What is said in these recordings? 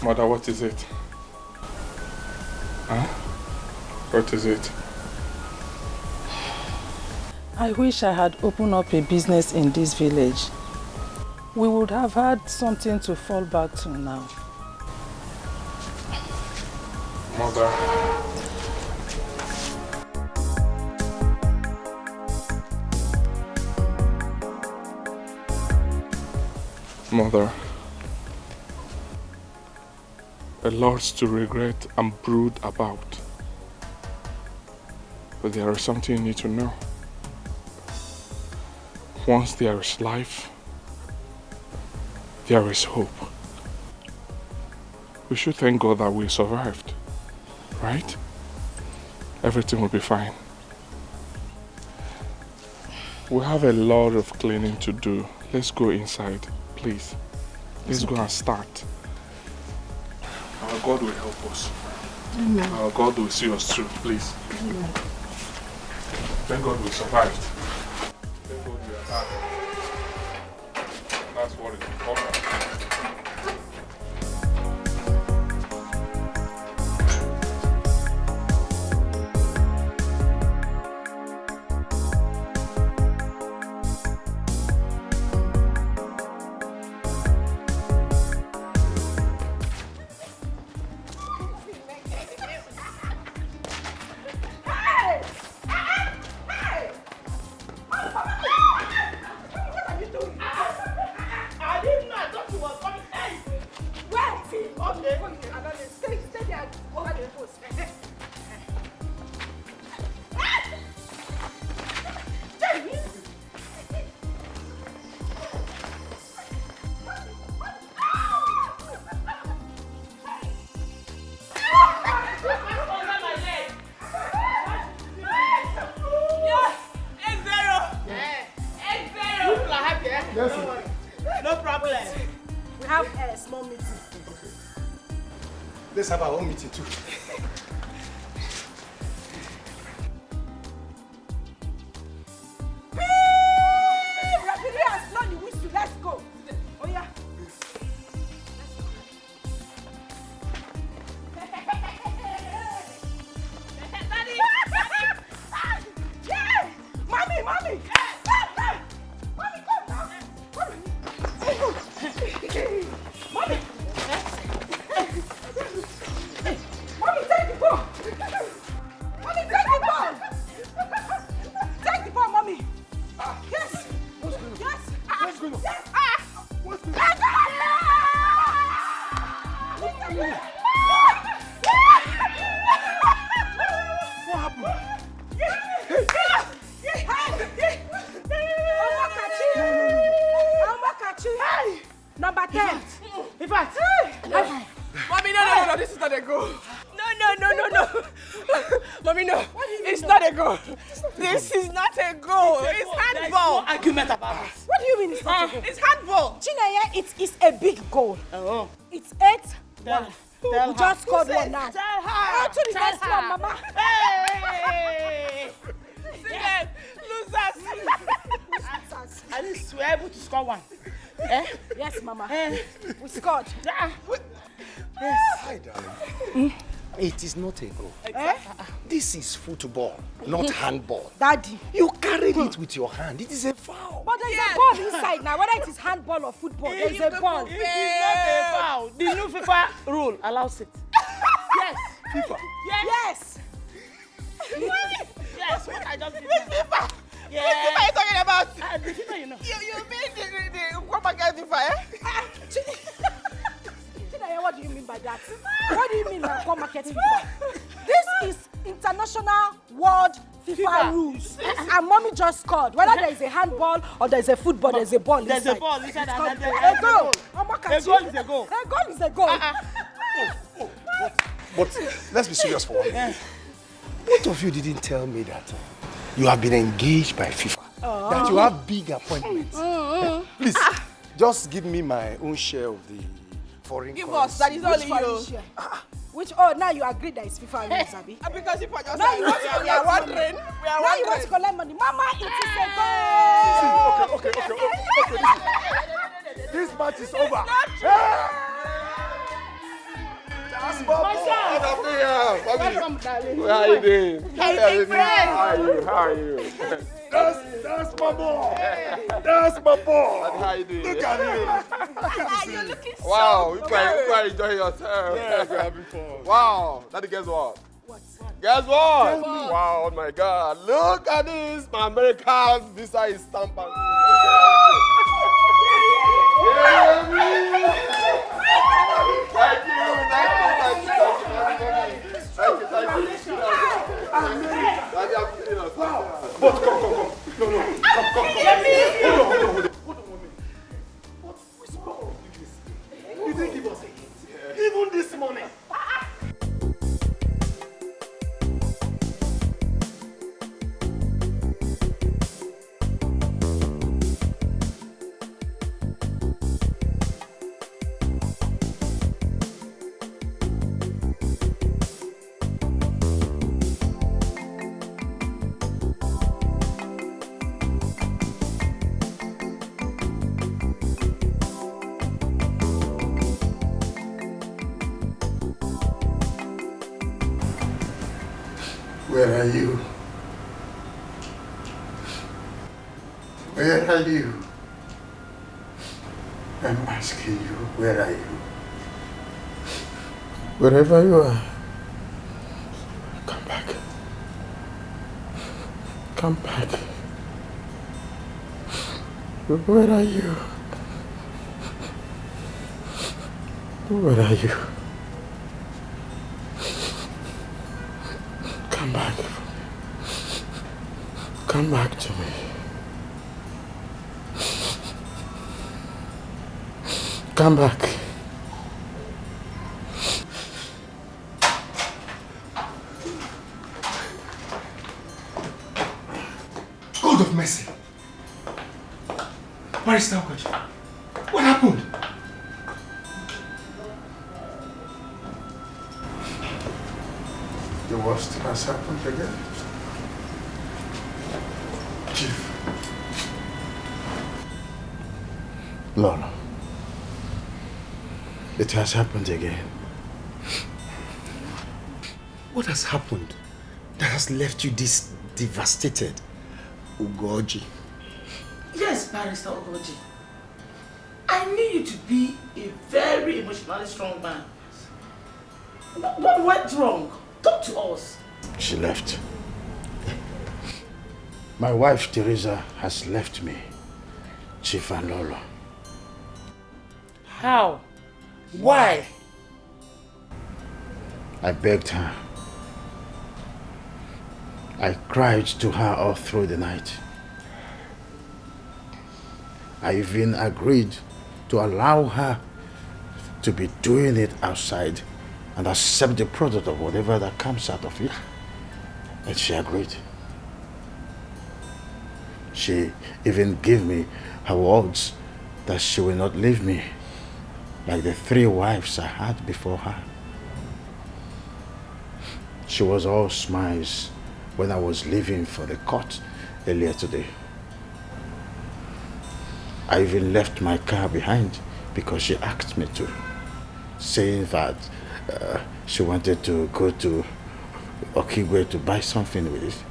Mother, what is it? Huh? What is it? I wish I had opened up a business in this village. We would have had something to fall back to now. Mother. Mother. A lot to regret and brood about. But there is something you need to know. Once there is life, there is hope. We should thank God that we survived, right? Everything will be fine. We have a lot of cleaning to do. Let's go inside, please. Let's go and start. Our God will help us. Amen. Our God will see us through, please. Amen. Thank God we survived. Thank God we are alive. That's what is important. Let's have our own meeting too. Let's go. Oh yeah. Mommy! Mommy, come now. Mommy! Mommy, take the ball! Mommy, take the ball! Take the ball, Mommy! Yes! What's going on? Yes! What's going on? Yes! What's going on? What's going on? What happened? Number 10. In fact, Mommy, no, this is not a goal. No. Mommy, no. It's not a goal. This is not a goal. It's handball. No argument about it. What do you mean it's not a goal? It's handball. Chineye, it is a big goal. Oh. It's 8-1. Tell We just scored one now. Tell her. On to the next one, Mama. Hey! Losers. At least we're able to score one. Eh? Yes, Mama. We scored. Yes. Hi, darling. It is not a goal. This is football, not handball. Daddy. You carried it with your hand. It is a foul. But there's a ball inside now. Whether it is handball or football, there's a ball. It is not a foul. The new FIFA rule allows it. Yes. FIFA. Yes. Yes, what I just did. FIFA. Yeah. Which FIFA are you talking about? The FIFA, you know. You mean the proper FIFA, eh? Chineye, what do you mean by that? What do you mean by core market FIFA? This is international world FIFA rules. And Mommy just scored. Whether there is a handball or there is a football, there's a ball inside. There's a ball inside. A goal. A goal is a goal. A goal is a goal. But let's be serious for one minute. Both of you didn't tell me that you have been engaged by FIFA. That you have big appointments. Please, just give me my own share of the foreign Give currency. us, that is only you. Which, now you agree that it's FIFA rules, Abi? Because FIFA just Now you want to we are wondering. Now you want to collect money. Mama, it is a goal. Okay. This match is over. That's my boy. Welcome, darling. How are you doing? Hey, big friend. How are you? That's my boy. That's my boy. How are you doing? Look at him. You're looking so Wow, you good. quite enjoying yourself. Yeah, we're having fun. Wow, daddy, guess what? Guess what? Wow, oh my God. Look at this. My American visa is stamped. Thank you. But come. No. Come. Hold on, mommy. But which power of this? You didn't give us a hint. Even this morning. Where are you? Where are you? I'm asking you, where are you? Wherever you are, come back. Come back. Where are you? Where are you? Come back. Come back to me. Come back. God of mercy. Barrister Okoli, what happened? The worst has happened again. Chief. Lola. It has happened again. What has happened that has left you this devastated, Ugoji? Yes, Barrister Okoli. I knew you to be a very emotionally strong man. What went wrong? Talk to us. She left. My wife, Teresa, has left me, Chief and Lola. How? Why? I begged her. I cried to her all through the night. I even agreed to allow her to be doing it outside and accept the product of whatever that comes out of it. And she agreed. She even gave me her words that she will not leave me like the 3 wives I had before her. She was all smiles when I was leaving for the court earlier today. I even left my car behind because she asked me to, saying that she wanted to go to Okigwe to buy something with it.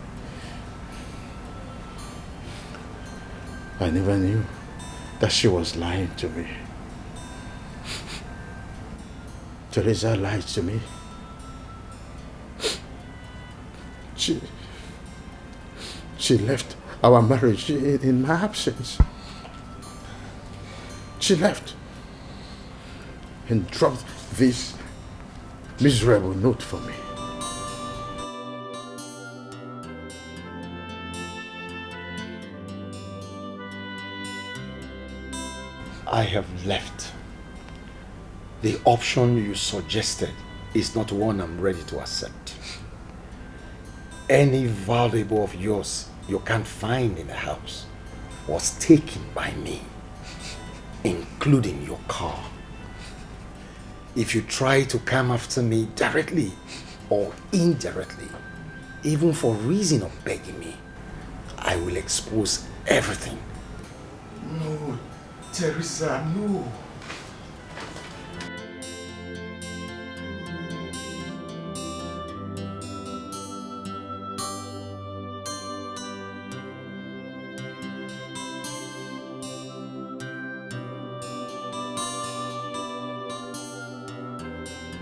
I never knew that she was lying to me. Teresa lied to me. She left our marriage in my absence. She left and dropped this miserable note for me. I have left. The option you suggested is not one I'm ready to accept. Any valuable of yours you can't find in the house was taken by me, including your car. If you try to come after me directly or indirectly, even for reason of begging me, I will expose everything. No, Teresa, no.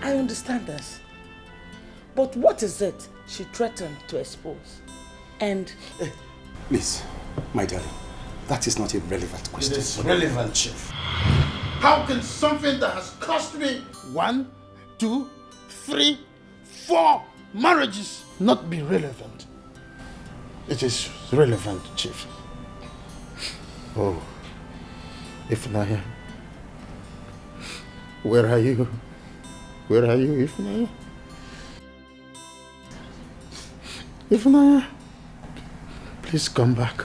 I understand this. But what is it she threatened to expose? And... Please, my darling, that is not a relevant question. It is relevant, Chief. How can something that has cost me 1, 2, 3, 4 marriages not be relevant? It is relevant, Chief. Oh, Ifnaya. Where are you? Where are you, Ifnaya? Ifnaya, please come back.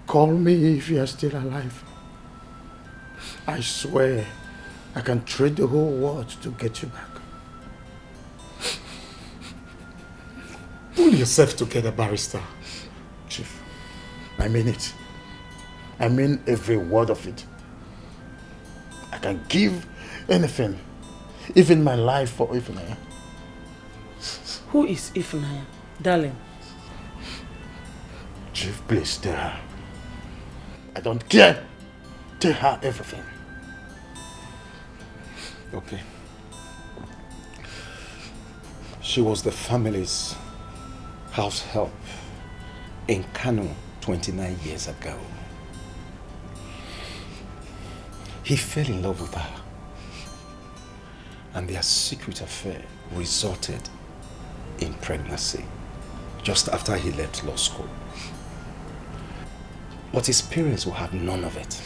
Call me if you are still alive. I swear I can trade the whole world to get you back. Pull yourself together, barrister. Chief, I mean it. I mean every word of it. I can give anything, even my life for Ifnaya. Who is Ifnaya, darling? Chief, please tell her. I don't care. Tell her everything. Okay. She was the family's house help in Kano 29 years ago. He fell in love with her, and their secret affair resulted in pregnancy just after he left law school. But his parents will have none of it.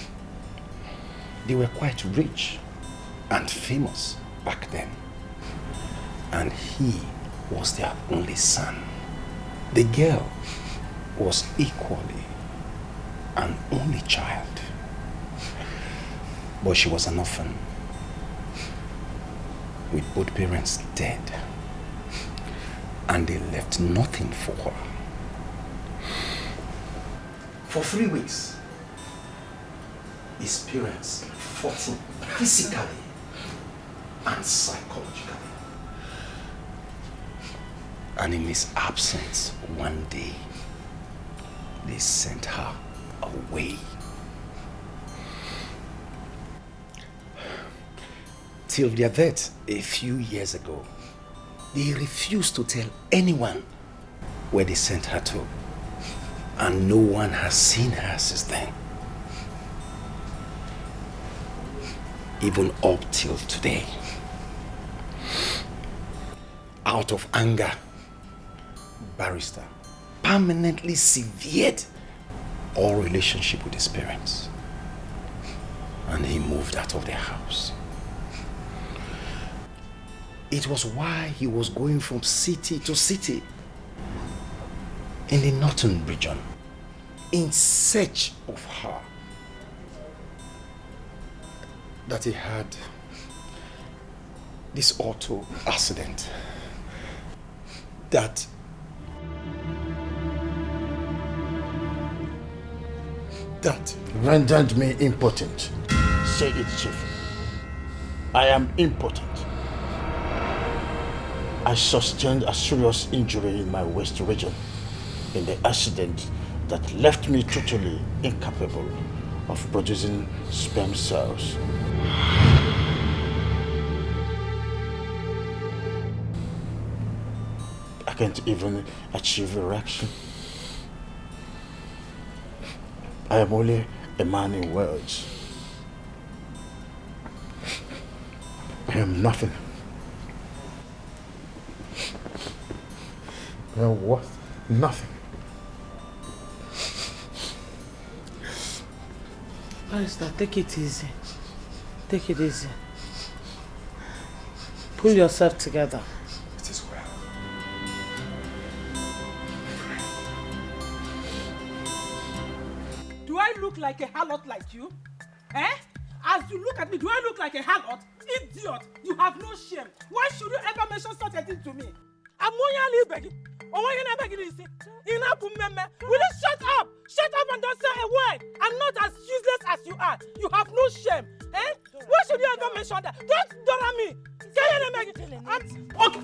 They were quite rich and famous back then, and he was their only son. The girl was equally an only child, but she was an orphan with both parents dead, and they left nothing for her. For 3 weeks, his parents fought him physically and psychologically. And in his absence, one day, they sent her away. Till their death a few years ago, they refused to tell anyone where they sent her to. And no one has seen her since then. Even up till today. Out of anger, barrister permanently severed all relationship with his parents. And he moved out of their house. It was why he was going from city to city in the northern region in search of her that he had this auto accident that rendered me impotent. Say it, Chief. I am impotent. I sustained a serious injury in my waist region in the accident that left me totally incapable of producing sperm cells. I can't even achieve erection. I am only a man in words. I am nothing. I am worth nothing. Barrister, take it easy. Take it easy. Pull yourself together. it is well. Do I look like a harlot like you? Eh? As you look at me, do I look like a harlot? Idiot! You have no shame. Why should you ever mention such a thing to me? I'm only begging. Will you shut up? Shut up and don't say a word. I'm not as useless as you are. You have no shame. Eh? Why should you ever mention that? Don't dollar me. Okay.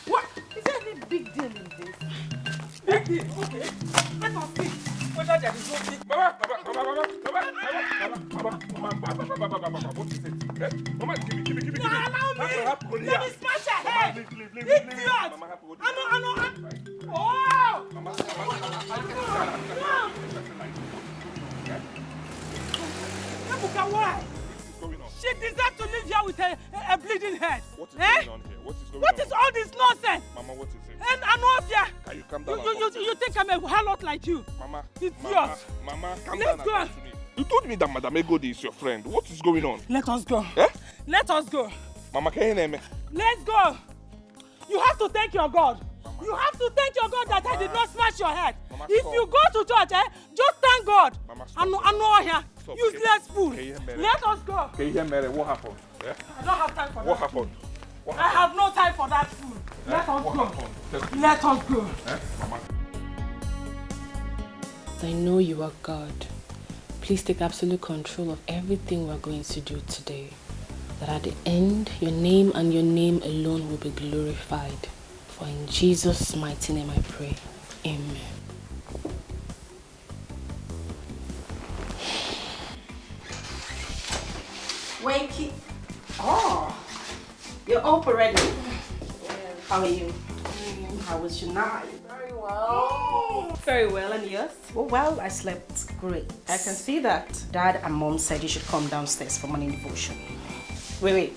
What? Is there any big deal in this? Big deal? Okay. Let us see. whether there is no big... Mama, what is it? Eh? Mama, give me. No, allow me. Let me smash your head. Leave. Idiot. Oh! Ebuka, why? She deserves to live here with a bleeding head. What is going on here? What is all this nonsense? Mama, what is it? And Anovia, Can you calm down? you think I'm a harlot like you? Mama, Idiot. Mama, calm Let's down. go. And talk to me. You told me that Madam Egodi is your friend. What is going on? Let us go. Eh? Let us go. Mama, can you name me? Let's go. You have to thank your God. Mama. You have to thank your God that I did not smash your head. Mama, if you go to church, just thank God. Mama, I know here. Stop. Useless fool. Let us go. Can you hear me? What happened? Yeah? I don't have time for that. What happened? I have no time for that fool. Let us go. Let us go. Mama. I know you are God. Please take absolute control of everything we're going to do today. That at the end, your name and your name alone will be glorified. For in Jesus' mighty name I pray. Amen. Wakey. Oh, you're up already? How are you? How was your night? Very well. Very well, and yours? Well, I slept great. I can see that. Dad and Mom said you should come downstairs for morning devotion. Wait.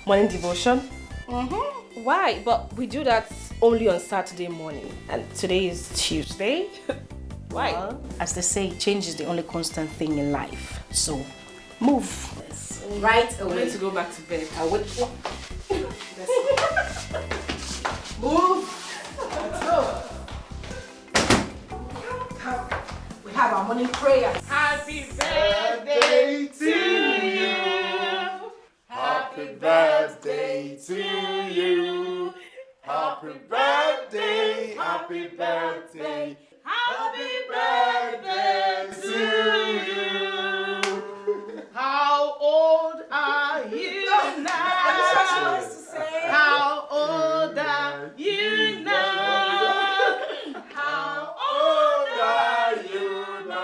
Morning devotion? Mm-hmm. Why? But we do that only on Saturday morning. And today is Tuesday. Why? Well, as they say, change is the only constant thing in life. So, move. Right away. I'm going to go back to bed. I would. Move. Let's go. We have our morning prayers. Happy birthday to you. Happy birthday to you. Happy birthday, happy birthday, happy birthday to you. How old are you now? How old are you now? How old are you now?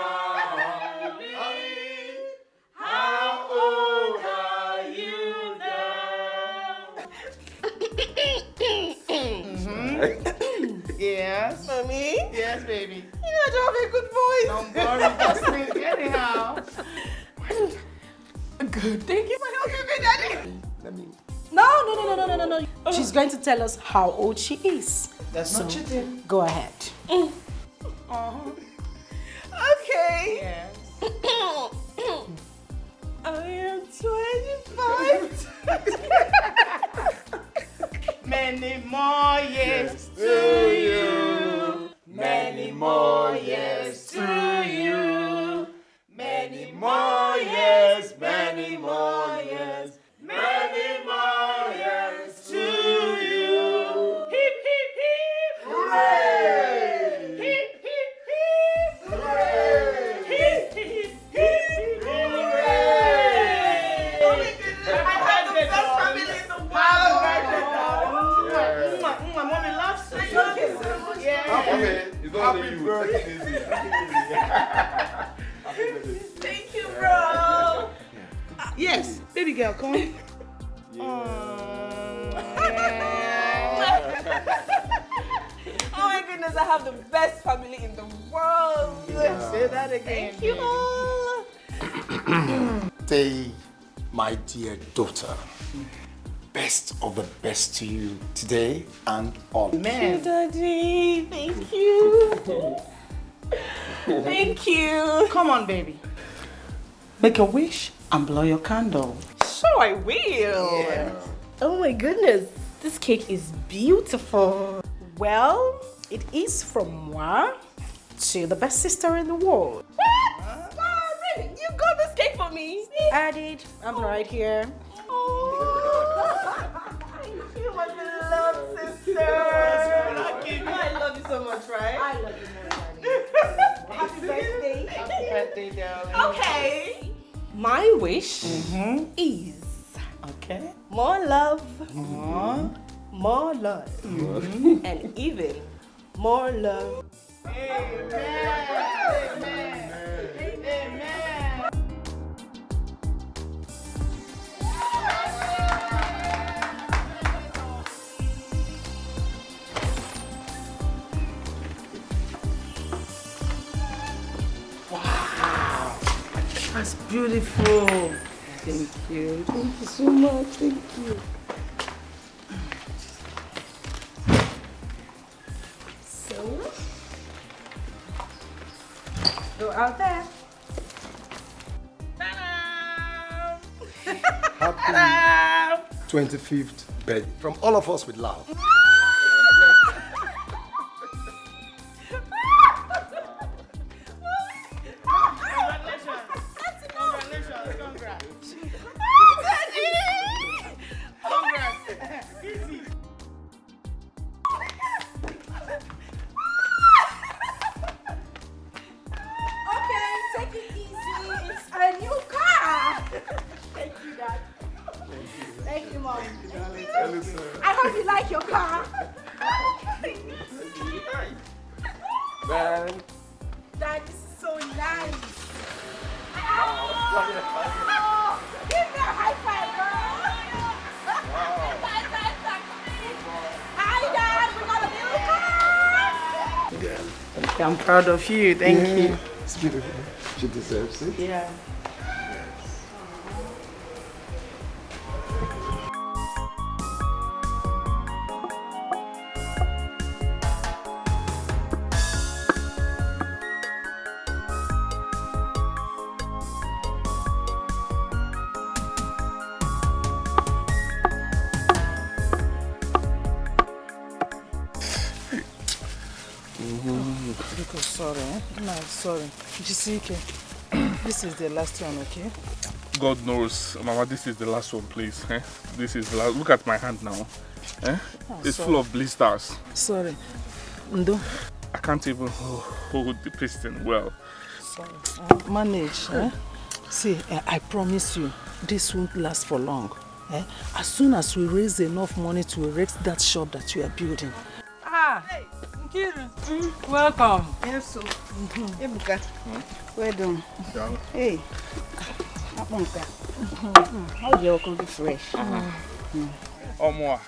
How old are you now? Yes, mommy. Yes, baby. You know, I don't have a good voice. Don't worry, just me anyhow. Good. Thank you for helping me, Daddy. No. She's going to tell us how old she is. That's not cheating. Go ahead. Okay. Yes. I am 25. Many more years to you. Many more years to you. Many more years, many more years, many more years to you. Hip, hip, hip, hooray! Hip, hip, hip, hooray! Hip, hip, hip, hooray! Oh my goodness, I had the best family in the world. Mommy loves you. Yeah. Happy birthday. Thank you, bro. Yes, baby girl, come on. Oh my goodness, I have the best family in the world. Say that again. Thank you all. Say, my dear daughter, best of the best to you today and always. Amen. Daddy, thank you. Thank you. Come on, baby. Make a wish and blow your candle. Sure, I will. Yeah. Oh my goodness. This cake is beautiful. Well, it is from moi to the best sister in the world. What? Really? You got this cake for me? I did. I'm right here. Thank you, my beloved sister. I love you so much, right? I love you more, darling. Happy birthday. Happy birthday, darling. Okay. My wish is Okay. more love, more love, and even more love Wow, that's beautiful. Thank you. Thank you so much. Thank you. So, go out there. Happy 25th birthday from all of us with love. I hope you like your car. Man. That is so nice. Oh, give me a high five, girl. Hi, Dad. We got a new car. I'm proud of you. Thank you. It's beautiful. She deserves it. Yeah. Sorry, No, sorry. Chizzy, this is the last one, okay? God knows, Mama, this is the last one, please. Eh? This is the last. Look at my hand now. Eh? It's sorry. full of blisters. Sorry. Ndo. I can't even hold the piston well. Sorry. Manage. See, I promise you, this won't last for long. As soon as we raise enough money to erect that shop that you are building. Ah, hey, Nkiru. Welcome. Yes, so. Ebuka. Well done. Yeah. Hey. How do you come be fresh? Omo.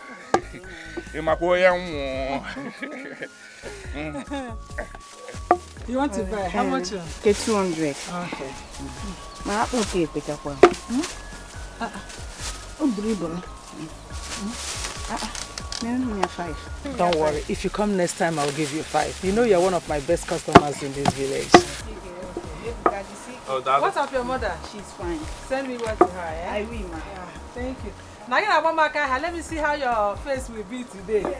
Emakoya mo. You want to buy? How much? Okay, 200. Okay. My apple cake, pick up one. Maybe 5. Don't worry. If you come next time, I'll give you 5. You know you're one of my best customers in this village. Oh, that. What's up, your mother? She's fine. Send me what to her, eh? I will, ma. Yeah, thank you. Now you have one more car. Let me see how your face will be today.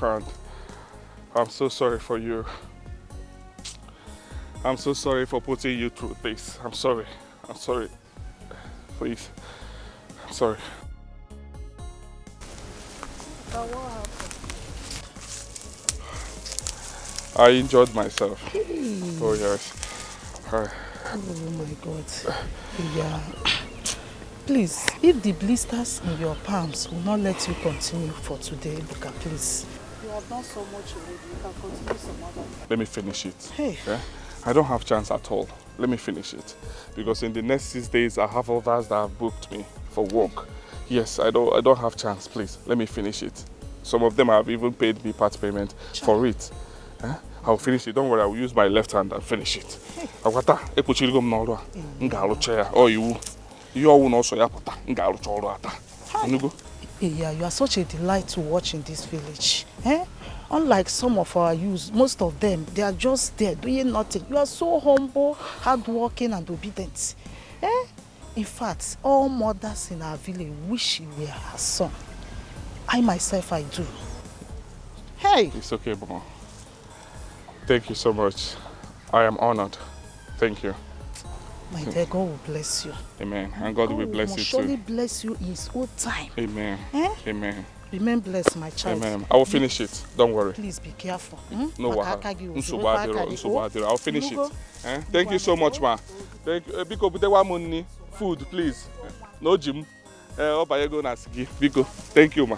Hand. I'm so sorry for you. I'm so sorry for putting you through this. I'm sorry. I'm sorry. Please. I'm sorry. But what happened? I enjoyed myself. Hey. Oh yes. Oh my God. Yeah. Please, if the blisters in your palms will not let you continue for today, Luca, please. You have done so much already. You can continue some other. Let me finish it. Hey. Yeah? I don't have chance at all. Let me finish it. Because in the next 6 days, I have others that have booked me for work. Yes, I don't have chance, please. Let me finish it. Some of them have even paid me part payment for it. I'll finish it. Don't worry, I will use my left hand and finish it. Agwata, ekuchirigo m n'ọrụ a. M ga-arụcha ya. Ọ iwu. Ihe ọwụ na ọsọ ya pụta. M ga-arụcha ọrụ a taa. Enugo? Yeah, you are such a delight to watch in this village. Unlike some of our youths, most of them, they are just there doing nothing. You are so humble, hardworking and obedient. In fact, all mothers in our village wish you were her son. I myself, I do. Hey! It's okay, Mama. Thank you so much. I am honored. Thank you. My dear, God will bless you. Amen. And God will bless you too. surely bless you in His own time. Amen. Amen. Remain blessed, my child. Amen. I will finish it. Don't worry. Please be careful. No wahala. I'll finish it. Thank you so much, ma. Thank you. Biko butewa money, food, please. No gym. Obayego na sigi. Biko. Thank you, ma.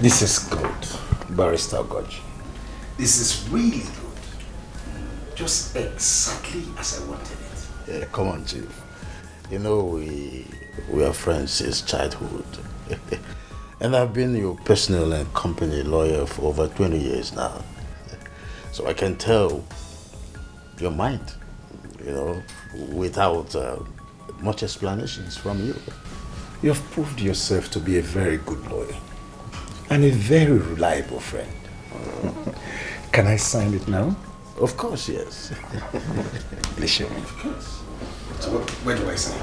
This is good, Barrister Ogoji. This is really good. Just exactly as I wanted it. Yeah, come on, Chief. You know, we are friends since childhood. And I've been your personal and company lawyer for over 20 years now. So I can tell your mind, you know, without much explanations from you. You have proved yourself to be a very good lawyer. And a very reliable friend. Can I sign it now? Of course, yes. Please show me. Of course. So where do I sign?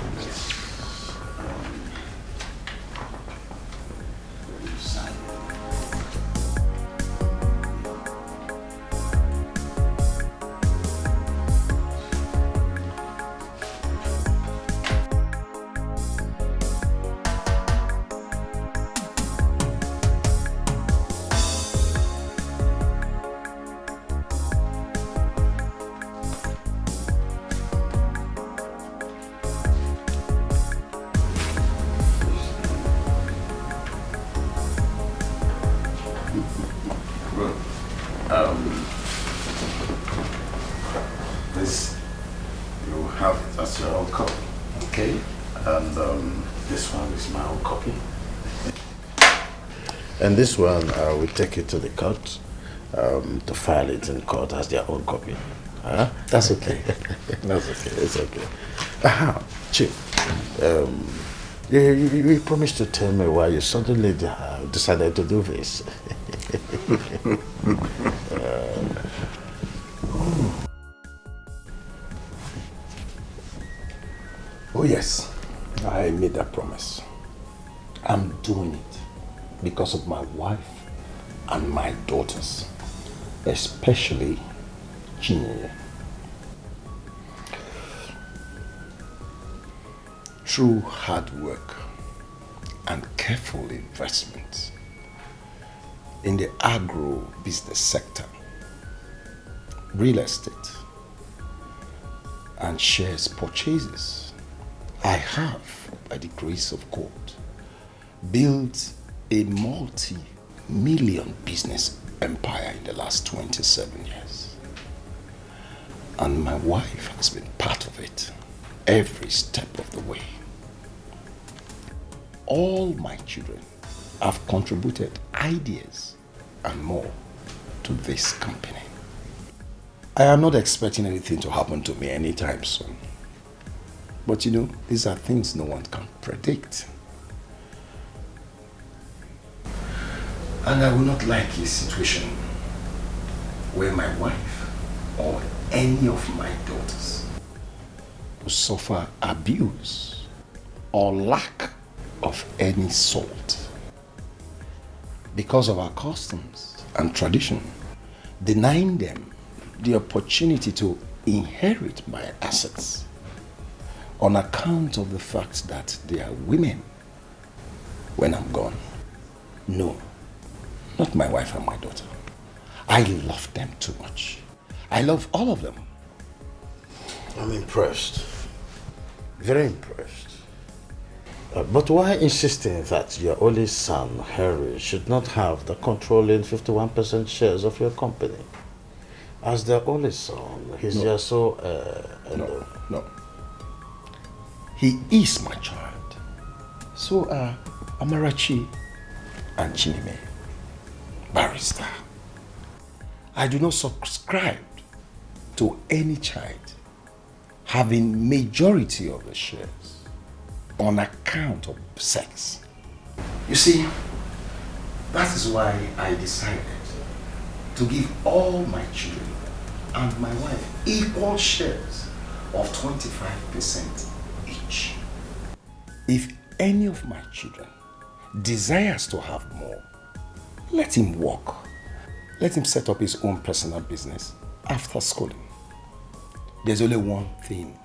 This, you have it as your own copy, okay? And this one is my own copy. And this one, we take it to the court to file it in court as their own copy. That's okay. That's okay, it's okay. Chief, you promised to tell me why you suddenly decided to do this. Oh yes, I made that promise. I'm doing it because of my wife and my daughters, especially Chinyere. Through hard work and careful investments in the agro-business sector, real estate, and shares purchases, I have, by the grace of God, built a multi-million business empire in the last 27 years. And my wife has been part of it every step of the way. All my children have contributed ideas and more to this company. I am not expecting anything to happen to me anytime soon. But you know, these are things no one can predict. And I will not like a situation where my wife or any of my daughters to suffer abuse or lack of any sort because of our customs and tradition, denying them the opportunity to inherit my assets on account of the fact that they are women when I'm gone. No, not my wife and my daughter. I love them too much. I love all of them. I'm impressed. Very impressed. But why insisting that your only son, Harry, should not have the controlling 51% shares of your company? As the only son, he's just so... No. He is my child. So are Amarachi and Chinime, barrister. I do not subscribe to any child having majority of the shares on account of sex. You see, that is why I decided to give all my children and my wife equal shares of 25% each. If any of my children desires to have more, let him work. Let him set up his own personal business after schooling. There's only one thing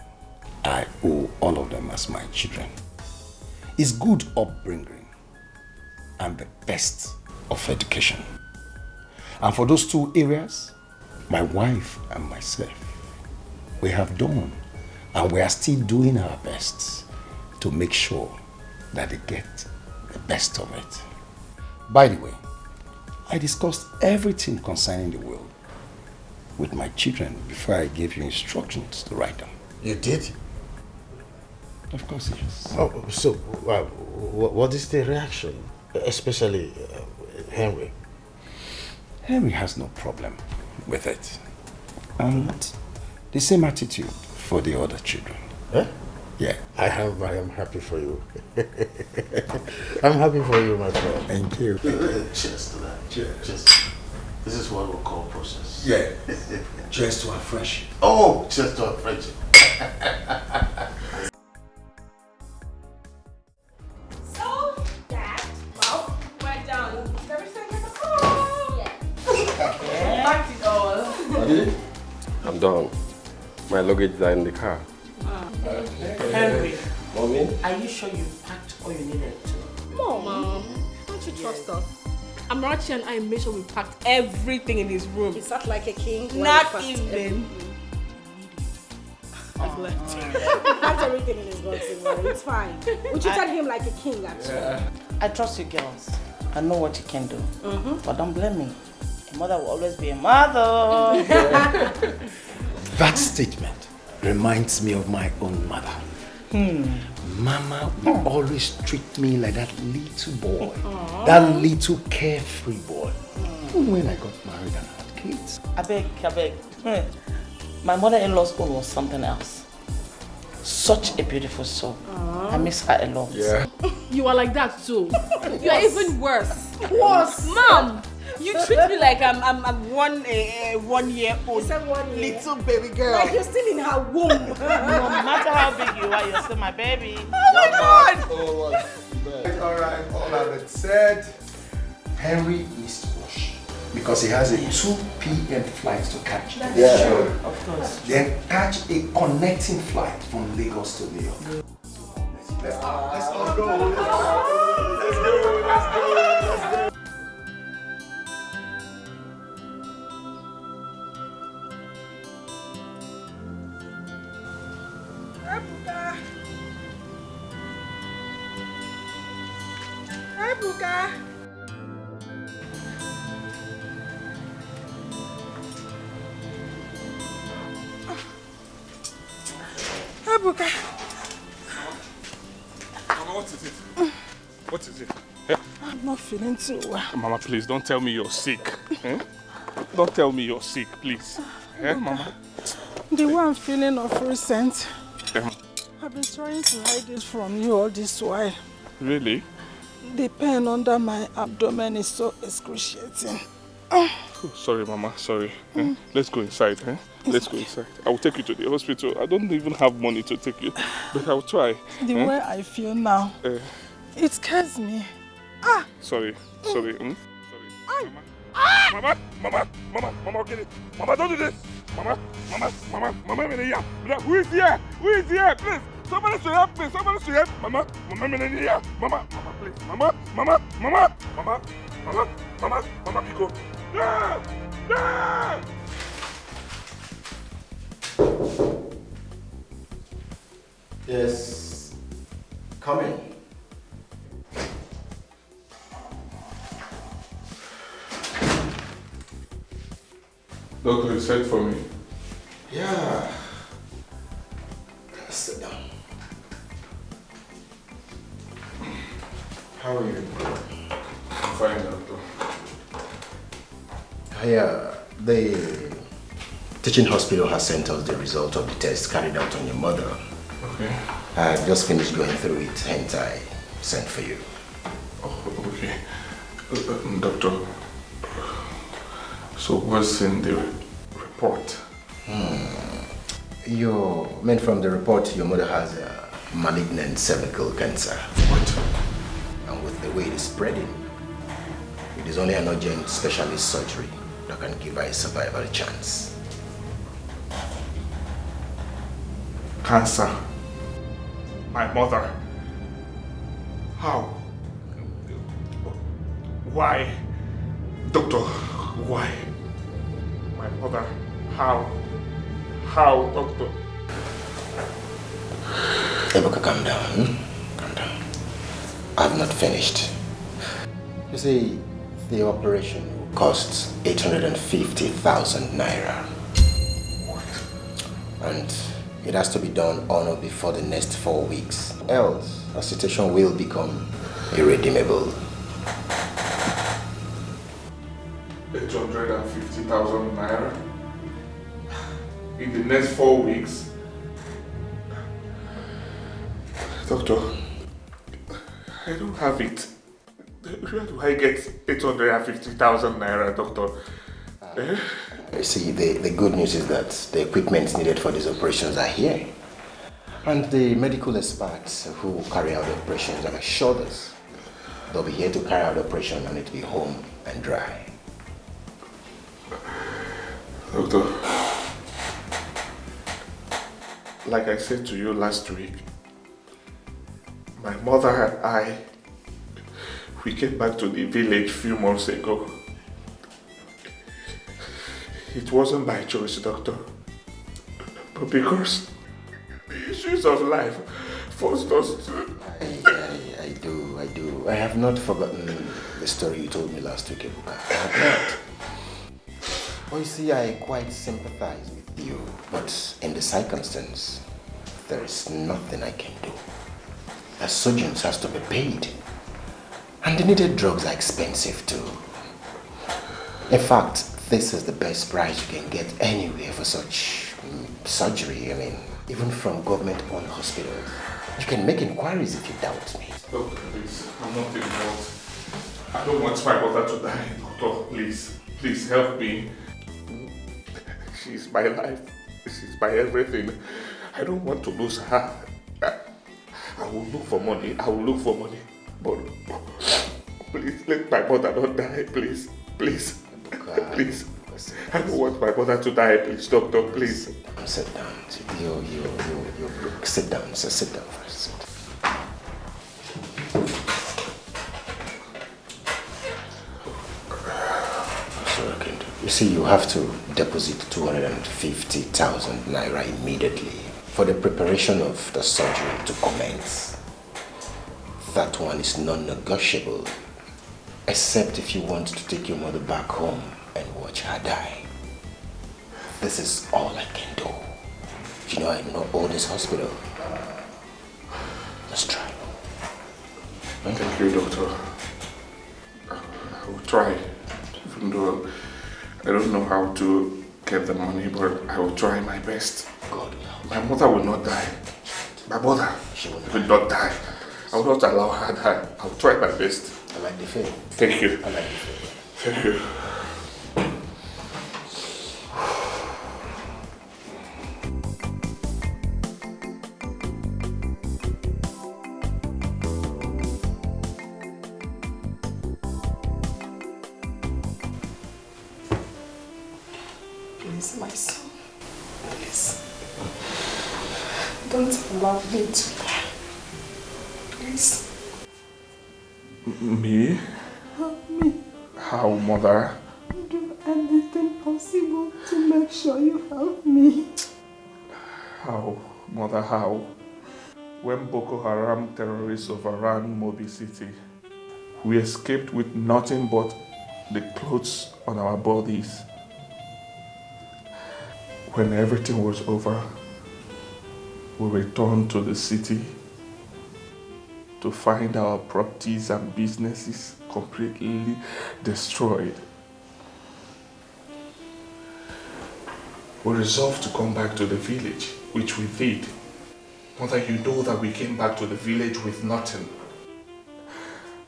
I owe all of them as my children. It's good upbringing and the best of education. And for those two areas, my wife and myself, we have done and we are still doing our best to make sure that they get the best of it. By the way, I discussed everything concerning the will with my children before I gave you instructions to write them. You did? Of course, yes. Oh, so what is the reaction? Especially Henry. Henry has no problem with it. And the same attitude for the other children. Eh? Yeah. I am happy for you. I'm happy for you, my friend. Thank you. Cheers to that. Cheers. This is what we'll call process. Yeah. Cheers to our friendship. Oh, cheers to our friendship. So, Dad, well, we're done. Everything in the car. Yeah. Packed it all. I'm done. My luggage are in the car. Henry, Mommy? are you sure you packed all you needed to? Mom, don't you trust us? Amarachi and I made sure we packed everything in his room. He sat like a king. Not even. I've left. He packed everything in his box. It's fine. We treated him like a king, actually. Yeah. I trust you girls. I know what you can do. But don't blame me. A mother will always be a mother. That statement reminds me of my own mother. Mama would always treat me like that little boy. That little carefree boy. Even when I got married and had kids. I beg. My mother-in-law's own was something else. Such a beautiful soul. I miss her a lot. Yeah. You are like that too. You are even worse. Worse. Mom, you treat me like I'm 1 year old little baby girl. Like you're still in her womb. No matter how big you are, you're still my baby. Oh my God! Alright, all that said, Henry needs to wash because he has a 2 p.m. flight to catch. That's true, of course. Then catch a connecting flight from Lagos to New York. Let's all go. Let's go. Ebuka. Ebuka. Mama, what is it? What is it? I'm not feeling too well. Mama, please don't tell me you're sick. Don't tell me you're sick, please. Mama? The way I'm feeling of recent, I've been trying to hide it from you all this while. Really? The pain under my abdomen is so excruciating. Oh, sorry, Mama, sorry. Let's go inside. Let's go inside. I will take you to the hospital. I don't even have money to take you, but I will try. The way I feel now, it scares me. Sorry. Sorry. Mama, get it. Mama, don't do this. Mama, who is here? Who is here? Please, somebody should help me. Somebody should help. Mama, please. Mama, Pico. Yeah. Yes. Come in. Doctor, you said for me. Yeah. Sit down. How are you? I'm fine, Doctor. The teaching hospital has sent us the result of the test carried out on your mother. Okay. I just finished going through it, hence I sent for you. Oh, okay. Doctor, so what's in the report? From the report, your mother has a malignant cervical cancer. What? And with the way it is spreading, it is only an urgent specialist surgery that can give her a survival chance. Cancer. My mother. How? Why? Doctor, why? My mother. How? How, Doctor? Edochie, calm down. Calm down. I've not finished. You see, the operation costs 850,000 naira. What? And it has to be done on or before the next 4 weeks. Else, the situation will become irredeemable. 850,000 naira? In the next 4 weeks? Doctor, I don't have it. Where do I get 850,000 naira, Doctor? You see, the good news is that the equipment needed for these operations are here. And the medical experts who carry out the operations have assured us they'll be here to carry out the operation and it to be home and dry. Doctor, like I said to you last week, my mother and I, we came back to the village a few months ago. It wasn't by choice, Doctor, but because the issues of life forced us to... I do. I have not forgotten the story you told me last week, Ebuka. I have not. You see, I quite sympathize with you, but in the circumstance, there is nothing I can do. The surgeons has to be paid, and the needed drugs are expensive too. In fact, this is the best price you can get anywhere for such surgery. I mean, even from government-owned hospitals. You can make inquiries if you doubt me. Doctor, please, I'm not involved. I don't want my mother to die, Doctor. Please help me. She's my life. She's my everything. I don't want to lose her. I will look for money. But please, let my mother not die, please. Please. I don't want my mother to die, please, Doctor, please. Sit down. Sit down, sir. Sit down first. So I can do. You see, you have to deposit 250,000 naira immediately for the preparation of the surgery to commence. That one is non-negotiable, except if you want to take your mother back home and watch her die. This is all I can do. You know, I do not own this hospital. Let's try. Thank you, Doctor. I will try. Even though I don't know how to get the money, but I will try my best. God. My mother will not die. My mother will not die. I will not allow her to die. I will try my best. I like the feeling. Thank you. I like the feeling. Thank you. son. Please. Don't allow me to die. Please. Me? Help me. How, mother? Do anything possible to make sure you help me. How, mother, how? When Boko Haram terrorists overran Mobi City, we escaped with nothing but the clothes on our bodies. When everything was over, we returned to the city to find our properties and businesses completely destroyed. We resolved to come back to the village, which we did. Mother, you know that we came back to the village with nothing.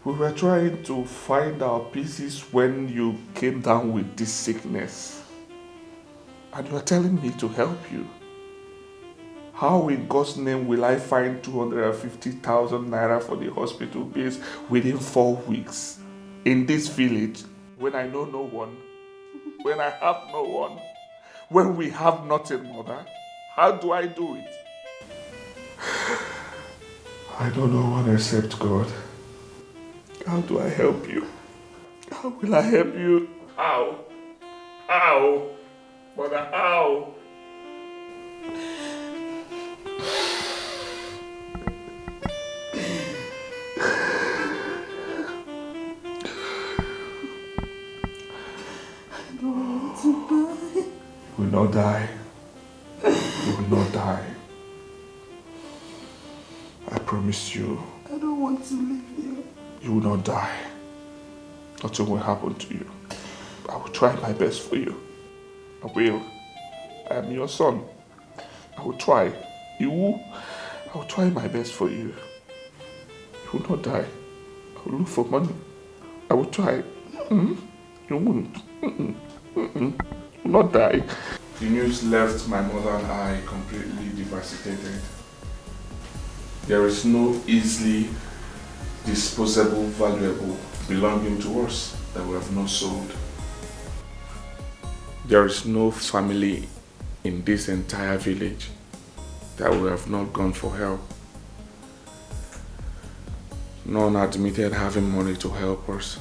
We were trying to find our pieces when you came down with this sickness. And you are telling me to help you. How in God's name will I find 250,000 naira for the hospital bills within 4 weeks in this village when I know no one, when I have no one, when we have nothing, Mother? How do I do it? I don't know one except God. How do I help you? How will I help you? How? How? Mother, how? I don't want to die. You will not die. You will not die. I promise you. I don't want to leave you. You will not die. Nothing will happen to you. I will try my best for you. I will. I am your son. I will try. I will try my best for you. You will not die. I will look for money. I will try. You won't. You will not die. The news left my mother and I completely devastated. There is no easily disposable valuable belonging to us that we have not sold. There is no family in this entire village that we have not gone for help. None admitted having money to help us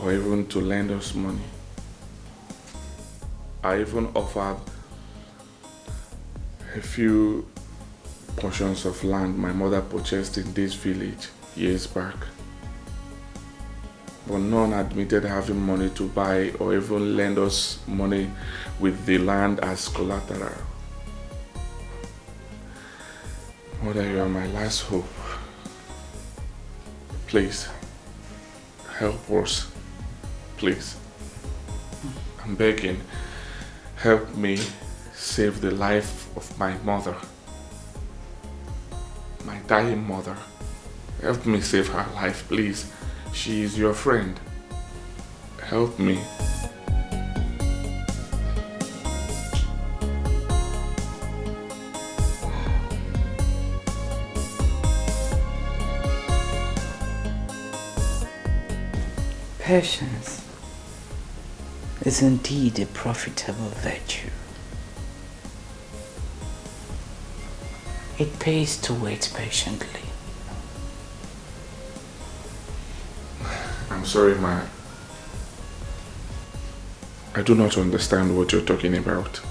or even to lend us money. I even offered a few portions of land my mother purchased in this village years back. But none admitted having money to buy or even lend us money with the land as collateral. Mother, you are my last hope. Please, help us. Please. I'm begging, help me save the life of my mother. My dying mother. Help me save her life, please. She is your friend. Help me. Patience is indeed a profitable virtue. It pays to wait patiently. I'm sorry, Ma. I do not understand what you're talking about.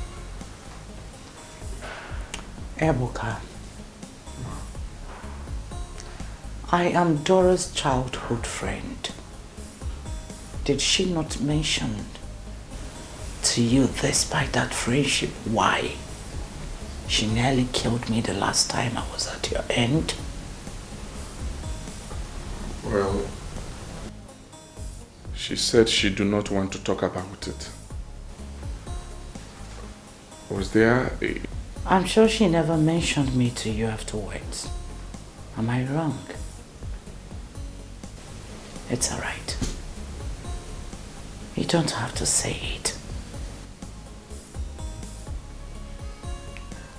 Ebuka, I am Dora's childhood friend. Did she not mention to you, despite that friendship, why she nearly killed me the last time I was at your end? Well, she said she do not want to talk about it. Was there a... I'm sure she never mentioned me to you afterwards. Am I wrong? It's all right. You don't have to say it.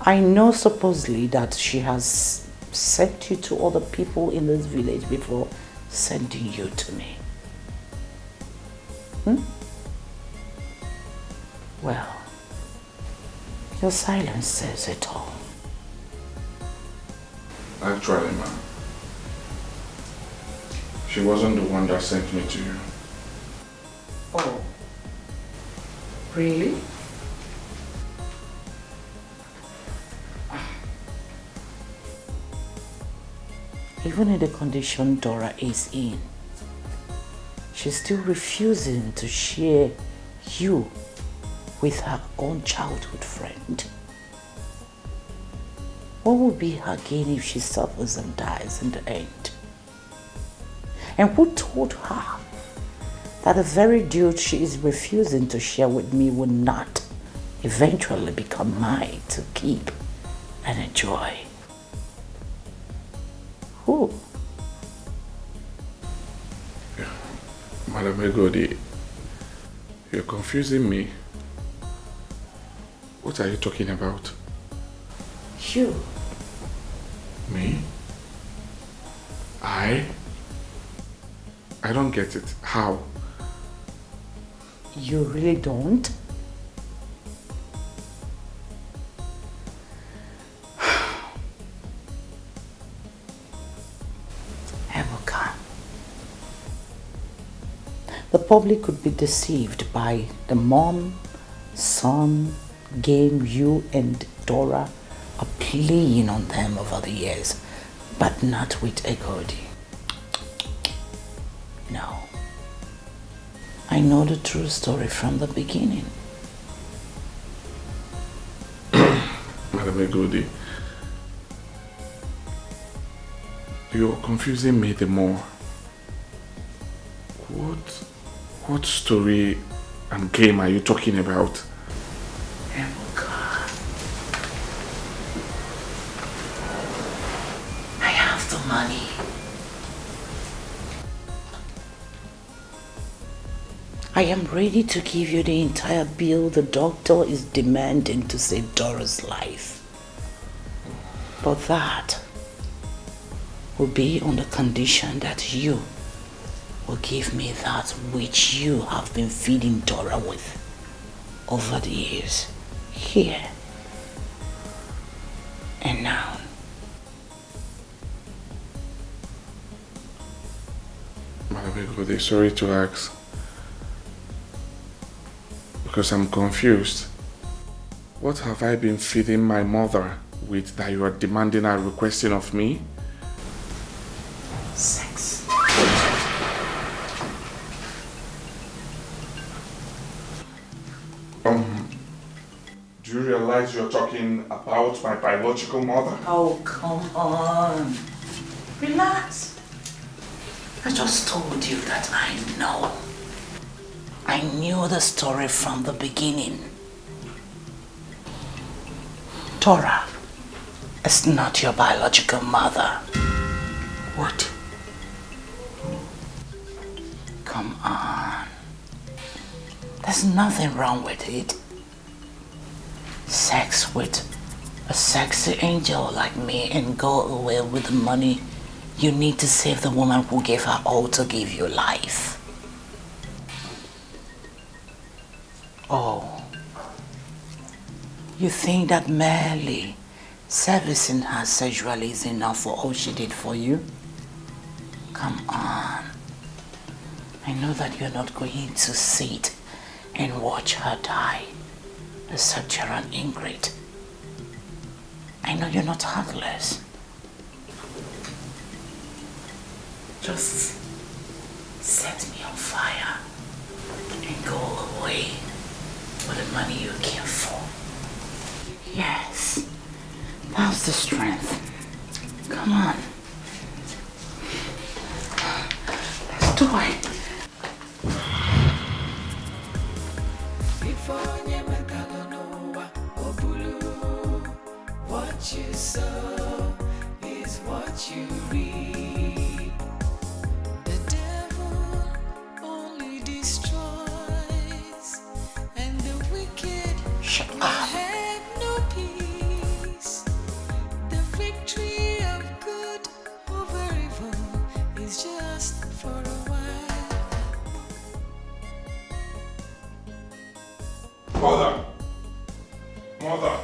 I know supposedly that she has sent you to other people in this village before sending you to me. Well, your silence says it all. Actually, ma'am, she wasn't the one that sent me to you. Oh, really? Even in the condition Dora is in, she's still refusing to share you with her own childhood friend. What will be her gain if she suffers and dies in the end? And who told her that the very dude she is refusing to share with me will not eventually become mine to keep and enjoy? Who? Madam Egodi, you're confusing me. What are you talking about? You. Me? I don't get it. How? You really don't? Ebuka. The public could be deceived by the mom, son, game you and Dora are playing on them over the years, but not with Egodi. No. I know the true story from the beginning. Madam Egodi, you're confusing me the more. What story and game are you talking about? I have the money. I am ready to give you the entire bill the doctor is demanding to save Dora's life. But that will be on the condition that you will give me that which you have been feeding Dora with over the years, here and now. Madam Egodi, sorry to ask, because I'm confused. What have I been feeding my mother with that you are demanding and requesting of me? Sex. Do you realize you're talking about my biological mother? Oh, come on. Relax. I just told you that I know. I knew the story from the beginning. Dora is not your biological mother. What? Come on. There's nothing wrong with it. Sex with a sexy angel like me and go away with the money you need to save the woman who gave her all to give you life. Oh, you think that merely servicing her sexually is enough for all she did for you? Come on. I know that you're not going to sit and watch her die, except you're an ingrate. I know you're not heartless. Just set me on fire and go away with the money you came for. Yes, that's the strength. Come on. Let's do it. What you sow is what you reap. The devil only destroys, and the wicked will have no peace. The victory of good over evil is just for a while. Father. Mother.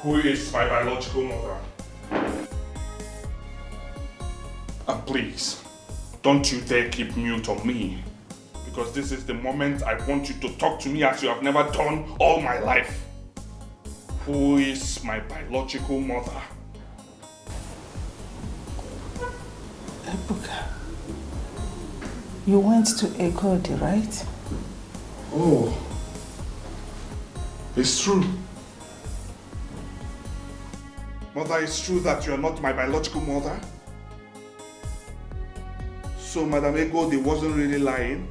Who is my biological mother? And please, don't you dare keep mute on me. Because this is the moment I want you to talk to me as you have never done all my life. Who is my biological mother? Ebuka, you went to Okoli, right? Oh, it's true. Mother, it's true that you are not my biological mother? So Madam Egodi wasn't really lying?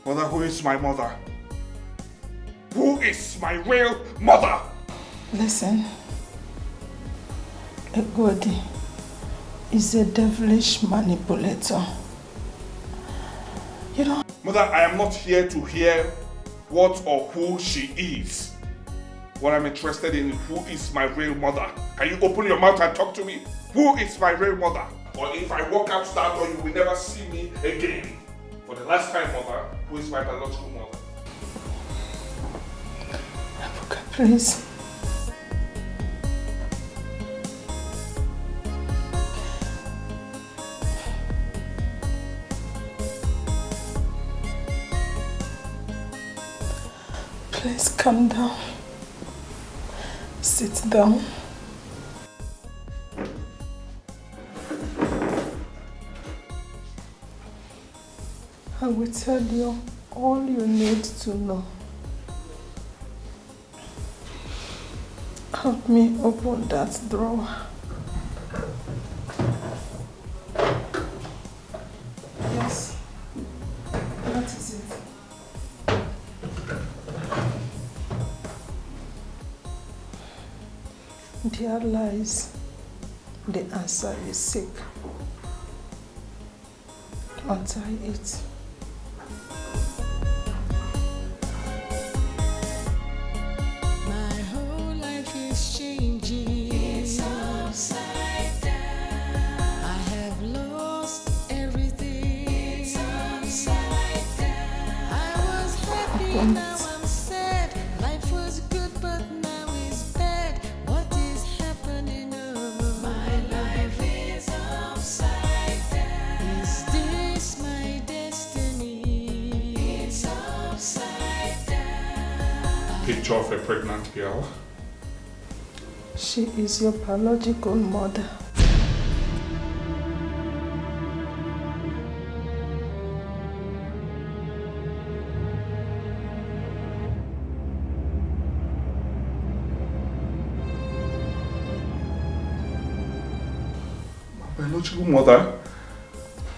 Mother, who is my mother? Who is my real mother? Listen, Egodi is a devilish manipulator. You know... Mother, I am not here to hear what or who she is. What I'm interested in, who is my real mother? Can you open your mouth and talk to me? Who is my real mother? Or if I walk out that door, you will never see me again. For the last time, Mother, who is my biological mother? Ebuka, please. Please calm down. Sit down. I will tell you all you need to know. Help me open that drawer. Yes. What is it? There lies the answer you seek. Untie it. My whole life is changing. It's upside down. I have lost everything. It's upside down. I was happy, now I'm sad. Life was good, but now it's bad. What is happening? My life is upside down. Is this my destiny? It's upside down. Picture of a pregnant girl. She is your biological mother. My biological mother?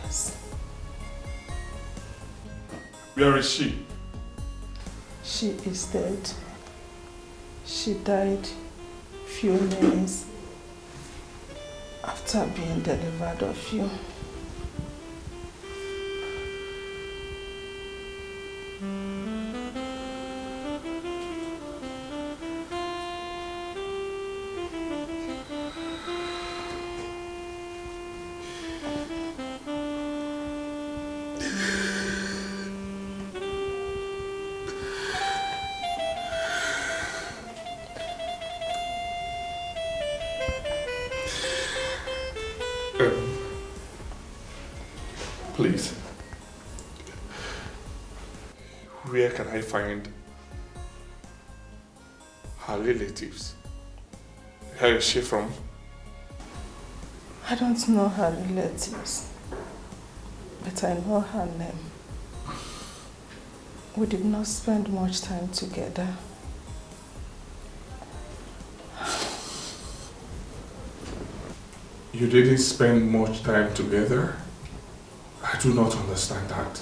Yes. Where is she? She is dead. She died few minutes after being delivered of you. Please. Where can I find her relatives? Where is she from? I don't know her relatives, but I know her name. We did not spend much time together. You didn't spend much time together? I do not understand that.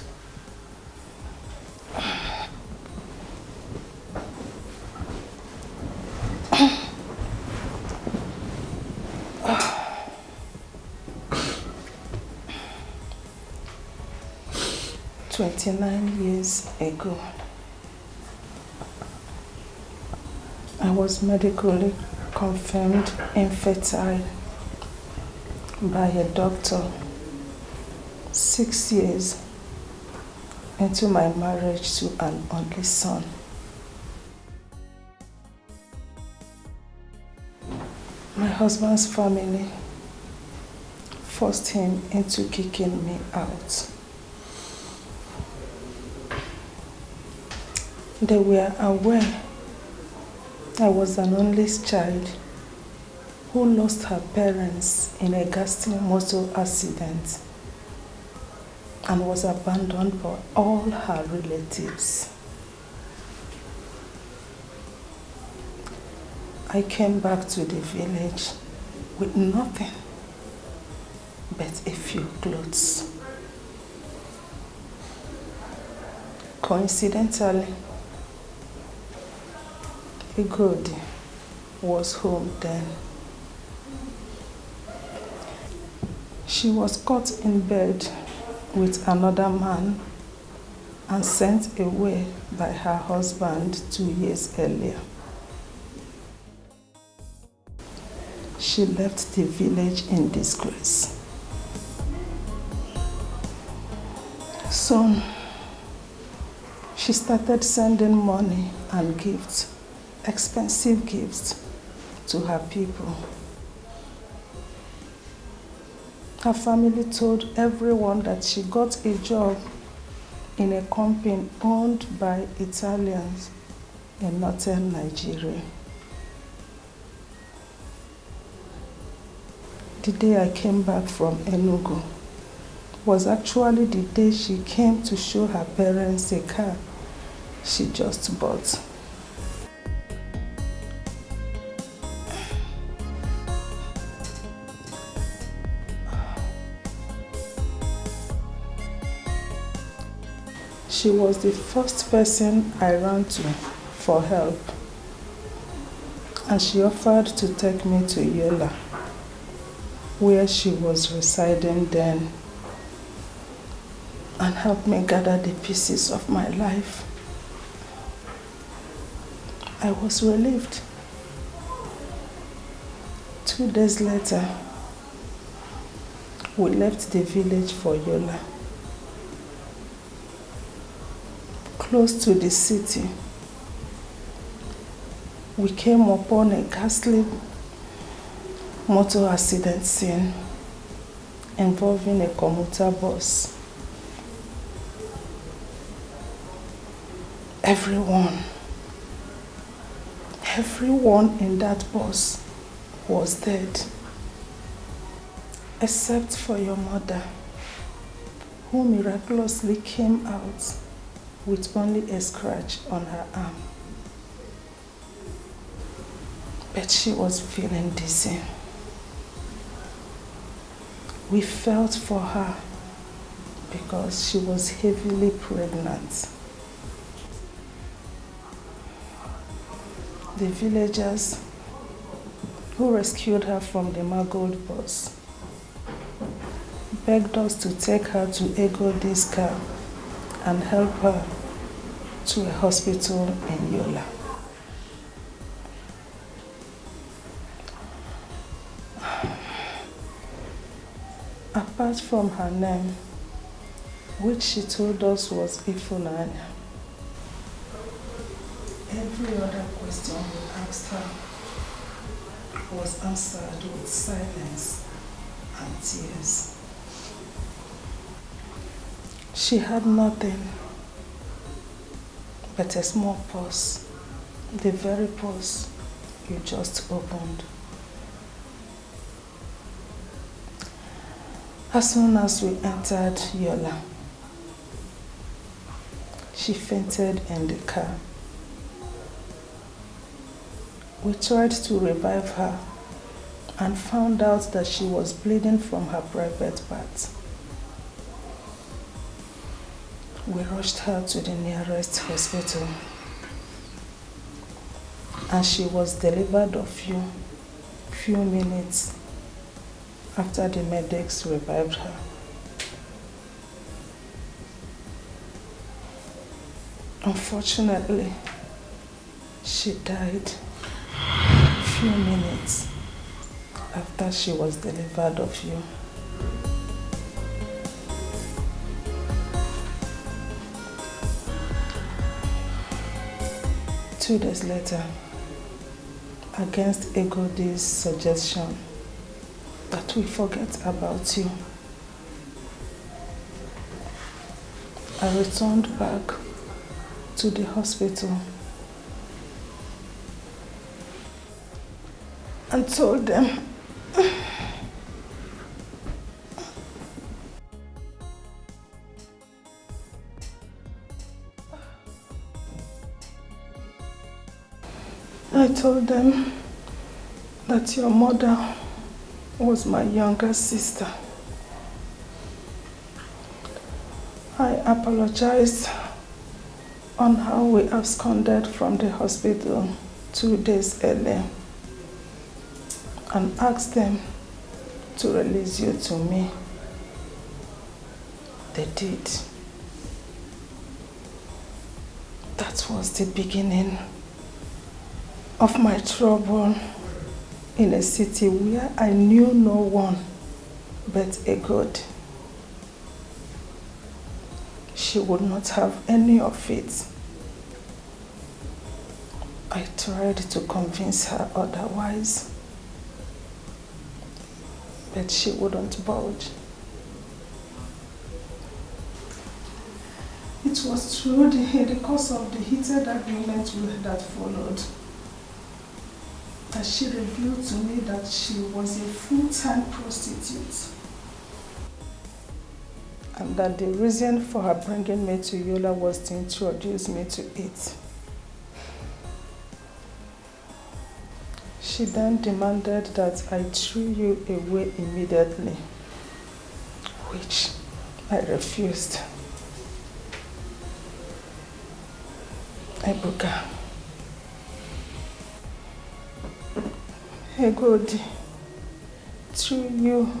"29 years ago, I was medically confirmed infertile by a doctor. 6 years into my marriage to an only son. My husband's family forced him into kicking me out. They were aware I was an only child who lost her parents in a ghastly motor accident and was abandoned by all her relatives. I came back to the village with nothing but a few clothes. Coincidentally, Edochie was home then. She was caught in bed with another man and sent away by her husband 2 years earlier. She left the village in disgrace. Soon, she started sending money and gifts, expensive gifts, to her people. Her family told everyone that she got a job in a company owned by Italians in northern Nigeria. The day I came back from Enugu was actually the day she came to show her parents a car she just bought. She was the first person I ran to for help, and she offered to take me to Yola, where she was residing then, and help me gather the pieces of my life. I was relieved. 2 days later, we left the village for Yola. Close to the city, we came upon a ghastly motor accident scene involving a commuter bus. Everyone in that bus was dead, except for your mother, who miraculously came out with only a scratch on her arm. But she was feeling dizzy. We felt for her because she was heavily pregnant. The villagers who rescued her from the mangled bus begged us to take her to Edochie's car and help her to a hospital in Yola. Apart from her name, which she told us was Ifunanya, every other question we asked her was answered with silence and tears. She had nothing but a small purse, the very purse you just opened. As soon as we entered Yola, she fainted in the car. We tried to revive her and found out that she was bleeding from her private part. We rushed her to the nearest hospital, and she was delivered a few minutes after the medics revived her. Unfortunately, she died a few minutes after she was delivered of you. 2 days later, against Egodi's suggestion that we forget about you, I returned back to the hospital and told them that your mother was my younger sister. I apologized on how we absconded from the hospital 2 days earlier and asked them to release you to me. They did. That was the beginning of my trouble in a city where I knew no one but a God. She would not have any of it. I tried to convince her otherwise, but she wouldn't budge. It was through the course of the heated argument that followed that she revealed to me that she was a full-time prostitute, and that the reason for her bringing me to Yola was to introduce me to it. She then demanded that I threw you away immediately, which I refused. Ebuka, Egodi threw you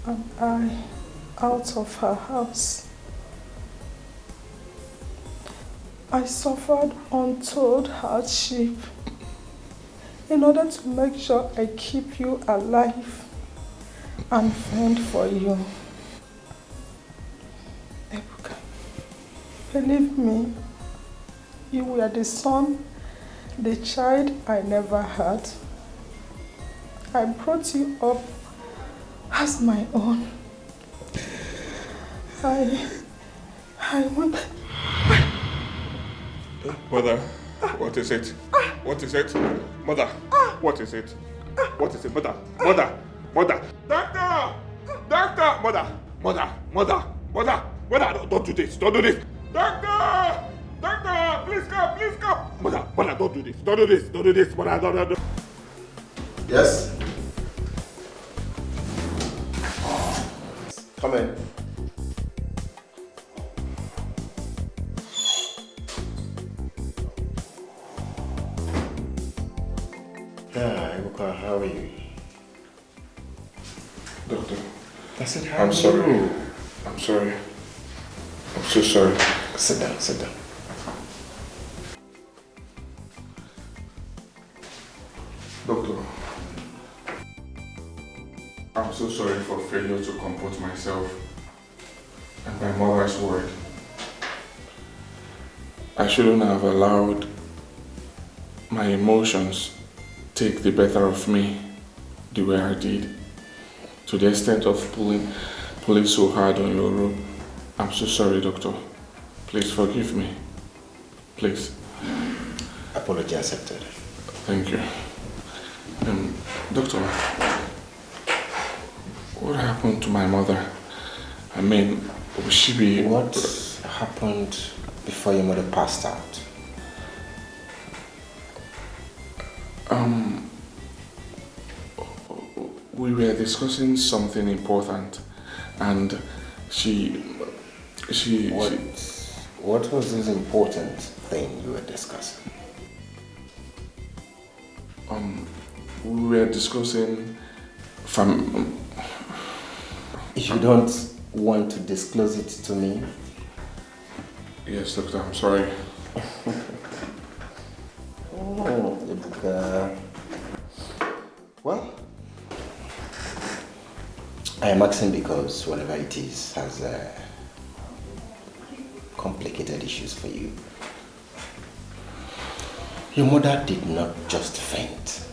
and I out of her house. I suffered untold hardship in order to make sure I keep you alive and fend for you. Ebuka, believe me, you were the son, the child I never had. I brought you up as my own. I want... Mother, what is it? What is it? Mother, what is it? What is it? Mother, mother, mother. Doctor! Doctor! Mother, don't do this, don't do this. Doctor! Doctor, please come, please come. Mother, don't do this, don't do this, mother, don't. Yes? Come in. Yeah, Ebuka, how are you? Doctor, I said, how I'm are sorry. you? I'm sorry. I'm so sorry. Sit down, sit down. Doctor, I'm so sorry for failure to comport myself and my mother's word. I shouldn't have allowed my emotions take the better of me the way I did, to the extent of pulling so hard on your rope. I'm so sorry, Doctor. Please forgive me. Please. Apology accepted. Thank you. Doctor, what happened to my mother? I mean, will she be... What happened before your mother passed out? We were discussing something important, and What was this important thing you were discussing? We were discussing You don't want to disclose it to me? Yes, Doctor, I'm sorry. Well, I am asking because whatever it is has complicated issues for you. Your mother did not just faint.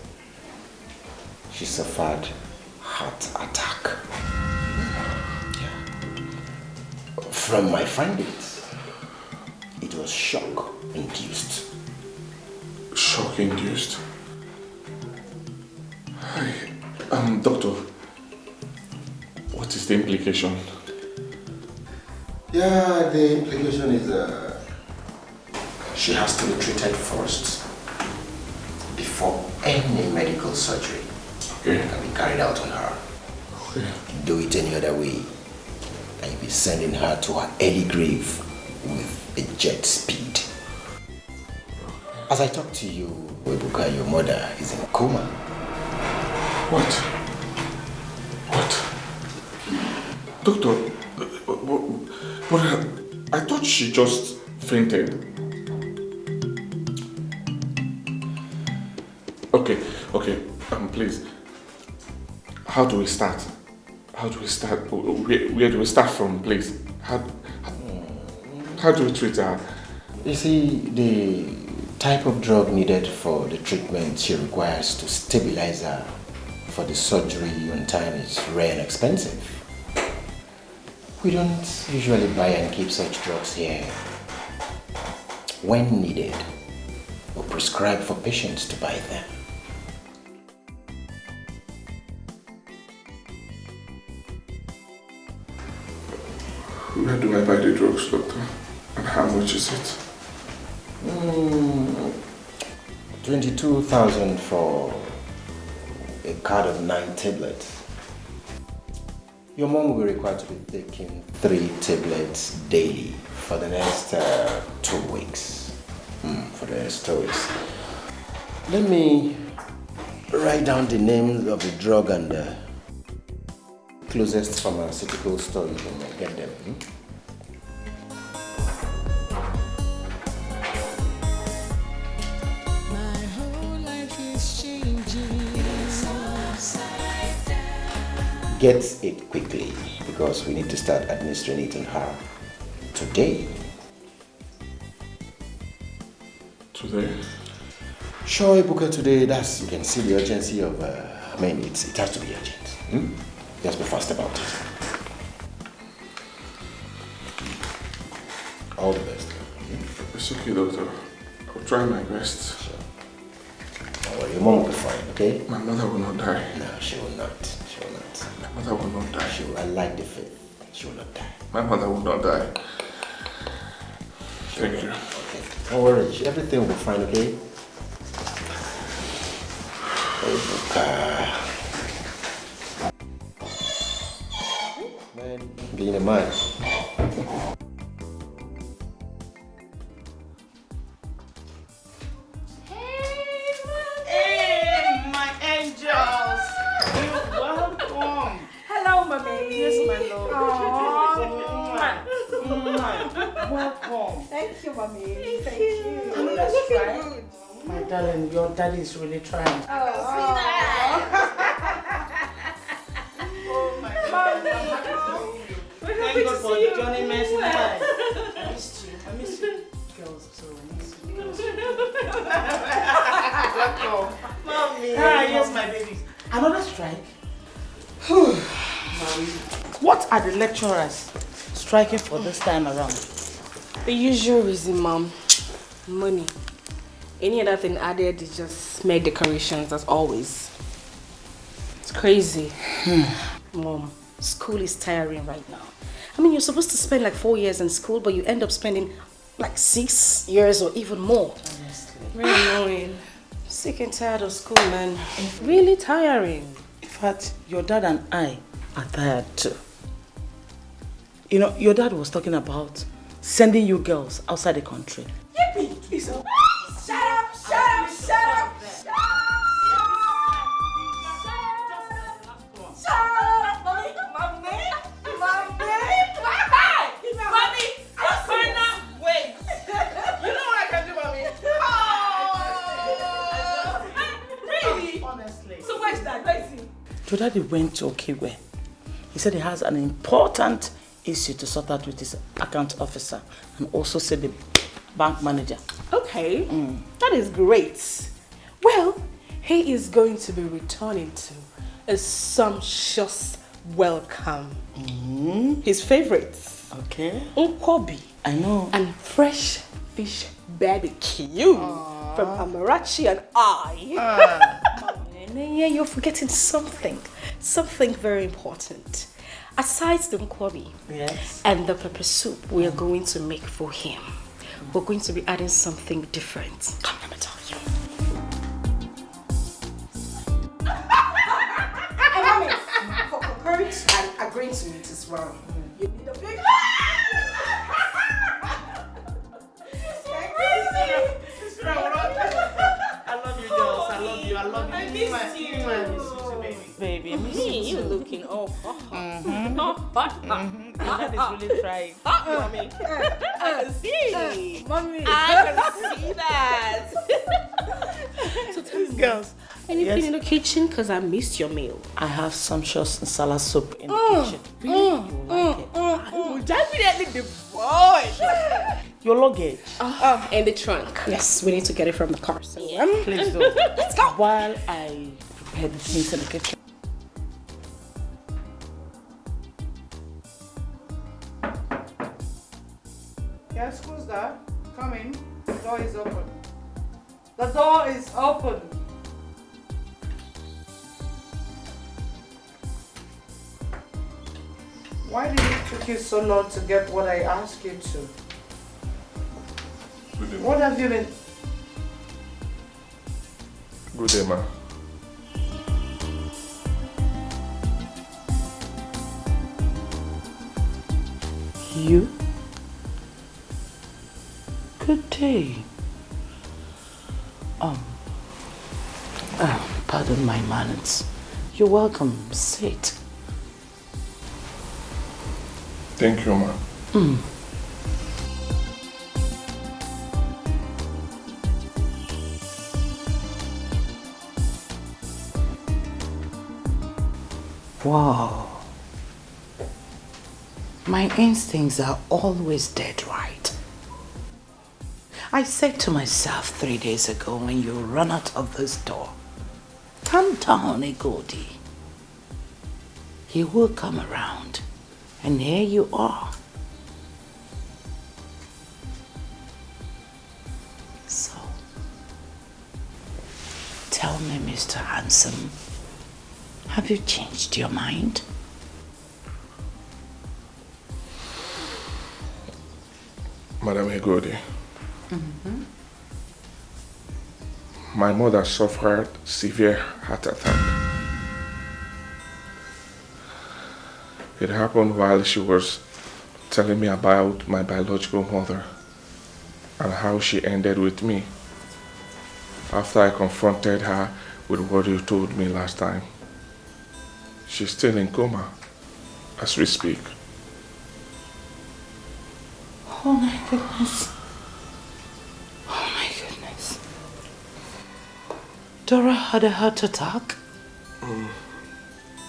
She suffered heart attack. Yeah. From my findings, it was shock induced. Shock induced? Doctor, what is the implication? Yeah, the implication is she has to be treated first before any medical surgery can be carried out on her. Okay. Do it any other way, and you'll be sending her to her early grave with a jet speed. As I talk to you, Webuka, your mother is in a coma. What? Doctor, but I thought she just fainted. Okay, please. How do we start? Where do we start from, please? How do we treat her? You see, the type of drug needed for the treatment she requires to stabilize her for the surgery on time is rare and expensive. We don't usually buy and keep such drugs here. When needed, we prescribe for patients to buy them. Where do I buy the drugs, doctor? And how much is it? 22,000 for a card of 9 tablets. Your mom will be required to be taking 3 tablets daily for the next 2 weeks. Let me write down the names of the drug and the closest pharmaceutical store you can get them. My whole life is changing. Upside down. Get it quickly because we need to start administering it on her today. Today? Sure, Ibuka, today. You can see the urgency of. It has to be urgent. Just be fast about it. All the best. It's okay, doctor. I'll try my best. Sure. Don't worry, your mom will be fine, okay? My mother will not die. No, she will not. She will not. My mother will not die. I like the faith. She will not die. My mother will not die. Thank you. Okay. Don't worry. Everything will be fine, okay? Man, being a man. Hey, my angels! You're welcome. Hello, mommy. Yes, my love. Welcome. Thank you, mommy. Thank you. Let's try. My darling, your daddy is really trying. Oh, my God. Thank God for Johnny Mercy. I missed you. I miss you. Girls, so I miss you. Welcome. Mommy. Yes, my babies. Another strike? What are the lecturers striking for this time around? The usual reason, Mom. Money. Any other thing added is just mere decorations, as always. It's crazy. Mom, school is tiring right now. I mean, you're supposed to spend like 4 years in school, but you end up spending like 6 years or even more. Honestly. Really annoying. Sick and tired of school, man. It's really tiring. In fact, your dad and I are tired too. You know, your dad was talking about sending you girls outside the country. Yippee! Shut up! Shut up! Shut up! Shut up! Your daddy went to Okoli. He said he has an important issue to sort out with his account officer, and also said the bank manager. Okay, that is great. Well, he is going to be returning to a sumptuous welcome. His favorites. Okay. Nkwobi. I know. And fresh fish barbecue from Amarachi and I. Yeah, you're forgetting something. Something very important. Aside the nkwobi and the pepper soup we are going to make for him, we're going to be adding something different. Come, let me tell you. Hey, mommy, for comparing and agreeing to it as well, you need a big... I love you, girls. I love you. I love you. I miss you. Baby, I miss you. You looking all That is really trying. Mommy. I can see. Mommy. I can see that. So tell me, girls, anything in the kitchen? Because I missed your meal. I have sumptuous nsala soup in the kitchen. Really? You like it? Oh, definitely the boy. Your luggage. In the trunk. Yes, we need to get it from the car. So Please do. Let's go. While I prepare the things in the kitchen. Yes, who's that? Come in. The door is open. The door is open. Why did it take you so long to get what I asked you to? Good day, ma. What have you been... Good day, ma. You? Good day. Pardon my manners. You're welcome. Sit. Thank you, ma. Wow. My instincts are always dead right. I said to myself 3 days ago when you run out of this door, calm down, Egodi. He will come around. And here you are. So, tell me, Mr. Handsome, have you changed your mind? Madam Egodi, my mother suffered severe heart attack. It happened while she was telling me about my biological mother and how she ended with me after I confronted her with what you told me last time. She's still in coma as we speak. Oh my goodness. Oh my goodness. Dora had a heart attack?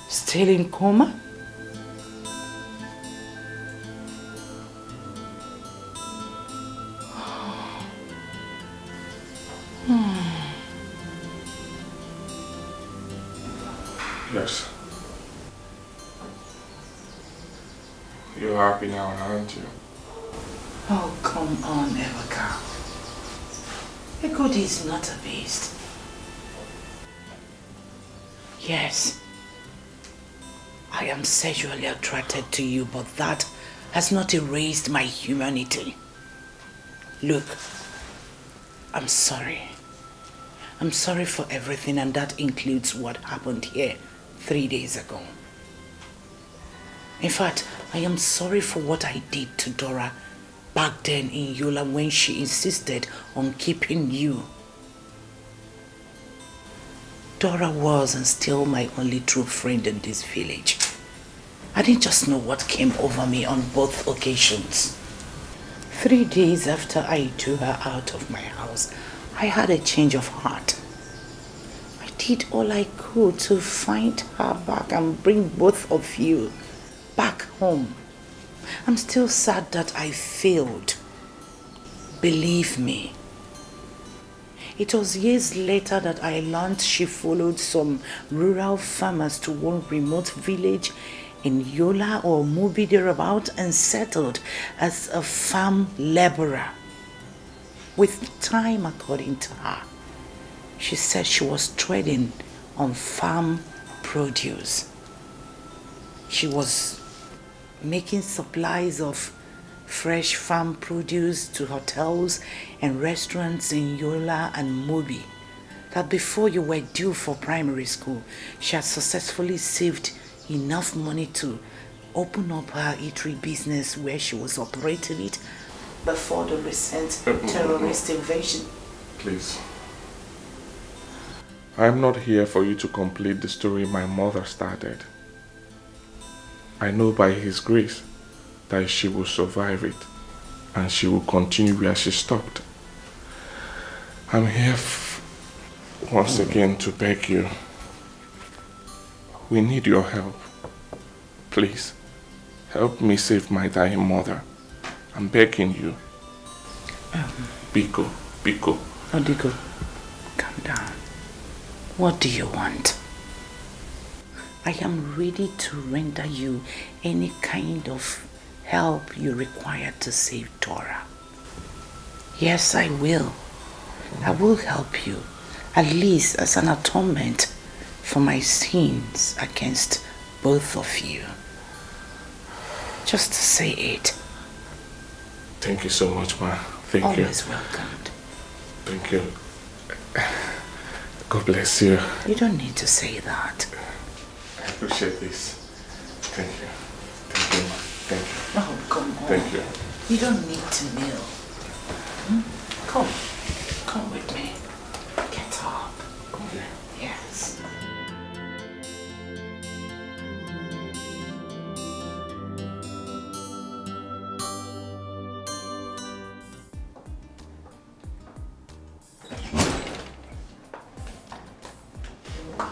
Still in coma? Yes. You're happy now, aren't you? Oh, come on, Edochie. Egodi is not a beast. Yes, I am sexually attracted to you, but that has not erased my humanity. Look, I'm sorry. I'm sorry for everything, and that includes what happened here 3 days ago. In fact, I am sorry for what I did to Dora back then in Yola when she insisted on keeping you. Dora was and still my only true friend in this village. I didn't just know what came over me on both occasions. 3 days after I threw her out of my house, I had a change of heart. I did all I could to find her back and bring both of you back home. I'm still sad that I failed. Believe me. It was years later that I learned she followed some rural farmers to one remote village in Yola or Mubi thereabout and settled as a farm laborer. With time, according to her, she said she was trading on farm produce. She was making supplies of fresh farm produce to hotels and restaurants in Yola and Mubi. That before you were due for primary school, she had successfully saved enough money to open up her eatery business where she was operating it before the recent terrorist invasion. Please. I am not here for you to complete the story my mother started. I know by His grace that she will survive it and she will continue where she stopped. I'm here once again to beg you. We need your help. Please, help me save my dying mother. I'm begging you. Biko. Odiko, calm down. What do you want? I am ready to render you any kind of help you require to save Dora. Yes, I will. I will help you, at least as an atonement for my sins against both of you. Just say it. Thank you so much, ma. Thank you. Always welcomed. Thank you. God bless you. You don't need to say that. I appreciate this. Thank you. Thank you, ma. Thank you. No, come on. Thank you. You don't need to kneel. Come. Come with me. Get up. Okay. Yes.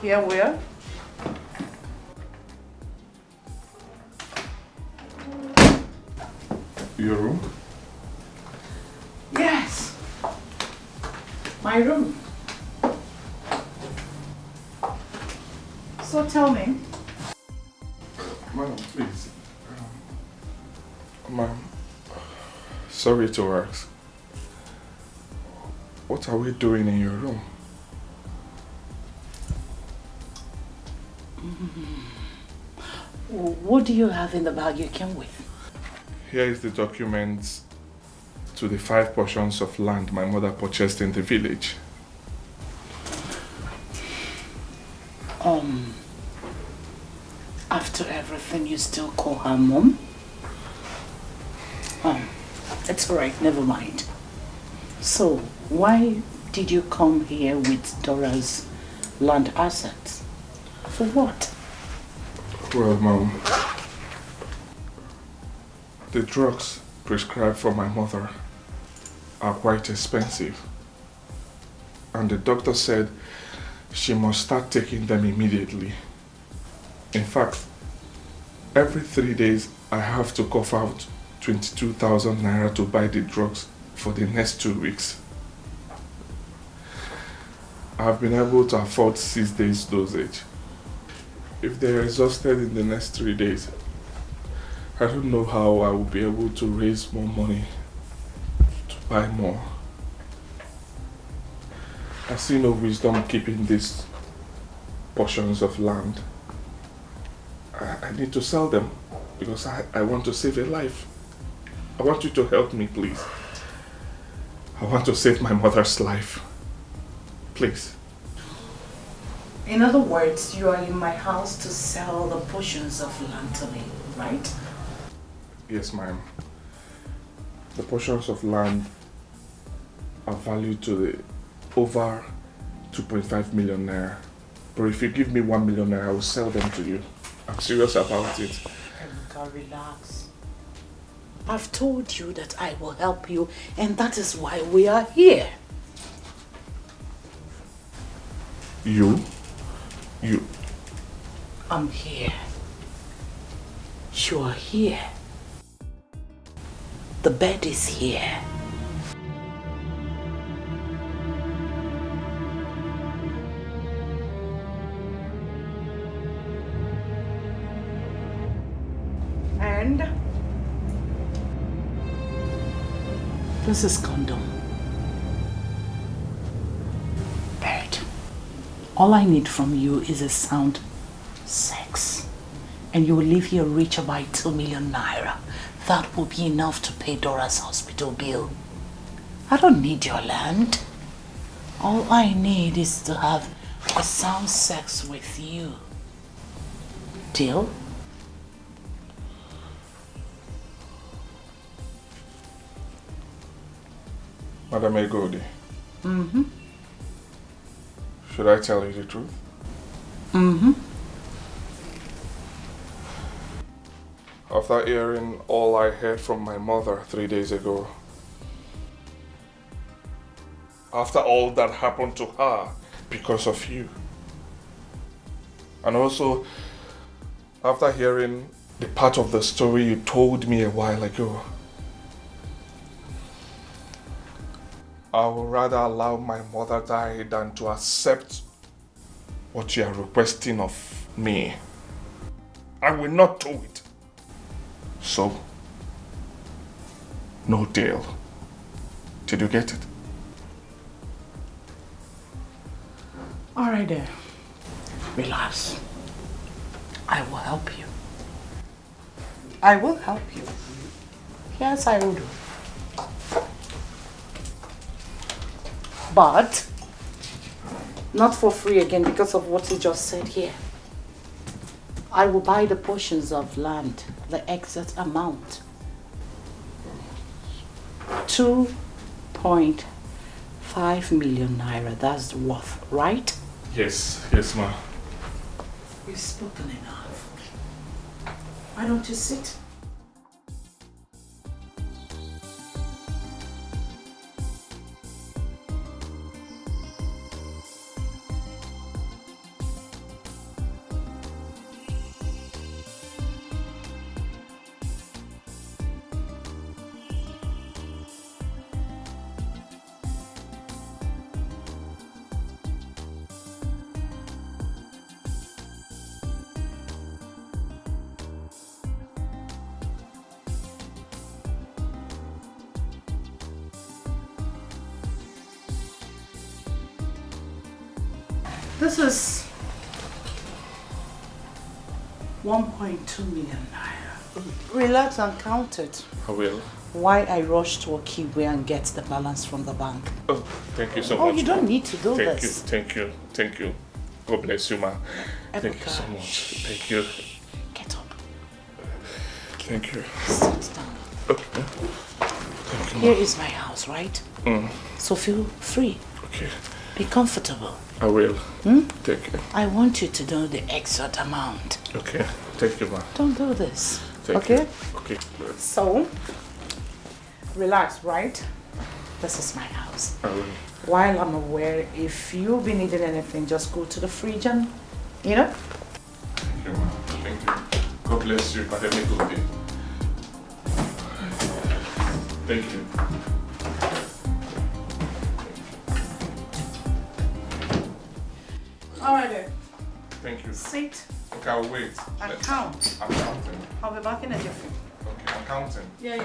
Here where? Your room? Yes. My room. So tell me. Ma'am, please. Ma'am, sorry to ask. What are we doing in your room? What do you have in the bag you came with? Here is the documents to the 5 portions of land my mother purchased in the village. After everything, you still call her mom? It's alright, never mind. So, why did you come here with Dora's land assets? For what? Well, Mom, the drugs prescribed for my mother are quite expensive. And the doctor said she must start taking them immediately. In fact, every 3 days I have to cough out 22,000 naira to buy the drugs for the next 2 weeks. I've been able to afford 6 days dosage. If they're exhausted in the next 3 days, I don't know how I will be able to raise more money to buy more. I see no wisdom keeping these portions of land. I need to sell them because I want to save a life. I want you to help me, please. I want to save my mother's life. Please. In other words, you are in my house to sell the portions of land to me, right? Yes, ma'am. The portions of land are valued to the over 2.5 million naira. But if you give me 1 million naira, I will sell them to you. I'm serious about it. Edochie, relax. I've told you that I will help you, and that is why we are here. You? I'm here. You are here. The bed is here. This is condom. Bird. All I need from you is a sound sex. And you will leave here richer by 2 million naira. That will be enough to pay Dora's hospital bill. I don't need your land. All I need is to have a sound sex with you. Deal? Madam Egodi. Mm-hmm. Should I tell you the truth? Mm-hmm. After hearing all I heard from my mother 3 days ago, after all that happened to her because of you, and also after hearing the part of the story you told me a while ago, I would rather allow my mother die than to accept what you are requesting of me. I will not do it. So, no deal. Did you get it? All right then. Relax. I will help you. I will help you. Yes, I will do. But not for free again because of what you just said here. I will buy the portions of land, the exact amount. 2.5 million naira, that's the worth, right? Yes, ma'am. You've spoken enough. Why don't you sit? This is 1.2 million naira. Relax and count it. I will. Why I rushed to Okoli and get the balance from the bank. Oh, thank you so much. Oh, you don't need to do Thank this. Thank you. God bless you, ma. Thank you so much. Thank you. Get up. Thank you. Sit down. Okay. Thank you, Here is my house, right? So feel free. Okay. Be comfortable. I will. Thank you. I want you to know the exact amount. Okay. Thank you, ma. Don't do this. Thank okay? you. Okay. So, relax, right? This is my house. I will. While I'm aware, if you be needing anything, just go to the fridge and, you know? Thank you, ma. Thank you. God bless you. Have a good day. Thank you. All right then. Thank you. Sit Okay, I'll wait. and count. I'm counting. I'll be back in a jiffy. Okay, I'm counting. Yeah.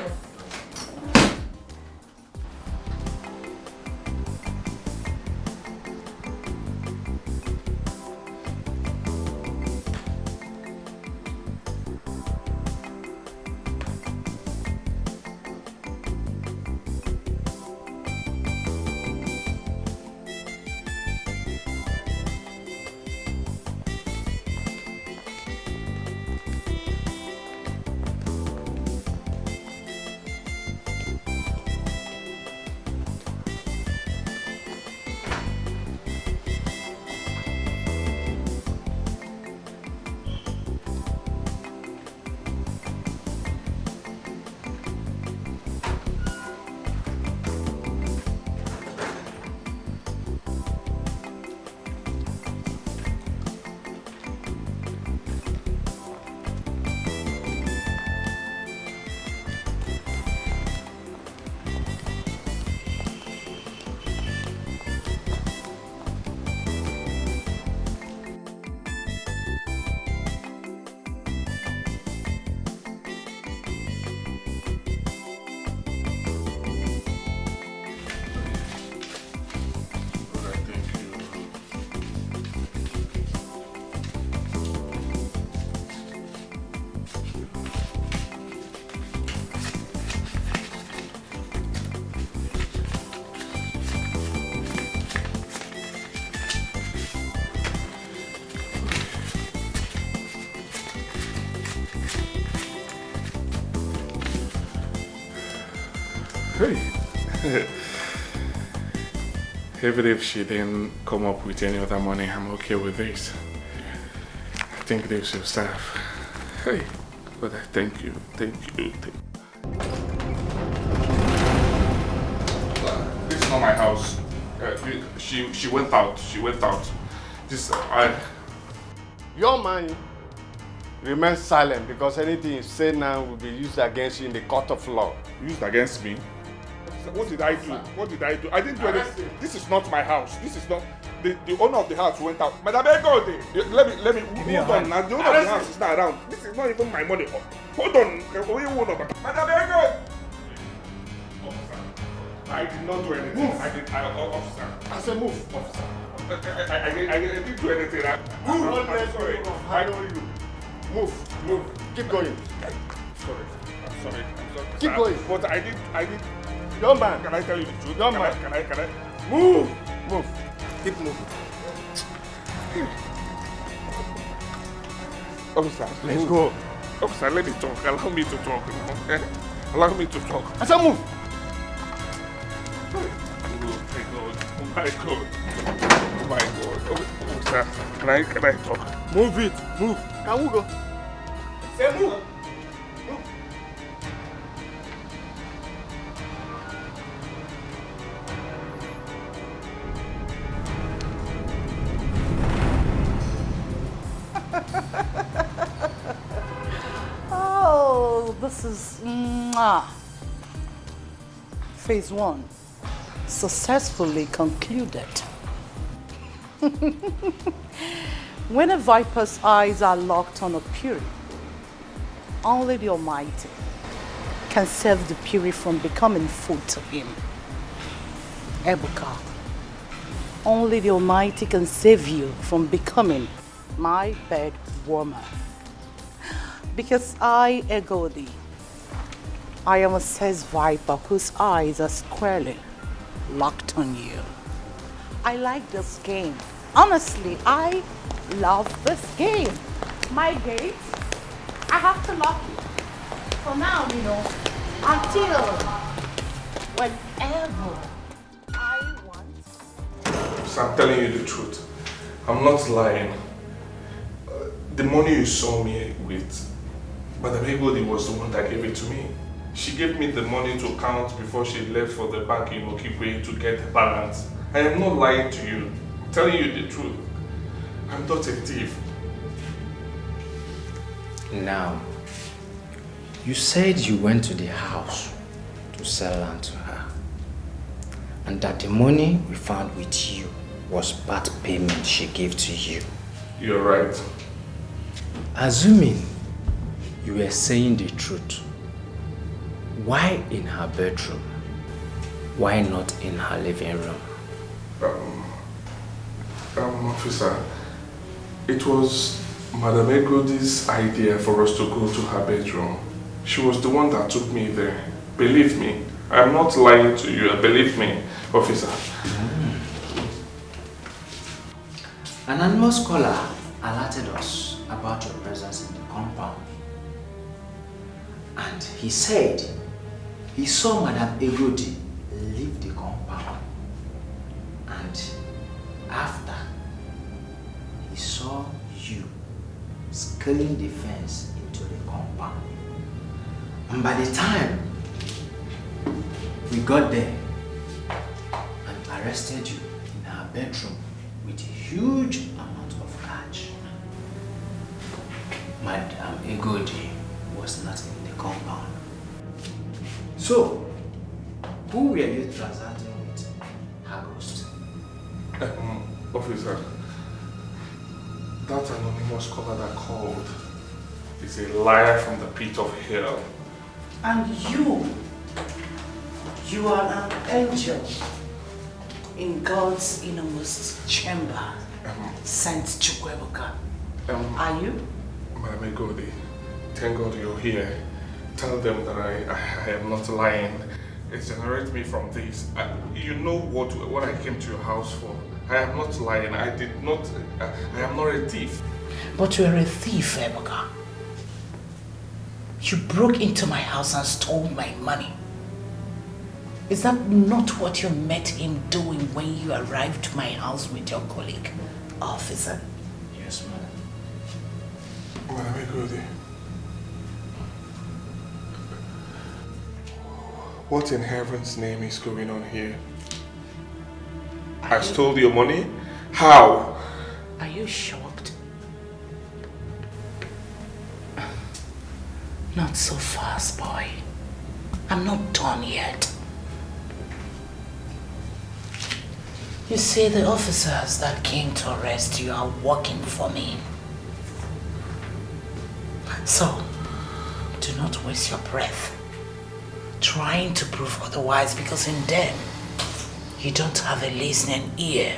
Even if she didn't come up with any other money, I'm okay with this. I think this will serve. Hey, but I thank you. This is not my house. She went out. This, Your man remains silent because anything you say now will be used against you in the court of law. Used against me? What did I do? I didn't do anything. This is not my house. This is not... The owner of the house went out. Madam Ego, let me hold on now. The owner of the house is not around. This is not even my money. Hold on. Madam Ego! I did not do anything. Move. Officer. I said move. Officer. I didn't do anything. Move. I'm sorry. I know you. Move. Keep going. I'm sorry. Keep going. But I did. Young man. Can I tell you the truth? Young man. Can I? Move. Keep moving. Officer, let's go. Officer, let me talk. Allow me to talk. Allow me to talk. I said move. Oh my God. Officer, can I talk? Move it. Move. Can we go? Say move. Oh, this is phase 1 successfully concluded. When a viper's eyes are locked on a Puri, only the Almighty can save the Puri from becoming food to him. Ebuka, only the Almighty can save you from becoming my bed warmer. Because I, Egodi, I am a sex viper whose eyes are squarely locked on you. I like this game. Honestly, I love this game. My gate, I have to lock it. For now, until whenever I want. So I'm telling you the truth. I'm not lying. The money you saw me with, Madam Egodi was the one that gave it to me. She gave me the money to count before she left for the bank in Okikwe to get the balance. I am not lying to you. I'm telling you the truth. I'm not a thief. Now, you said you went to the house to sell land to her, and that the money we found with you was part payment she gave to you. You're right. Assuming you were saying the truth, why in her bedroom? Why not in her living room? Officer, it was Madam Egodi's idea for us to go to her bedroom. She was the one that took me there. Believe me, I'm not lying to you. Believe me, officer. An anonymous caller alerted us about your presence in the compound. And he said he saw Madam Egodi leave the compound. And after, he saw you scaling the fence into the compound. And by the time we got there and arrested you in her bedroom with a huge amount of cash, Madam Egodi was not in the compound. So, who were you transacting with? Her ghost? Officer, that anonymous caller that called is a liar from the pit of hell. And you are an angel in God's innermost chamber, Saint Chukwuebuka. Are you? Madam Egodi, thank God you're here. Tell them that I am not lying. Exonerate me from this. You know what I came to your house for. I am not lying. I am not a thief. But you are a thief, Ebuka. You broke into my house and stole my money. Is that not what you met him doing when you arrived to my house with your colleague, officer? Yes, madam. Madam Egodi, what in heaven's name is going on here? I stole your money? How? Are you shocked? Not so fast, boy. I'm not done yet. You see, the officers that came to arrest you are working for me. So, do not waste your breath trying to prove otherwise, because in them, you don't have a listening ear.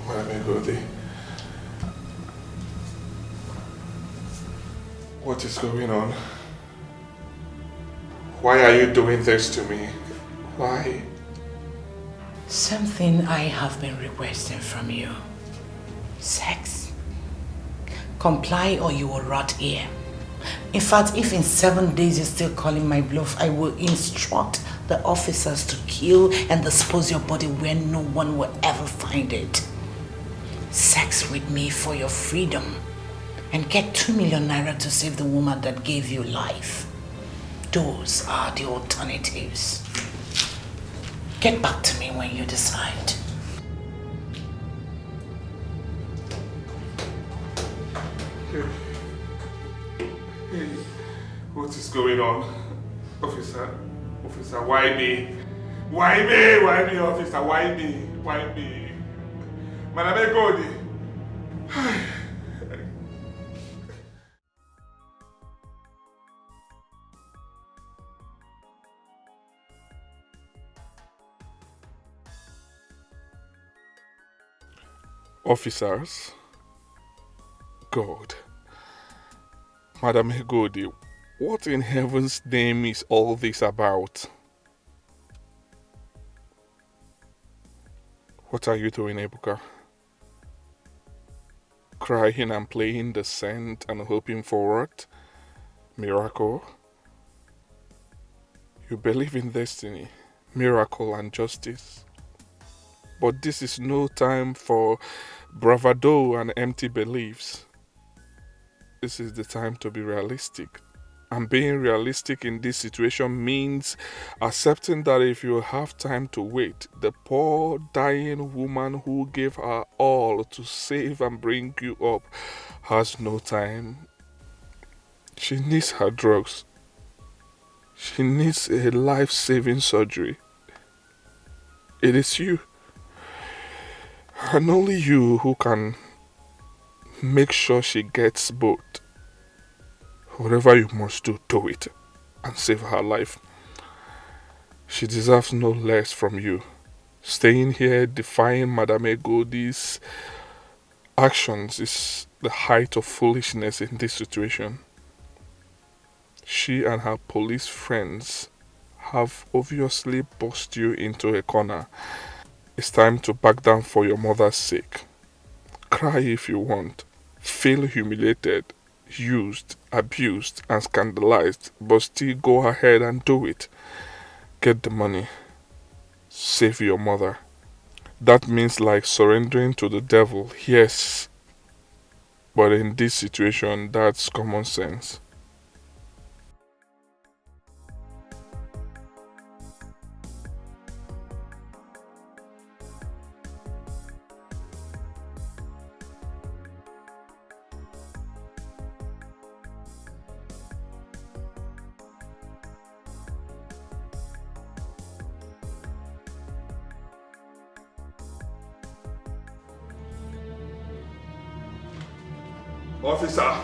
Madam Egodi, what is going on? Why are you doing this to me? Why? Something I have been requesting from you. Sex. Comply or you will rot here. In fact, if in 7 days you're still calling my bluff, I will instruct the officers to kill and dispose your body where no one will ever find it. Sex with me for your freedom and get 2 million naira to save the woman that gave you life. Those are the alternatives. Get back to me when you decide. Hey, what is going on? Officer, why me? Why me? Why me, officer? Why me? Why me? Madam Egodi. Officers, God, Madam Egodi, what in heaven's name is all this about? What are you doing, Ebuka? Crying and playing the saint and hoping for what? Miracle? You believe in destiny, miracle and justice. But this is no time for bravado and empty beliefs. This is the time to be realistic. And being realistic in this situation means accepting that if you have time to wait, the poor dying woman who gave her all to save and bring you up has no time. She needs her drugs. She needs a life-saving surgery. It is you. And only you who can make sure she gets both. Whatever you must do, do it and save her life. She deserves no less from you. Staying here defying Madam Egodi's actions is the height of foolishness in this situation. She and her police friends have obviously boxed you into a corner. It's time to back down for your mother's sake. Cry if you want. Feel humiliated, used, abused, and scandalized, but still go ahead and do it. Get the money. Save your mother. That means like surrendering to the devil, yes. But in this situation, that's common sense. Officer!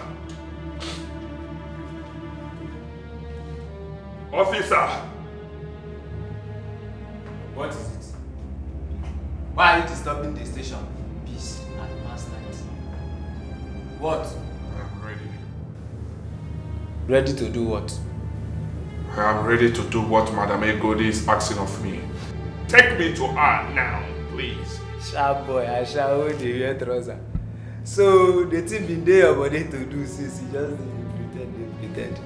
Officer! What is it? Why are you disturbing the station? Peace at last night. What? I'm ready. Ready to do what? I am ready to do what Madam Egodi is asking of me. Take me to her now, please. Sharp boy, I shall hold the hair trouser. So the thing been there your body to do since you just pretend.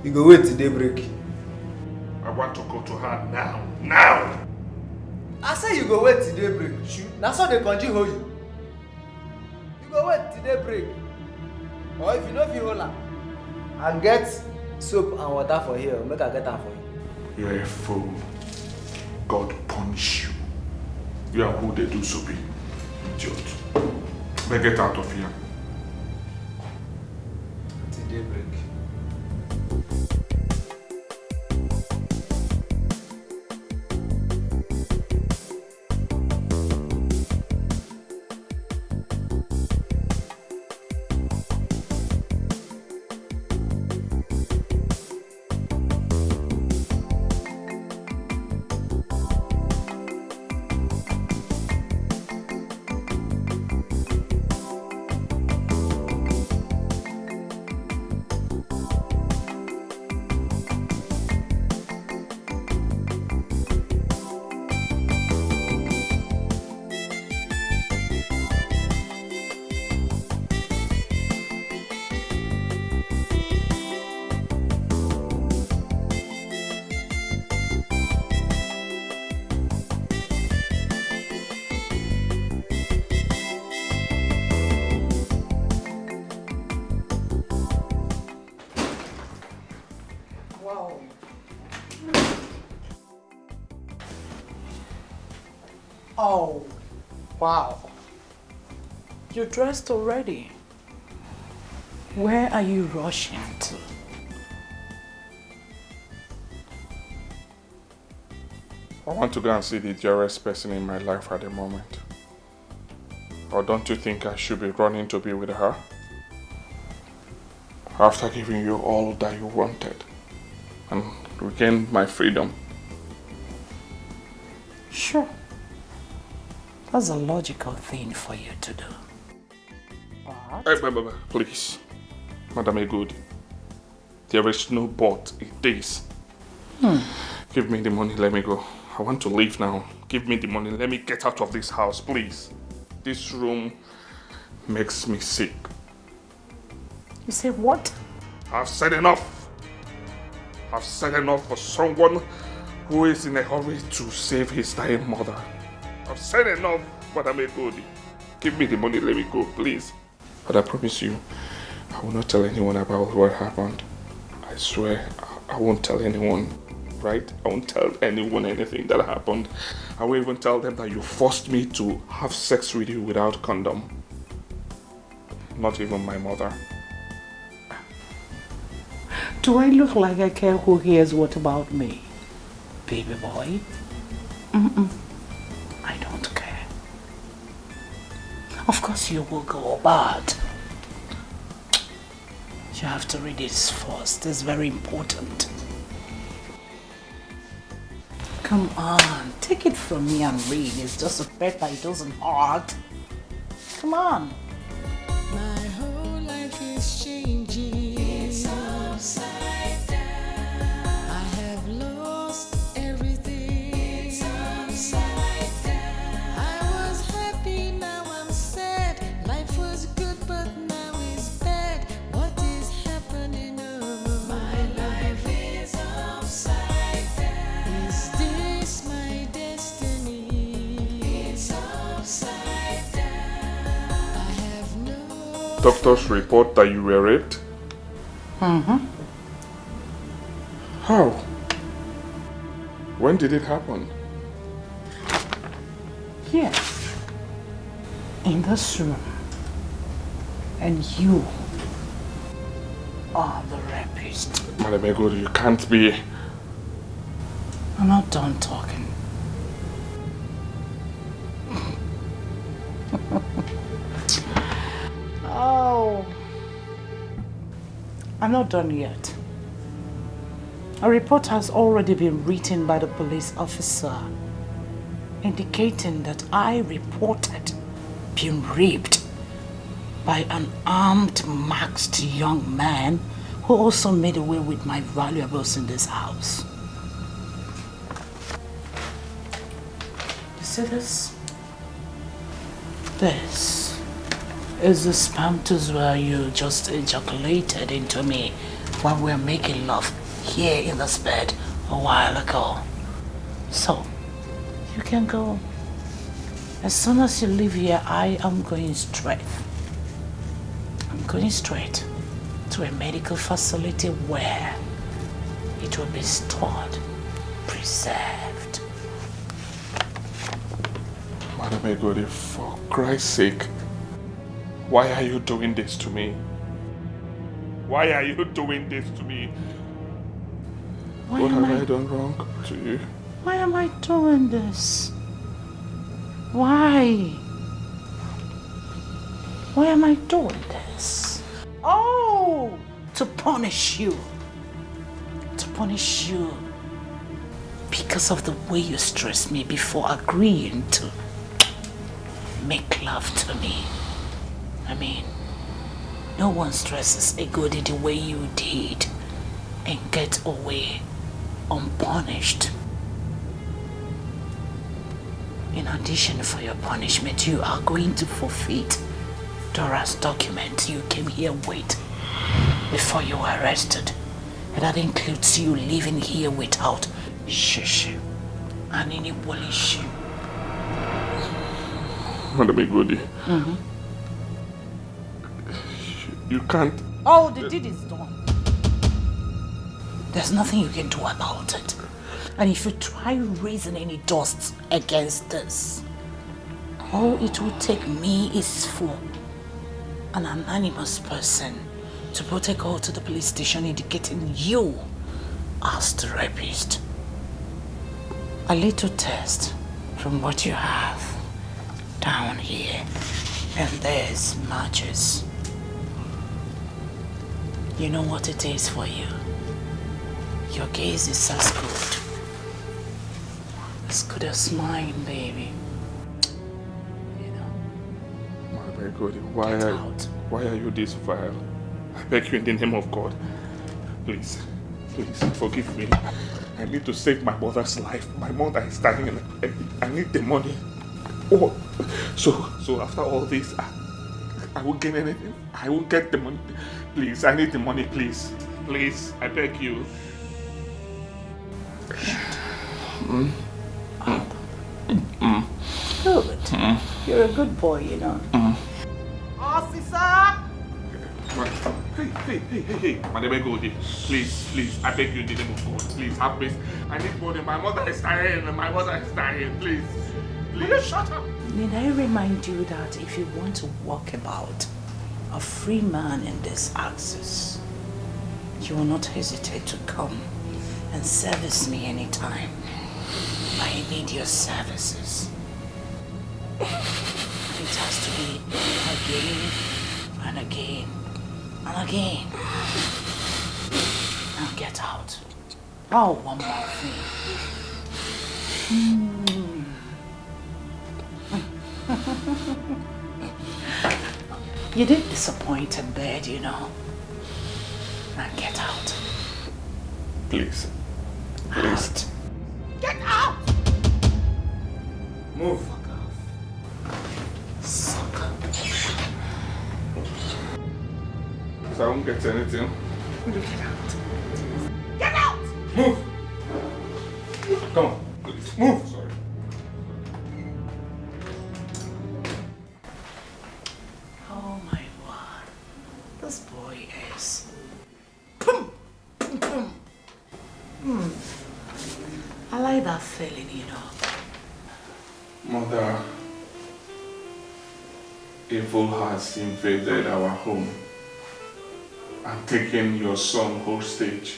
You go wait till daybreak. I want to go to her now. Now! I say you go wait till daybreak. That's how they continue hold you. You go wait till daybreak. Or if you know if you hold her, and get soap and water for here, make her get her for you. You're a fool. God punish you. You are who they do so be. Idiot. But get out of here. Till daybreak. Oh, wow. You're dressed already. Where are you rushing to? I want to go and see the dearest person in my life at the moment. Or don't you think I should be running to be with her? After giving you all that you wanted and regained my freedom. Sure. That's a logical thing for you to do. Hey, please. Madam Egodi. There is no but in this. Give me the money, let me go. I want to leave now. Give me the money, let me get out of this house, please. This room makes me sick. You say what? I've said enough. I've said enough for someone who is in a hurry to save his dying mother. I've said enough, Madam Egodi. Give me the money, let me go, please. But I promise you, I will not tell anyone about what happened. I swear, I won't tell anyone, right? I won't tell anyone anything that happened. I won't even tell them that you forced me to have sex with you without condom. Not even my mother. Do I look like I care who hears what about me? Baby boy? I don't care. Of course you will go, but you have to read this first. It's very important. Come on, take it from me and read. It's just a paper, it doesn't hurt. Come on. My whole life is changing. It's upside down. I have lost everything. It's upside down. I was happy, now I'm sad. Life was good, but now it's bad. What is happening? Oh, my life is upside down. Is this my destiny? It's upside down. I have no. Doctors report that you were raped? How? When did it happen? Here. In this room. And you are the rapist. Madam Egodi, you can't be. I'm not done talking. Oh. I'm not done yet. A report has already been written by the police officer indicating that I reported being raped by an armed, masked young man who also made away with my valuables in this house. You see this? This Is the sperm tooth where you just ejaculated into me when we were making love here in this bed a while ago. So, you can go. As soon as you leave here, I am going straight. I'm going straight to a medical facility where it will be stored, preserved. Madam Egodi, for Christ's sake, why are you doing this to me? Why are you doing this to me? What have I done wrong to you? Why am I doing this? Why? Why am I doing this? Oh, to punish you. To punish you. Because of the way you stressed me before agreeing to make love to me. I mean, no one stresses a goodie the way you did and get away unpunished. In addition for your punishment, you are going to forfeit Dora's document you came here with before you were arrested. And that includes you living here without shishi and any polish. Madam Egodi, you can't. Oh, the deed is done. There's nothing you can do about it. And if you try raising any dust against this, all it will take me is for an anonymous person to protocol to the police station indicating you as the rapist. A little test from what you have down here, and there's matches. You know what it is for you. Your gaze is as good as mine, baby. You know. My God, why are you this vile? I beg you in the name of God. Please, please forgive me. I need to save my mother's life. My mother is dying and I need the money. Oh, so after all this, I won't gain anything. I won't get the money. Please, I need the money, please. Please, I beg you. Good. You're a good boy, you know. Officer! Hey, Madam Egodi, please, I beg you in the name of God, please have mercy. I need money. My mother is dying. Please. Will you shut up? Need I remind you that if you want to walk about a free man in this axis, you will not hesitate to come and service me anytime I need your services. It has to be again and again and again. Now get out. Oh, one more thing. You did disappoint in bed, you know. Now get out. Please. Out. Get out! Move. Sucker. Because I won't get anything. Get out. Get out! Move! Come on, please. Move! Sorry. Oh my word. This boy is... I like that feeling, you know. Mother, evil has invaded our home and taken your son hostage.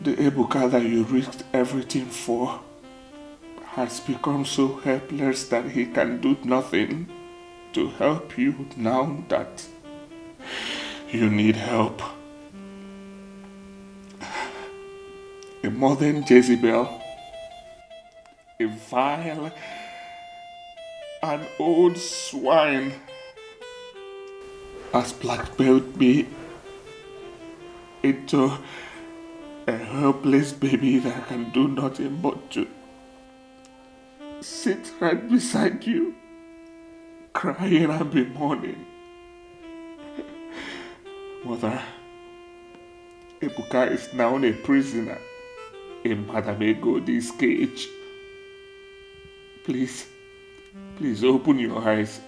The Ebuka that you risked everything for has become so helpless that he can do nothing to help you now that you need help. A modern Jezebel, a vile and old swine, has blackmailed me into a helpless baby that can do nothing but to sit right beside you, crying and be mourning. Mother, Ebuka is now a prisoner in Madam Egodi's cage. Please open your eyes.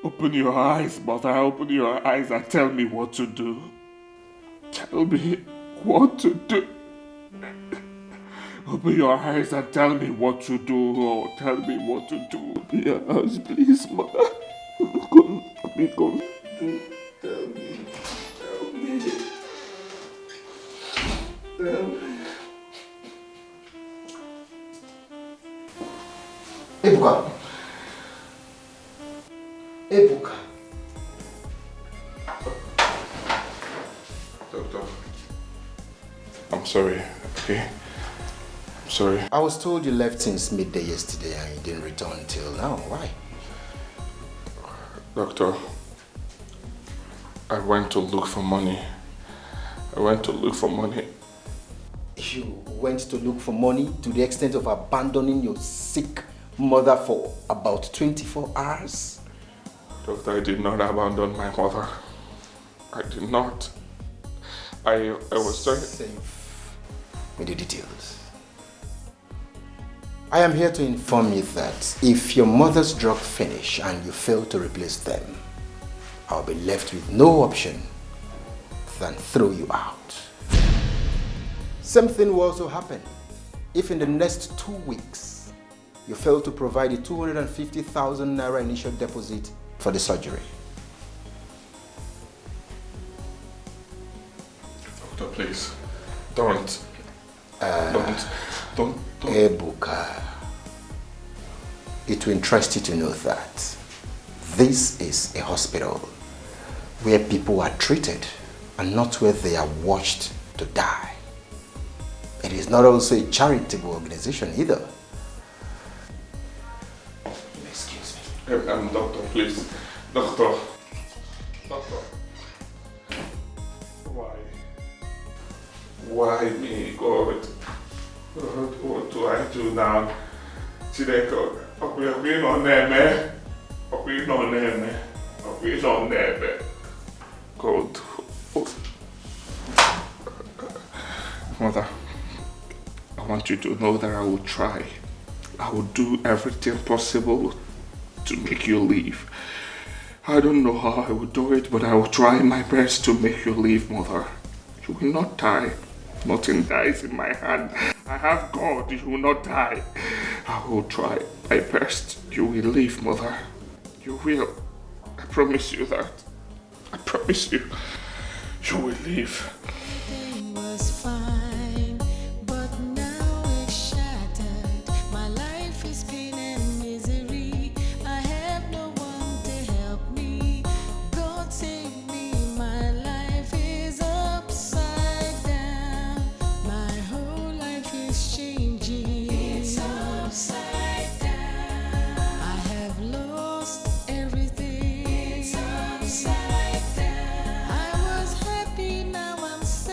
Open your eyes, Mother. Open your eyes and tell me what to do. Tell me what to do. Open your eyes and tell me what to do. Oh, tell me what to do. Open your eyes, please, Mother. Come. Tell me. Ebuka. Doctor, I'm sorry, okay? I'm sorry. I was told you left since midday yesterday and you didn't return till now. Why? Doctor, I went to look for money. You went to look for money to the extent of abandoning your sick mother for about 24 hours? Doctor, I did not abandon my mother. I did not. I was sorry. Safe with the details. I am here to inform you that if your mother's drugs finish and you fail to replace them, I'll be left with no option than throw you out. Same thing will also happen if in the next 2 weeks you fail to provide the 250,000 naira initial deposit for the surgery. Doctor, please, don't. Ebuka, it will interest you to know that this is a hospital where people are treated and not where they are watched to die. It is not also a charitable organization either. Excuse me. Doctor, please. Doctor. Why me, God? What do I do now? Chideko, we on there, God. Mother, I want you to know that I will try. I will do everything possible to make you leave. I don't know how I will do it, but I will try my best to make you leave, Mother. You will not die. Nothing dies in my hand. I have God. You will not die. I will try my best. You will leave, Mother. You will. I promise you that. I promise you. You will leave. Everything was fine, but now it's shattered. My life is pain and misery. I have no one to help me. God save me. My life is upside down. My whole life is changing. It's upside down. I have lost everything. It's upside down. I was happy, now I'm sad.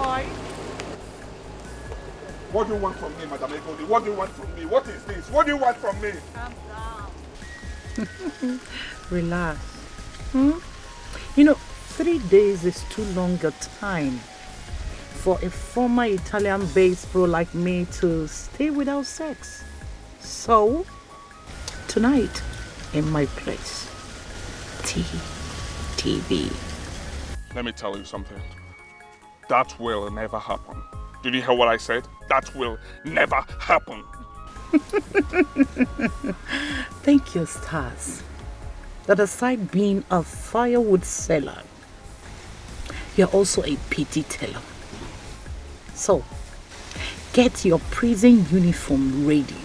boy. What do you want from me, Madam Emodi? What do you want from me? What is this? What do you want from me? Calm down. Relax. You know, 3 days is too long a time for a former Italian-based pro like me to stay without sex. So, tonight, in my place, TV. Let me tell you something. That will never happen. Did you hear what I said? That will never happen. Thank you, stars. That aside being a firewood seller, you're also a pity teller. So, get your prison uniform ready.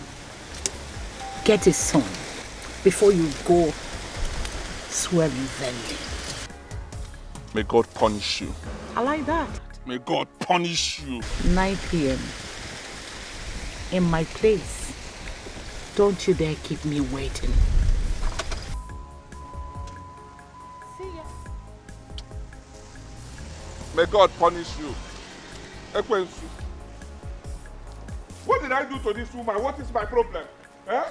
Get it sewn before you go swearing venly. May God punish you. I like that. May God punish you. 9 p.m. in my place. Don't you dare keep me waiting. May God punish you. Ekwensu. What did I do to this woman? What is my problem? Eh?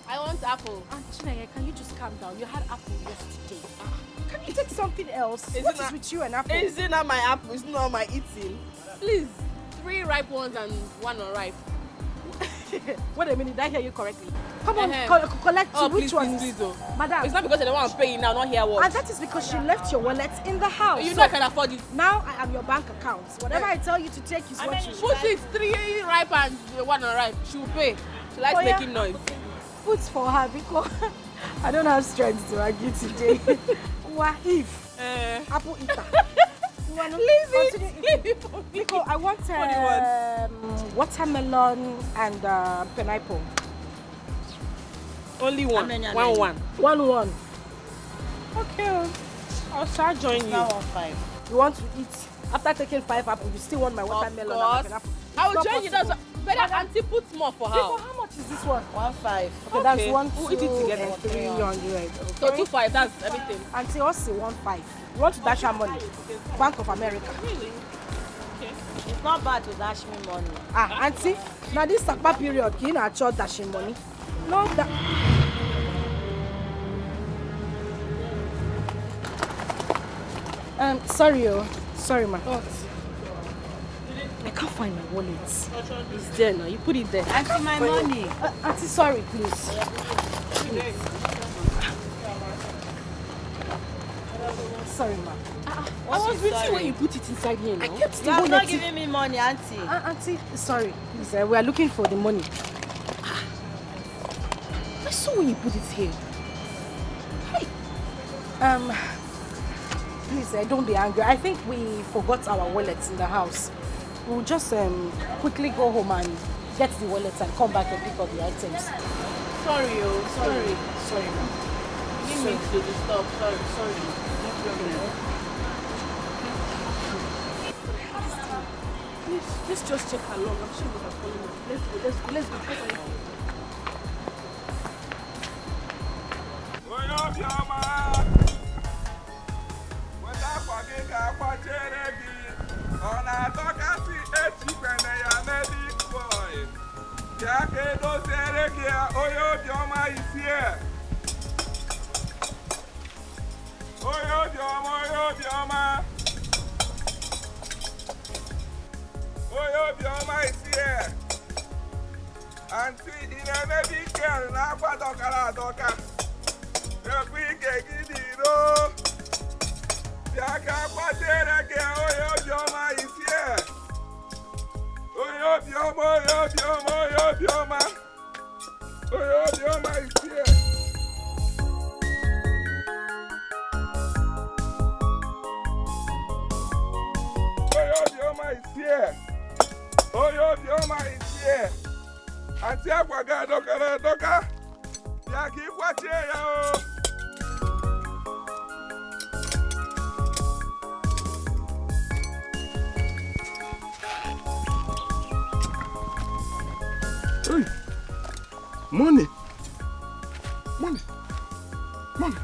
I want apple. Chineye, can you just calm down? You had apple yesterday. Can you take something else? What is with you and apple? Is it not my apple? It's not my eating. Please, 3 ripe ones and 1 unripe. Wait a minute, did I hear you correctly? Come on, collect oh, which please, ones? please, oh. Madam. It's not because I don't want to pay you now, not here what. And that is because she left your wallet in the house. You know I can afford it. Now I am your bank account. Whatever I tell you to take is what you put it 3 ripe and 1 unripe. She will pay. She likes making noise. Put for her because I don't have strength to argue today. Wahif. Apple eater. Leave it for me. Because I want watermelon and pineapple. Only one. One. Okay. I'll start joining you. Now 1-5. You want to eat? After taking 5 apples, you still want my watermelon and pineapple? I will join you. That's better. Auntie put more for her. How much is this one? 1-5. Okay, that's 1, 2, we'll eat it together. 300. So 2-5. That's everything. Auntie also 1-5. You want to dash her money? Bank of America. Really? Okay. It's not bad to dash me money. Auntie, now this Sakpa period, you know, actual dashing money. No, that. Sorry, ma. What? I can't find my wallet. It's there now. You put it there. Auntie, my money. Auntie, sorry, please. Sorry, ma. I was with you when you put it inside here. I kept You are not giving me money, Auntie. Auntie, sorry. Please, we are looking for the money. I saw when you put it here. Hey. Please, don't be angry. I think we forgot our wallets in the house. We'll just quickly go home and get the wallets and come back and pick up the items. Sorry, Sorry, ma'am. Didn't mean to disturb. Sorry. No problem. Please, let's just check how long. I'm sure we have followed. Let's go. Auntie, in a baby girl, now what doka. The big giddy road. Yaka Patere, Oyo Dioma is here. Oyo Dioma. Oyo Dioma is here. Oyo Dioma is here. Auntie Aquaga doka. Yaki Quache. Money. Money. Money.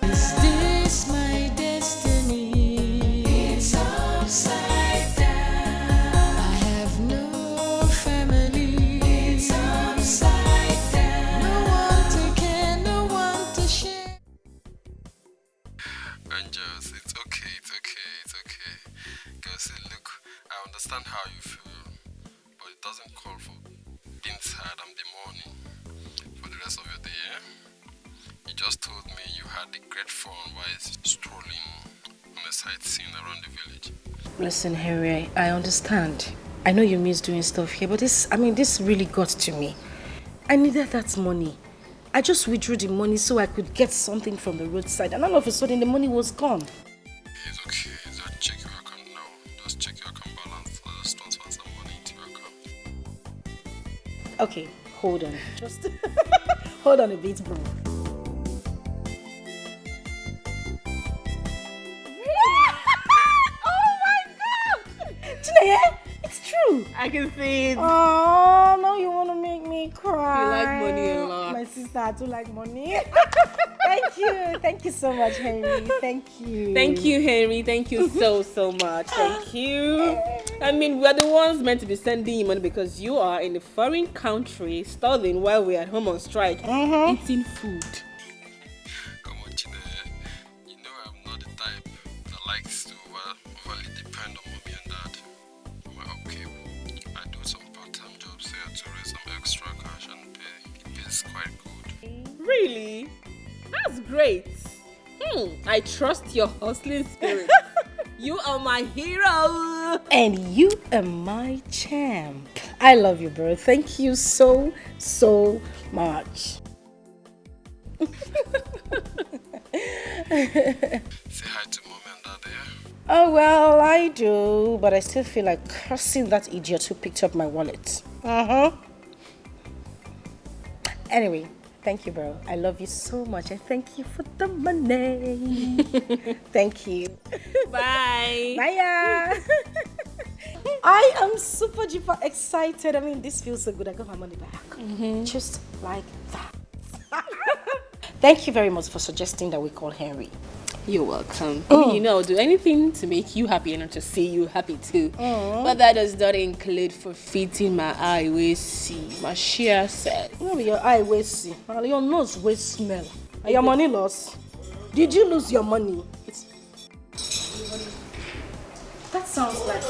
Is this my destiny? It's upside down. I have no family. It's upside down. No one to care, no one to share. Angels, it's okay. Girl, say, look, I understand how you feel, but it doesn't call for being tired and the morning for the rest of your day, yeah? You just told me you had a great fun while strolling on a sightseeing around the village. Listen, Harry, I understand. I know you miss doing stuff here, but this really got to me. I needed that money. I just withdrew the money so I could get something from the roadside, and all of a sudden the money was gone. It's okay. Just check your account now. Just check your account balance. I'll just transfer some money into your account. Okay, hold on. Just hold on a bit, bro. Oh my God! Chineye, it's true. I can see it. Oh, now you want to make me cry. You like money a lot. My sister, I do like money. Thank you so much, Henry. Thank you. Thank you, Henry. Thank you so much. Thank you. I mean, we're the ones meant to be sending you money because you are in a foreign country, studying while we're at home on strike, eating food. Come on, Chine. You know I'm not the type that likes to overly depend on mommy and dad. Well, okay, I do some part-time jobs here to raise some extra cash and pay. It pays quite good. Really? That's great. I trust your hustling spirit. You are my hero. And you are my champ. I love you, bro. Thank you so much. Say hi to mommy and dad, yeah? Oh, well, I do, but I still feel like cursing that idiot who picked up my wallet. Anyway, thank you, bro. I love you so much. I thank you for the money. Thank you. Bye. Bye. I am super duper excited. I mean, this feels so good. I got my money back. Just like that. Thank you very much for suggesting that we call Henry. You're welcome. I mean, I'll do anything to make you happy and not to see you happy too. But that does not include forfeiting my eye will see. My share says. No, your eye will see. Your nose will smell. And your money lost. Did you lose your money? That sounds like a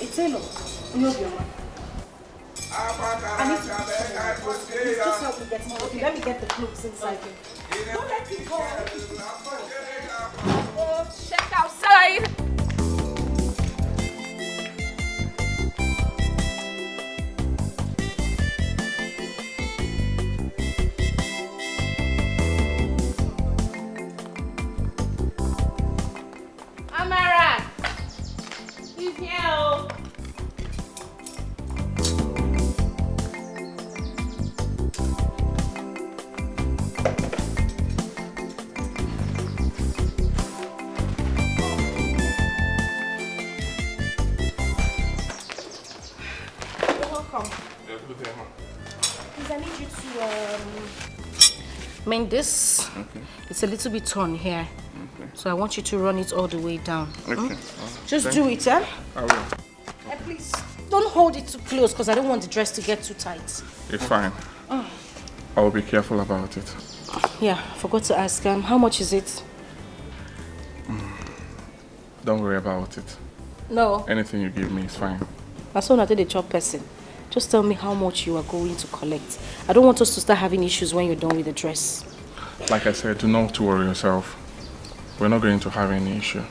tailor. No, your money. I need to put some in my clothes. Please just help me get it. Okay, let me get the clothes inside. Don't let it go. Oh, check outside. Amara, he's here. Please, I need you to mend this. Okay. It's a little bit torn here. Okay. So I want you to run it all the way down. Okay. Just do it, eh? I will. And please, don't hold it too close because I don't want the dress to get too tight. It's fine. I will be careful about it. Yeah, forgot to ask, how much is it? Don't worry about it. No. Anything you give me is fine. As soon as I did a job person, just tell me how much you are going to collect. I don't want us to start having issues when you're done with the dress. Like I said, do not worry yourself. We're not going to have any issue.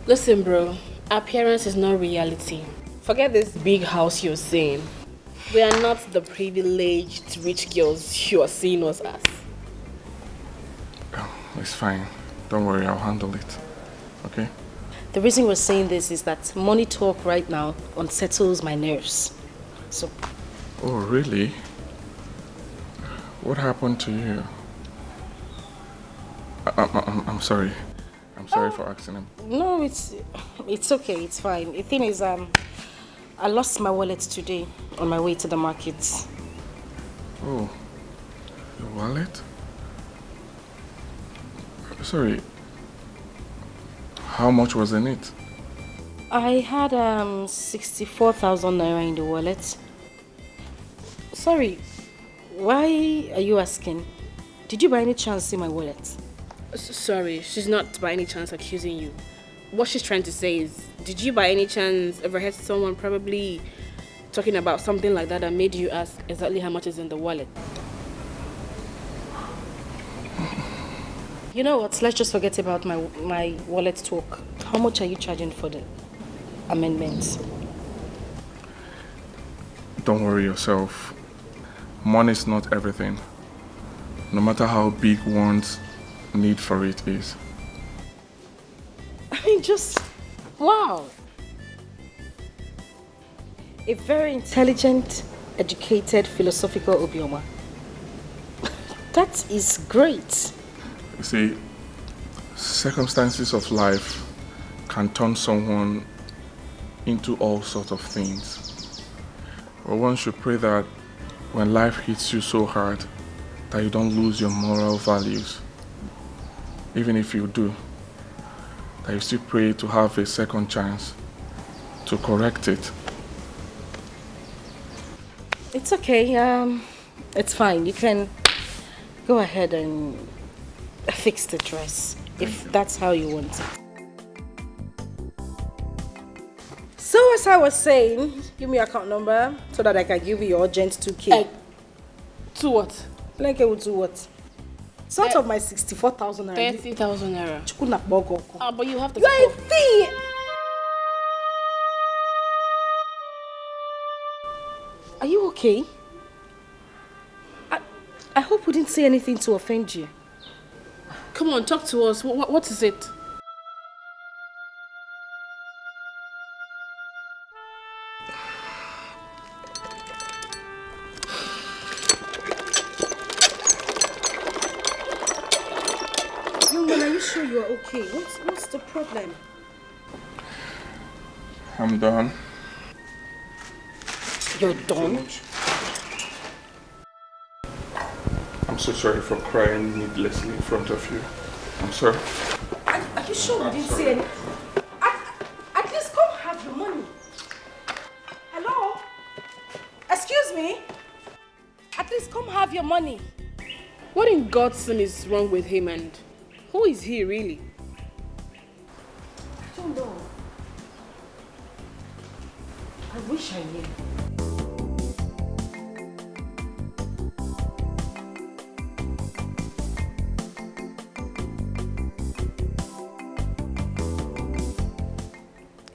Listen, bro. Appearance is not reality. Forget this big house you're seeing. We are not the privileged rich girls you are seeing us as. Oh, it's fine. Don't worry, I'll handle it. Okay? The reason we're saying this is that money talk right now unsettles my nerves. So. Oh, really? What happened to you? I'm sorry. I'm sorry for asking him. No, it's okay. It's fine. The thing is, I lost my wallet today on my way to the market. Oh, your wallet? Sorry. How much was in it? I had 64,000 naira in the wallet. Sorry, why are you asking? Did you by any chance see my wallet? Sorry, she's not by any chance accusing you. What she's trying to say is, did you by any chance ever heard someone probably talking about something like that made you ask exactly how much is in the wallet? You know what, let's just forget about my wallet talk. How much are you charging for the amendments? Don't worry yourself. Money is not everything. No matter how big one's need for it is. I mean, just wow. A very intelligent, educated, philosophical Obioma. That is great. You see, circumstances of life can turn someone into all sorts of things. But one should pray that when life hits you so hard, that you don't lose your moral values. Even if you do, that you still pray to have a second chance to correct it. It's okay. It's fine. You can go ahead and fix the dress if that's how you want it. So as I was saying, give me your account number so that I can give you your urgent 2K. To what? Like to what? Sort of my 64,000 naira. 30,000 naira. But you have to. You are a thief! Are you okay? I hope we didn't say anything to offend you. Come on, talk to us. What is it? Are you sure you are okay? What's the problem? I'm done. You're done? I'm so sorry for crying needlessly in front of you. I'm sorry. Are you sure we didn't say anything? At least come have your money. Hello? Excuse me? At least come have your money. What in God's name is wrong with him, and who is he really? I don't know. I wish I knew.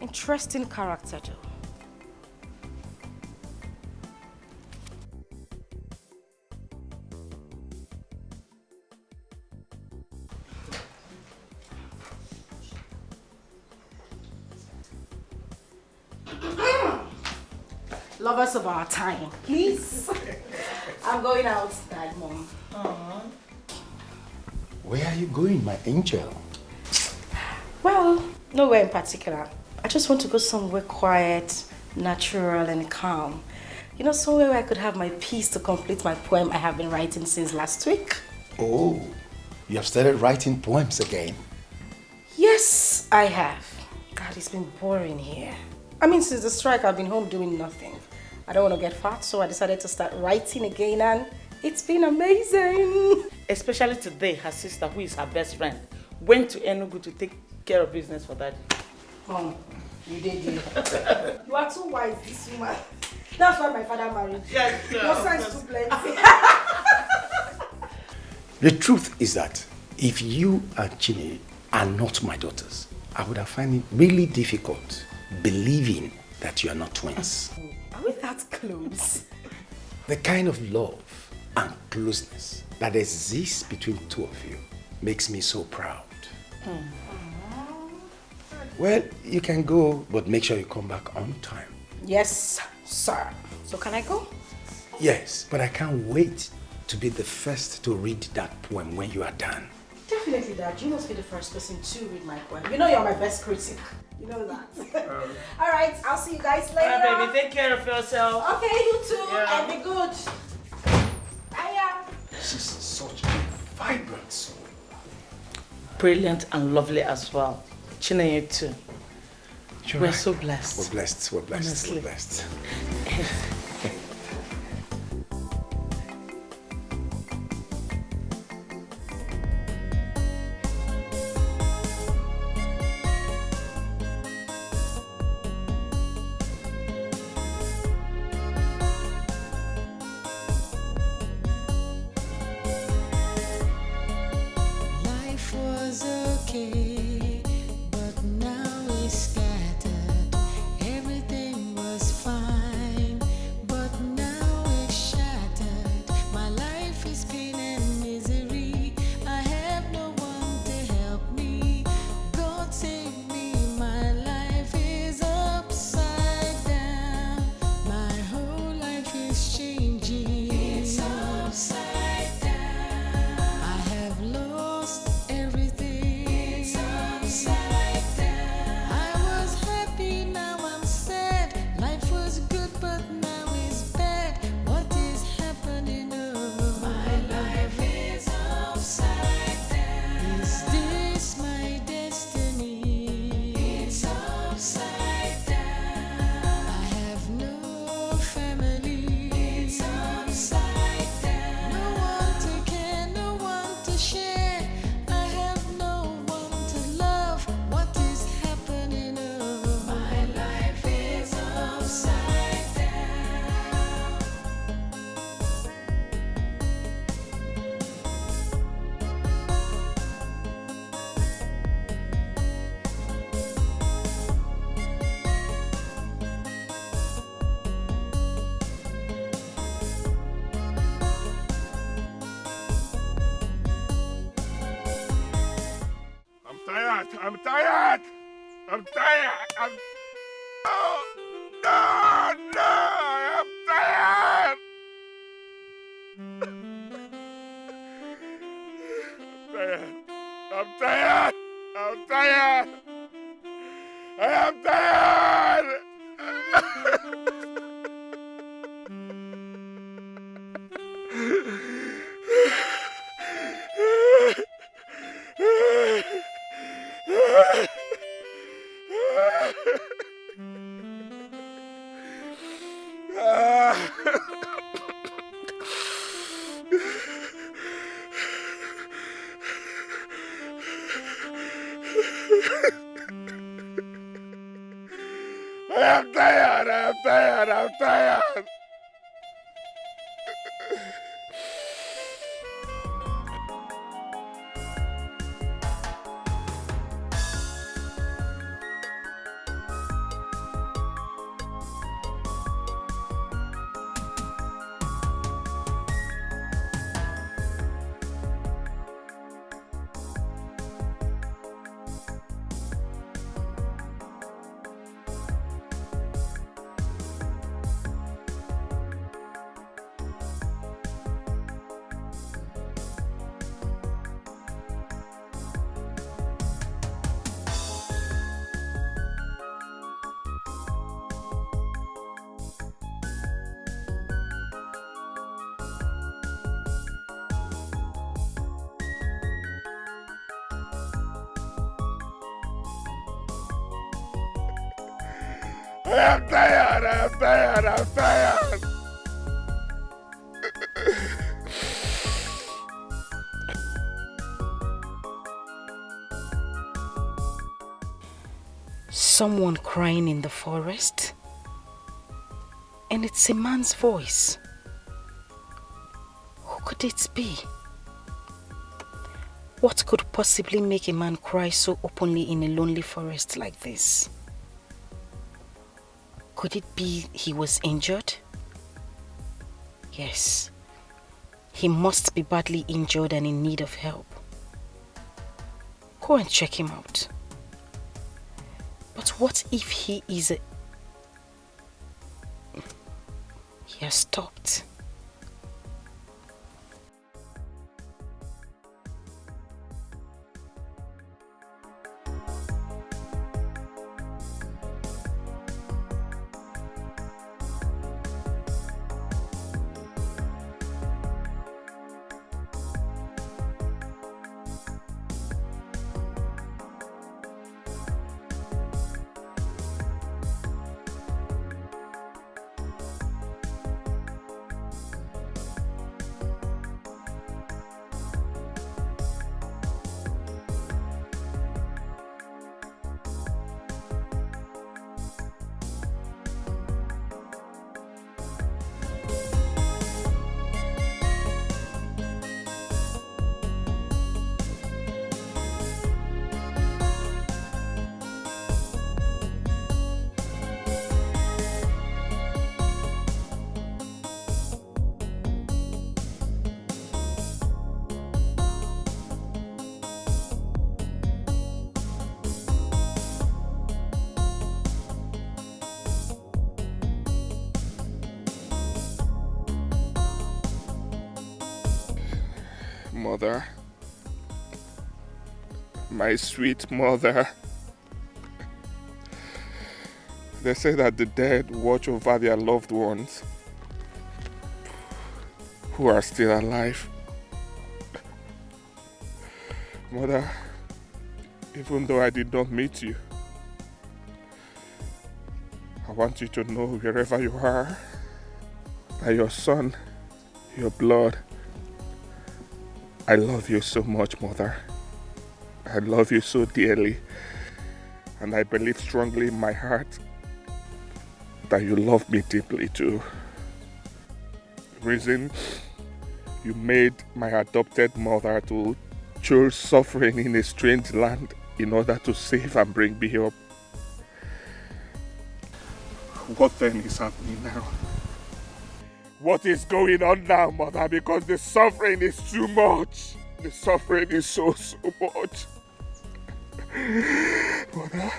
Interesting character, though. Lovers of our time, please. I'm going outside, Mom. Where are you going, my angel? Well, nowhere in particular. I just want to go somewhere quiet, natural and calm. You know, somewhere where I could have my peace to complete my poem I have been writing since last week. Oh, you have started writing poems again? Yes, I have. God, it's been boring here. I mean, since the strike, I've been home doing nothing. I don't want to get fat, so I decided to start writing again, and it's been amazing. Especially today, her sister, who is her best friend, went to Enugu to take care of business for Daddy. Oh, you did it. You are too wise, this woman. That's why my father married. Yes, sir. No sense too plenty. The truth is that if you and Chini are not my daughters, I would have found it really difficult believing that you are not twins. Are we that close? The kind of love and closeness that exists between two of you makes me so proud. Well, you can go, but make sure you come back on time. Yes, sir. So can I go? Yes, but I can't wait to be the first to read that poem when you are done. Definitely, Dad. You must be the first person to read my poem. You know you're my best critic. You know that. All right, I'll see you guys later. All right, baby. Take care of yourself. Okay, you too. Yeah. And be good. Bye. She's such a vibrant soul. Brilliant and lovely as well. Chinenye too. You're We're right. so blessed. We're blessed. We're blessed. Honestly. We're blessed. Life was okay, but now it's scattered. Everything was fine, but now it's shattered. My life is pain and misery. I have no one to help me. God save me, my life is upside down. My whole life is changing. It's upside down. I have lost everything. It's upside down. I was happy, now I'm sad. Life was good, but now it's bad. What is happening? Oh, my life is upside down. Is this my destiny? It's upside down. I have no family. It's upside down. No one to care, no one to share. I have no one to love. What is happening? Oh, my life is upside down. I'm tired. I'm tired. I'm tired. I'm. No, no, no. I'm tired. I'm tired. I'm tired. I am tired. I'm tired. I'm tired. I'm tired. I'm tired. I'm tired. I'm tired. Someone crying in the forest, and it's a man's voice. Who could it be? What could possibly make a man cry so openly in a lonely forest like this? Could it be he was injured? Yes, he must be badly injured and in need of help. Go and check him out. But what if he is a... He has stopped. Mother, my sweet mother. They say that the dead watch over their loved ones who are still alive. Mother, even though I did not meet you, I want you to know wherever you are that your son, your blood, I love you so much, Mother. I love you so dearly. And I believe strongly in my heart that you love me deeply too. The reason you made my adopted mother to choose suffering in a strange land in order to save and bring me up. What then is happening now? What is going on now, Mother? Because the suffering is too much. The suffering is so much. Mother,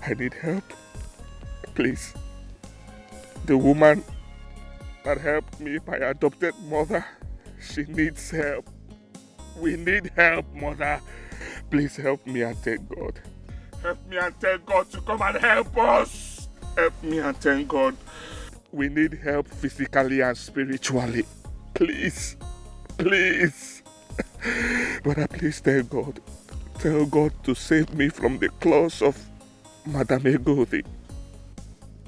I need help. Please. The woman that helped me, my adopted mother, she needs help. We need help, Mother. Please help me and thank God. Help me and thank God to come and help us. Help me and thank God. We need help physically and spiritually. Please. Please. Brother, please tell God. Tell God to save me from the claws of Madame Egodi.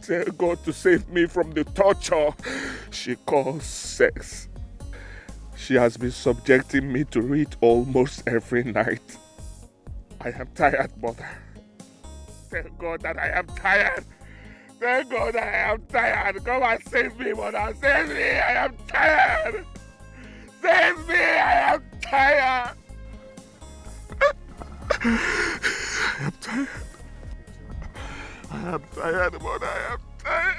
Tell God to save me from the torture she calls sex. She has been subjecting me to it almost every night. I am tired, Mother. Tell God that I am tired. Thank God I am tired. Come and save me, Mother. Save me. I am tired. Save me. I am tired. I am tired. I am tired, Mother. I am tired.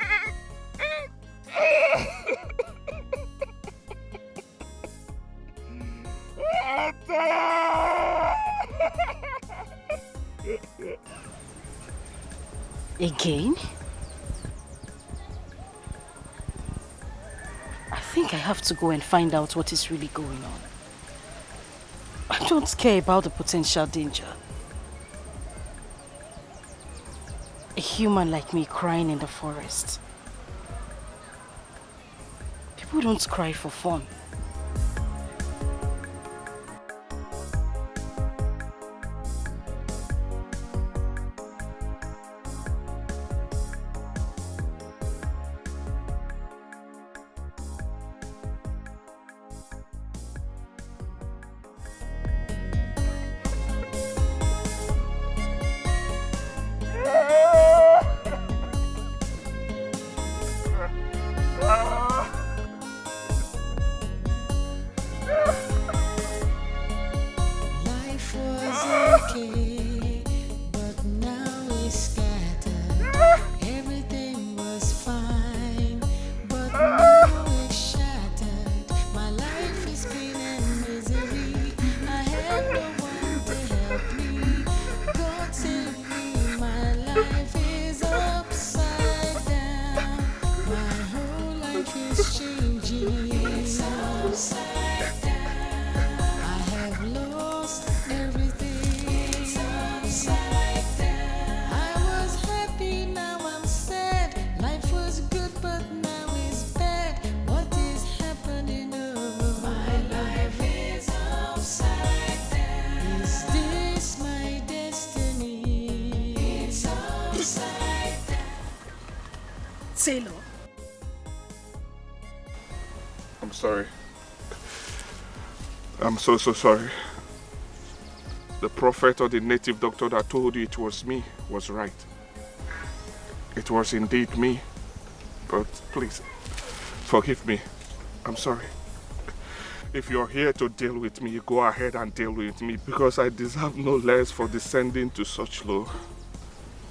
I am tired. Again? I think I have to go and find out what is really going on. I don't care about the potential danger. A human like me crying in the forest. People don't cry for fun. Save I'm so sorry. The prophet or the native doctor that told you it was me was right. It was indeed me. But please, forgive me. I'm sorry. If you're here to deal with me, go ahead and deal with me because I deserve no less for descending to such low.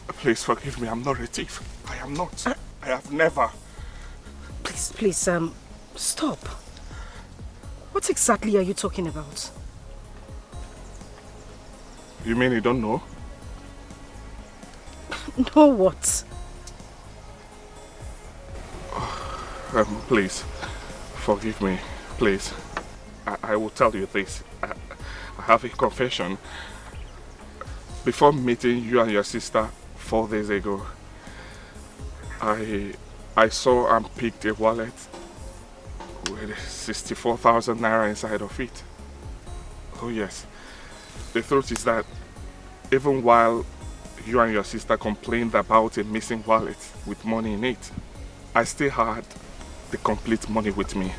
Please forgive me. I'm not a thief. I am not. I have never. Please, stop. What exactly are you talking about? You mean you don't know? Know what? Please, forgive me. Please. I will tell you this. I have a confession. Before meeting you and your sister 4 days ago, I saw and picked a wallet with 64,000 naira inside of it. Oh yes. The truth is that even while you and your sister complained about a missing wallet with money in it, I still had the complete money with me.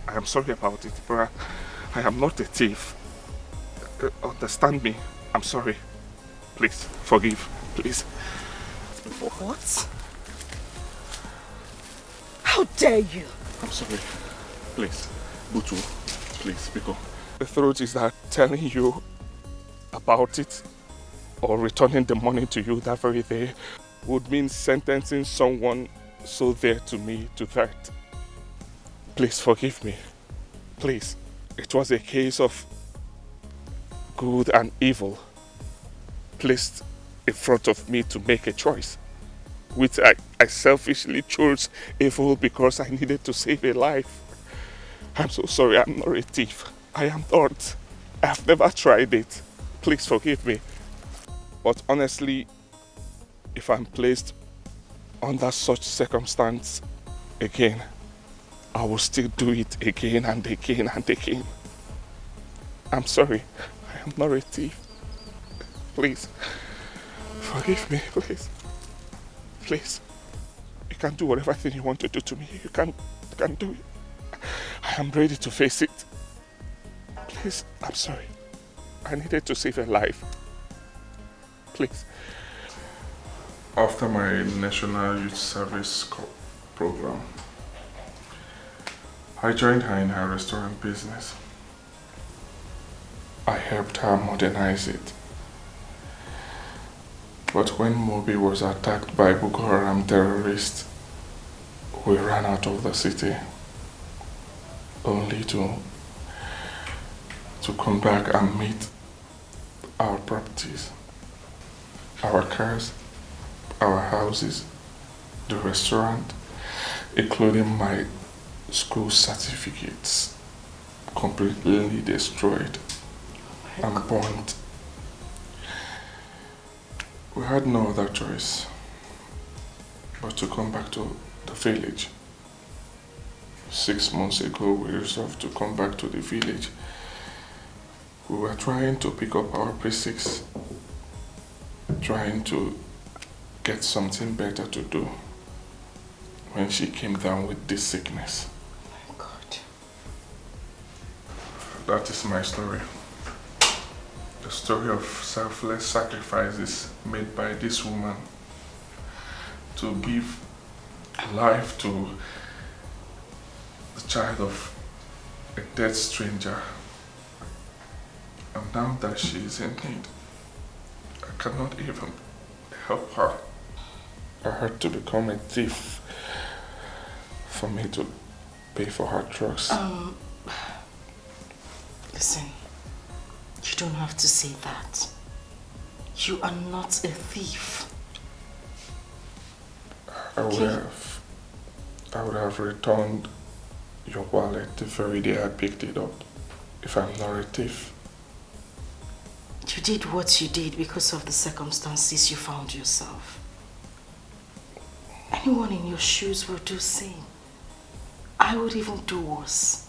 I am sorry about it, but I am not a thief. Understand me. I'm sorry. Please, forgive. Please. What? How dare you? I'm sorry. Please. Butu. Please, Biko. The truth is that telling you about it or returning the money to you that very day would mean sentencing someone so dear to me to that. Please forgive me. Please. It was a case of good and evil placed in front of me to make a choice, which I selfishly chose evil because I needed to save a life. I'm so sorry. I'm not a thief. I am not. I've never tried it. Please forgive me. But honestly, if I'm placed under such circumstance again, I will still do it again and again and again. I'm sorry. I am not a thief. Please, forgive me, please. Please. You can do whatever thing you want to do to me. You can do it. I am ready to face it. Please, I'm sorry. I needed to save a life. Please. After my National Youth Service program, I joined her in her restaurant business. I helped her modernize it. But when Mobi was attacked by Boko Haram terrorists, we ran out of the city, only to come back and meet our properties, our cars, our houses, the restaurant, including my school certificates, completely destroyed and burnt. We had no other choice but to come back to the village. 6 months ago, we resolved to come back to the village. We were trying to pick up our basics, trying to get something better to do when she came down with this sickness. Oh my God. That is my story. The story of selfless sacrifices made by this woman to give life to the child of a dead stranger. And now that she is in need, I cannot even help her. I had to become a thief for me to pay for her drugs. Listen, you don't have to say that. You are not a thief. I would have returned your wallet the very day I picked it up if I'm not a thief. You did what you did because of the circumstances you found yourself. Anyone in your shoes will do the same. I would even do worse.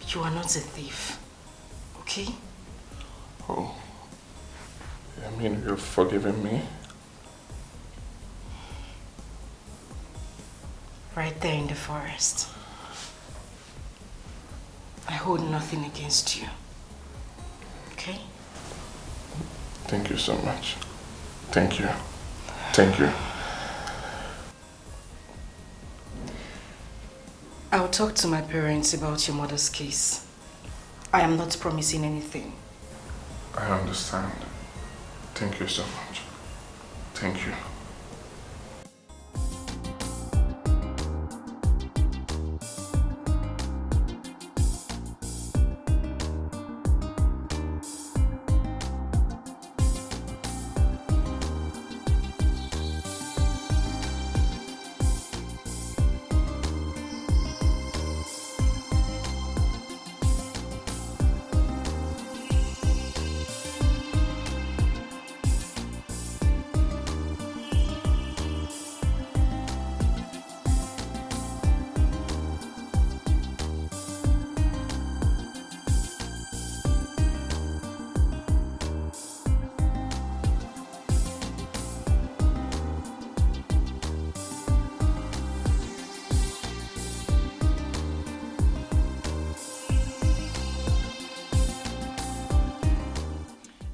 You are not a thief, okay? Oh, I mean you've forgiven me? Right there in the forest. I hold nothing against you. Okay? Thank you so much. Thank you. Thank you. I'll talk to my parents about your mother's case. I am not promising anything. I understand. Thank you so much. Thank you.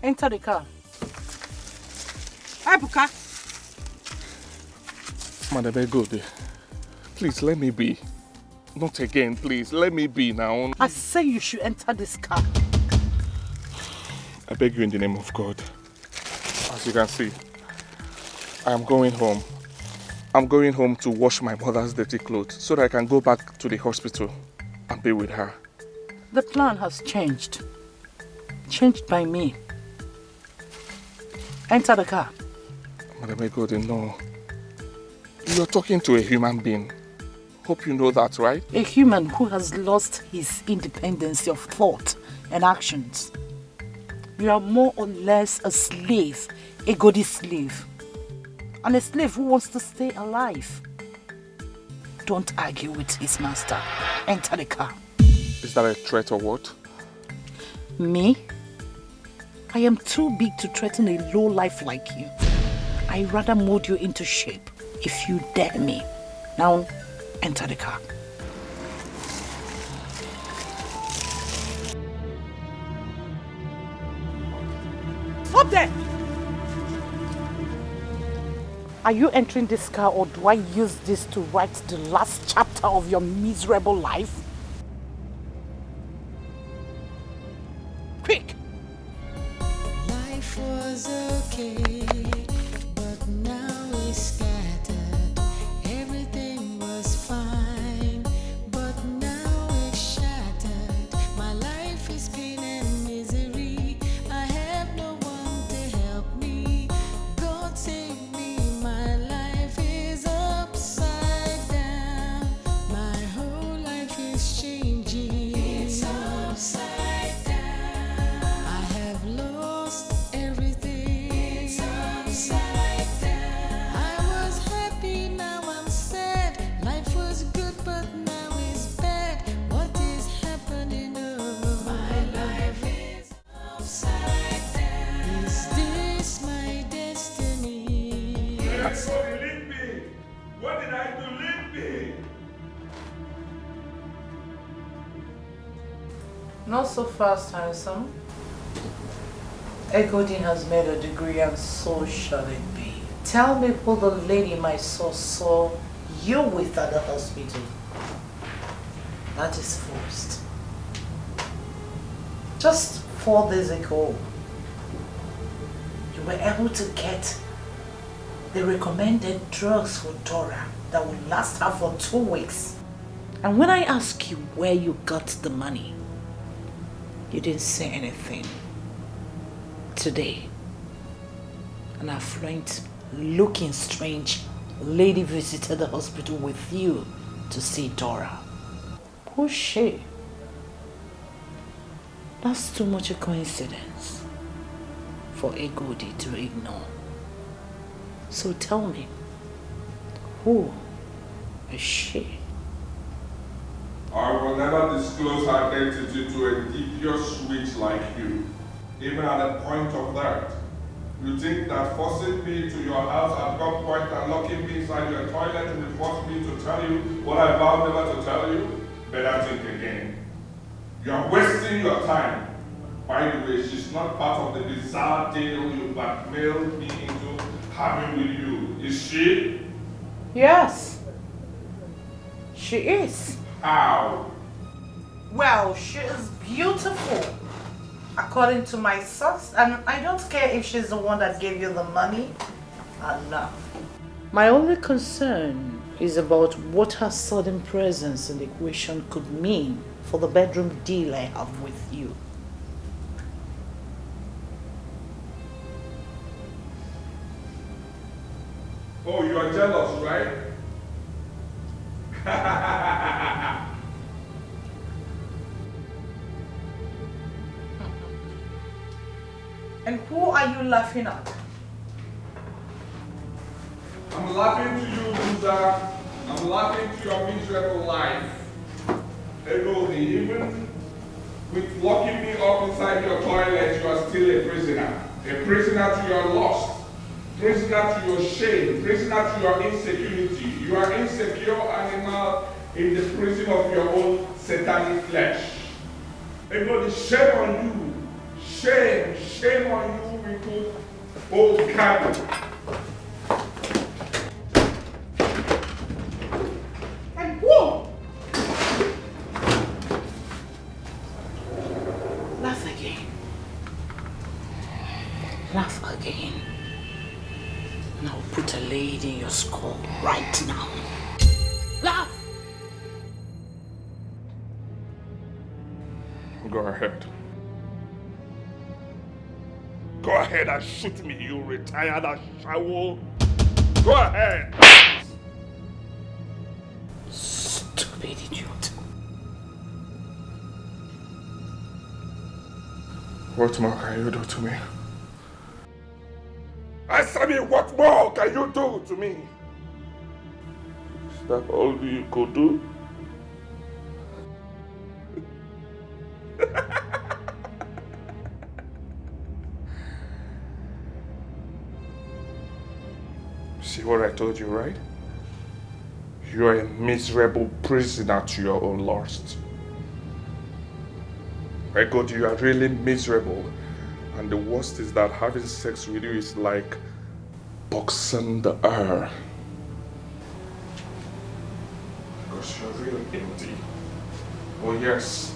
Enter the car. Ebuka. Madam Egodi, please let me be. Not again, please. Let me be now. I say you should enter this car. I beg you in the name of God. As you can see, I am going home. I'm going home to wash my mother's dirty clothes so that I can go back to the hospital and be with her. The plan has changed. Changed by me. Enter the car. Madam Egodi, no. You're talking to a human being. Hope you know that, right? A human who has lost his independence of thought and actions. You are more or less a slave, a Egodi slave. And a slave who wants to stay alive. Don't argue with his master. Enter the car. Is that a threat or what? Me? I am too big to threaten a low life like you. I rather mold you into shape if you dare me. Now, enter the car. Stop there! Are you entering this car or do I use this to write the last chapter of your miserable life? Quick! Life was okay, but now it's scattered. Everything was fine, but now it's shattered. My life is pain and misery. I have no one to help me. God save me, my life is upside down. My whole life is changing. It's upside down. I have lost everything. It's upside down. I was happy, now I'm sad. Life was good, but now it's bad. What is happening? Oh, my life is upside down. Is this my destiny? Leave me! What did I do? Leave me! Not so fast, handsome. Egodi has made a degree and so shall it be. Tell me who the lady my source saw you with at the hospital. That is first. Just 4 days ago, you were able to get the recommended drugs for Dora that will last her for 2 weeks. And when I ask you where you got the money, you didn't say anything. Today, an affluent, looking strange lady visited the hospital with you to see Dora. Who's she? That's too much a coincidence for Egodi to ignore. So tell me, who is she? I will never disclose her identity to a devious witch like you. Even at the point of that. You think that forcing me to your house at gunpoint and locking me inside your toilet will force me to tell you what I vowed never to tell you? Better think again. You are wasting your time. By the way, she's not part of the bizarre deal you blackmailed me into having with you. Is she? Yes. She is. How? Well, she is beautiful, according to my source, and I don't care if she's the one that gave you the money or not. My only concern is about what her sudden presence in the equation could mean for the bedroom deal I have with you. Oh, you are jealous, right? And who are you laughing at? I'm laughing to you, loser. I'm laughing to your miserable life. Emodi, even with locking me up inside your toilet, you are still a prisoner. A prisoner to your lust. Prisoner to your shame. Prisoner to your insecurity. You are insecure animal in the prison of your own satanic flesh. Emodi, shame on you. Shame on you, wicked old cat. And whoa! Laugh again. Laugh again. And I'll put a lady in your skull right now. Laugh! Go ahead. Go ahead and shoot me, you retired ashawo. Go ahead. Stupid idiot. What more can you do to me? Answer me, what more can you do to me? Is that all you could do? See what I told you, right? You are a miserable prisoner to your own lust. My God, you are really miserable. And the worst is that having sex with you is like boxing the air. Because you're really empty. Oh yes,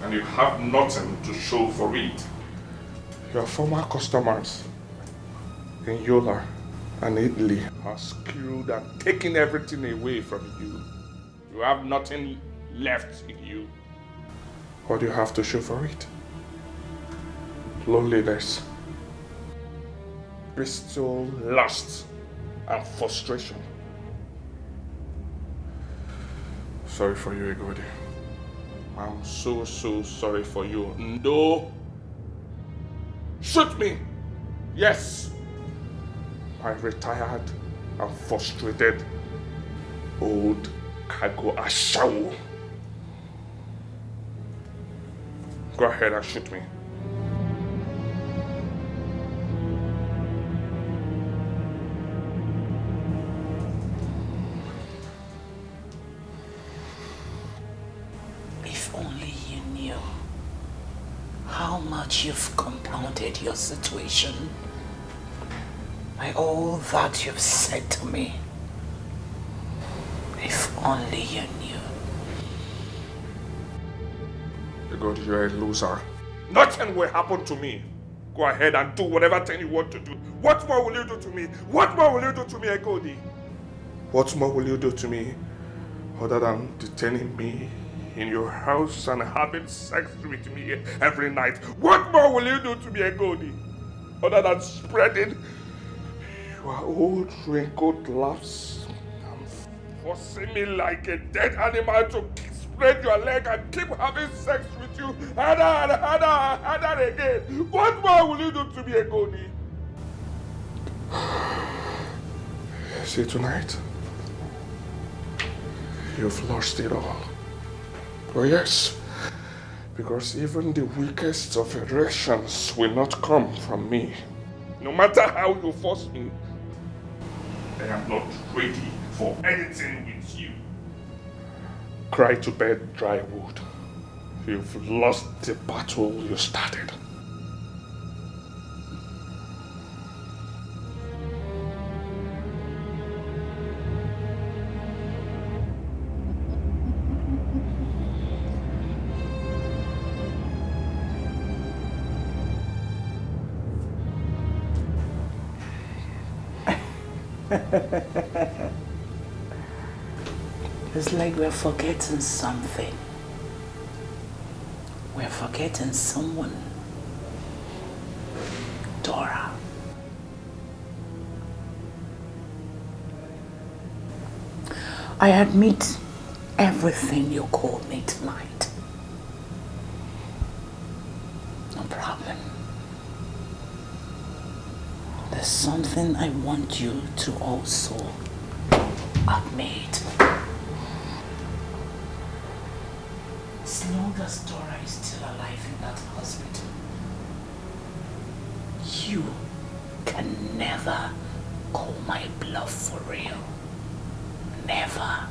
and you have nothing to show for it. Your former customers in Yola and Italy have skewed and taken everything away from you. You have nothing left in you. What do you have to show for it? Loneliness, bestial lust, and frustration. Sorry for you, Egodi. I'm so sorry for you. No! Shoot me! Yes! My retired and frustrated old cargo ashawo. Go ahead and shoot me. If only you knew how much you've compounded your situation by all that you've said to me. If only you knew. God, you're a loser. Nothing will happen to me. Go ahead and do whatever thing you want to do. What more will you do to me? What more will you do to me, Egodi? What more will you do to me other than detaining me in your house and having sex with me every night? What more will you do to me, Egodi? Other than spreading your old wrinkled laughs and forcing me like a dead animal to spread your leg and keep having sex with you harder again. What more will you do to me, Egodi? See, tonight, you've lost it all. Oh yes, because even the weakest of erections will not come from me. No matter how you force me, I am not ready for anything with you. Cry to bed, dry wood. You've lost the battle you started. It's like we're forgetting something. We're forgetting someone. Dora. I admit everything you called me tonight. No problem. There's something I want you to also admit. As long as Dora is still alive in that hospital, you can never call my bluff for real. Never.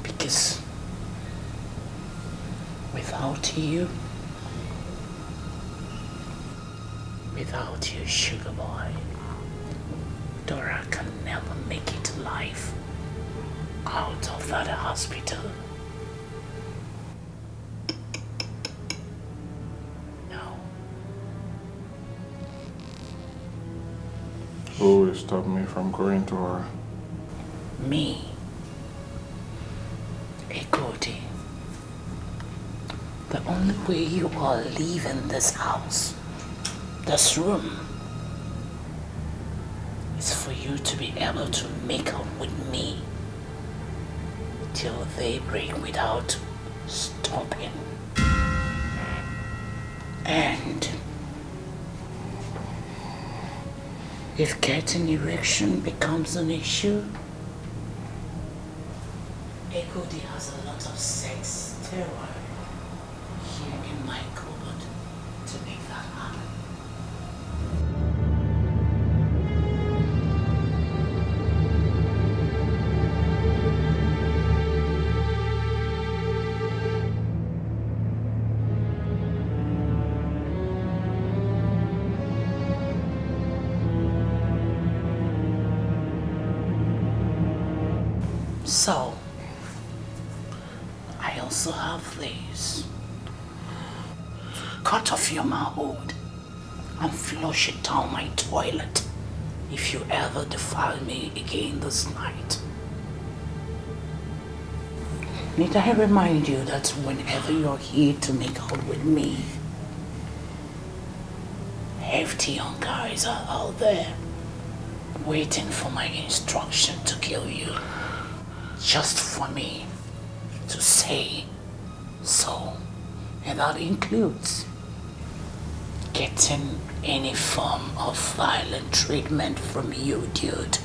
Because without you, sugar boy, Dora can never make it alive out of that hospital. No. Who will stop me from going to her? Me. Ekodi. The only way you are leaving this house, this room, is for you to be able to make up with me till daybreak without stopping. And if getting erection becomes an issue, Ekodi has a lot of sex steroid here in my cupboard to make that happen. So, I also have this. Cut off your manhood and flush it down my toilet if you ever defile me again this night. Need I remind you that whenever you're here to make out with me, hefty young guys are out there waiting for my instruction to kill you. Just for me to say so. And that includes getting any form of violent treatment from you, dude.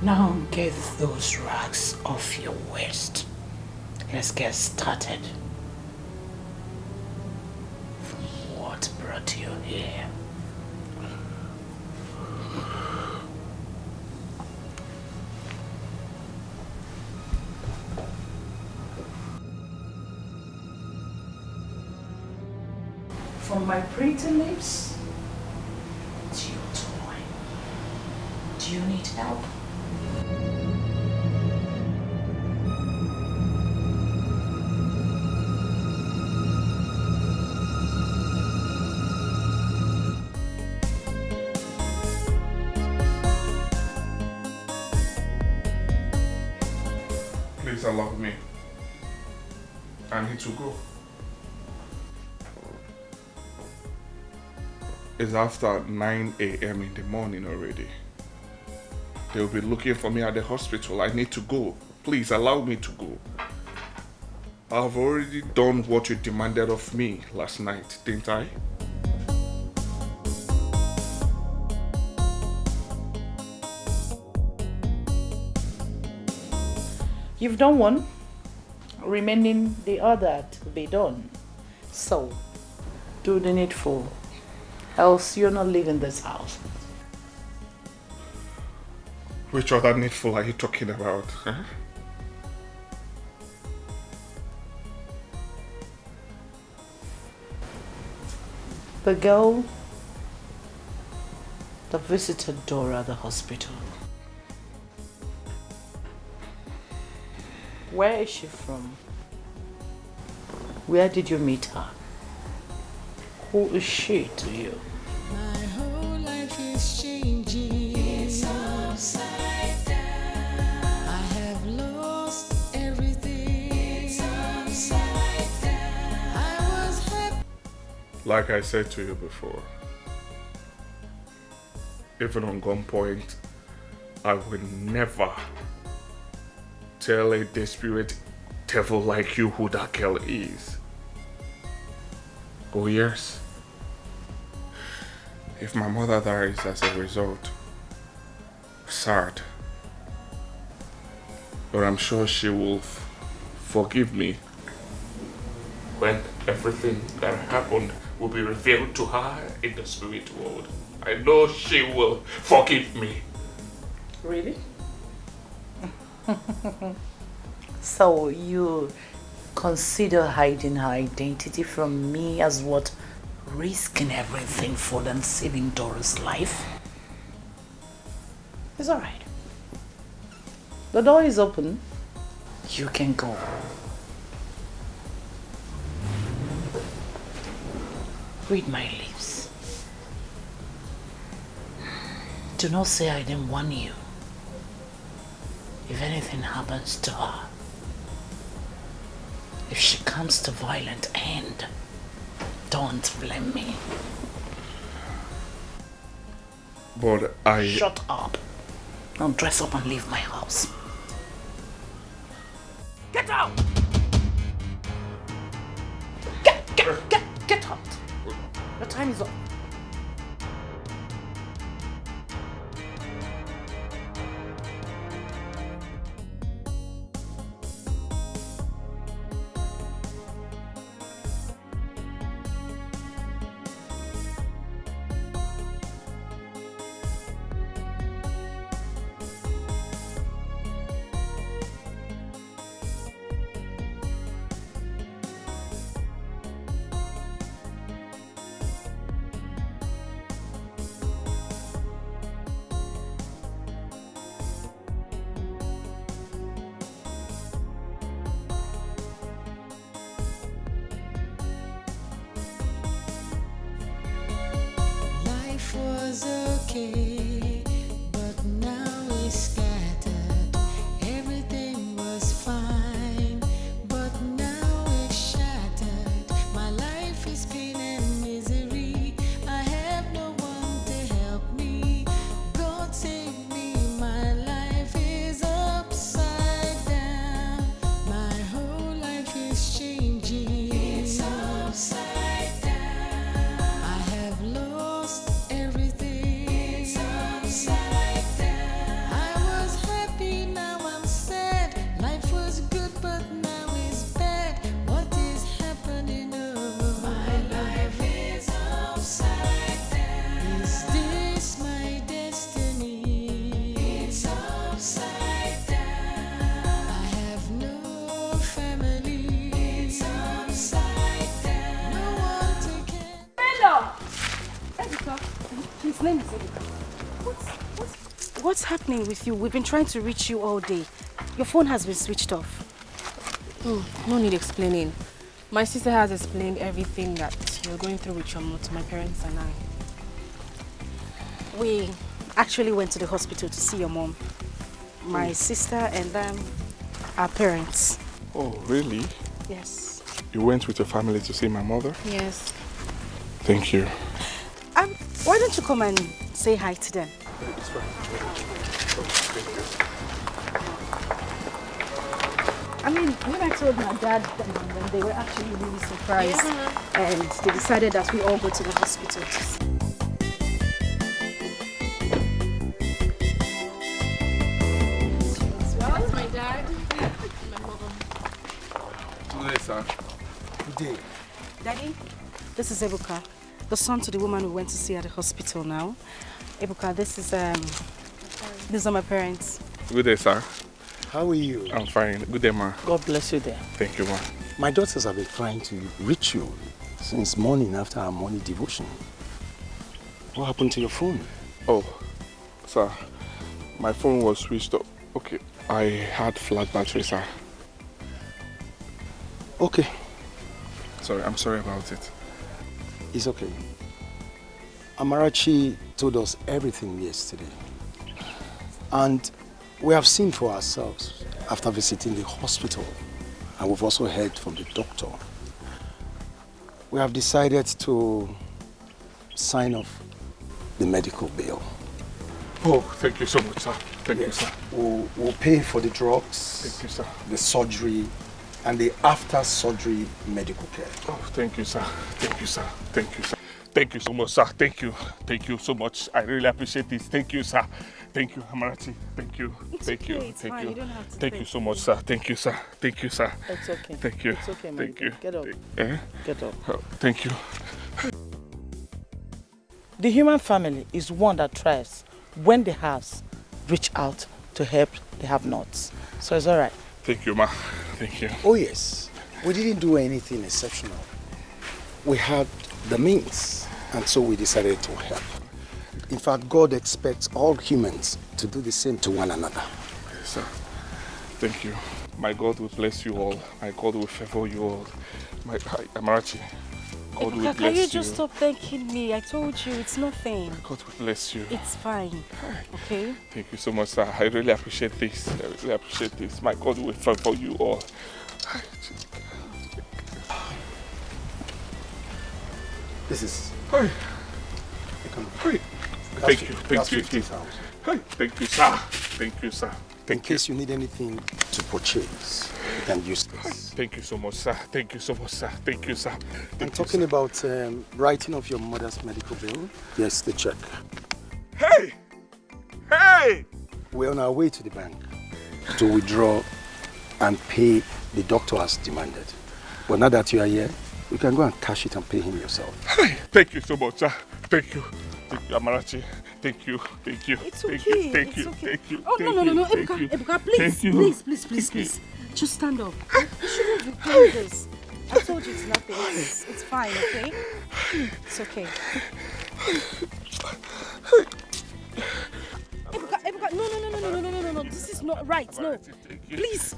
Now get those rags off your waist. Let's get started. What brought you here? From my pretty lips to your toy. Do you need help? Please allow me. I need to go. It's after 9 a.m. in the morning already. They'll be looking for me at the hospital. I need to go. Please allow me to go. I've already done what you demanded of me last night, didn't I? You've done one, remaining the other to be done. So, do the needful, else you're not leaving this house. Which other needful are you talking about? Huh? The girl that visited Dora at the hospital. Where is she from? Where did you meet her? Who is she to you? My whole life is changing. It's upside down. I have lost everything. It's upside down. I was happy. Like I said to you before, even on gunpoint, I will never tell a desperate devil like you who that girl is. Oh yes. If my mother dies as a result, sad. But I'm sure she will forgive me when everything that happened will be revealed to her in the spirit world. I know she will forgive me. Really? So you consider hiding her identity from me as what? Risking everything for them saving Dora's life? It's alright. The door is open. You can go. Read my lips. Do not say I didn't warn you. If anything happens to her, if she comes to violent end, don't blame me. But I... Shut up. Now dress up and leave my house. Get out! Get out! Your time is up. Life was okay, but now it's scattered. Everything was fine, but now it's shattered. My life is pain and misery. I have no one to help me. God save me, my life is upside down. My whole life is changing. It's upside down. I have lost everything. It's upside down. I was happy, now I'm sad. Life was good, but now it's bad. What is happening? Oh, my life is upside down. Is this my destiny? It's upside down. I have no family. It's upside down. No one to care. Hello! Etiko. His name is Etiko. What's happening with you? We've been trying to reach you all day. Your phone has been switched off. No need explaining. My sister has explained everything that you're going through with your mom to my parents and I. We actually went to the hospital to see your mom, my sister, and our parents. Oh, really? Yes. You went with your family to see my mother? Yes. Thank you. Why don't you come and say hi to them? It's fine. I mean, when I told my dad and them, they were actually really surprised. And they decided that we all go to the hospital. That's my dad. My mother. Good day, sir. Good day. Daddy, this is Ebuka, the son to the woman we went to see at the hospital now. Ebuka, these are my parents. Good day, sir. How are you? I'm fine. Good day, ma. God bless you there. Thank you, ma. My daughters have been trying to reach you. since morning after our morning devotion. What happened to your phone? Oh, sir, my phone was switched off. Okay, I had flat battery, sir. Okay. Sorry, I'm sorry about it. It's okay. Amarachi told us everything yesterday. And we have seen for ourselves after visiting the hospital, and we've also heard from the doctor. We have decided to sign off the medical bill. Oh, thank you so much, sir. Thank you, sir. We'll pay for the drugs, thank you, sir, the surgery, and the after-surgery medical care. Oh, thank you, sir. Thank you, sir. Thank you, sir. Thank you so much, sir. Thank you. Thank you so much. I really appreciate this. Thank you, sir. Thank you, Amarachi. Thank you. Thank you. Thank you. You don't have to thank you so much, sir. Thank you, sir. Thank you, sir. It's okay. Thank you. It's okay, Thank you. Get up. Eh? Get up. Oh, thank you. The human family is one that tries, when they have, reach out to help the have-nots. So it's all right. Thank you, ma. Thank you. Oh, yes. We didn't do anything exceptional. We had the means, and so we decided to help. In fact, God expects all humans to do the same to one another. Yes, sir. Thank you. My God will bless you all. My God will favor you all. Amarachi, God will bless you. Can you just stop thanking me? I told you, it's nothing. God will bless you. It's fine. Okay? Thank you so much, sir. I really appreciate this. I really appreciate this. My God will favor you all. This is... Hey. Thank you. Thank you. Hey. Thank you, sir. Thank you, sir. In case you need anything to purchase, you can use this. Thank you so much, sir. Thank you so much, sir. Thank you, sir. I'm talking about writing of your mother's medical bill. Yes, the check. Hey! Hey! We're on our way to the bank to withdraw and pay the doctor as demanded. But now that you are here, you can go and cash it and pay him yourself. Hey! Thank you so much, sir. Thank you. Thank you, Amarachi. Thank you. Thank you. It's okay. Thank you. It's okay. Thank you. Oh, no. Thank you. Ebuka, please. Thank you. Please. Just stand up. You shouldn't be doing this. I told you it's nothing. It's fine, okay? It's okay. Ebuka, no. This is not right. No. Please.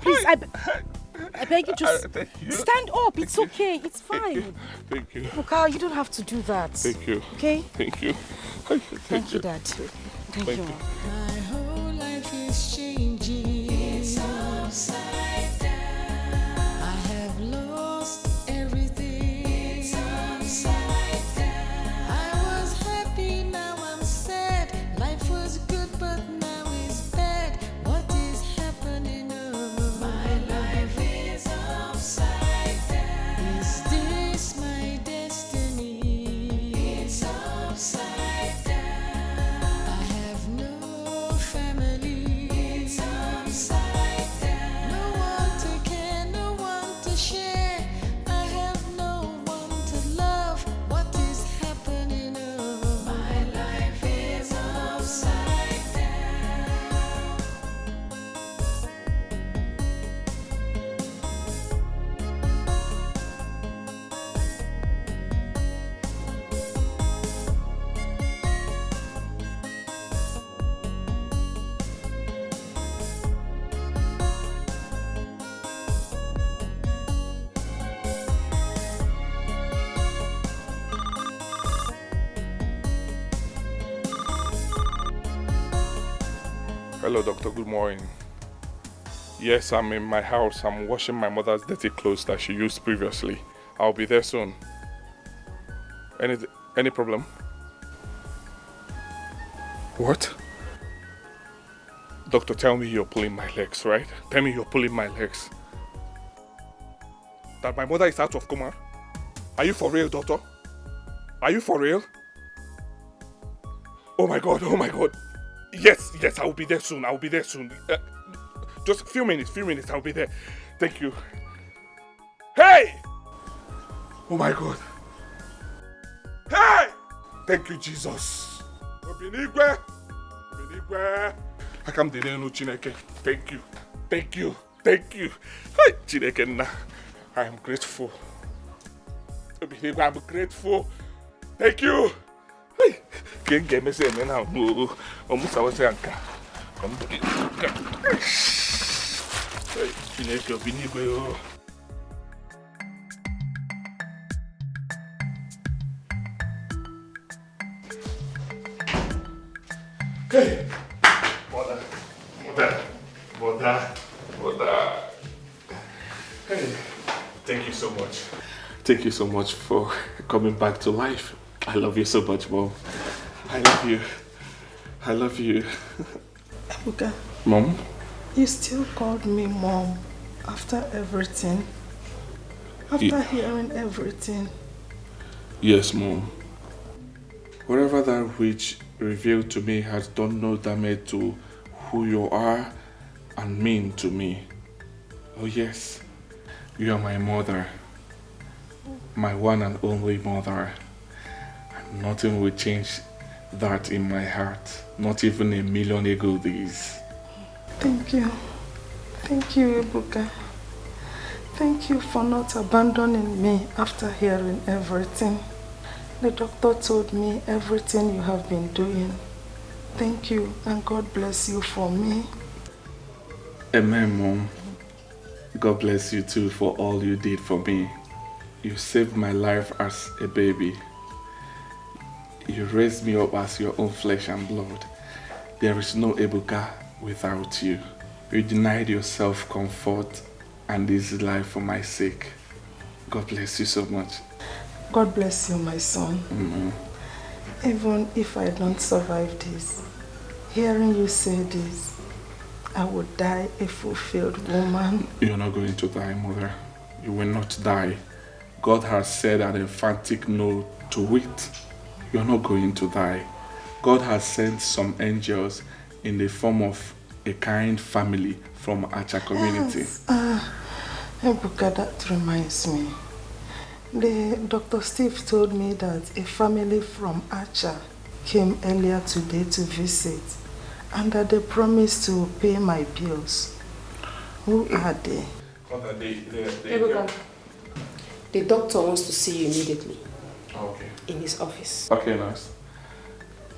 I beg you, just stand up. It's okay. It's fine. Thank you. Ebuka, you don't have to do that. Thank you. Okay? Thank you. Thank you, Dad. Thank you. My whole life is changing. It's upside down. I have lost everything. It's upside down. I was happy, now I'm sad. Life was good, but now it's bad. What is happening? Oh, my life is upside down. Is this my destiny? It's upside down. Hello, doctor. Good morning. Yes, I'm in my house. I'm washing my mother's dirty clothes that she used previously. I'll be there soon. Any problem? What? Doctor, tell me you're pulling my legs, right? Tell me you're pulling my legs. That my mother is out of coma? Are you for real, doctor? Are you for real? Oh my God. Yes, I'll be there soon. Just a few minutes, I'll be there. Thank you. Hey! Oh my God. Hey! Thank you, Jesus. Obinigwe. Akam dele Chineke. Thank you. Hey, Chineke na. I am grateful. I'm grateful. Thank you. Can't get me saying now. Almost I was saying, come to it. Hey, mother. Hey, thank you so much. Thank you so much for coming back to life. I love you so much, Mom. I love you. Ebuka. Mom? You still called me Mom after everything? After hearing everything? Yes, Mom. Whatever that which revealed to me has done no damage to who you are and mean to me. Oh yes, you are my mother. My one and only mother. And nothing will change that in my heart. Not even a million ego days. Thank you. Thank you, Ebuka. Thank you for not abandoning me after hearing everything. The doctor told me everything you have been doing. Thank you, and God bless you for me. Amen, Mom. God bless you too for all you did for me. You saved my life as a baby. You raised me up as your own flesh and blood. There is no Ebuka without you. You denied yourself comfort and easy life for my sake. God bless you so much. God bless you, my son. Even if I don't survive this, hearing you say this, I would die a fulfilled woman. You're not going to die, Mother. You will not die. God has said an emphatic no to it. You're not going to die. God has sent some angels in the form of a kind family from Acha community. Yes. Ebuka, that reminds me. Dr. Steve told me that a family from Acha came earlier today to visit and that they promised to pay my bills. Who are they? Ebuka, the doctor wants to see you immediately. Okay. In his office. Okay, nice.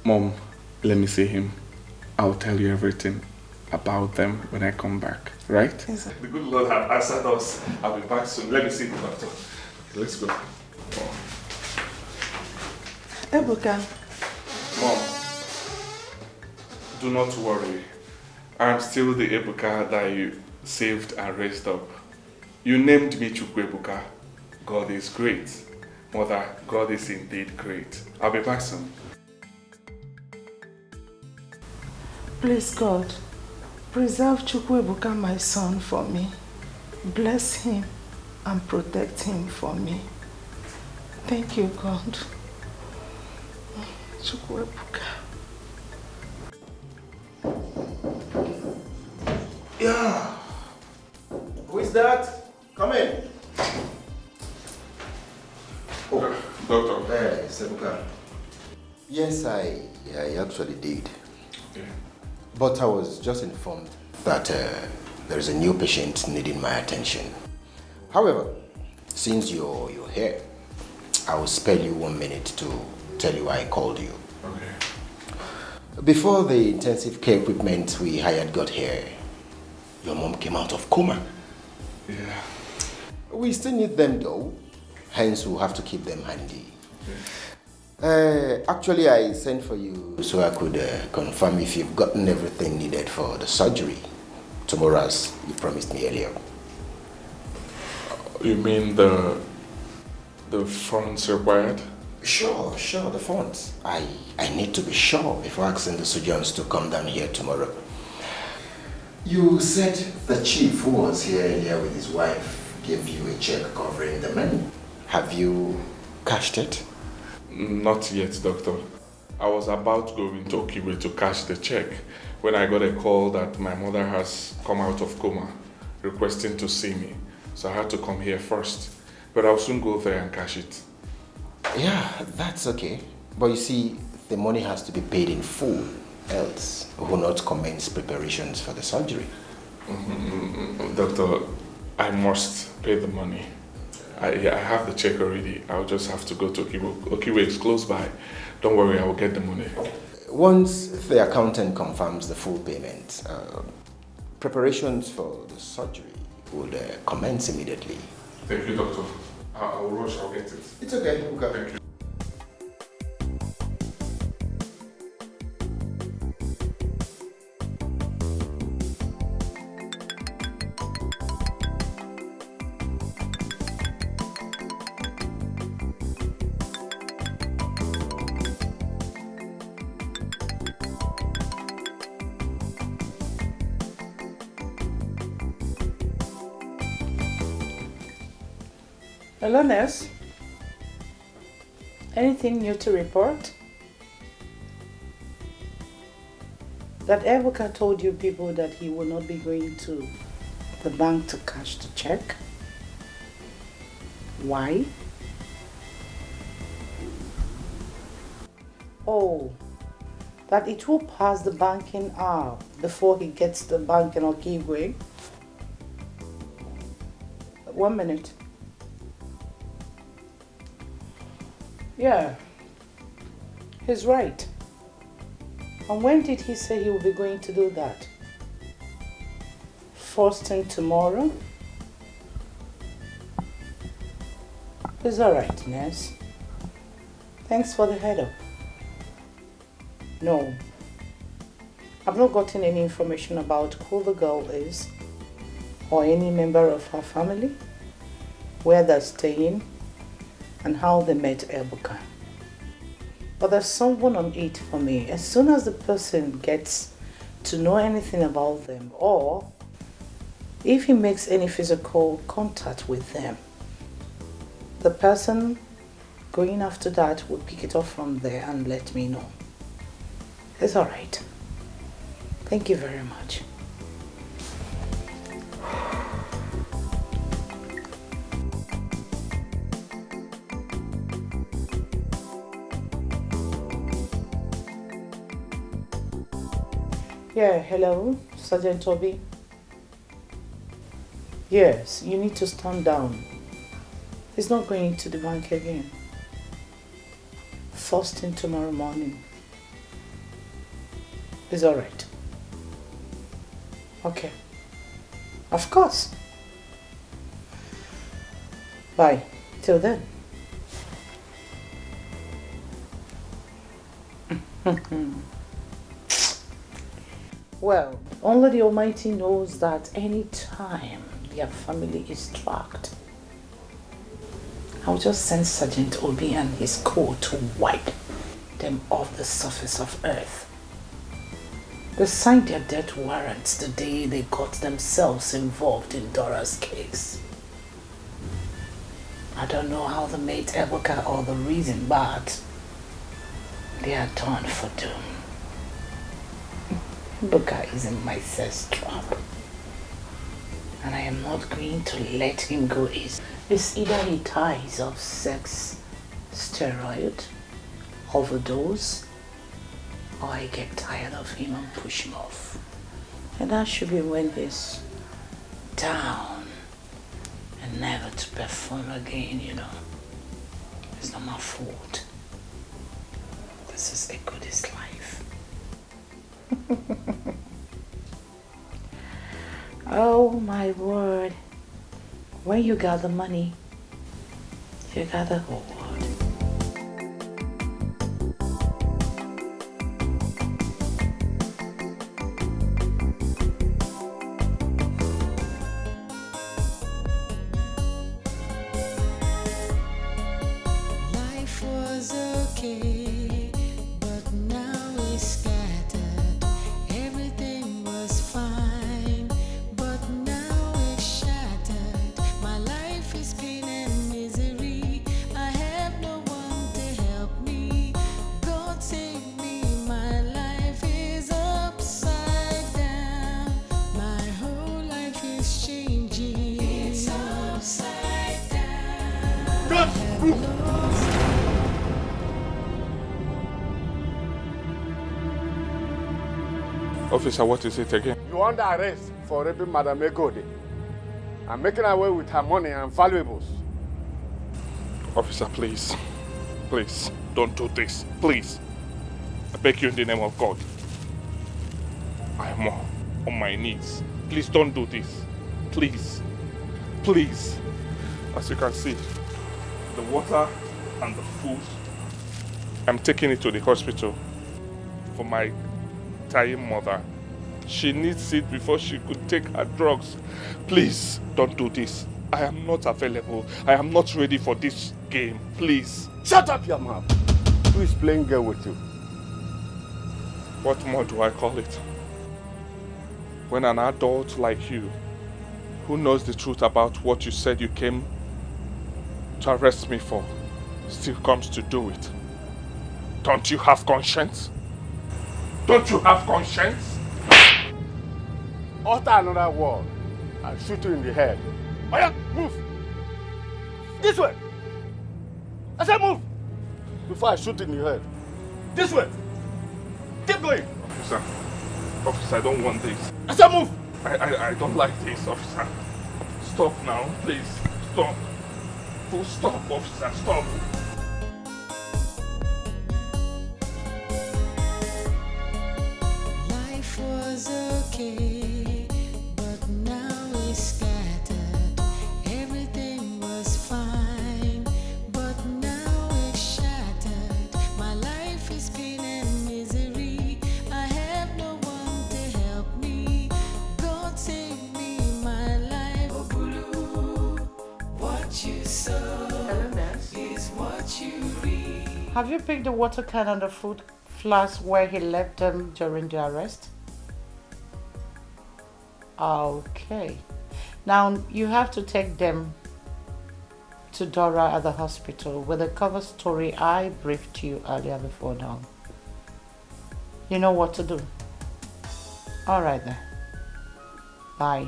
Mom, let me see him. I'll tell you everything about them when I come back, right? Yes, The good Lord has answered us. I'll be back soon. Let me see the doctor. Let's go. Ebuka. Mom, do not worry. I'm still the Ebuka that you saved and raised up. You named me Chukwu Ebuka. God is great. Mother, God is indeed great. I'll be back soon. Please, God, preserve Chukwu Ebuka, my son, for me. Bless him and protect him for me. Thank you, God. Chukwu Ebuka. Yeah. Who is that? Come in. Oh, Doctor. Hey, Sebuka. Yes, I actually did. Okay. But I was just informed that there is a new patient needing my attention. However, since you're here, I will spare you 1 minute to tell you why I called you. Okay. Before the intensive care equipment we hired got here, your mom came out of coma. Yeah. We still need them though, hence we'll have to keep them handy. Actually, I sent for you so I could confirm if you've gotten everything needed for the surgery tomorrow as you promised me earlier. You mean the funds required? Sure, the funds. I need to be sure before asking the surgeons to come down here tomorrow. You said the chief who was here earlier with his wife gave you a check covering the money. Have you cashed it? Not yet, Doctor. I was about to go into Okoli to cash the check when I got a call that my mother has come out of coma, requesting to see me. So I had to come here first. But I'll soon go there and cash it. Yeah, that's okay. But you see, the money has to be paid in full, else we will not commence preparations for the surgery. Doctor, I must pay the money. I have the check already. I'll just have to go to Okibo. Okibo is close by. Don't worry, I will get the money. Once the accountant confirms the full payment, preparations for the surgery would commence immediately. Thank you, doctor. I will rush, I'll get it. It's okay. Thank you. Hello, nurse. Anything new to report? That Ebuka told you people that he will not be going to the bank to cash the check? Why? Oh, that it will pass the banking hour before he gets the bank in Okigwe? 1 minute. Yeah, he's right. And when did he say he will be going to do that? First thing tomorrow? It's alright, nurse. Thanks for the head up. No, I've not gotten any information about who the girl is or any member of her family, where they're staying, and how they met Ebuka. But there's someone on it for me. As soon as the person gets to know anything about them, or if he makes any physical contact with them, the person going after that will pick it up from there and let me know. It's all right. Thank you very much. Yeah, hello, Sergeant Toby. Yes, you need to stand down. He's not going to the bank again. First thing tomorrow morning. It's all right. Okay. Of course. Bye. Till then. Well, only the Almighty knows that any time their family is tracked, I'll just send Sergeant Obi and his corps to wipe them off the surface of earth. They signed their death warrants the day they got themselves involved in Dora's case. I don't know how they made Ebuka or the reason, but they are done for doom. Ebuka is in my sex trap, and I am not going to let him go easy. It's either he dies of sex, steroid, overdose, or I get tired of him and push him off. And that should be when he's down and never to perform again, you know. It's not my fault. This is a goodest life. Oh my word. When you got the money, you got the whole world. Life was okay, but now it's scattered. Everything was fine, but now it's shattered. My life is pain and misery. I have no one to help me. God save me, my life is upside down. My whole life is changing. It's upside down. I have lost. Officer, what is it again? You under arrest for raping Madam Ekode and making away with her money and valuables. Officer, please. Please, don't do this. Please. I beg you in the name of God. I am on my knees. Please don't do this. Please. Please. As you can see, the water and the food, I'm taking it to the hospital for my dying mother. She needs it before she could take her drugs. Please, don't do this. I am not available. I am not ready for this game. Please. Shut up your mouth. Who is playing girl with you? What more do I call it? When an adult like you, who knows the truth about what you said you came to arrest me for, still comes to do it. Don't you have conscience? Don't you have conscience? Utter another word. I'll shoot you in the head. Oh yeah, move! This way! I said move! Before I shoot in the head. This way! Keep going! Officer, I don't want this. I said move! I don't like this, officer. Stop now, please. Stop. Full stop, officer, stop. Life was okay, but now it's scattered. Everything was fine, but now it's shattered. My life is pain and misery. I have no one to help me. God save me, my life. Oh, Bulu, what you sow is what you reap. Have you picked the water can and the food flask where he left them during the arrest? Okay. Now you have to take them to Dora at the hospital with the cover story I briefed you earlier before now. You know what to do. Alright then. Bye.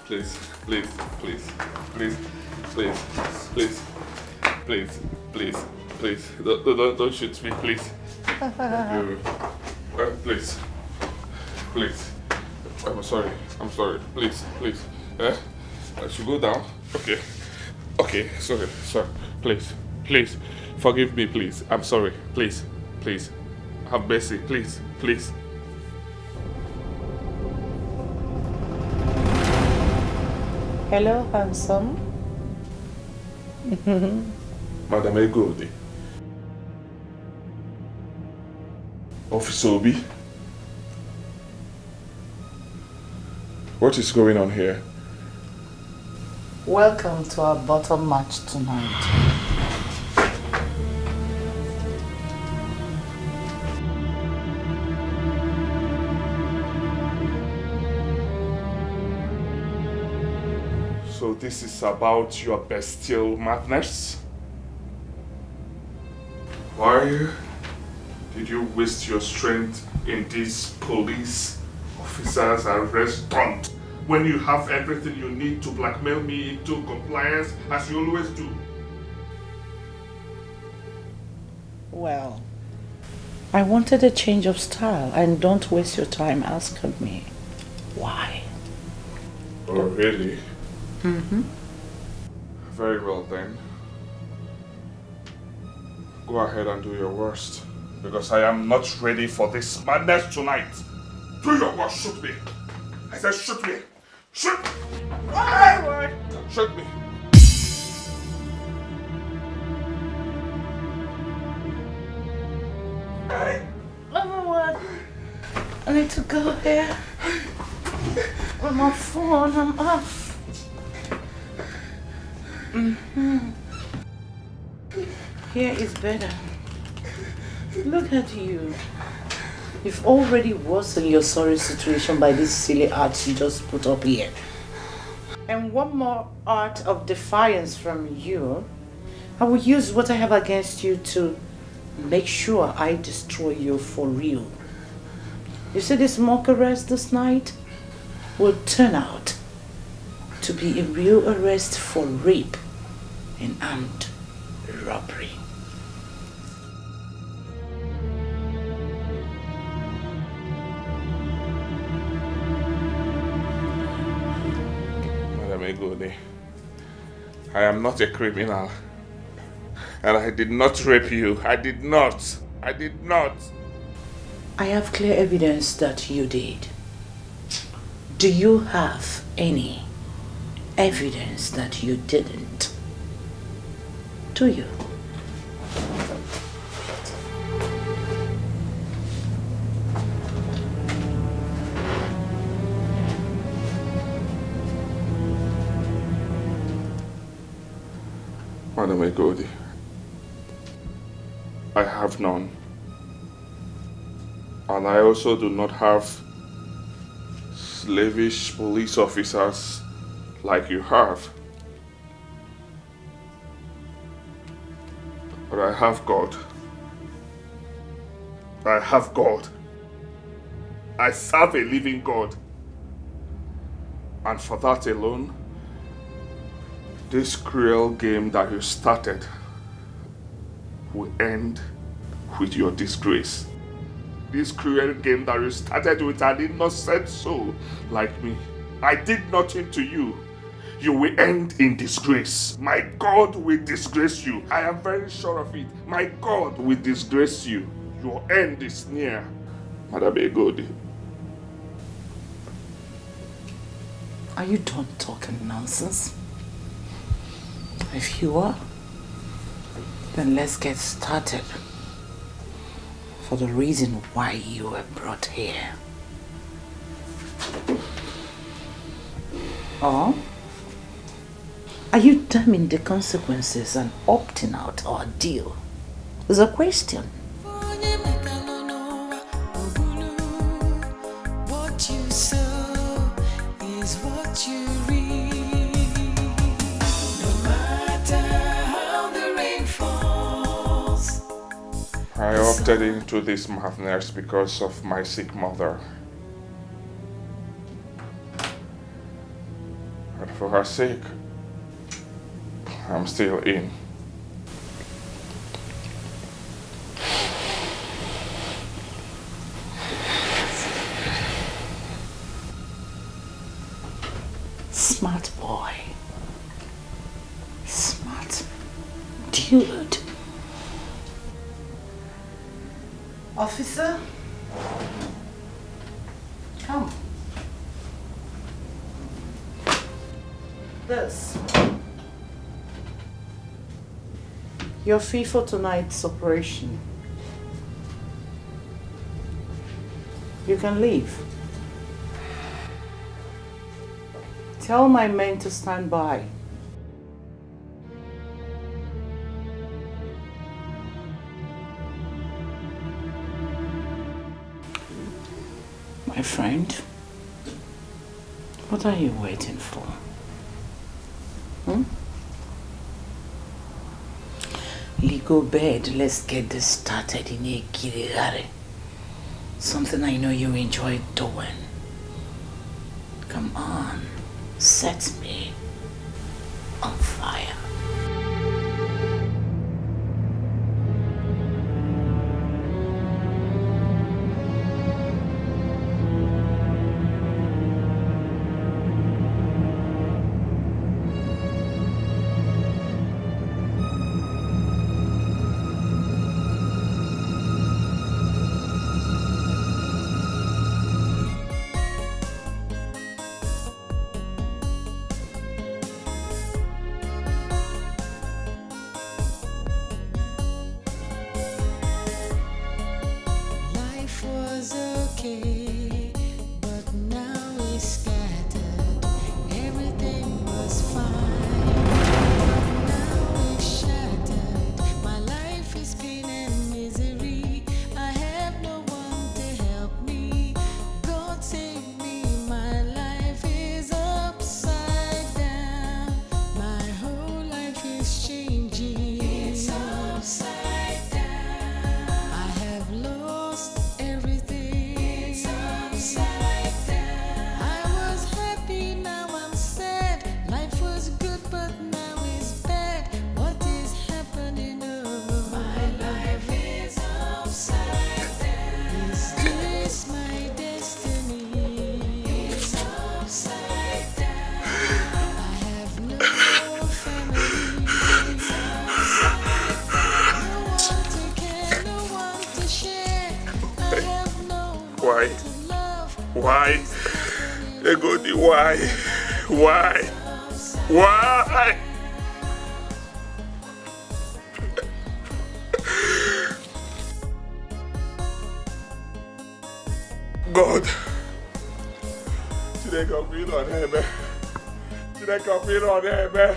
Please, please, please, please, please, please, please, please, please, don't shoot me, please. Please, please. I'm sorry, please, please. I should go down. Okay, sorry, please, please, forgive me, please. I'm sorry, please, please. Have mercy, please, please. Hello, handsome. Madam Egodi. Officer Obi. What is going on here? Welcome to our bottom match tonight. So this is about your bestial madness? Why did you waste your strength in this police officer's arrest stunt when you have everything you need to blackmail me into compliance as you always do? Well, I wanted a change of style, and don't waste your time asking me why. Oh, really? Mm-hmm. Very well then. Go ahead and do your worst, because I am not ready for this madness tonight. Do your worst, shoot me. I said shoot me. Shoot! Forward! Shoot me. Everyone, I need to go here. With my phone, I'm off. Here is better. Look at you. You've already worsened your sorry situation by this silly art you just put up here. And one more art of defiance from you. I will use what I have against you to make sure I destroy you for real. You see this mock arrest this night will turn out to be a real arrest for rape and armed robbery. Egode, I am not a criminal. And I did not rape you. I did not. I did not. I have clear evidence that you did. Do you have any evidence that you didn't? Do you? Madam Egodi, I have none. And I also do not have slavish police officers like you have. But I have God. I have God. I serve a living God. And for that alone, this cruel game that you started will end with your disgrace. This cruel game that you started with an innocent soul like me. I did nothing to you. You will end in disgrace. My God will disgrace you. I am very sure of it. My God will disgrace you. Your end is near, Madam Egodi. Are you done talking nonsense? If you are, then let's get started. For the reason why you were brought here. Or are you damning the consequences and opting out our deal? Is a question. What you sow is what you reap. No matter how the rain falls. I opted into this madness because of my sick mother. And for her sake, I'm still in. Smart boy. Smart dude. Officer, come. This. Your fee for tonight's operation. You can leave. Tell my men to stand by. My friend, what are you waiting for? Go bed, let's get this started in a girigare. Something I know you enjoy doing. Come on, set me on fire. Egodi, why? Why? Why? God. Today got me on heaven. Today got me on heaven.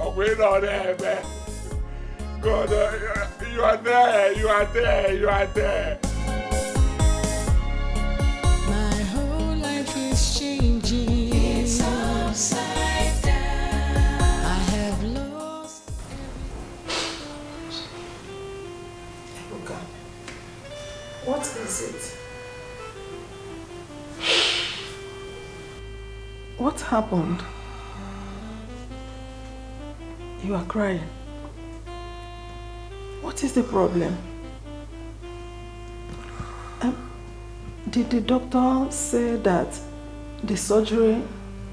I'm waiting on heaven. God, you are there. You are there. You are there. My whole life is changing. It's upside down. I have lost. Ebuka, what is it? What happened? You are crying. What is the problem? Did the doctor say that the surgery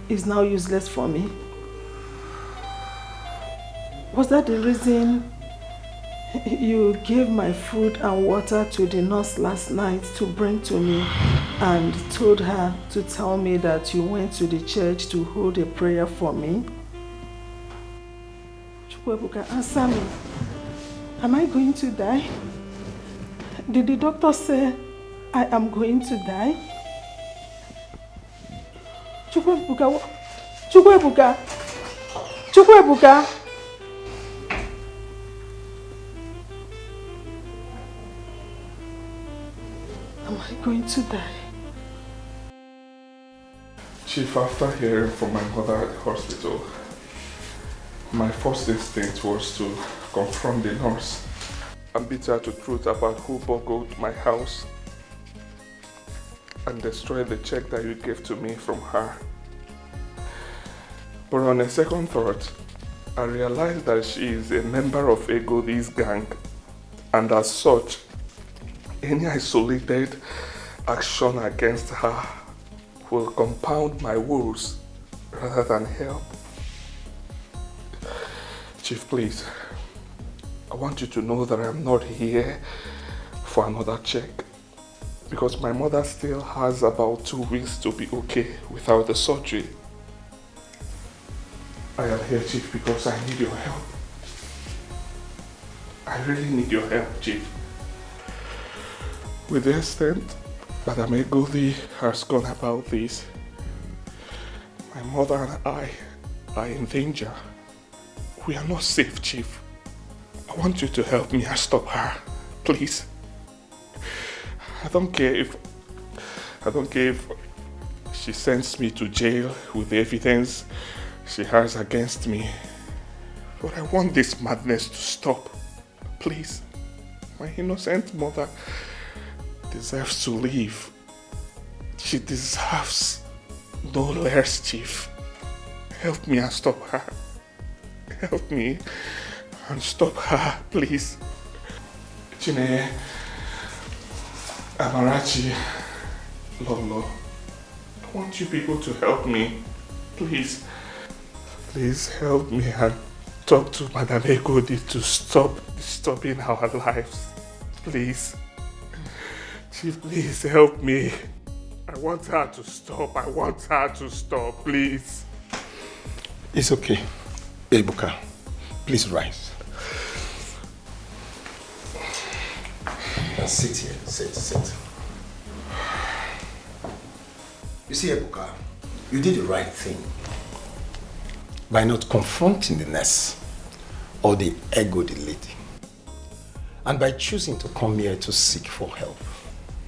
is now useless for me? Was that the reason you gave my food and water to the nurse last night to bring to me and told her to tell me that you went to the church to hold a prayer for me? Chukwuebuka, answer me. Am I going to die? Did the doctor say I am going to die? Chukwuebuka, Chukwuebuka, Chukwuebuka. Am I going to die? Chief, after hearing from my mother at the hospital, my first instinct was to confront the nurse and beat her to truth about who burgled my house and destroyed the check that you gave to me from her. But on a second thought, I realized that she is a member of Egodi's gang, and as such, any isolated action against her will compound my woes rather than help. Chief, please, I want you to know that I'm not here for another check, because my mother still has about 2 weeks to be okay without the surgery. I am here, Chief, because I need your help. I really need your help, Chief. With the extent that Egodi has gone about this, my mother and I are in danger. We are not safe, Chief. I want you to help me and stop her, please. I don't care if she sends me to jail with the evidence she has against me. But I want this madness to stop, please. My innocent mother deserves to live. She deserves no less, Chief. Help me and stop her. Help me and stop her, please. Chine, Amarachi, Lolo, I want you people to help me, please. Please help me and talk to Madame Egodi to stop disturbing our lives, please. Chief, please help me. I want her to stop. I want her to stop, please. It's okay. Ebuka, please rise. Now sit here. Sit. You see, Ebuka, you did the right thing by not confronting the nurse or the Egodi lady, and by choosing to come here to seek for help.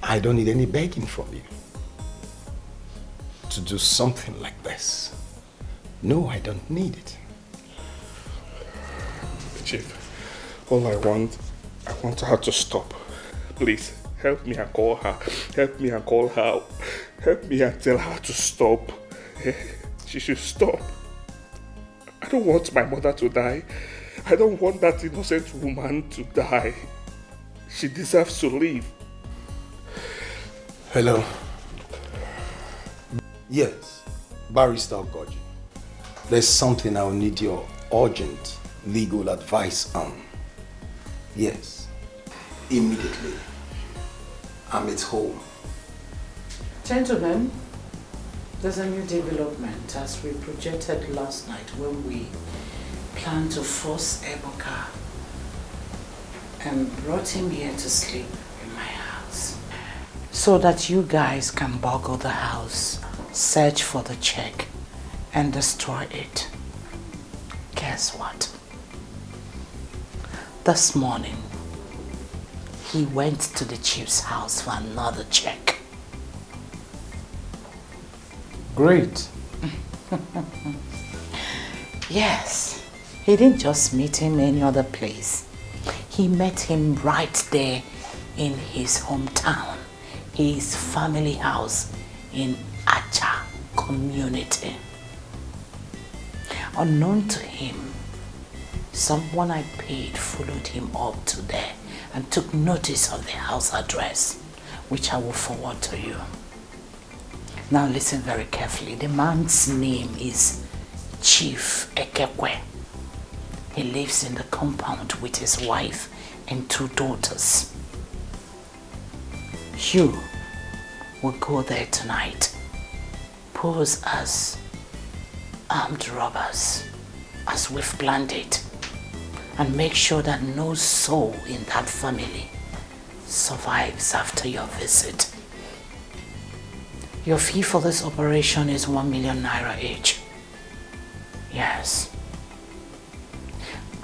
I don't need any begging from you to do something like this. No, I don't need it. Chief, all I want her to stop. Please, help me and call her. Help me and call her. Help me and tell her to stop. She should stop. I don't want my mother to die. I don't want that innocent woman to die. She deserves to live. Hello. Yes, Barrister Okoli. There's something I'll need your urgent legal advice on. Yes, immediately. I'm at home. Gentlemen, There's a new development as we projected last night when we planned to force Ebuka and brought him here to sleep in my house. So that you guys can boggle the house, search for the check, and destroy it. Guess what? This morning, he went to the chief's house for another check. Great. Yes, he didn't just meet him any other place. He met him right there in his hometown, his family house in Acha community. Unknown to him, someone I paid followed him up to there and took notice of the house address, which I will forward to you. Now listen very carefully. The man's name is Chief Ekekwe. He lives in the compound with his wife and 2 daughters. You will go there tonight, pose as armed robbers, as we've planned it, and make sure that no soul in that family survives after your visit. Your fee for this operation is 1 million naira each. Yes.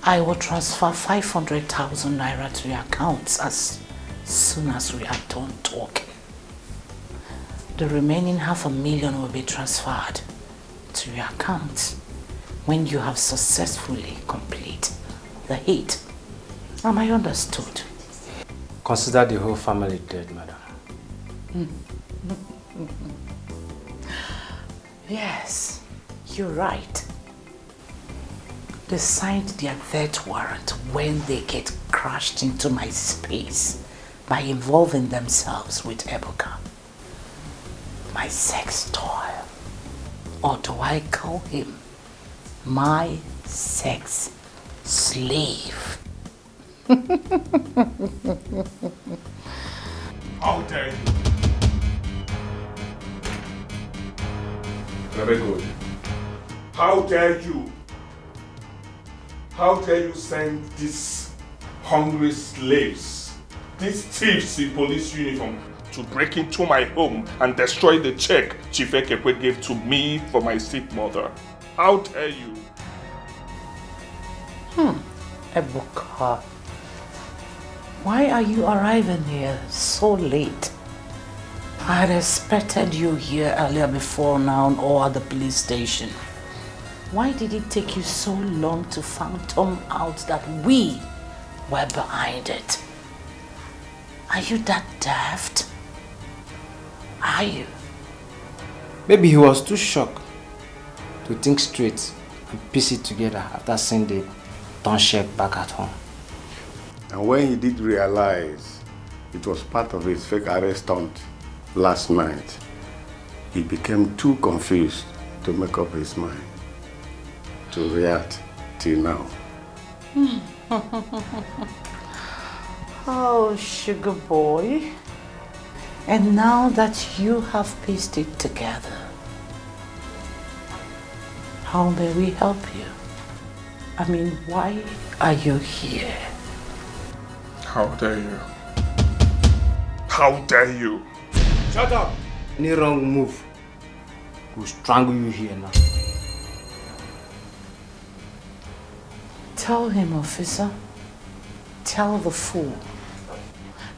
I will transfer 500,000 naira to your accounts as soon as we are done talking. The remaining 500,000 will be transferred to your accounts when you have successfully completed the hit. Am I understood? Consider the whole family dead, madam. Yes, you're right. They signed their death warrant when they get crashed into my space by involving themselves with Ebuka, my sex toy. Or do I call him my sex slave? How dare you? Very good. How dare you? How dare you send these hungry slaves, these thieves in police uniform, to break into my home and destroy the check Chief Ekekwe gave to me for my sick mother? How dare you? Ebuka, why are you arriving here so late? I had expected you here earlier before now or at the police station. Why did it take you so long to phantom out that we were behind it? Are you that daft? Are you? Maybe he was too shocked to think straight and piece it together after seeing the township back at home. And when he did realize it was part of his fake arrest stunt last night, he became too confused to make up his mind to react till now. Oh, sugar boy. And now that you have pieced it together, how may we help you? I mean, why are you here? How dare you? How dare you? Shut up! Any wrong move will strangle you here now. Tell him, officer. Tell the fool.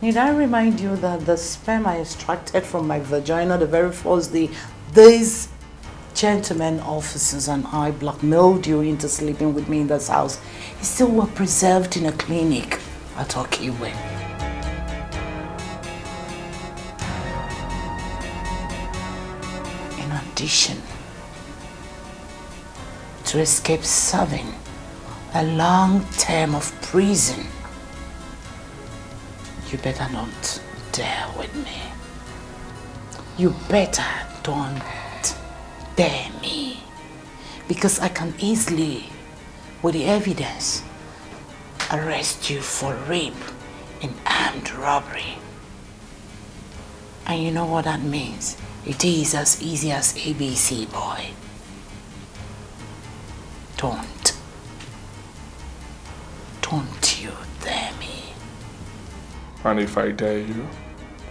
Need I remind you that the sperm I extracted from my vagina the very first day, these gentlemen officers and I blackmailed you into sleeping with me in this house, is still were preserved in a clinic at Okoli. In addition, to escape serving a long term of prison, you better not dare with me. You better don't dare me, because I can easily, with the evidence, arrest you for rape and armed robbery. And you know what that means? It is as easy as ABC, boy. Don't you dare me. And if I dare you,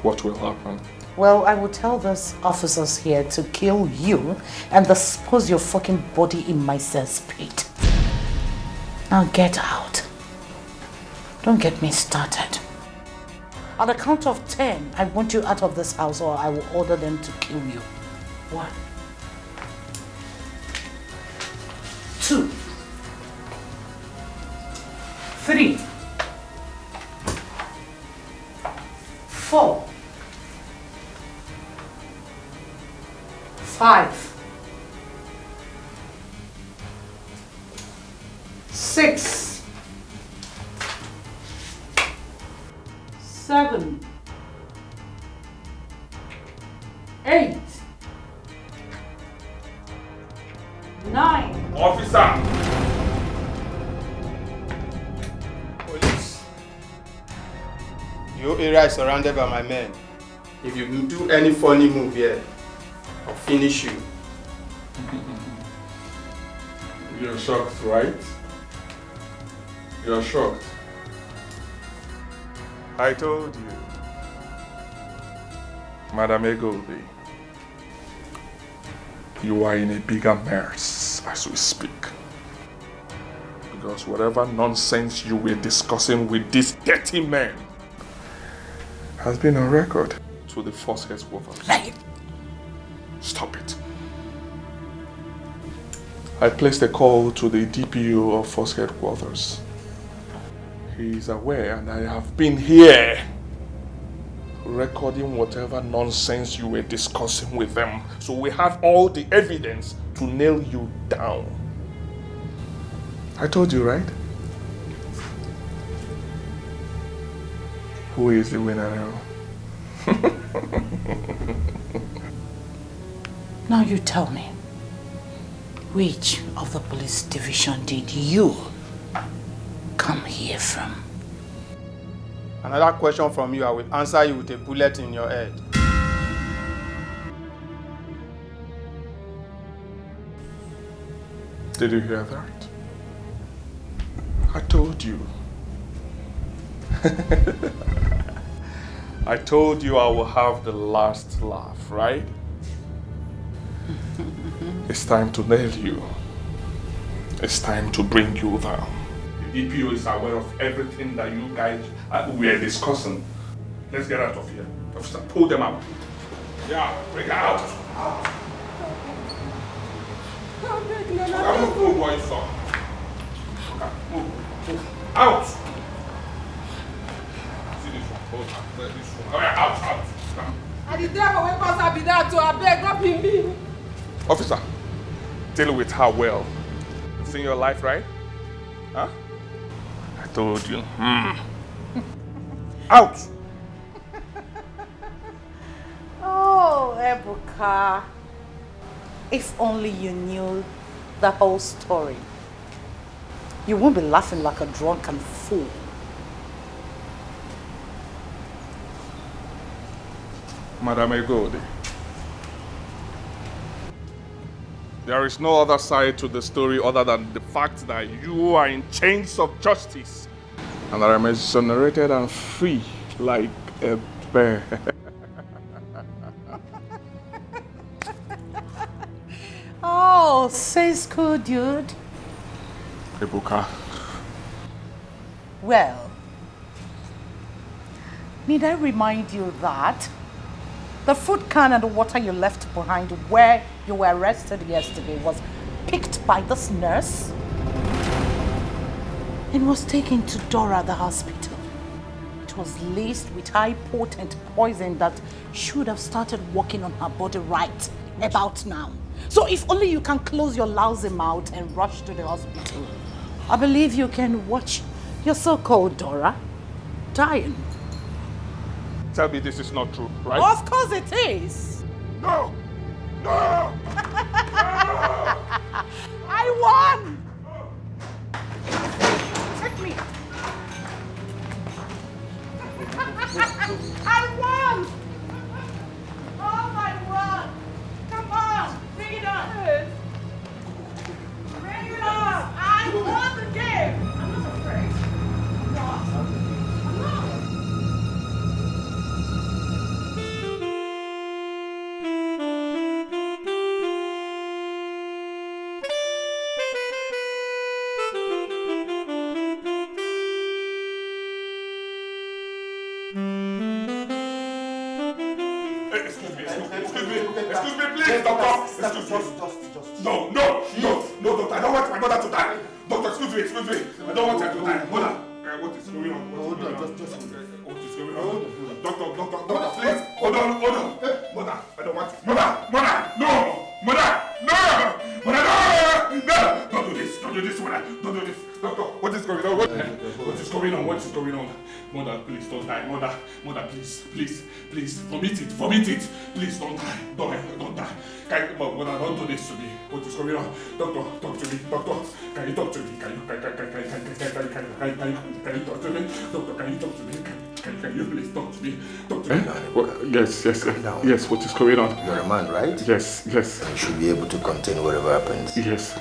what will happen? Well, I will tell those officers here to kill you and dispose your fucking body in my cesspit. Now get out. Don't get me started. On the count of 10, I want you out of this house or I will order them to kill you. 1, 2, 3, 4, 5, 6, 7, 8, 9. Officer! Police. Your area is surrounded by my men. If you do any funny move here, I'll finish you. You're shocked, right? You're shocked. I told you. Madam Egoldi, you are in a bigger mess as we speak. Because whatever nonsense you were discussing with these dirty men has been on record to the force headquarters. Stop it. I placed a call to the DPO of force headquarters. He is aware and I have been here recording whatever nonsense you were discussing with them. So we have all the evidence to nail you down. I told you, right? Who is the winner now? Now you tell me, which of the police division did you come here from? Another question from you, I will answer you with a bullet in your head. Did you hear that? I told you. I told you I will have the last laugh, right? It's time to nail you. It's time to bring you down. The DPO is aware of everything that you guys were discussing. Let's get out of here. Officer, pull them out. Yeah, bring her out. Move, boy, son. Move. Out. See this one. Hold on. This one. All right, out. And the driver will pass her be there to I beg, not me. Officer, deal with her well. You've seen your life, right? Huh? I told you. Out! Oh, Ebuka. If only you knew the whole story. You won't be laughing like a drunken fool. Madam Egoldi, there is no other side to the story other than the fact that you are in chains of justice and I am exonerated and free like a bear. Oh, says cool, dude. Ebuka. Well, need I remind you that the food can and the water you left behind where you were arrested yesterday was picked by this nurse and was taken to Dora, the hospital. It was laced with high potent poison that should have started working on her body right about now. So if only you can close your lousy mouth and rush to the hospital, I believe you can watch your so-called Dora dying. Tell me this is not true, right? Of course it is. No! No! I won! Take me. I won! Excuse me, please, doctor. Excuse me. No, doctor. I don't want my mother to die. Doctor, excuse me. I don't want her to die. Mother, what is going on? What is going on? Doctor, please. Hold on. Mother, I don't want. Mother, no. Mother, no. Don't do this, mother. Don't do this. Doctor, what is going on? What is going on? Mother, please don't die. Mother, please. Vomit it. Please don't die. Don't die. Mother, don't do this to me. What is going on? Doctor, talk to me. Doctor, can you talk to me? Can you talk to me? Doctor, can you talk to me? Can you please talk to me? Yes, what is going on? You're a man, right? Yes. You should be able to contain whatever happens. Yes.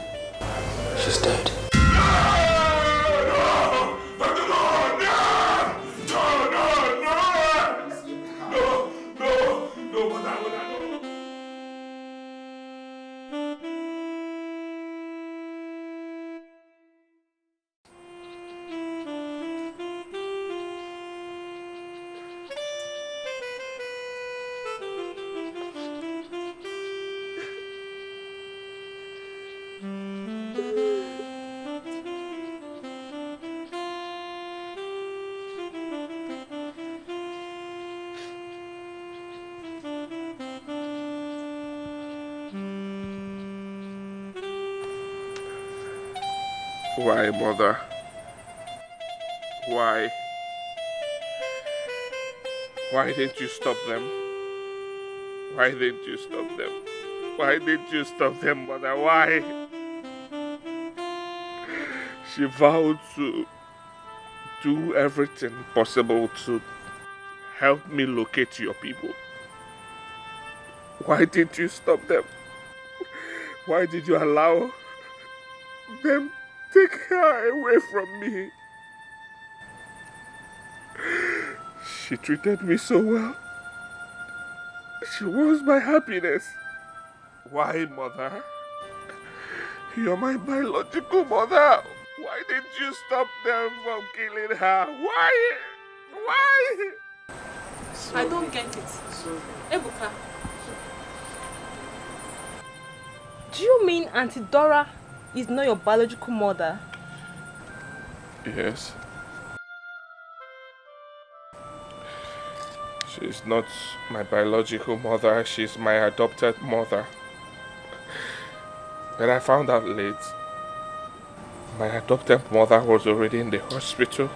She's dead. Why, mother? Why? Why didn't you stop them? Why didn't you stop them, mother? Why? She vowed to do everything possible to help me locate your people. Why didn't you stop them? Why did you allow them take her away from me? She treated me so well. She was my happiness. Why, mother? You're my biological mother. Why didn't you stop them from killing her? Why? I don't get it. Ebuka. Do you mean Auntie Dora is not your biological mother? Yes. She's not my biological mother, she's my adopted mother. When I found out late, my adopted mother was already in the hospital,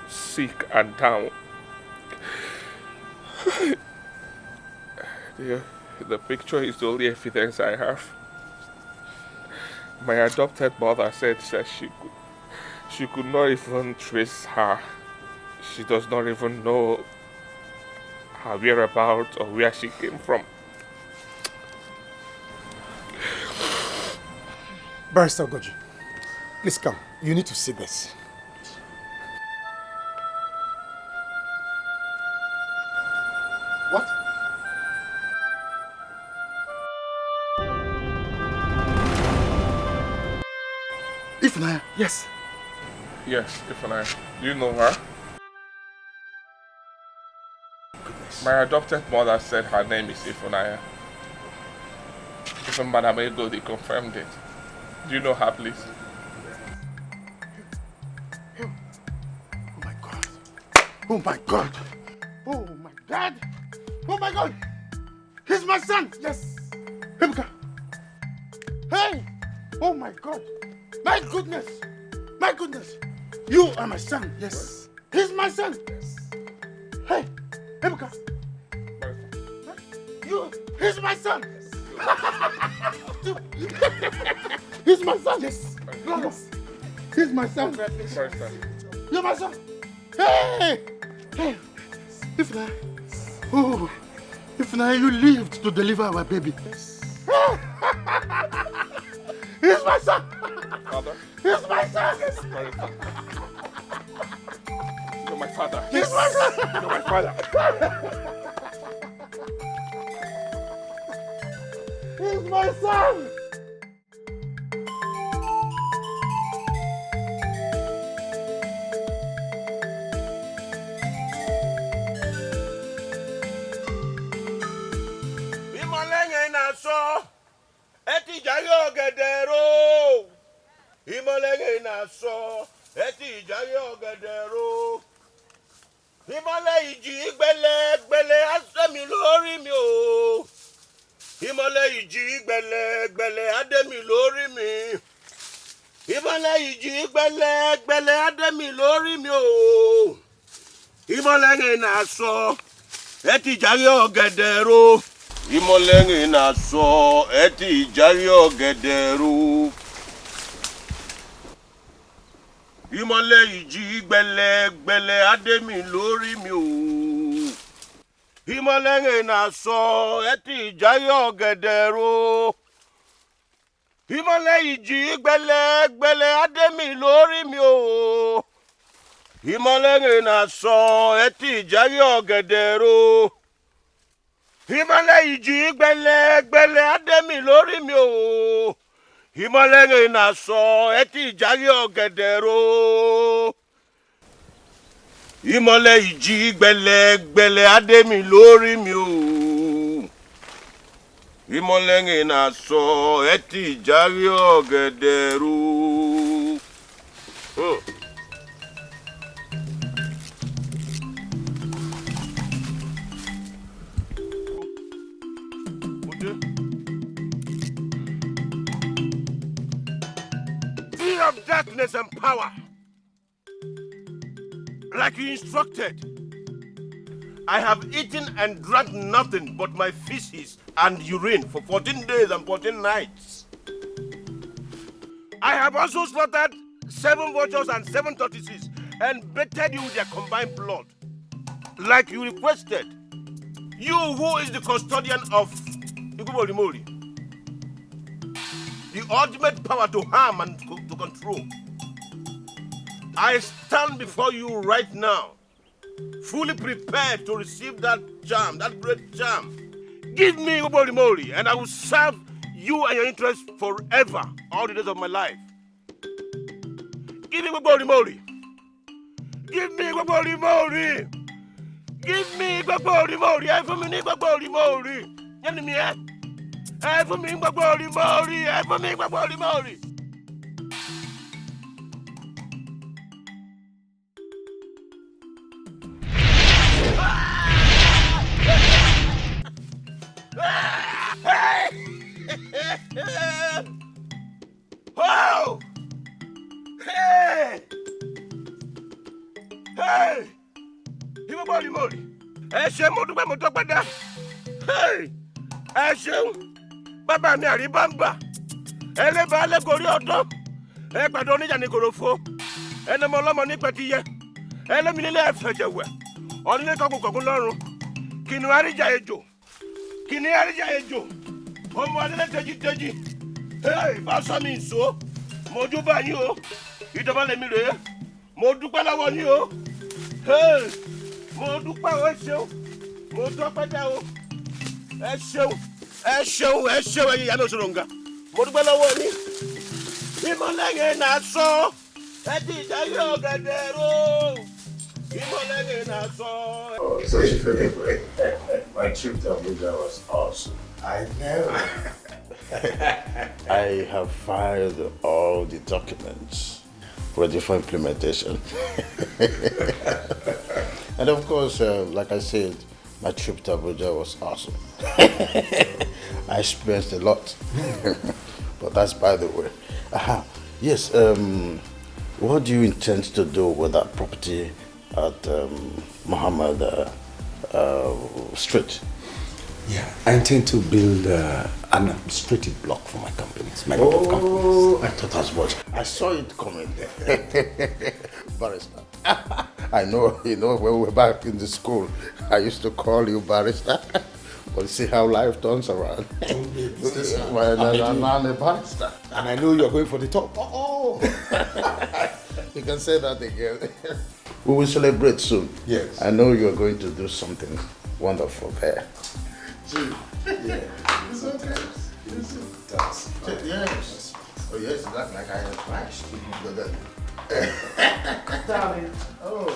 sick and down. The picture is the only evidence I have. My adopted mother said that she could not even trace her. She does not even know her whereabouts or where she came from. Barrister Goji, please come. You need to see this. What? Ifunaya, yes. Yes, Ifunaya. Do you know her? Goodness. My adopted mother said her name is Ifunaya. Even Madam Egodi confirmed it. Do you know her, please? Oh my God. Oh my God. Oh my God. Oh my God. He's my son. Yes. Ebuka. Hey. Oh my God. My goodness. My goodness. You are my son. Yes. He's my son. Yes. Hey. Ebuka. He's my son. He's my son. Yes. Yes. He's my son. You're my son. Hey. Hey. Ifna. Oh. Ifna, you lived to deliver our baby. Yes. He's my son. Father? He's my son. Yes. You're my father. He's my son. You're my father. He's my son. ọ̀gẹ̀dẹ̀rò. Ìmọ̀lẹ̀ náà sọ ẹtì ìjàyè ọ̀gẹ̀dẹ̀rò. Ìmọ̀lẹ̀ ìjì gbẹlẹgbẹlẹ asẹ́mi lórí mi o. Ìmọ̀lẹ̀ ìjì gbẹlẹgbẹlẹ adẹ́mi lórí mi. Ìmọ̀lẹ̀ ìjì gbẹlẹgbẹlẹ adẹ́mi lórí mi o. Ìmọ̀lẹ̀ náà sọ ẹtì ìjàyè ọ̀gẹ̀dẹ̀rò. Ìmọ̀lẹ̀ náà sọ ẹtì ìjàyè ọ̀gẹ̀dẹ̀rò. Ìmọ̀lẹ̀ ìjì gbẹlẹgbẹlẹ adẹ́mi lórí mi o. Ìmọ̀lẹ̀ náà sọ ẹtì ìjàyè ọ̀gẹ̀dẹ̀rò. Ìmọ̀lẹ̀ ìjì gbẹlẹgbẹlẹ adẹ́mi lórí mi o. Ìmọ̀lẹ̀ náà sọ ẹtì ìjàyè ọ̀gẹ̀dẹ̀rò. Ìmọ̀lẹ̀ ìjì gbẹlẹgbẹlẹ adẹ́mi lórí mi o. Ìmọ̀lẹ̀ náà sọ ẹtì ìjàyè ọ̀gẹ̀dẹ̀rò. Ìmọ̀lẹ̀ ìjì gbẹlẹgbẹlẹ adẹ́mi lórí mi o. Ìmọ̀lẹ̀ náà sọ ẹtì ìjàyè ọ̀gẹ̀dẹ̀rò. Of darkness and power, like you instructed. I have eaten and drank nothing but my feces and urine for 14 days and 14 nights. I have also slaughtered 7 vultures and 7 tortoises and bathed you with their combined blood, like you requested. You who is the custodian of Igbo, the ultimate power to harm and to control. I stand before you right now, fully prepared to receive that charm, that great charm. Give me Igbo and I will serve you and your interests forever, all the days of my life. Give me Igbo. Give me Igbo. Give me Igbo. Every Igbo. Enemy, Ever me Igbo, ever me Igbo. Oh! Hey! Hey! Igbo. Ẹ ṣé mo dúpẹ́ mo tọ́pẹ́ dá. Hey! Ẹ ṣeun. Bàbá mi àríbámbà, ẹlẹ́bàá lẹ́gọ̀rí ọ̀dọ́, ẹ pàdé oníjà ní kòròfo, ẹnọmọ ọlọ́mọ ní pẹ̀tiyẹ, ẹlẹ́mi nílé ẹ̀fẹ̀jẹ̀wẹ̀, ọ̀nílé kọkùnkọ̀kùn lọ́rùn, kìnìún àríjà ejò, ọmọ adélé tẹ́jítẹ́jì, bá sọ mi ìṣó, mo júbà yín o, ìjọba lèmi rèé, mo dúpẹ́ lọ́wọ́ yín o, mo dúpẹ́ o, ẹ ṣeun, mo dúpẹ́ dá o, ẹ ṣeun. Ẹ ṣeun ẹ̀yin ìyá mi òṣòro nga mo dúpẹ́ lọ́wọ́ ní ìmọ̀lẹ̀ náà sọ ẹtì ìjàyè ọ̀gẹ̀dẹ̀rò ìmọ̀lẹ̀ náà sọ. Such a favorite. My trip to Abuja was awesome. I know. I have filed all the documents ready for implementation. And of course, like I said, my trip to Abuja was awesome. I experienced a lot. But that's by the way. Yes, what do you intend to do with that property at Muhammad Street? Yeah, I intend to build an administrative block for my companies, my group of companies. I thought as much. I saw it coming. Barrister. I know, when we were back in the school, I used to call you Barrister. But see how life turns around. I'm a barrister. And I know you're going for the top. Oh! You can say that again. We will celebrate soon. Yes. I know you're going to do something wonderful there. Yeah. It's okay. Yes. Oh yes, that's like I advised. Darling. Oh.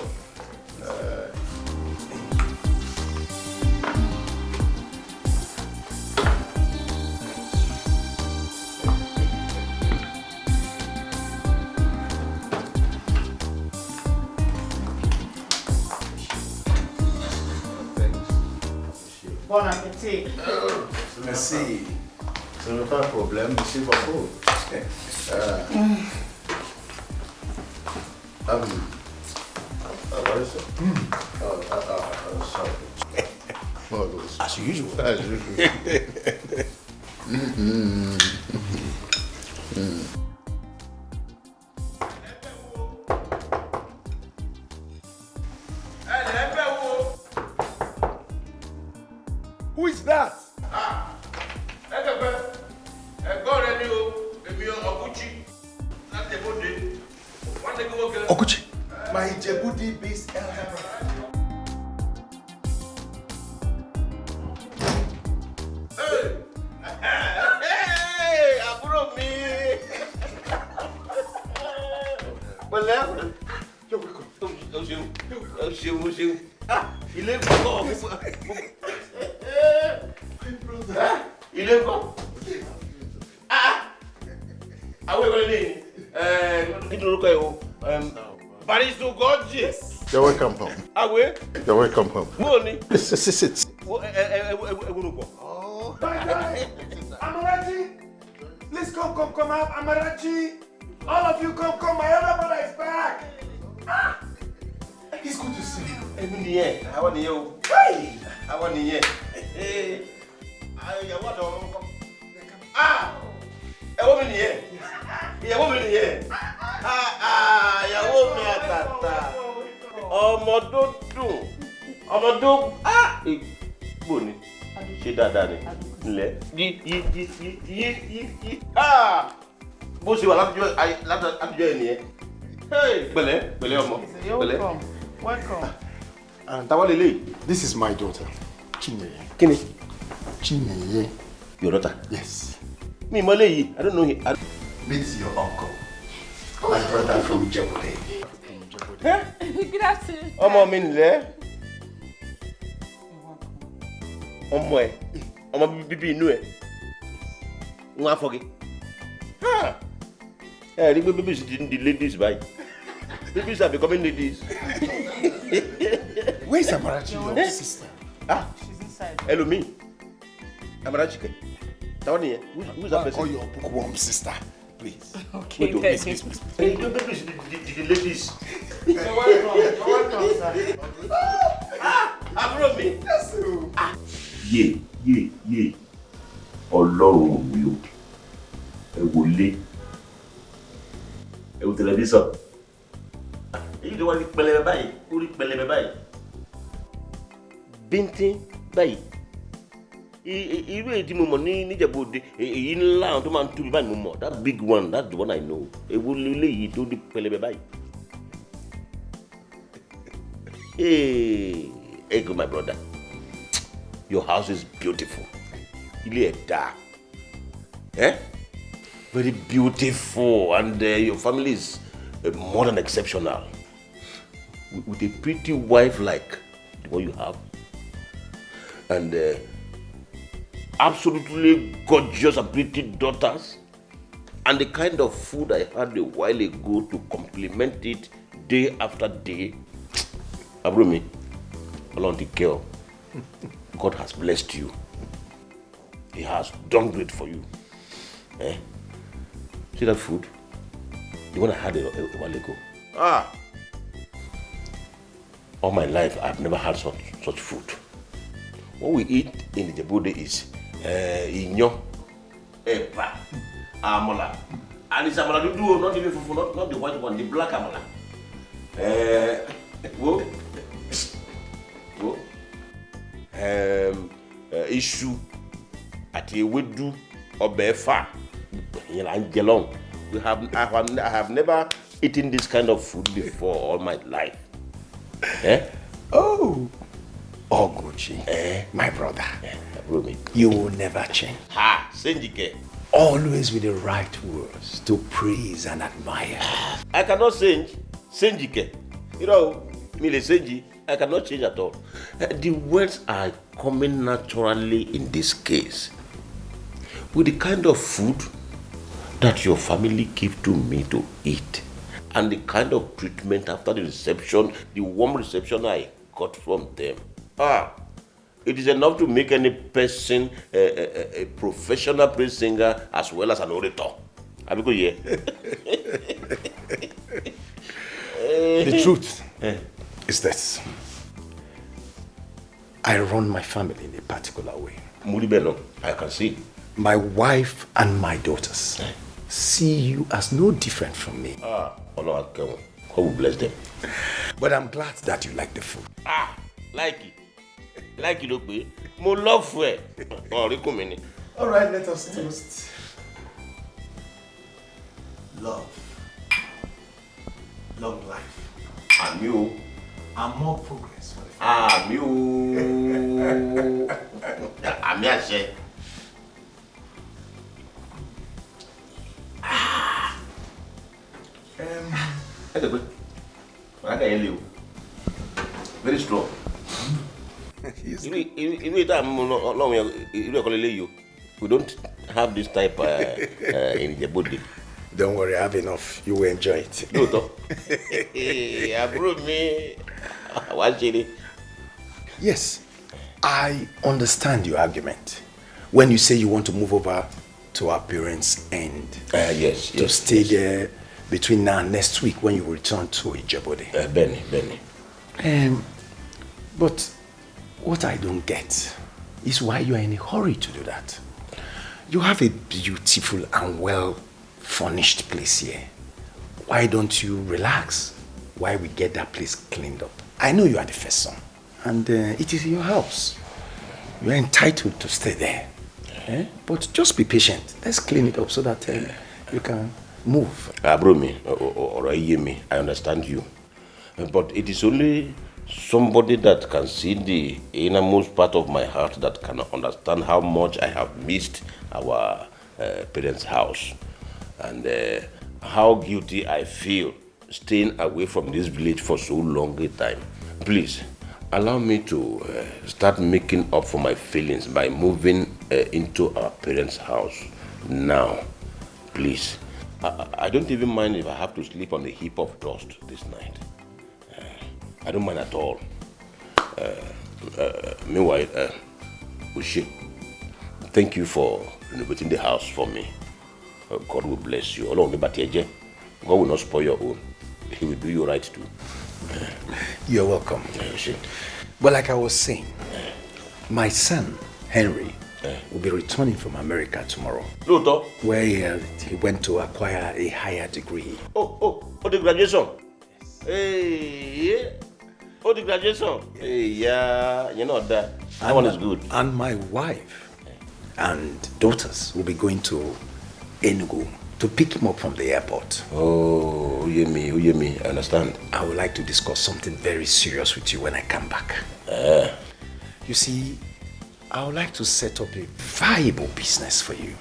Bon appétit. Merci. Ce n'est pas un problème, merci beaucoup. What is it? Sorry. As usual. As usual. Who is that? Okuchi, my Djibouti based elder brother. Hey, àbúrò mi. Pẹ̀lẹ́. O ṣeun. Ah, ilé ńkọ́. Ilé ńkọ́. Àwọn ìwé lè ní. Kí ni orúkọ ẹ̀ o? Baristo Gorgeous. You're welcome home. Àwẹ̀. You're welcome home. Mo ní. Sit. Ewúro. Amarachi! Please come out, Amarachi! All of you come, my elder brother is back! Ah! It's good to see you. Èmi nìyẹn, àwọn nìyẹn o. Àwọn nìyẹn. Ìyàwó àtàwọn ọmọ kan. Ìyàwó mi nìyẹn. Ìyàwó mi àtàtà. Ọmọ tó dùn. Ọmọ tó gbò ní. Ṣé dáadáa ni? Ńlẹ̀. Yí. Bó ṣe wà látijọ́ ẹ̀ nìyẹn. Pẹ̀lẹ́ ọmọ. Pẹ̀lẹ́. Welcome. And táwa lele. This is my daughter, Chineye. Kini? Chineye. Your daughter? Yes. Me Malay. I don't know him. Meet your uncle. My brother from Djibouti. Good afternoon. Ọmọ mi nle. Ọmọ ẹ. Ọmọ bíbí inú ẹ. Wọ́n afọ́gi. Rí pé babies didn't the ladies by. Babies are becoming ladies. Where's Amarachi, your sister? She's inside. Hello, me. Amarachi. Who's that person? Call your bookworm sister, please. Okay, please. Hey, the ladies. You're welcome, sir. Àbúrò mi. Yé. Ọlọ́run mi o. Ẹ wọlé. Ẹ wo tẹlifíṣàn. Èyí ló wá ní pẹlẹbẹ báyìí, ó rí pẹlẹbẹ báyìí. Bíntín báyìí. Irú èyí tí mo mọ̀ ní Níjẹ̀bú-Òde, èyí ńlá àwọn tó máa ń tóbi báyìí mo mọ̀. That big one, that's the one I know. Èwo lélẹ́yìí tó rí pẹlẹbẹ báyìí. Hey, Ego, my brother. Your house is beautiful. Ilé ẹ̀ dáa. Very beautiful, and your family is more than exceptional. With a pretty wife like the one you have, and absolutely gorgeous and pretty daughters, and the kind of food I had a while ago to complement it day after day. Abrumi, along the girl, God has blessed you. He has done great for you. See that food? The one I had a while ago. All my life, I've never had such food. What we eat in the Djibouti is inyo, epa, amola. And it's amola dudu, not even fufu, not the white one, the black amola. Iṣu àti ewédú ọbẹ̀ ẹ̀fà. I have never eaten this kind of food before all my life. Oh, Oguchi, my brother, you will never change. Senjike. Always with the right words to praise and admire. I cannot change. Senjike. You know, me le senji, I cannot change at all. The words are coming naturally in this case. With the kind of food that your family give to me to eat, and the kind of treatment after the reception, the warm reception I got from them. It is enough to make any person a professional praise singer as well as an orator. The truth is this. I run my family in a particular way. I can see. My wife and my daughters see you as no different from me. God will bless them. But I'm glad that you like the food. Like it. Like it, look, more love for it. All right, let us toast. Love. Long life. And you. And more progress. You. Very strong. We don't have this type in the body. Don't worry, I have enough. You will enjoy it. Yes, I understand your argument. When you say you want to move over to our parents' end, to stay there between now and next week when you return to Ijebode. Benny. But what I don't get is why you are in a hurry to do that. You have a beautiful and well-furnished place here. Why don't you relax while we get that place cleaned up? I know you are the first son, and it is your house. You are entitled to stay there. But just be patient. Let's clean it up so that you can move. I understand you. But it is only somebody that can see the innermost part of my heart that can understand how much I have missed our parents' house and how guilty I feel staying away from this village for so long a time. Please, allow me to start making up for my feelings by moving into our parents' house now. Please. I don't even mind if I have to sleep on a heap of dust this night. I don't mind at all. Meanwhile, Luchy, thank you for renovating the house for me. God will bless you. God will not spoil your own. He will do you right too. You're welcome. But like I was saying, my son, Henry, will be returning from America tomorrow. Where he went to acquire a higher degree. Oh, the graduation? Hey, the graduation? Hey, yeah, you know that one is good. And my wife and daughters will be going to Enugu to pick him up from the airport. Oh, you me, I understand. I would like to discuss something very serious with you when I come back. You see, I would like to set up a viable business for you.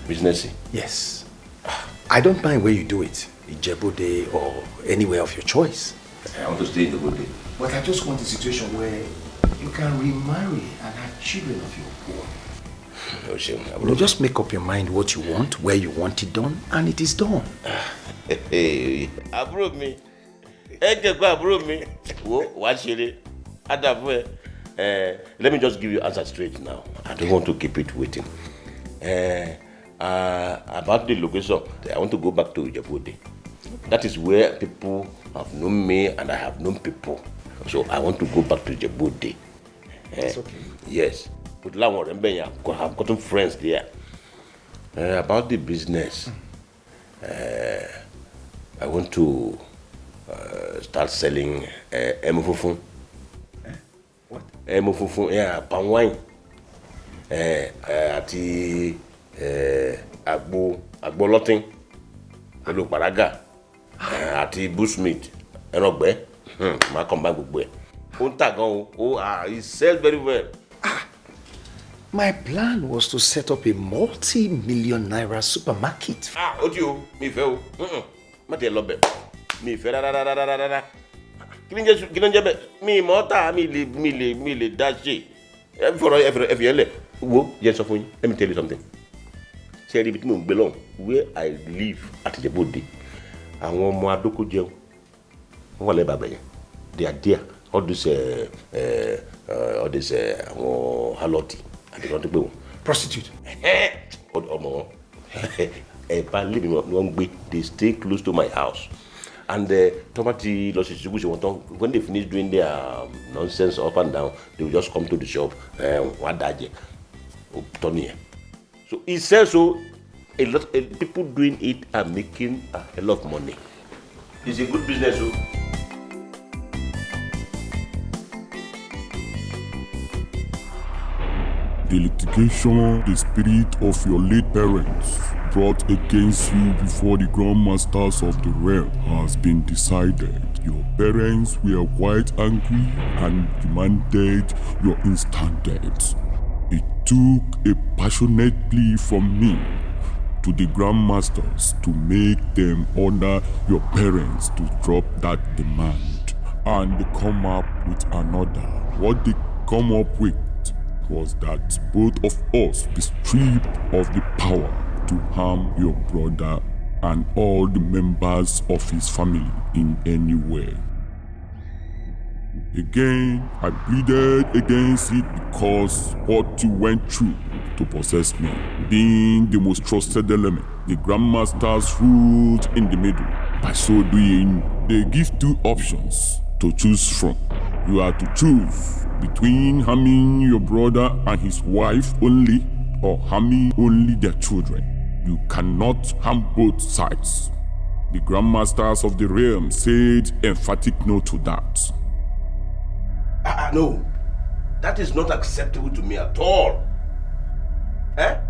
Business? Yes. I don't mind where you do it, Ijebode or anywhere of your choice. I want to stay in Ijebode. But I just want a situation where you can remarry and have children of your own. You just make up your mind what you want, where you want it done, and it is done. Hey, approve me. Approve me. Watch it. Let me just give you answer straight now. I don't want to keep it waiting. About the location, I want to go back to Ijebode. That is where people have known me and I have known people. So I want to go back to Ijebode. That's okay. Yes. I've gotten friends there. About the business, I want to start selling emofufun. What? Emofufun, yeah, palm wine. Ati agbolotin, pẹ̀lú paraga, ati bushmeat, ẹnọgbẹ, ma combine gbogbo ẹ̀. Ó ń tà gan o, he sells very well. My plan was to set up a multi-million naira supermarket. Odio, mi fẹ́ o. Má tẹ̀ lọ bẹ̀. Mi fẹ́ rárá. Kí ló ń jẹ́ bẹ́ẹ̀? Mi mọ́ta mi lè dá ṣe. Ẹ fi ẹlẹ̀. Wo jẹ́ sọ fún yín. Let me tell you something. Ṣé ẹ rí ibi tí mò ń gbé lọ́hùn? Where I live at Ijebode. Àwọn ọmọ adókó jẹun. Wọ́n wà lẹ́bàá bẹ̀yẹn. They are there. All these all this haloti. I don't want to go. Prostitute. They stay close to my house. And when they finish doing their nonsense up and down, they will just come to the shop. So he says so. A lot of people doing it are making a hell of money. It's a good business. So. The litigation, the spirit of your late parents brought against you before the grandmasters of the realm has been decided. Your parents were quite angry and demanded your instant death. It took a passionate plea from me to the grandmasters to make them order your parents to drop that demand and come up with another. What they come up with was that both of us be stripped of the power to harm your brother and all the members of his family in any way. Again, I pleaded against it because what you went through to possess me, being the most trusted element, the grandmasters ruled in the middle. By so doing, they give two options to choose from. You are to choose between harming your brother and his wife only, or harming only their children. You cannot harm both sides. The grandmasters of the realm said emphatic no to that. No, that is not acceptable to me at all. How?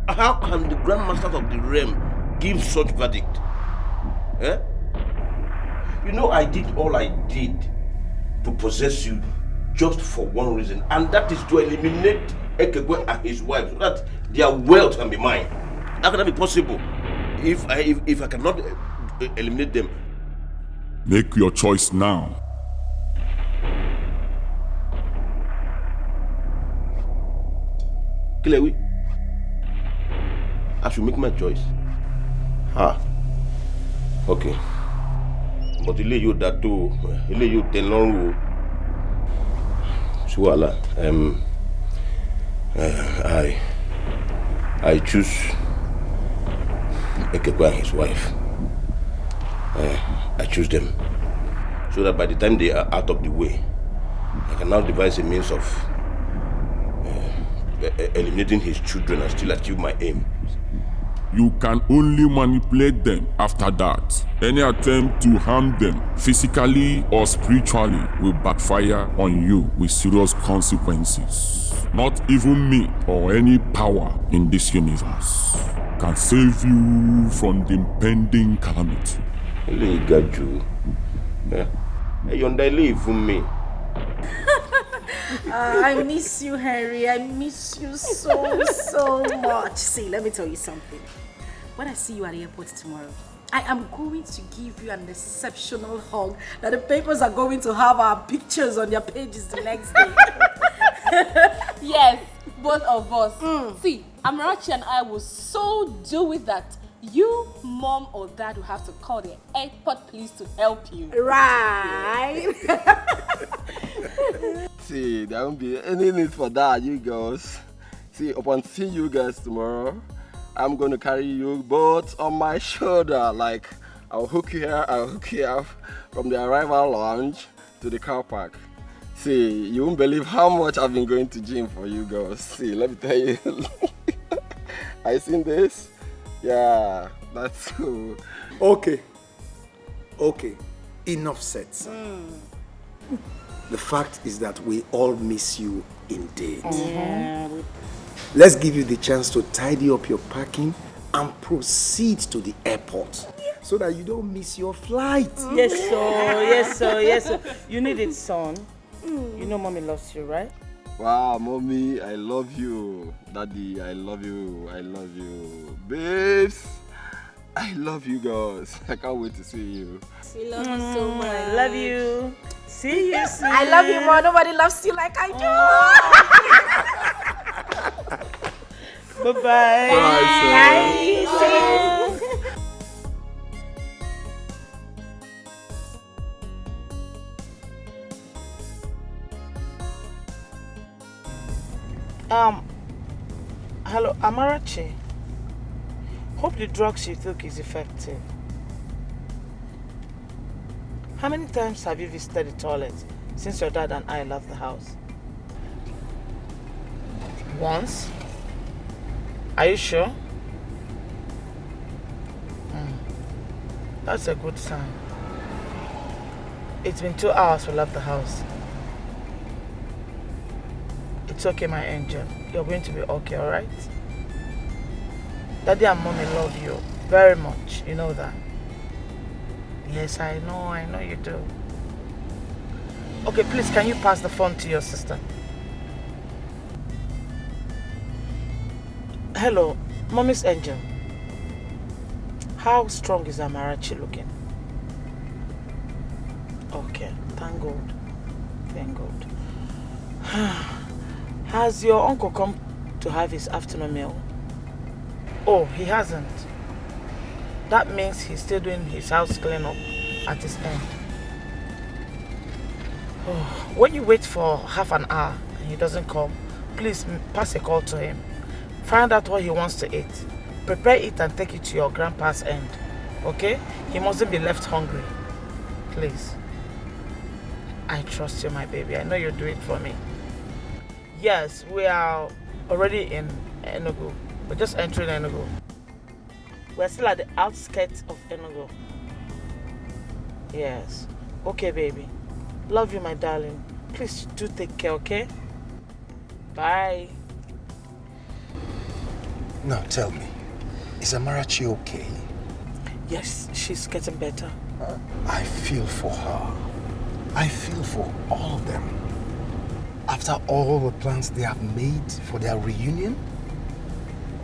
How can the grandmasters of the realm give such verdict? You know, I did all I did to possess you just for one reason, and that is to eliminate Ekegwe and his wife so that their wealth can be mine. How can that be possible if I cannot eliminate them? Make your choice now. Kilewi, I should make my choice. Okay. But you you that too. You tell long. Suala. I choose Ekekwa and his wife. I choose them so that by the time they are out of the way, I can now devise a means of eliminating his children and still achieve my aim. You can only manipulate them after that. Any attempt to harm them physically or spiritually will backfire on you with serious consequences. Not even me or any power in this universe can save you from the impending calamity. He got you. You leave from me. I miss you, Henry. I miss you so much. See, let me tell you something. When I see you at the airport tomorrow, I am going to give you an exceptional hug that the papers are going to have our pictures on their pages the next day. Yes, both of us. See, Amarachi and I will so do it that you, mom or dad will have to call the airport police to help you. Right. See, there won't be any need for that, you girls. See, upon seeing you guys tomorrow, I'm going to carry you both on my shoulder. Like, I'll hook you here, I'll hook you up from the arrival lounge to the car park. See, you won't believe how much I've been going to gym for you girls. See, let me tell you. I seen this? Yeah, that's cool. Okay. Enough said. The fact is that we all miss you indeed. Let's give you the chance to tidy up your packing and proceed to the airport so that you don't miss your flight. Yes, sir. You need it, son. You know mommy loves you, right? Wow, mommy, I love you. Daddy, I love you. Babes, I love you girls. I can't wait to see you. We love you so much. I love you. See you soon. I love you more. Nobody loves you like I do. Bye-bye. Bye. Amarachi, hope the drugs you took is effective. How many times have you visited the toilet since your dad and I left the house? Once? Are you sure? That's a good sign. It's been 2 hours we left the house. It's okay, my angel. You're going to be okay, alright? Daddy and Mommy love you very much. You know that? Yes, I know you do. Okay, please, can you pass the phone to your sister? Hello, Mommy's angel. How strong is Amarachi looking? Okay, thank God. Thank God. Has your uncle come to have his afternoon meal? Oh, he hasn't. That means he's still doing his house cleanup at his end. Oh, when you wait for half an hour and he doesn't come, please pass a call to him. Find out what he wants to eat. Prepare it and take it to your grandpa's end. Okay? He mustn't be left hungry. Please. I trust you, my baby. I know you'll do it for me. Yes, we are already in Enugu. We're just entering Enugu. We're still at the outskirts of Enugu. Yes. Okay, baby. Love you, my darling. Please do take care, okay? Bye. Now tell me, is Amarachi okay? Yes, she's getting better. I feel for her. I feel for all of them. After all the plans they have made for their reunion,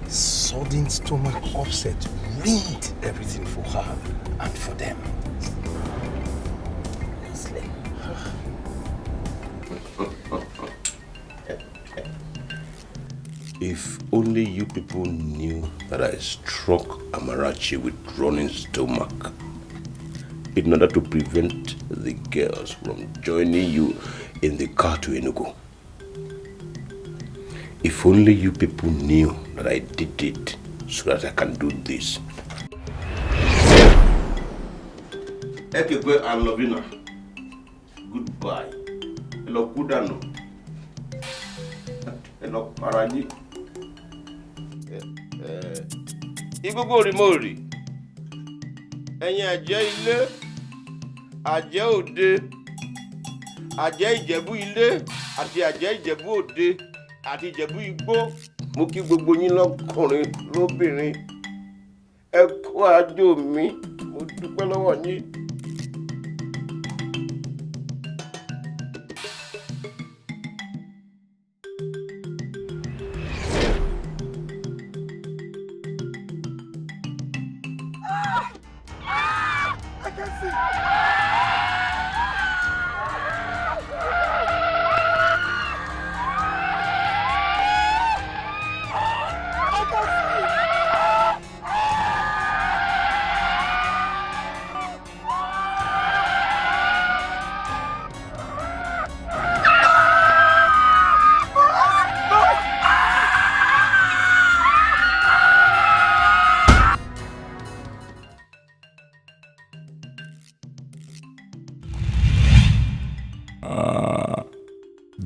sudden stomach upset ruined everything for her and for them. Honestly. If only you people knew that I struck Amarachi with running stomach in order to prevent the girls from joining you in the car to Enugu. If only you people knew that I did it so that I can do this. Ekekwe and Lovina, goodbye. Hello, Kudano. Hello, Paraji. Igogo Rimori. Ẹ̀yin àjẹ́ ilé, àjẹ́ òde, àjẹ́ Ìjẹ̀bú ilé, àti àjẹ́ Ìjẹ̀bú òde, àti Ìjẹ̀bú igbó. Mo kí gbogbo yín lọ́kùnrin lóbìnrin. Ẹ kú àjò mi, mo dúpẹ́ lọ́wọ́ yín.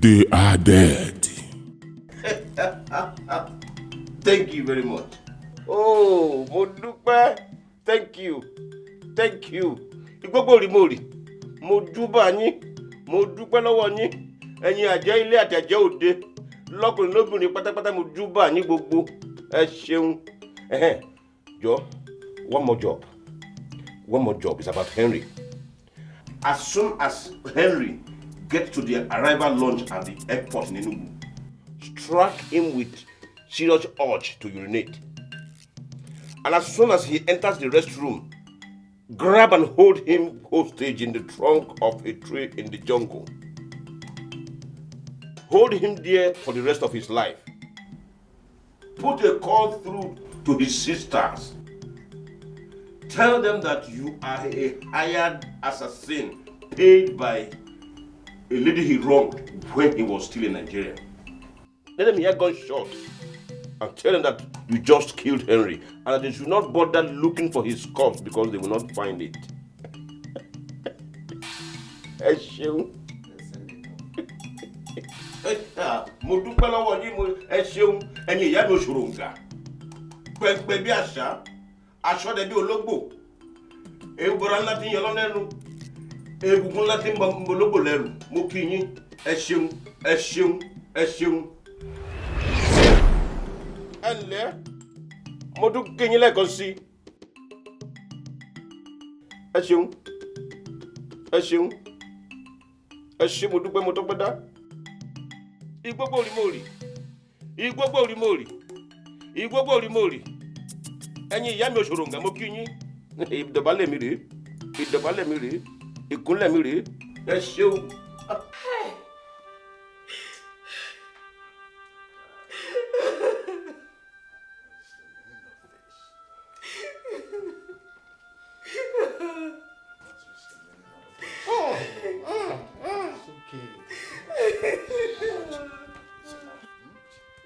They are dead. Thank you very much. Oh, mo dúpẹ́. Thank you. Thank you. Igbogbo Rimori. Mo júbà yín. Mo dúpẹ́ lọ́wọ́ yín. Ẹ̀yin àjẹ́ ilé àti àjẹ́ òde. Lọ́kùnrin lóbìnrin pátápátá mo júbà yín gbogbo. Ẹ ṣeun. Jọ̀ọ́, one more job. One more job is about Henry. As soon as Henry gets to the arrival lounge at the airport in Enugu, strike him with serious urge to urinate. And as soon as he enters the restroom, grab and hold him hostage in the trunk of a tree in the jungle. Hold him there for the rest of his life. Put a call through to his sisters. Tell them that you are a hired assassin paid by a lady he wronged when he was still in Nigeria. Let them hear gunshots. and tell them that you just killed Henry and that they should not bother looking for his corpse because they will not find it. Ẹ ṣeun. Mo dúpẹ́ lọ́wọ́ yín, ẹ ṣeun, ẹ̀yin ìyá mi òṣòròǹgà. Pẹ̀pẹ̀ bí àṣà, aṣọ́dẹ bí ológbò. Ewúrẹ́ ńlá ti ń yọ lọ́nẹ́nu. Egungun ńlá ti ń bọ ológbò lẹ́rù. Mo kí yín, ẹ ṣeun, ẹ ṣeun, ẹ ṣeun. Ẹ ǹlẹ́, mo tún kí yín lẹ́ẹ̀kan sí. Ẹ ṣeun, ẹ ṣeun, ẹ ṣé mo dúpẹ́ mo tọ́pẹ́ dá. Igbógbó rí mo rì, igbógbó rí mo rì, igbógbó rí mo rì. Ẹ̀yin ìyá mi òṣòròǹgà mo kí yín. Ìdọ̀bálẹ̀ mi rèé, ìdọ̀bálẹ̀ mi rèé, ìkúnlẹ̀ mi rèé. Ẹ ṣeun.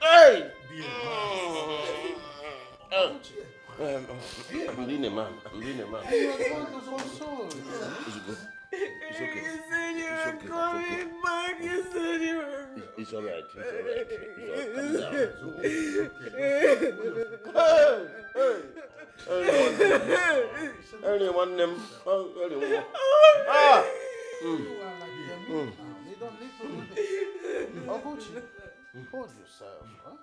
Hey! I'm being a man. I'm being a man. It's good. It's okay. You said you were coming back. You said you were. It's all right. Anyone them? Ah! Okochi, hold yourself. Huh?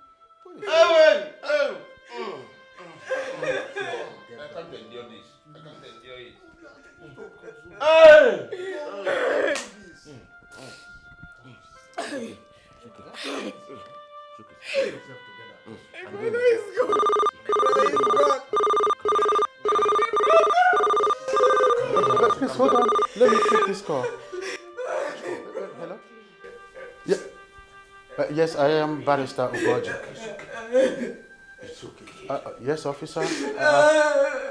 I can't endure this. I can't endure it. My brother is gone. Please hold on. Let me take this call. Hello? Yeah. Yes, I am Barrister Ugoji. It's okay. Yes, officer.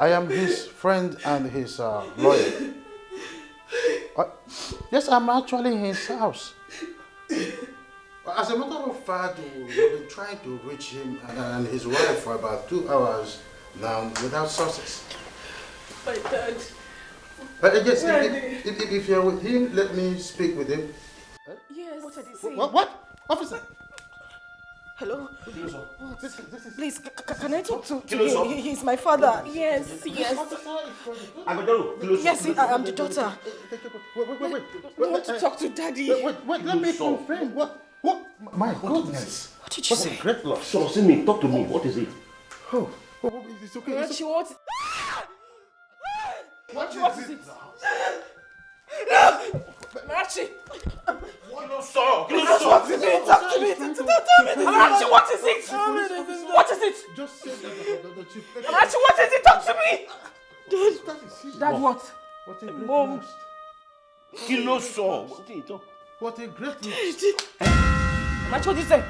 I am his friend and his lawyer. Yes, I'm actually in his house. As a matter of fact, we've been trying to reach him and his wife for about 2 hours now without success. My dad. Yes, if you're with him, let me speak with him. Yes. What are they saying? What? Officer? Hello? Please, can I talk to Kiloso? him? He's my father. Yes. Yes, I'm the daughter. Wait. I want to talk to Daddy. Wait, let me confirm. What? My goodness. What did you say? What a great loss. So, see me, talk to me. What is it? Oh, it's okay. Alichi, what? What is it? Alichi! Stop! What is it? Talk to me! Alichi, what is it? What is it? Just say that the chief. Alichi, what is it? Talk to me! Dad, what? What a great Mom. loss. Kiloso. What a great loss. Alichi, what did you say?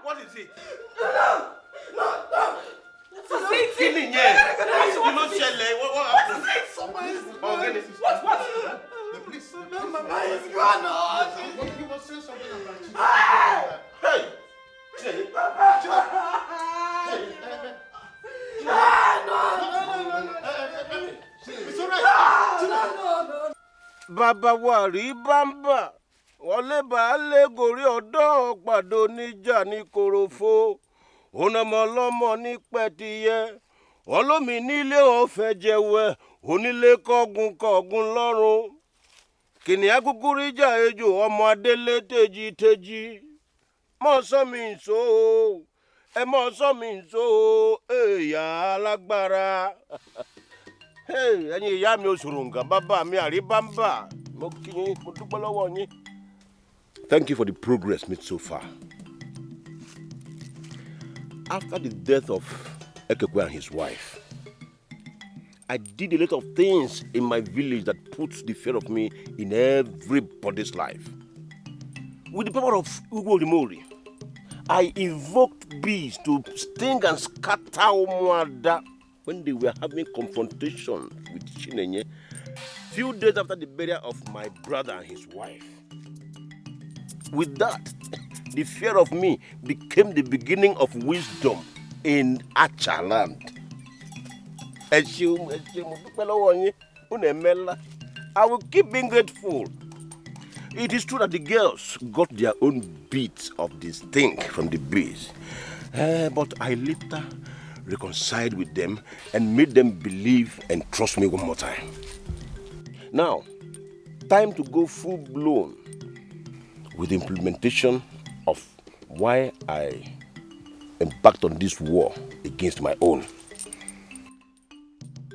What is it? Killing, yeah. You know, Shelley, what happened? What? The police. Mama is gone. You must say something about you. Hey! It's all right. Bàbá wa rí bámbà, wọlé baálé gorí ọ̀dọ́ pàdó níjà ní korofo, ònàmọ́ lọ́mọ ní pẹ̀tìyẹ, olómi nílé ọ̀fẹ́ jẹ̀wẹ̀, onílé kọ́gun lọ́rùn. Kìnìún kúkú rí jà ejò ọmọ adélé tèjì. Mọ̀ sọ́ mi ǹso o, ẹ mọ̀ sọ́ mi ǹso o, èèyà alágbára. Ẹ̀yin ìyá mi òṣòròǹgà bàbá mi àríbámbà. Mo kí yín, mo dúpẹ́ lọ́wọ́ yín. Thank you for the progress made so far. After the death of Ekekwe and his wife, I did a lot of things in my village that puts the fear of me in everybody's life. With the power of Ugworimori, I invoked bees to sting and scatter Umuada when they were having confrontation with Chinenye, few days after the burial of my brother and his wife. With that, the fear of me became the beginning of wisdom in Acha land. I will keep being grateful. It is true that the girls got their own bits of this thing from the bees. But I later reconciled with them and made them believe and trust me one more time. Now, time to go full blown with the implementation of why I embarked on this war against my own.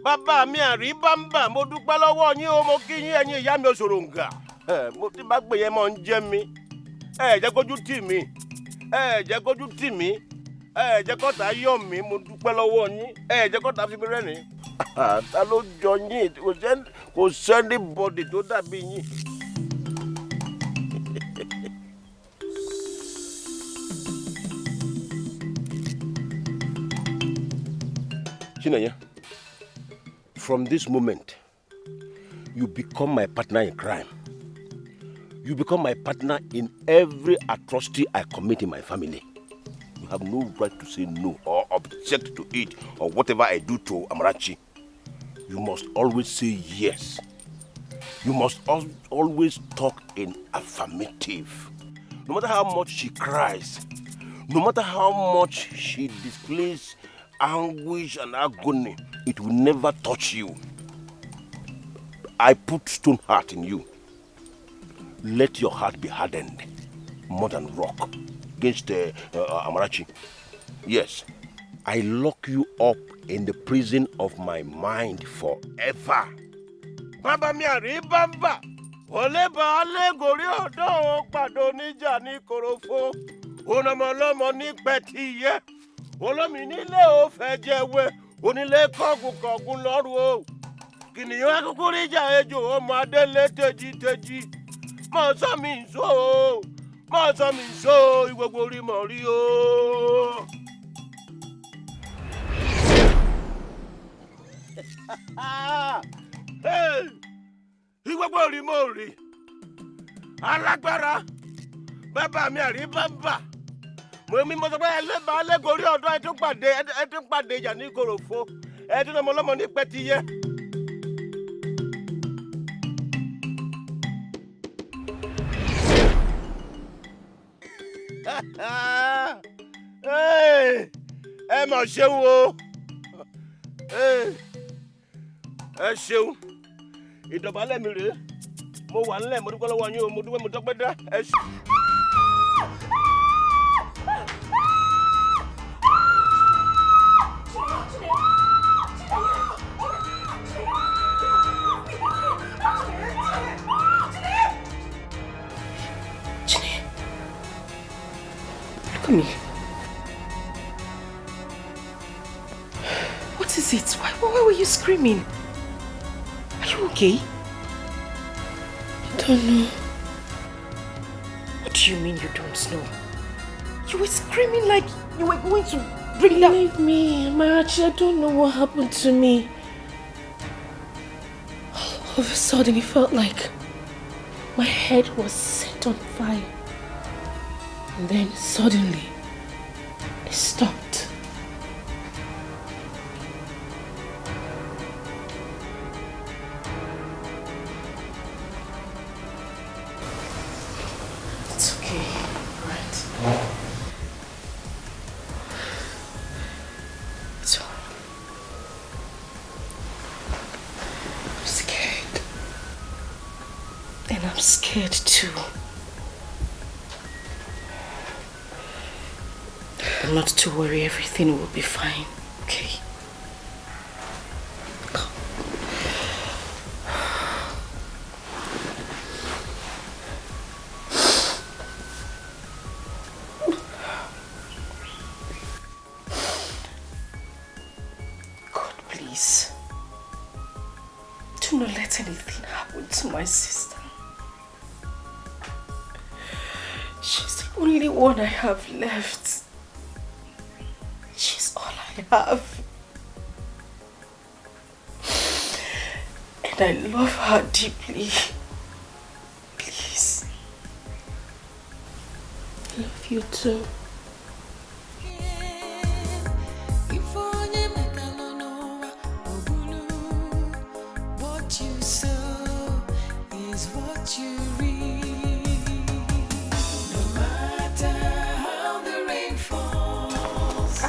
Bàbá mi àríbámbà mo dúpẹ́ lọ́wọ́ yín o mo kí yín ẹ̀yin ìyá mi òṣòròǹgà. Mo ti bá gbé yẹn mọ́ ń jẹ́ mi. Jẹ́ kójú tì mí. Jẹ́ kójú tì mí. Jẹ́ kọ́ta yọ̀ mí mo dúpẹ́ lọ́wọ́ yín. Jẹ́ kọ́ta fi mi rẹ́rìn. Ta ló jọ yín kò sẹ́ni bọ́dì tó dàbí yín. Chinaya, from this moment, you become my partner in crime. You become my partner in every atrocity I commit in my family. You have no right to say no or object to it or whatever I do to Amarachi. You must always say yes. You must always talk in affirmative. No matter how much she cries, no matter how much she displays anguish and agony, it will never touch you. I put stone heart in you. Let your heart be hardened more than rock against Amarachi. Yes, I lock you up in the prison of my mind forever. Baba mi aribamba, oleba ale gori odo pado nija ni korofo, onamolomo ni petiye. Olomi nílé o fẹ́ jẹ́wé onílé kọ́gùn lọ́rùn o kìnìún akúkúrú ìjà ejò ọmọ adélé tèjì mọ̀ sọ mi nsó ìgbogbo orí mọ̀ rí o. Ìgbogbo orí mọ̀ rí alágbára bàbá mi àríbàbà. Mo sọ pé ẹlẹ́bàá lẹ́gọ̀ọ́rí ọ̀dọ́ ẹ tún pàdé ìjà ní korofo ẹ tún ọmọ ọlọ́mọ ní pẹ́ ti yẹ. Ẹ mọ̀ ṣeun o ẹ ṣeun ìdọ̀bálẹ̀ mi rèé mo wà nílẹ̀ mo dúpẹ́ lọ́wọ́ yín o mo dúpẹ́ mo tọ́pẹ́ dá ẹ ṣeun. Look at me. What is it? Why were you screaming? Are you okay? I don't know. What do you mean you don't know? You were screaming like you were going to bring down... Believe me, Marachi, I don't know what happened to me. All of a sudden, it felt like my head was set on fire. And then suddenly, it stopped. It's okay, right? It's all right. I'm scared. And I'm scared too. But not to worry, everything will be fine, okay? Come. God, please. Do not let anything happen to my sister. She's the only one I have left. She's all I have. And I love her deeply. Please. I love you too. What you sow is what you reap. No matter how the rain falls,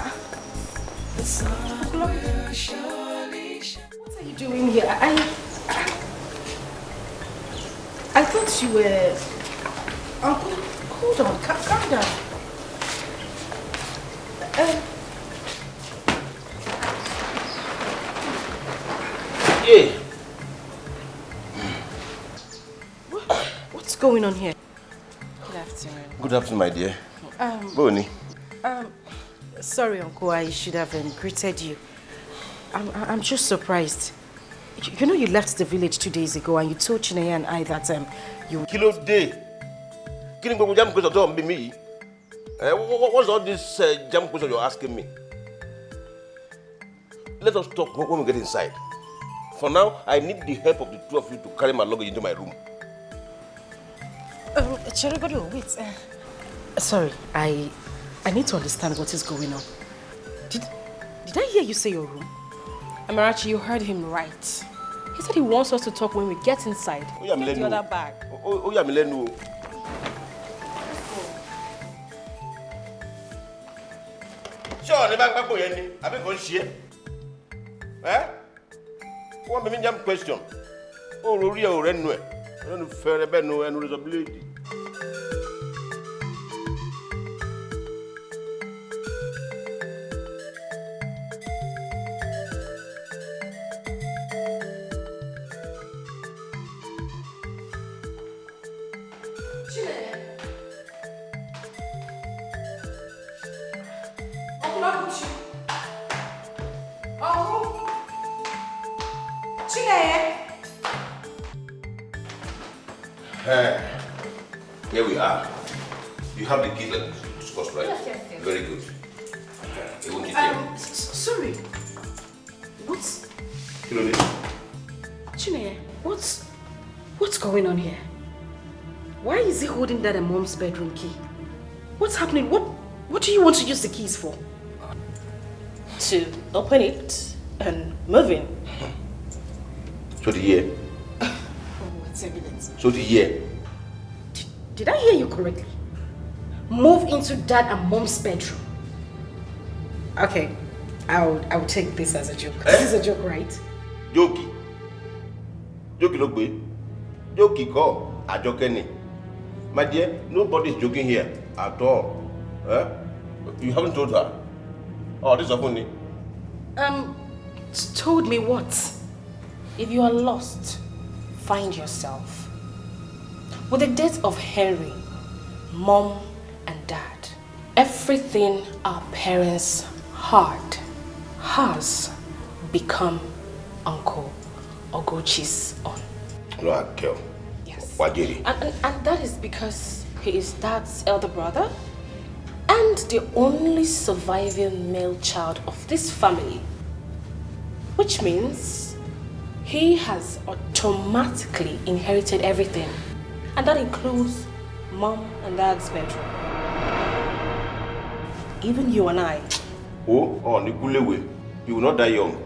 the sun will surely shine. What are you doing here? I thought you were... Uncle, hold on, calm down. Yeah. What's going on here? Good afternoon. Good afternoon, my dear. Bonnie. Sorry, Uncle, I should have greeted you. I'm just surprised. You know you left the village 2 days ago and you told Chineye and I that you... Kilo day. Killing go jam question don't be me. What's all this jam question you're asking me? Let us talk when we get inside. For now, I need the help of the two of you to carry my luggage into my room. Cherigodo, wait. Sorry, I need to understand what is going on. Did I hear you say your room? Amarachi, you heard him right. He said he wants us to talk when we get inside. Get the other bag. Oh, yeah, Milenu. Sure, the bank go any. I be go share. One me jam question. Oh, Rory o rennu e. No fair be no and responsibility. Here we are. You have the key that we discussed, right? Yes. Very good. Sorry. What's... Chineye, what's going on here? Why is he holding that in Mom's bedroom key? What's happening? What do you want to use the keys for? To open it and move in. So the year. It's evidence. So the year. Did I hear you correctly? Move into Dad and Mom's bedroom. Okay, I'll take this as a joke. This is a joke, right? Jokey. Jokey look good. Jokey call. A joke any. My dear, nobody's joking here at all. You haven't told her. Oh, this is funny. Told me what? If you are lost, find yourself. With the death of Henry, Mom and Dad, everything our parents had has become Uncle Ogochi's own. No, girl. Yes. Wajiri. And that is because he is Dad's elder brother and the only surviving male child of this family. Which means he has automatically inherited everything. And that includes Mom and Dad's bedroom. Even you and I. Oh, Nikulewe. You will not die young.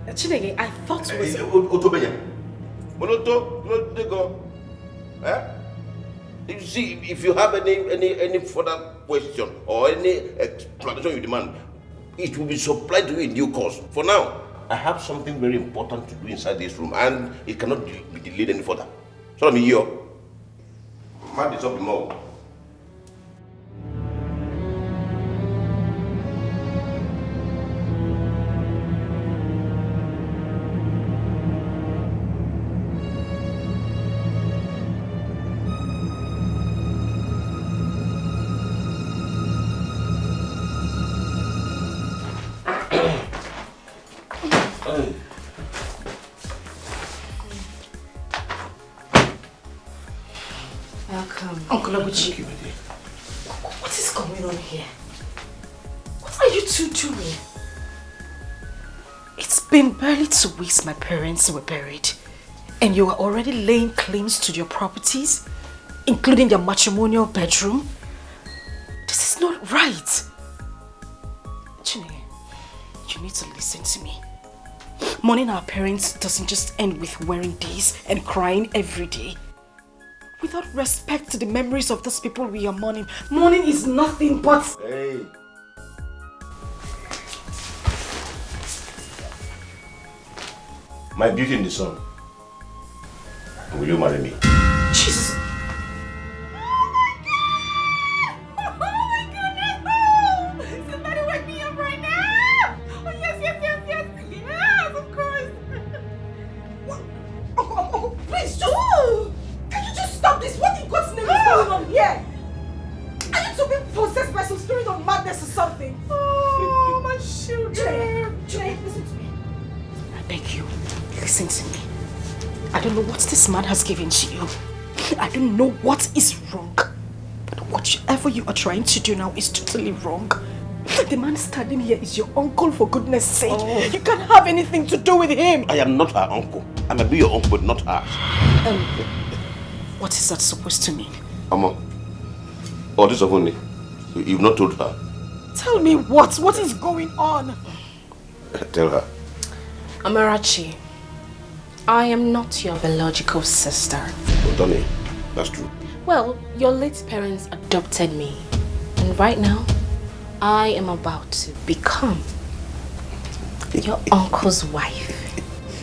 Chineye, I thought it was... Otobenya. Monoto, no they go. You see, if you have any further question or any explanation you demand, it will be supplied to you in due course. For now, I have something very important to do inside this room and it cannot be delayed any further. So I'm here. Man, it's up the mouth. Uncle Luchy, what is going on here? What are you two doing? It's been barely 2 weeks my parents were buried, and you are already laying claims to your properties, including their matrimonial bedroom. not right. Chineye, you need to listen to me. Mourning our parents doesn't just end with wearing this and crying every day. Without respect to the memories of those people we are mourning, mourning is nothing but... Hey. My beauty in the sun. Will you marry me? Jesus. Somebody wake me up right now! Oh, yes, of course! Oh, please, just... Can you just stop this? What in God's name is going on here? Are you two being possessed by some spirit of madness or something? Oh, my children! Jay, listen to me. I beg you, listen to me. I don't know what this man has given to you. I don't know what is wrong. But whatever you are trying to do now is totally wrong. The man standing here is your uncle, for goodness sake. Oh. You can't have anything to do with him. I am not her uncle. I may be your uncle, but not her. What is that supposed to mean? Mama, all this of Onny, you've not told her. Tell me what? What is going on? Tell her. Amarachi, I am not your biological sister. Oh, Donny, that's true. Well, your late parents adopted me. And right now, I am about to become your uncle's wife.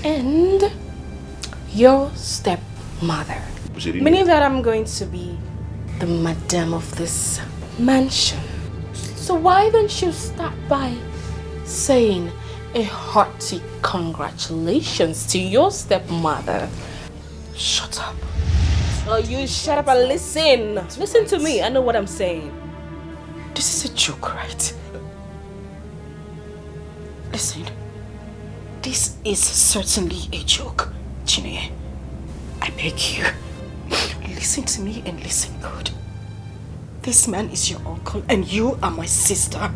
And your stepmother. Meaning that I'm going to be the madam of this mansion. So why don't you start by saying a hearty congratulations to your stepmother? Shut up. Oh, you shut up and listen. Listen to me. I know what I'm saying. This is a joke, right? Listen. This is certainly a joke, Chineye. I beg you. Listen to me and listen good. This man is your uncle and you are my sister.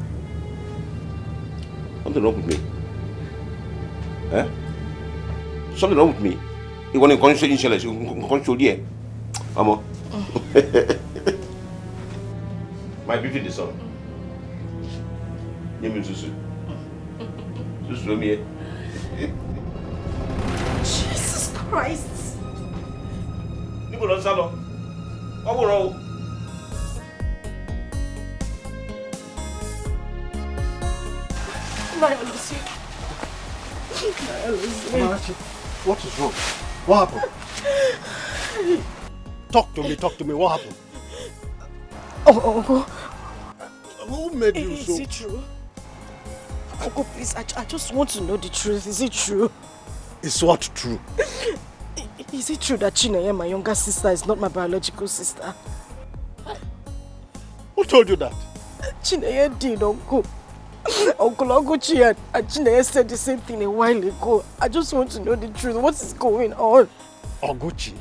Something wrong with me? Eh? Something wrong with me? You want to control here? Mama. My beauty in the sun. You mean Susu? Susu, me. Jesus Christ. You go on salon. What will wrong? Amarachi, what is wrong? What happened? Talk to me, what happened? Oh, Uncle. Who made you so? Is it true? Uncle, please, I just want to know the truth. Is it true? Is what true? Is it true that Chineye, my younger sister, is not my biological sister? Who told you that? Chineye did, Uncle. Uncle Oguchi and Chineye said the same thing a while ago. I just want to know the truth. What is going on? Oguchi?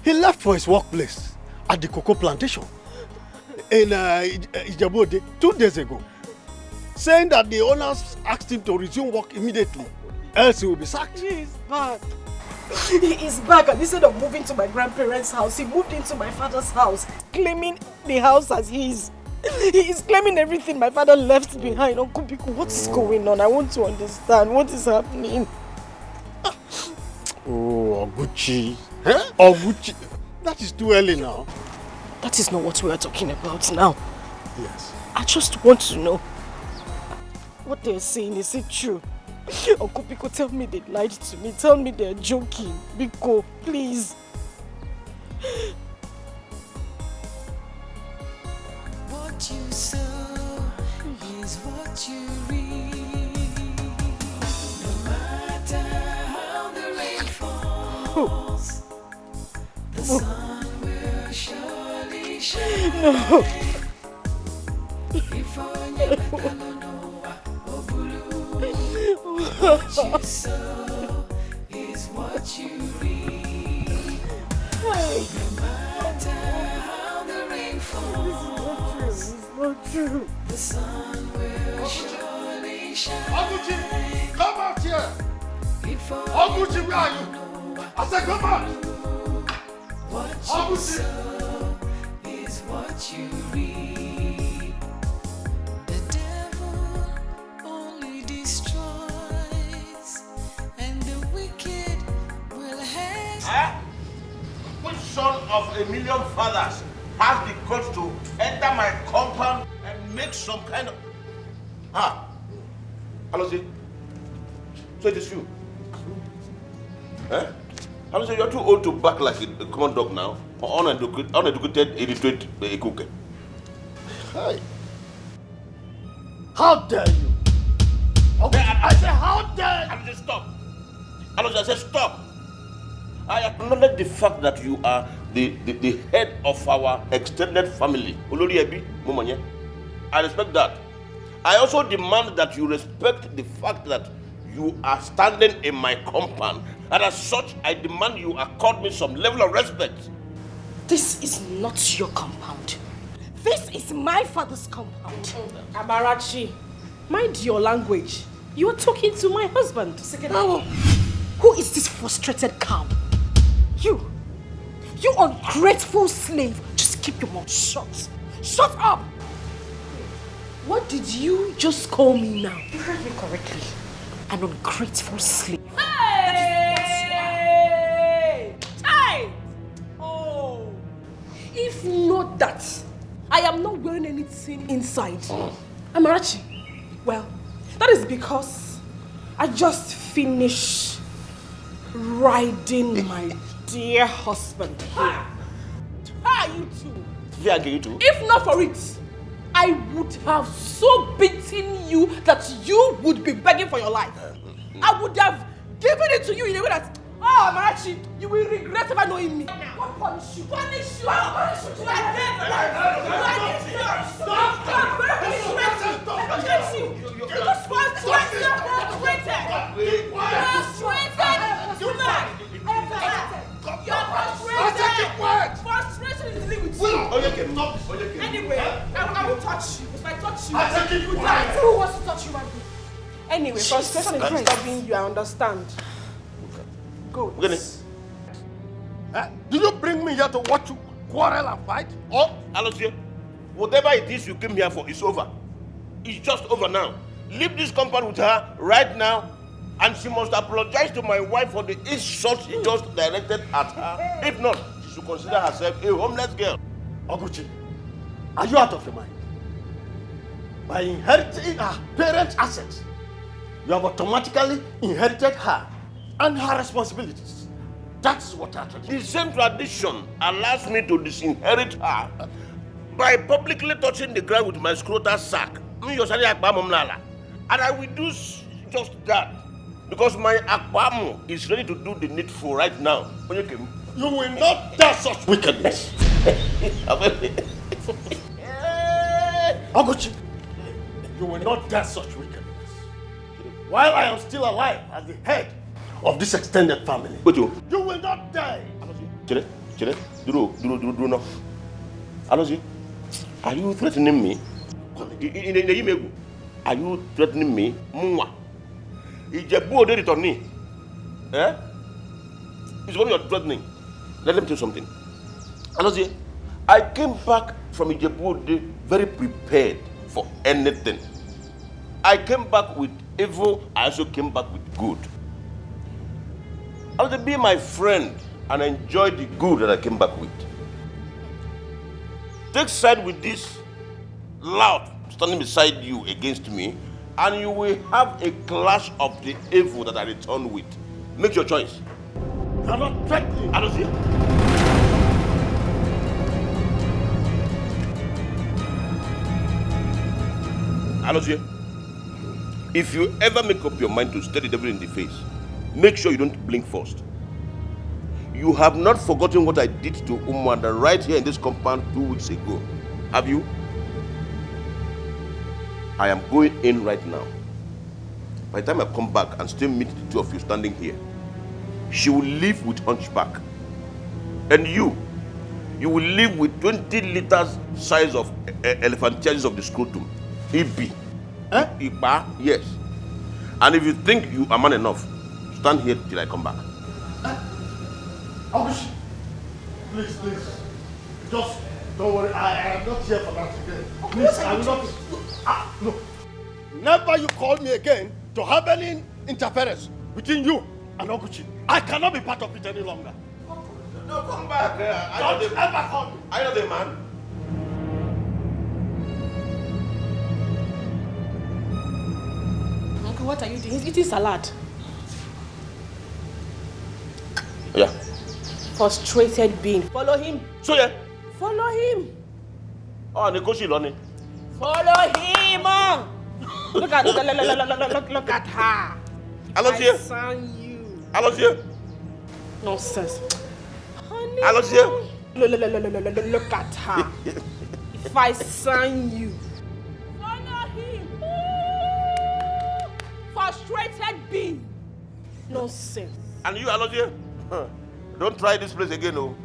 He left for his workplace at the cocoa plantation in Ijabode 2 days ago, saying that the owners asked him to resume work immediately, else he will be sacked. He is back. He is back, and instead of moving to my grandparents' house, he moved into my father's house, claiming the house as his. He is claiming everything my father left behind. Uncle Biko, what is going on? I want to understand. What is happening? Oh, Oguchi. Huh? Oguchi. That is too early now. That is not what we are talking about now. Yes. I just want to know. What they're saying, is it true? Uncle Biko, tell me they lied to me. Tell me they're joking. Biko, please. What you sow is what you reap. No matter how the rain falls, the sun will surely shine. No. What you sow is what you reap. No matter how the rain falls, not true. The sun will surely shine. Oguchi, come out here. Oguchi, where are you? I said come out. What you sow is what you reap. a million fathers has the guts to enter my compound and make some kind of... Ah, Alichi, so it is you. Eh? Alichi, you're too old to bark like a common dog now. Or uneducated, illiterate cook. Hi. How dare you? Okay, I say, how dare you? Alichi, stop. Alichi, I said stop. I acknowledge the fact that you are the head of our extended family. I respect that. I also demand that you respect the fact that you are standing in my compound. And as such, I demand you accord me some level of respect. This is not your compound. This is my father's compound. Amarachi, mind your language. You are talking to my husband. No. Who is this frustrated cow? You ungrateful slave. Just keep your mouth shut. Shut up! What did you just call me now? You heard me correctly. An ungrateful slave. Hey! Hey! Oh! If not that, I am not wearing anything inside. Amarachi, well, that is because I just finished riding my dear husband here. Ah, you too. If not for it, I would have so beaten you that you would be begging for your life. I would have given it to you in a way that, oh, Amarachi, you will regret ever knowing me. What punish you? Punish you! Punish you! You are dead! Stop! You just frustrated! Frustration is living with you. Anyway, I will touch you. If I touch you, you die. Who wants to touch you, man? Anyway, frustration is disturbing you, I understand. Go. Do you bring me here to watch you quarrel and fight? Oh, Alichi, whatever it is you came here for is over. It's just over now. Leave this compound with her right now, and she must apologize to my wife for the insult she just directed at her. If not, she should consider herself a homeless girl. Oguchi, are you out of your mind? By inheriting her parents' assets, you have automatically inherited her and her responsibilities. That's what our tradition. The same tradition allows me to disinherit her by publicly touching the ground with my scrotal sack. And I will do just that because my akwamu is ready to do the needful right now. You will not dare such wickedness. Oguchi, you will not dare such wickedness. While I am still alive as the head of this extended family, you will not die. Alichi, are you threatening me? Are you threatening me? Eh? It's what you're threatening. Let me tell you something. Alichi, I came back from Ijebu very prepared for anything. I came back with evil, I also came back with good. Alichi, be my friend and enjoy the good that I came back with. Take side with this loud standing beside you against me, and you will have a clash of the evil that I return with. Make your choice. You are not threatening. Alichi. Alichi, if you ever make up your mind to stare the devil in the face, make sure you don't blink first. You have not forgotten what I did to Umwanda right here in this compound 2 weeks ago, have you? I am going in right now. By the time I come back and still meet the two of you standing here, she will leave with hunchback. And you will leave with 20 liters size of elephantiasis of the scrotum. EB. Iba, yes. And if you think you are man enough, stand here till I come back. Oguchi, please. Just don't worry, I am not here for that again. Please, I will not. No. Never you call me again to have any interference between you and Oguchi. I cannot be part of it any longer. No, come back. Don't ever call me. I know the man. Uncle, what are you doing? He's eating salad. Yeah. Frustrated being. Follow him. So yeah. Follow him. Oh, Nikoshi Lonnie. Follow him. Look at her. Alichi. Alichi. Nonsense. Honey. Alichi. Look at her. If I sign you. Follow him. Frustrated being. Nonsense. And you, Alichi? Don't try this place again, oh.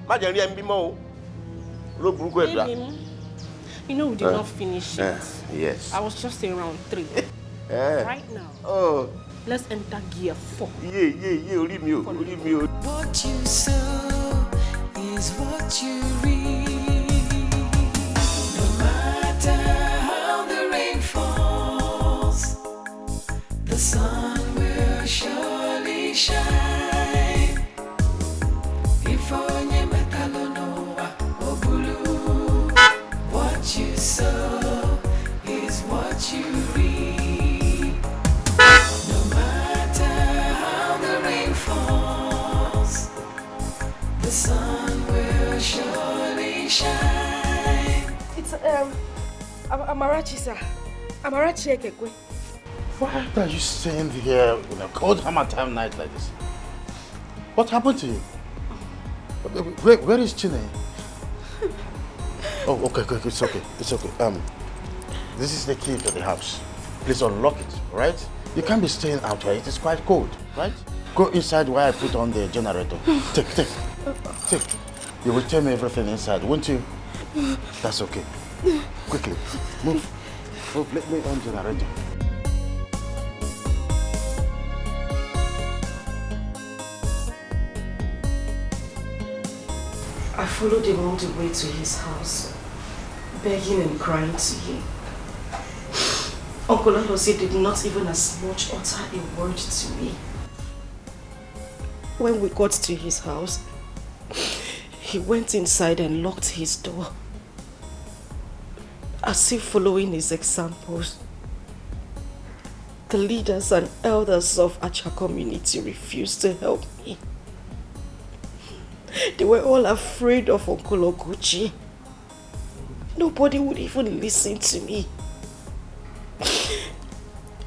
Imagine you be more. Look, you know we did not finish it. Yes. I was just in round 3. Right now. Oh. Let's enter gear 4. Yeah. Leave me. What you sow is what you reap. No matter how the rain falls, the sun will surely shine. If onye metalo noa obulu, what you sow is what you reap. No matter how the rain falls, the sun will surely shine. It's Amarachi, sir. Amarachi Ekekwe. Why are you staying here in a cold hammer time night like this? What happened to you? Where is Chine? Oh, okay, it's okay. This is the key to the house. Please unlock it, right? You can't be staying out here. It is quite cold, right? Go inside where I put on the generator. Take. You will tell me everything inside, won't you? That's okay. Quickly, move. Let me on generator. I followed him all the way to his house, begging and crying to him. Uncle Alozie did not even as much utter a word to me. When we got to his house, he went inside and locked his door, as if following his examples. The leaders and elders of Acha community refused to help me. They were all afraid of Uncle Oguchi. Nobody would even listen to me.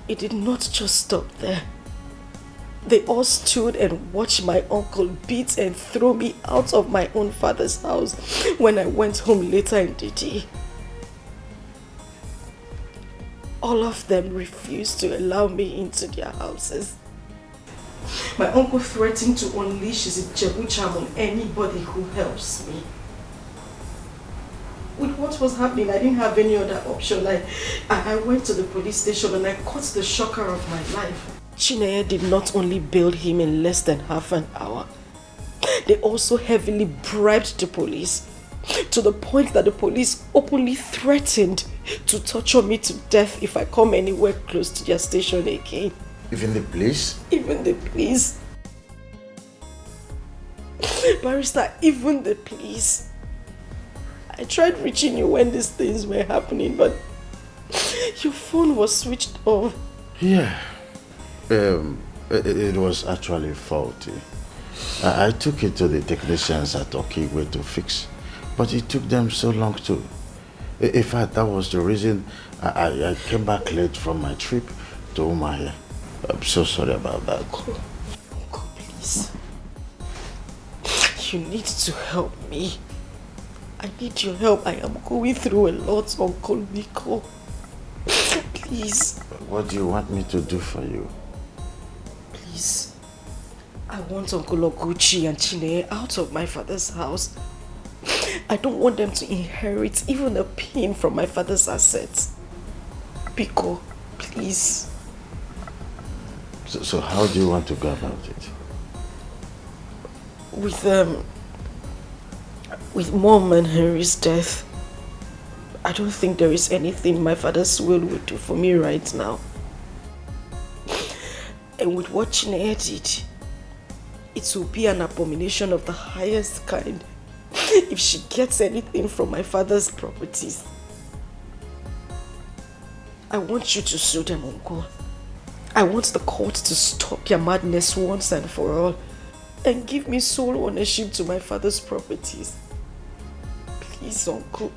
It did not just stop there. They all stood and watched my uncle beat and throw me out of my own father's house when I went home later in the day. All of them refused to allow me into their houses. My uncle threatened to unleash his Jebucham on anybody who helps me. With what was happening, I didn't have any other option. I went to the police station and I caught the shocker of my life. Chineye did not only bail him in less than half an hour, they also heavily bribed the police, to the point that the police openly threatened to torture me to death if I come anywhere close to their station again. Even the police? Even the police. Barrister, even the police. I tried reaching you when these things were happening, but your phone was switched off. Yeah. It was actually faulty. I took it to the technicians at Okoli to fix, but it took them so long too. In fact, that was the reason I came back late from my trip to Umahia. I'm so sorry about that. Uncle, please. You need to help me. I need your help. I am going through a lot, Uncle Nico. Please. What do you want me to do for you? Please. I want Uncle Oguchi and Chineye out of my father's house. I don't want them to inherit even a pin from my father's assets. Pico, please. So how do you want to go about it? With Mom and Henry's death, I don't think there is anything my father's will would do for me right now. And with what Chineye did, it it will be an abomination of the highest kind if she gets anything from my father's properties. I want you to sue them, Uncle. I want the court to stop your madness once and for all and give me sole ownership to my father's properties. Please, Uncle.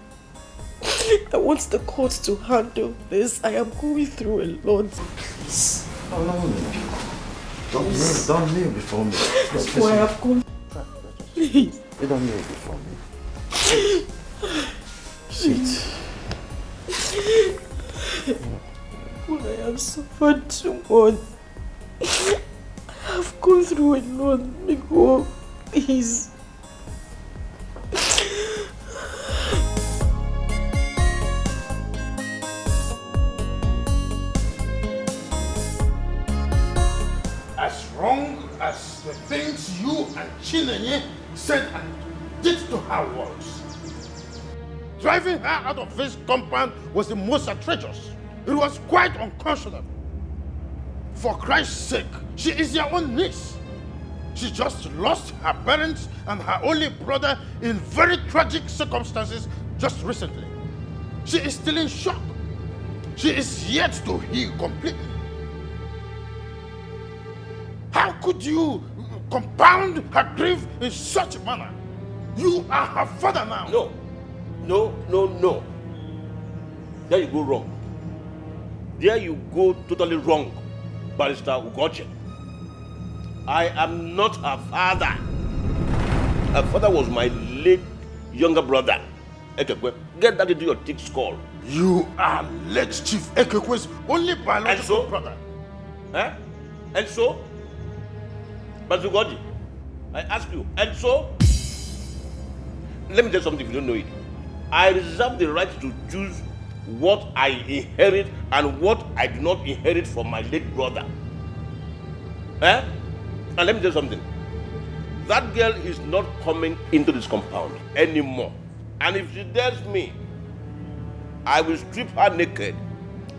I want the court to handle this. I am going through a lot. Please. Oh, no. Don't kneel before me. That's why I've gone. Please. You don't kneel before me. Sit. Well, I have suffered too much. I have gone through a lot. Miko, please. As wrong as the things you and Chinenye said and did to her was. Driving her out of this compound was the most outrageous. It was quite unconscionable. For Christ's sake, she is your own niece. She just lost her parents and her only brother in very tragic circumstances just recently. She is still in shock. She is yet to heal completely. How could you compound her grief in such a manner? You are her father now. No. There you go wrong. There you go totally wrong, Barrister Ugoche. I am not her father. Her father was my late younger brother, Ekekwe. Get that into your thick skull. You are late Chief Ekekwe's only biological brother. Eh? And so? Barrister Ugoche, I ask you, and so? Let me tell you something if you don't know it. I reserve the right to choose what I inherit and what I do not inherit from my late brother. Eh? And let me tell you something. That girl is not coming into this compound anymore. And if she dares me, I will strip her naked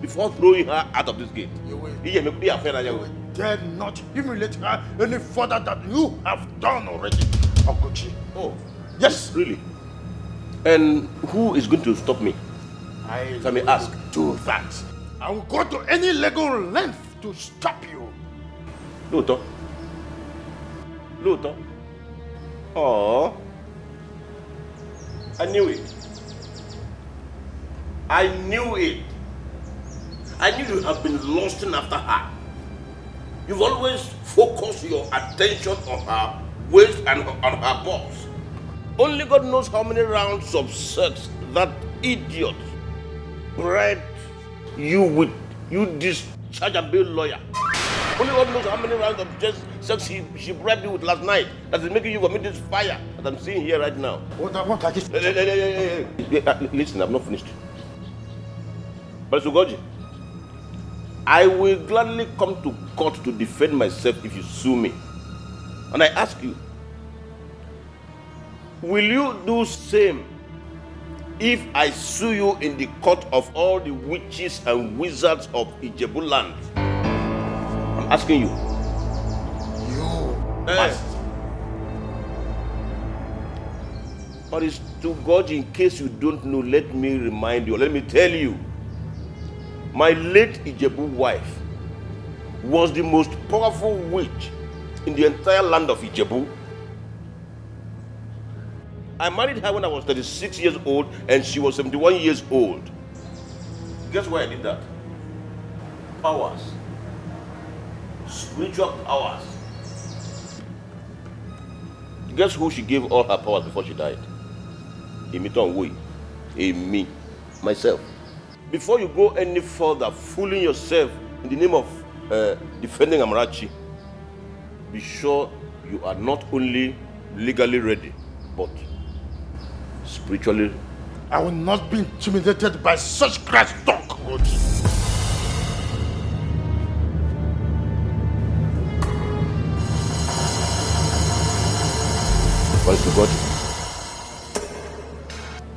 before throwing her out of this gate. You dare not humiliate her any further than you have done already, Okochi. Oh. Yes. Really? And who is going to stop me? I may ask. Do that. I will go to any legal length to stop you. Luto. Oh. I knew it. I knew you have been lusting after her. You've always focused your attention on her waist and on her balls. Only God knows how many rounds of sex that idiot bred you with, you dischargeable lawyer. Only God knows how many rounds of sex she bribed you with last night that is making you commit this fire that I'm seeing here right now. What I just... Listen, I've not finished. But Sugoji, I will gladly come to court to defend myself if you sue me. And I ask you, will you do same if I sue you in the court of all the witches and wizards of Ijebu land? I'm asking you. You must. But it's to God, in case you don't know, let me remind you, let me tell you. My late Ijebu wife was the most powerful witch in the entire land of Ijebu. I married her when I was 36 years old and she was 71 years old. Guess why I did that? Powers. Spiritual powers. Guess who she gave all her powers before she died? Me, myself. Before you go any further fooling yourself in the name of defending Amarachi, be sure you are not only legally ready, but spiritually. I will not be intimidated by such crass talk, Okochi.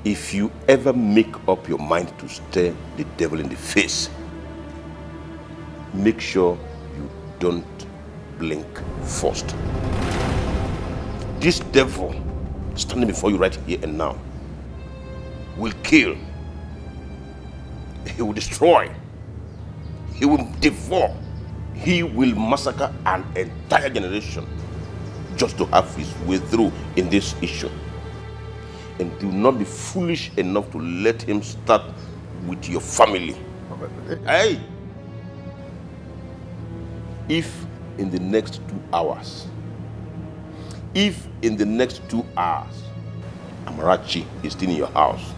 If you ever make up your mind to stare the devil in the face, make sure you don't blink first. this devil standing before you right here and now will kill, he will destroy, he will devour, he will massacre an entire generation just to have his way through in this issue. And do not be foolish enough to let him start with your family. Hey! If in the next 2 hours, Amarachi is still in your house,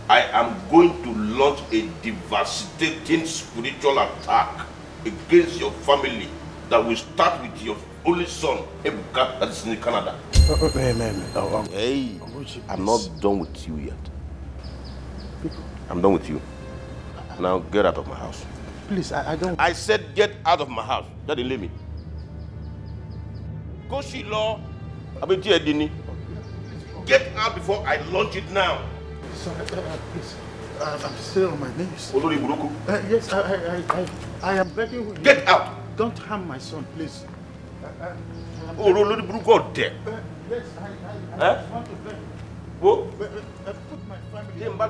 I am going to launch a devastating spiritual attack against your family that will start with your only son, Ebuka, that is in Canada. Hey, I'm not done with you yet. I'm done with you. Now get out of my house. Please, I don't... I said get out of my house. That didn't leave me. Koshi law. Get out before I launch it now. Sorry, please. I'm still on my knees. Buruku. Yes, I am begging you. Get out. Don't harm my son, please. Olori Buruku there. Yes, I want to beg. Wo? Put my family... My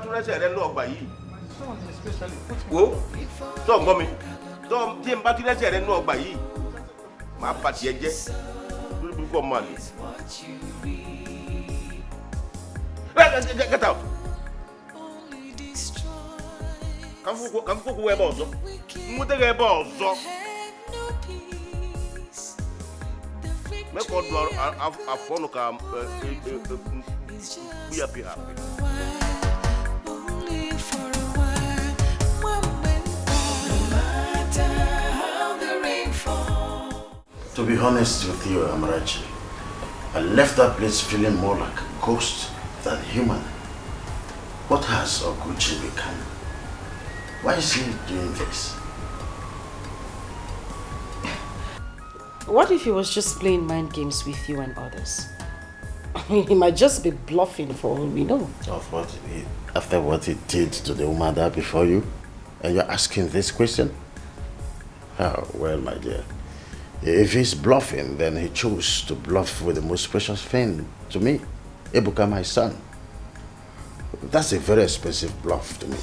son especially. Put me... Wo? So, mommy. So, my party, before money. Get out. Come cook where also. Make all our phone come. We are happy. To be honest with you, Amarachi, I left that place feeling more like a ghost than human. What has Okuchi become? Why is he doing this? What if he was just playing mind games with you and others? I mean, he might just be bluffing for all we know. After what he did to the Umada before you? And you're asking this question? Oh, well, my dear. If he's bluffing, then he chose to bluff with the most precious thing to me, Ebuka, my son. That's a very expensive bluff to me.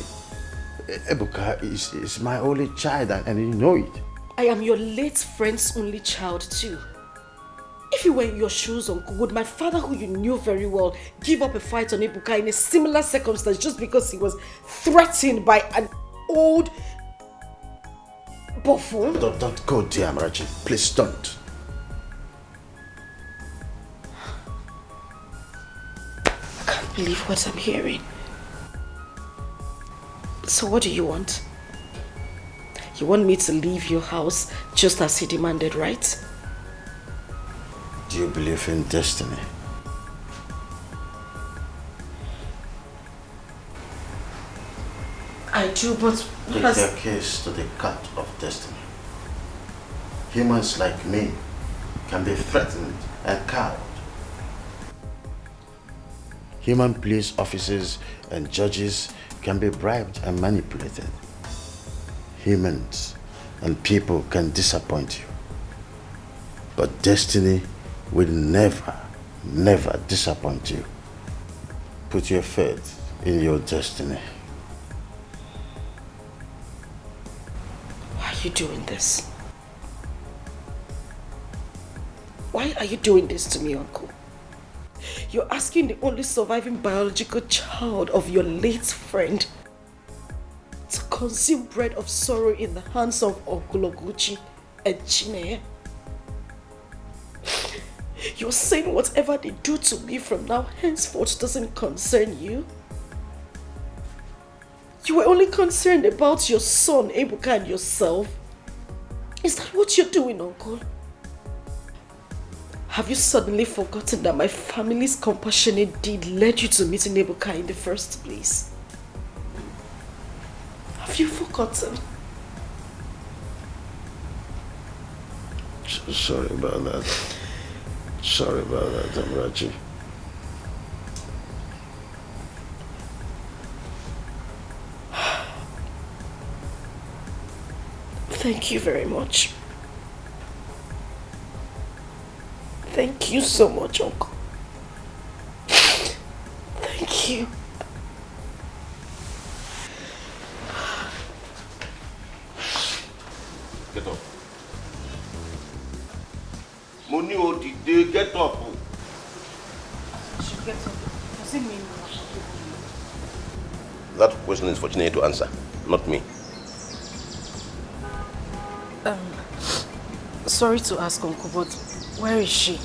Ebuka is my only child, and you know it. I am your late friend's only child too. If you were in your shoes, Uncle, would my father, who you knew very well, give up a fight on Ebuka in a similar circumstance just because he was threatened by an old buffoon? Don't go there, Amarachi. Please don't. I can't believe what I'm hearing. So what do you want? You want me to leave your house just as he demanded, right? Do you believe in destiny? I do, but Take your case to the court of destiny. Humans like me can be threatened and cowed. Human police officers and judges can be bribed and manipulated. Humans and people can disappoint you. But destiny will never, never disappoint you. Put your faith in your destiny. Why are you doing this? Why are you doing this to me, Uncle? You're asking the only surviving biological child of your late friend to consume bread of sorrow in the hands of Okologuchi and Chineye. You're saying whatever they do to me from now henceforth doesn't concern you? You were only concerned about your son, Ebuka, and yourself. Is that what you're doing, Uncle? Have you suddenly forgotten that my family's compassionate deed led you to meeting Ebuka in the first place? Have you forgotten? Sorry about that. Sorry about that, Amarachi. Thank you very much. Thank you so much, Uncle. you. Get up. Money or the day, get up. She gets up. Does it mean That question is for Chineke to answer, not me. Sorry to ask, Uncle, but where is she?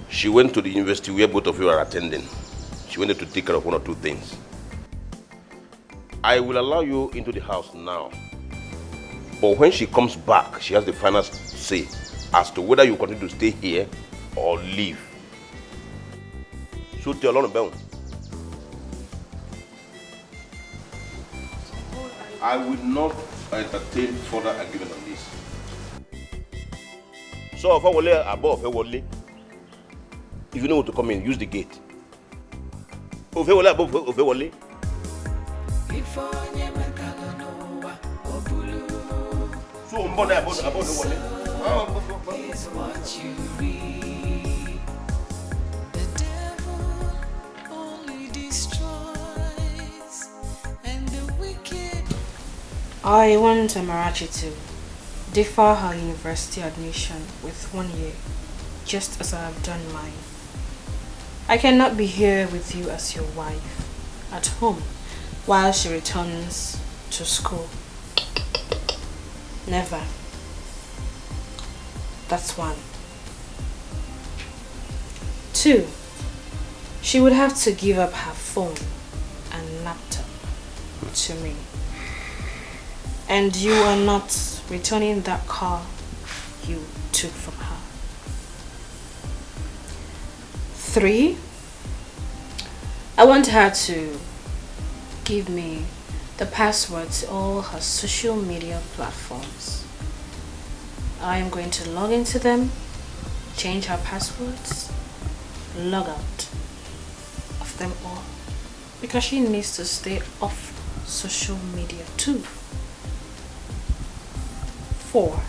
She went to the university where both of you are attending. She wanted to take care of one or two things. I will allow you into the house now. But when she comes back, she has the final say as to whether you continue to stay here or leave. So tell Lord Bell. I will not entertain further argument on this. So if I will lay above, if you know what to come in, use the gate. If I will lay above, if I will lay. So I'm born about the one. Is what you read. The devil only destroys, and the wicked. I want Amarachi to defer her university admission with 1 year, just as I have done mine. I cannot be here with you as your wife, at home, while she returns to school. Never. That's 1. 2, she would have to give up her phone and laptop to me. And you are not returning that car you took from her. 3, I want her to give me the password to all her social media platforms. I am going to log into them, change her passwords, log out of them all, because she needs to stay off social media too. 4,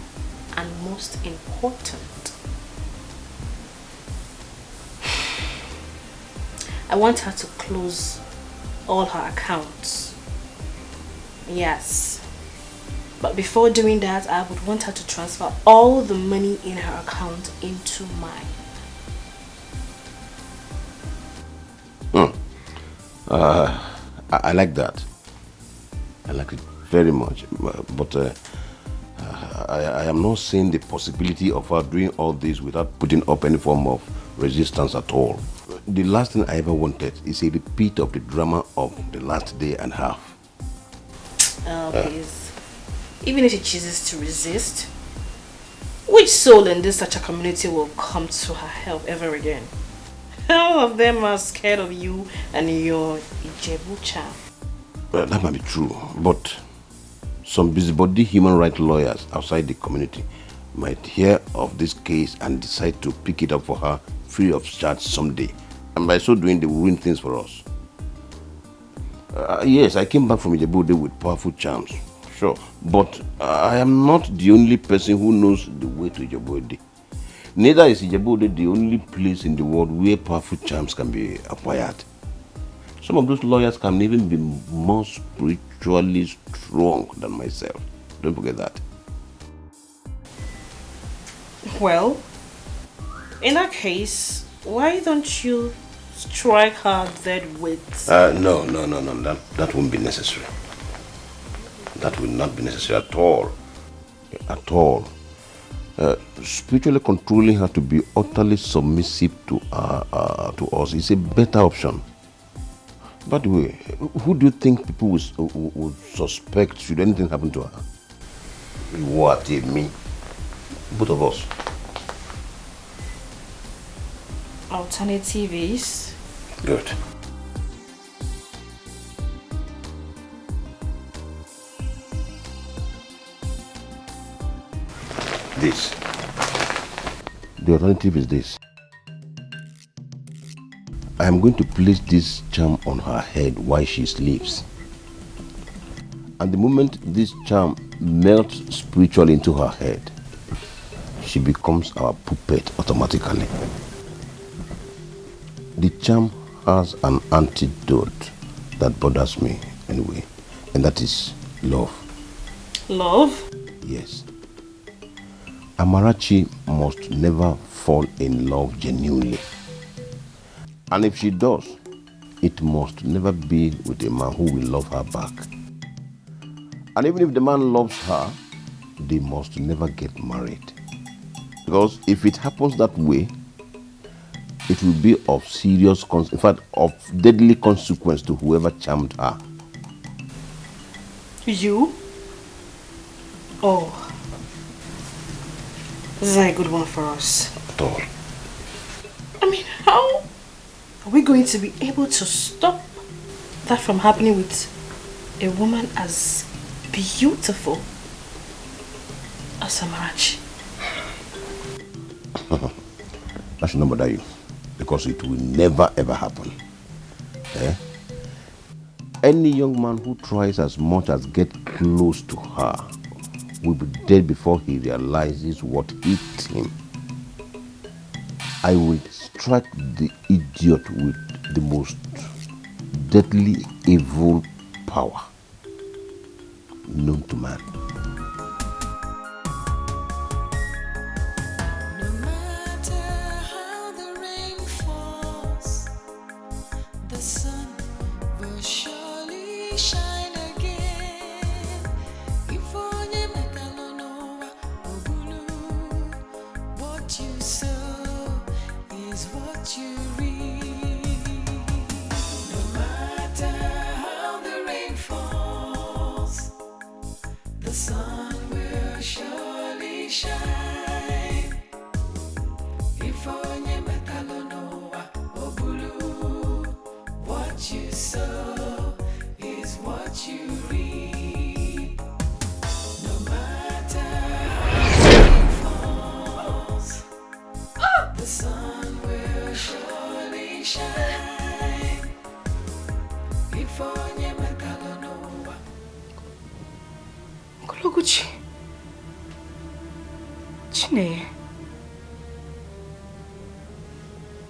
and most important, I want her to close all her accounts. Yes, but before doing that, I would want her to transfer all the money in her account into mine. I like that. I like it very much. But I am not seeing the possibility of her doing all this without putting up any form of resistance at all. The last thing I ever wanted is a repeat of the drama of the last day and a half. Oh, please. Even if she chooses to resist, which soul in this such a community will come to her help ever again? All of them are scared of you and your Ijebu charm. Well, that might be true, but some busybody human rights lawyers outside the community might hear of this case and decide to pick it up for her free of charge someday. And by so doing, they will ruin things for us. Yes, I came back from Ijebu with powerful charms, sure. But I am not the only person who knows the way to Ijebu. Neither is Ijebu the only place in the world where powerful charms can be acquired. Some of those lawyers can even be more spiritually strong than myself. Don't forget that. Well, in that case, why don't you strike her dead with... No. That won't be necessary. That will not be necessary at all. At all. Spiritually controlling her to be utterly submissive to us is a better option. By the way, who do you think people would suspect should anything happen to her? What, me? Both of us. Alternate TVs. Good. This. The alternative is this. I am going to place this charm on her head while she sleeps. And the moment this charm melts spiritually into her head, she becomes our puppet automatically. The charm has an antidote that bothers me anyway, and that is love. Love? Yes. Amarachi must never fall in love genuinely. And if she does, it must never be with a man who will love her back. And even if the man loves her, they must never get married. Because if it happens that way, it will be of serious, in fact, of deadly consequence to whoever charmed her. You? Oh. This is a good one for us. At all. I mean, how are we going to be able to stop that from happening with a woman as beautiful as Amarachi? That should not bother you, because it will never ever happen. Any young man who tries as much as get close to her will be dead before he realizes what hit him. I will strike the idiot with the most deadly evil power known to man.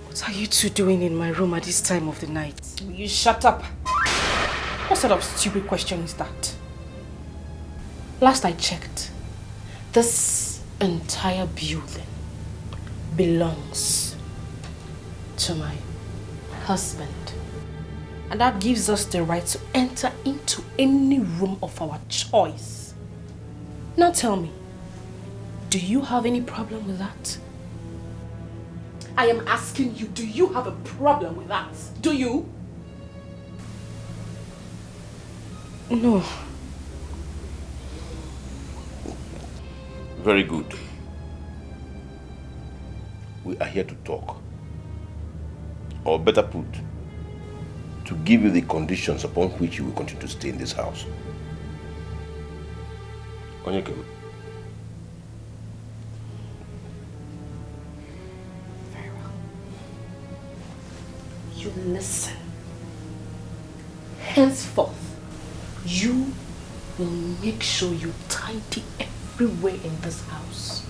What are you two doing in my room at this time of the night? Will you shut up? What sort of stupid question is that? Last I checked, this entire building belongs to my husband. And that gives us the right to enter into any room of our choice. Now tell me, do you have any problem with that? I am asking you, do you have a problem with that? Do you? No. Very good. We are here to talk. Or better put, to give you the conditions upon which you will continue to stay in this house. Onye. Very well. You listen. Henceforth, you will make sure you tidy everywhere in this house.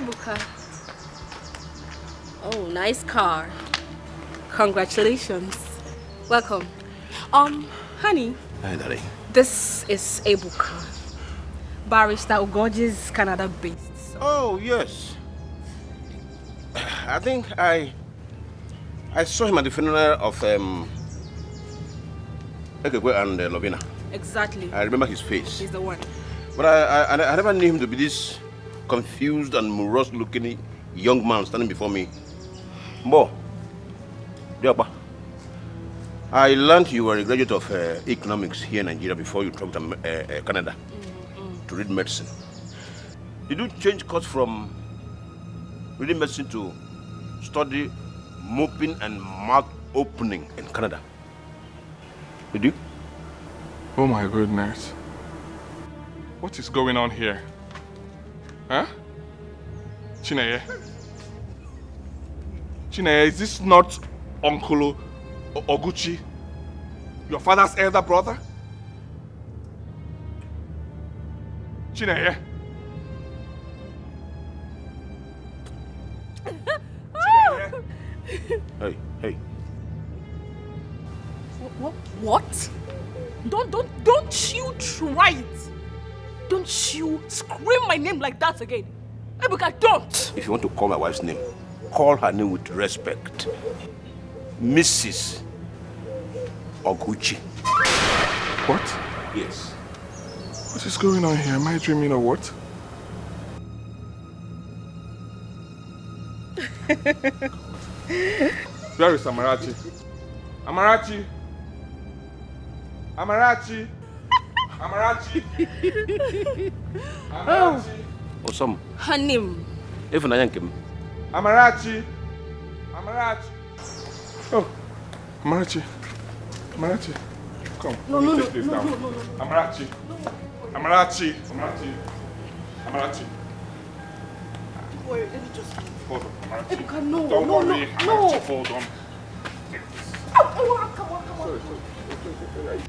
Buka. Oh, nice car. Congratulations. Welcome. Honey. Hi, darling. This is Ebuka. Barrister Ugoji's Canada-based. Oh, yes. I think I saw him at the funeral of Ekekwe and Lovina. Exactly. I remember his face. He's the one. But I never knew him to be this confused and morose-looking young man standing before me. Bo, Diapa, I learned you were a graduate of economics here in Nigeria before you traveled to Canada to read medicine. Did you change course from reading medicine to study moping and mouth opening in Canada? Did you? Oh my goodness. What is going on here? Huh? Chineye? Chineye, is this not Uncle Oguchi? Your father's elder brother? Chineye? Hey. What? Don't you try it. Don't you scream my name like that again. Ebuka, don't. If you want to call my wife's name, call her name with respect. Mrs. Oguchi. What? Yes. What is going on here? Am I dreaming or what? Where is Amarachi? Amarachi! Amarachi! Amarachi! Amarachi! Osam. Hanim. If na yankem. Amarachi! Amarachi! Oh, Amarachi. Amarachi. Come. No. Take this down. Amarachi. Amarachi. Amarachi. Amarachi. Wait, let me just... Hold on, Amarachi. Ebuka, no. Don't worry, No. Amarachi, hold on. Come on.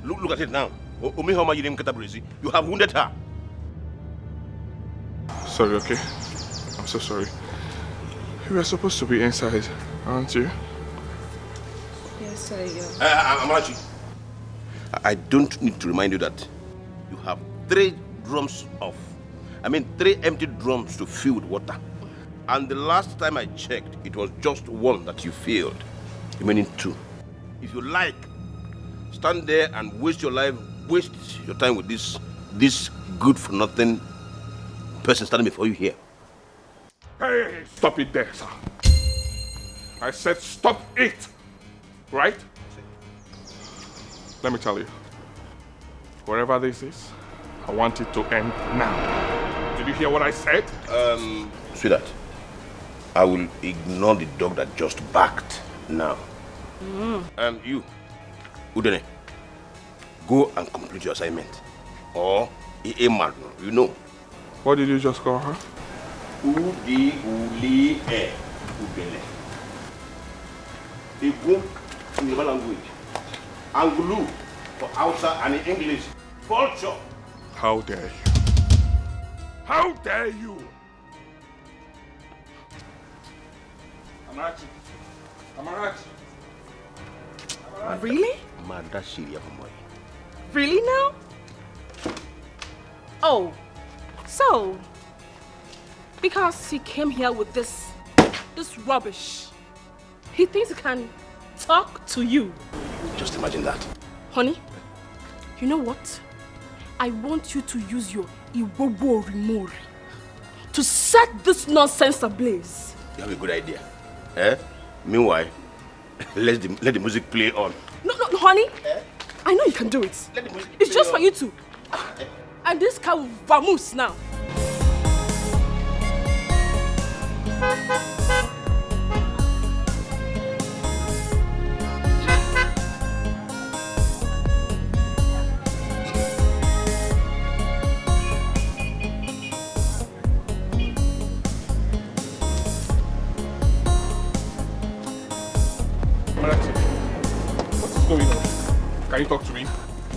Look at it now. You have wounded her. Sorry, okay? I'm so sorry. You were supposed to be inside, aren't you? Yes, I am. Amarachi, I don't need to remind you that you have 3 empty drums to fill with water. And the last time I checked, it was just 1 that you filled, remaining 2. If you like, stand there and waste your time with this good-for-nothing person standing before you here. Hey, stop it there, sir. I said stop it, right? Let me tell you, whatever this is, I want it to end now. Did you hear what I said? Sweetheart, I will ignore the dog that just barked now. You, Udene, go and complete your assignment. Or, you know. What did you just call her? Udi, Uli, Udene. Igu in the language. Angulu for Hausa and in English. Vulture. How dare you? How dare you? Amarachi. Amarachi. Really? Madashiria boy. Really now? Oh, so because he came here with this rubbish, he thinks he can talk to you. Just imagine that. Honey, you know what? I want you to use your Iwobo Rimori to set this nonsense ablaze. You have a good idea. Meanwhile, let the music play on. No, honey. I know you can do it. It's just for you two. And this car will vamoose now. Amarachi, what is going on? Can you talk to me?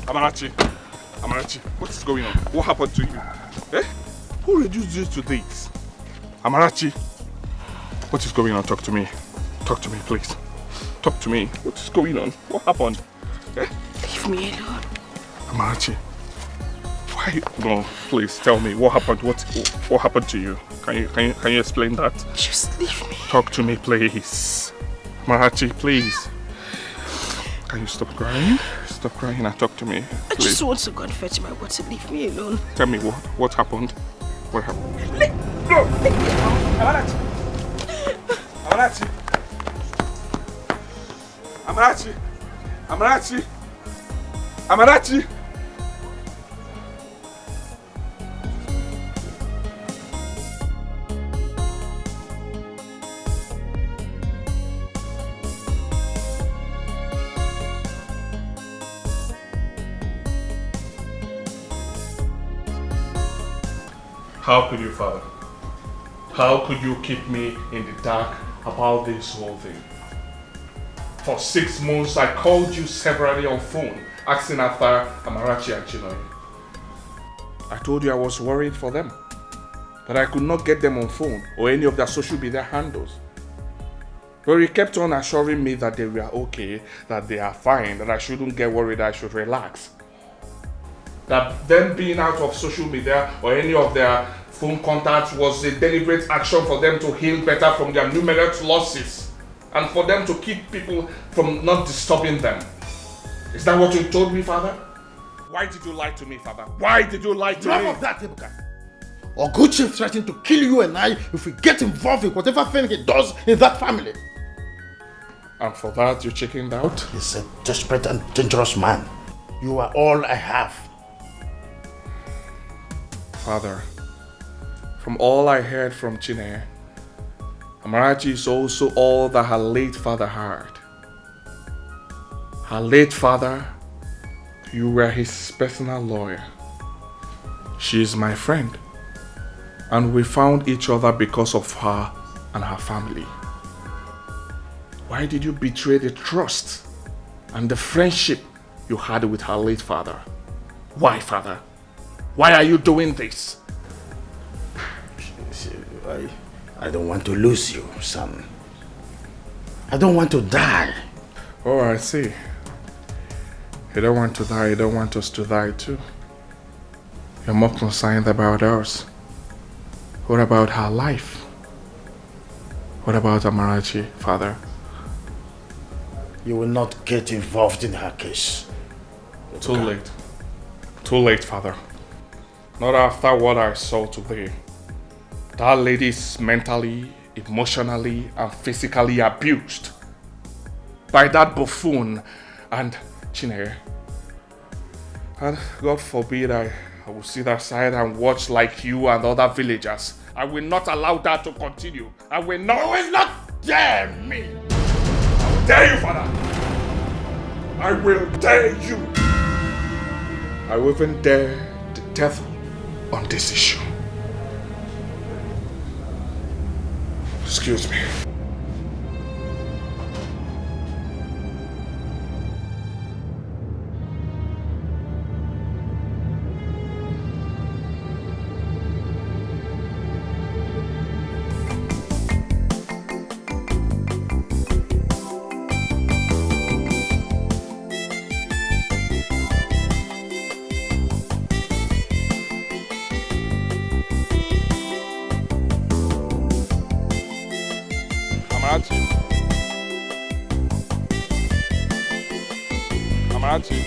Amarachi, what is going on? What happened to you? Who reduced you to this? Amarachi, what is going on? Talk to me. Talk to me, please. Talk to me. What is going on? What happened? Eh? Leave me alone. Amarachi, why? No, please tell me what happened. What happened to you? Can you explain that? Just leave me. Talk to me, please. Amarachi, please. Can you stop crying? Stop crying and talk to me. Please. I just want to go and fetch my water. Leave me alone. Tell me what happened. What happened? No! Amarachi! Amarachi! Amarachi! Amarachi! Amarachi! How could you, Father? How could you keep me in the dark about this whole thing? For 6 months, I called you severally on phone, asking after Amarachi and Chinoi. I told you I was worried for them, but I could not get them on phone or any of their social media handles. But you kept on assuring me that they were okay, that they are fine, that I shouldn't get worried, I should relax. That them being out of social media or any of their phone contacts was a deliberate action for them to heal better from their numerous losses and for them to keep people from not disturbing them. Is that what you told me, Father? Why did you lie to me, Father? Why did you lie to me? Enough of that, Ebuka. Oguchi threatened to kill you and I if we get involved in whatever thing he does in that family. And for that, you chickened out? He's a desperate and dangerous man. You are all I have. Father, from all I heard from Chine, Amarachi is also all that her late father had. Her late father, you were his personal lawyer. She is my friend, and we found each other because of her and her family. Why did you betray the trust and the friendship you had with her late father? Why, Father? Why are you doing this? I don't want to lose you, son. I don't want to die. Oh, I see. You don't want to die, you don't want us to die too. You're more concerned about us. What about her life? What about Amarachi, Father? You will not get involved in her case. Too late. Too late, Father. Not after what I saw today. That lady is mentally, emotionally, and physically abused by that buffoon and Chinere. And God forbid I will sit aside and watch like you and other villagers. I will not allow that to continue. I will not. You will not dare me. I will dare you, Father. I will dare you. I will even dare the devil on this issue. Excuse me. Amarachi.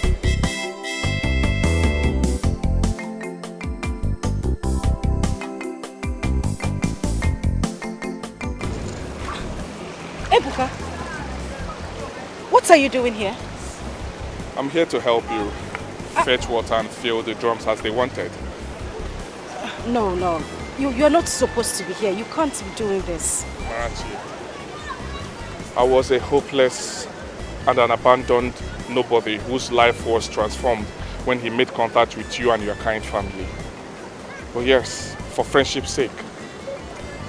Ebuka, what are you doing here? I'm here to help you fetch water and fill the drums as they wanted. No. You're not supposed to be here. You can't be doing this. Amarachi, I was a hopeless and an abandoned nobody whose life was transformed when he made contact with you and your kind family. But yes, for friendship's sake,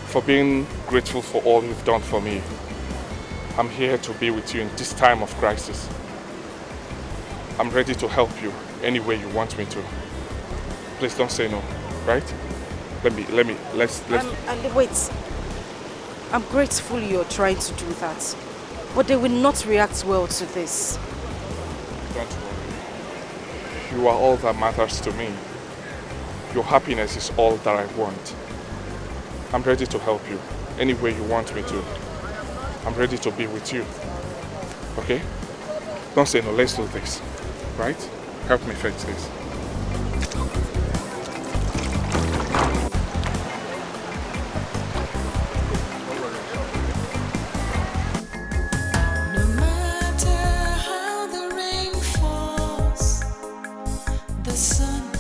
for being grateful for all you've done for me, I'm here to be with you in this time of crisis. I'm ready to help you any way you want me to. Please don't say no, right? let's... Wait. I'm grateful you're trying to do that. But they will not react well to this. Don't worry. You are all that matters to me. Your happiness is all that I want. I'm ready to help you any way you want me to. I'm ready to be with you. Okay? Don't say no, let's do this. Right? Help me fix this. No matter how the rain falls, the sun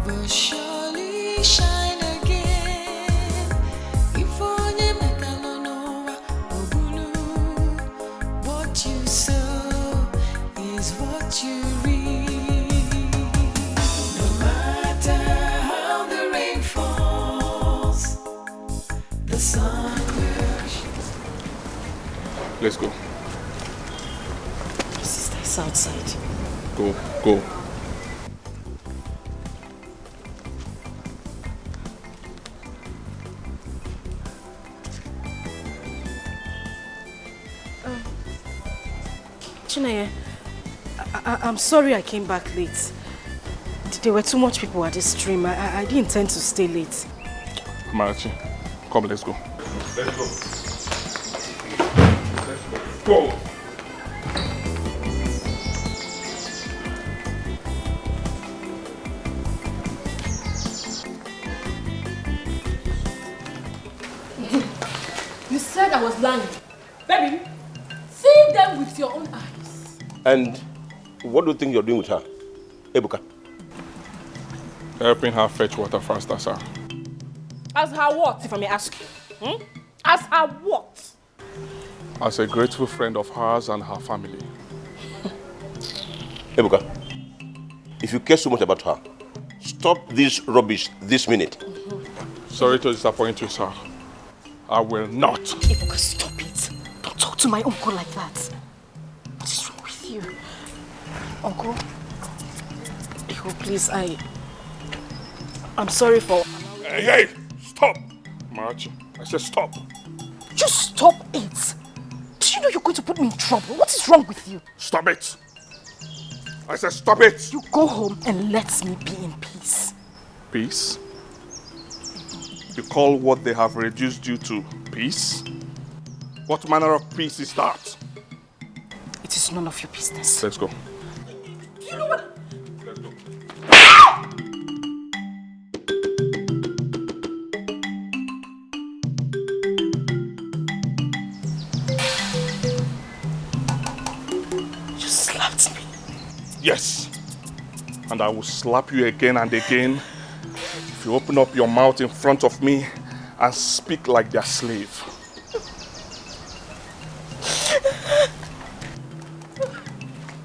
will surely shine again. If only Mekalonova Ogulu, what you sow is what you reap. No matter how the rain falls, the sun will shine. Let's go. Sister is outside. Go. Chineye, I'm sorry I came back late. There were too much people at the stream. I didn't intend to stay late. Amarachi, come, let's go. Let's go. Go! You said I was lying. Baby, see them with your own eyes. And what do you think you're doing with her? Ebuka? Helping her fetch water faster, sir. As her what, if I may ask you? As her what? As a grateful friend of hers and her family. Ebuka, if you care so much about her, stop this rubbish this minute. Sorry to disappoint you, sir. I will not. Ebuka, stop it. Don't talk to my uncle like that. What is wrong with you? Uncle? Ebuka, please, I'm sorry for... Hey! Stop! Amarachi, I said stop. Just stop it. Do you know you're going to put me in trouble? What is wrong with you? Stop it! I said stop it! You go home and let me be in peace. Peace? You call what they have reduced you to peace? What manner of peace is that? It is none of your business. Let's go. You know what? Let's go. You slapped me. Yes. And I will slap you again and again if you open up your mouth in front of me and speak like their slave.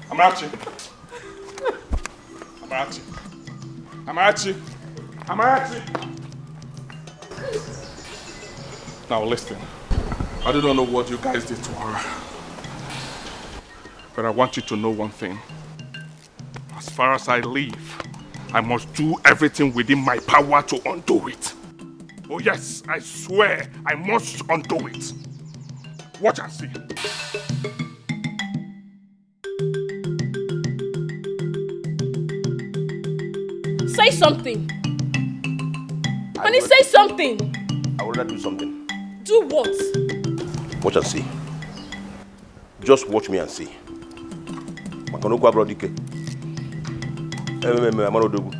Amarachi. Amarachi. Amarachi. Amarachi. Now listen. I do not know what you guys did to her. But I want you to know one thing. As far as I live, I must do everything within my power to undo it. Oh yes, I swear I must undo it. Watch and see. Say something. Honey, say something. I will not do something. Do what? Watch and see. Just watch me and see. Makanoko abrodike. Amarodogu.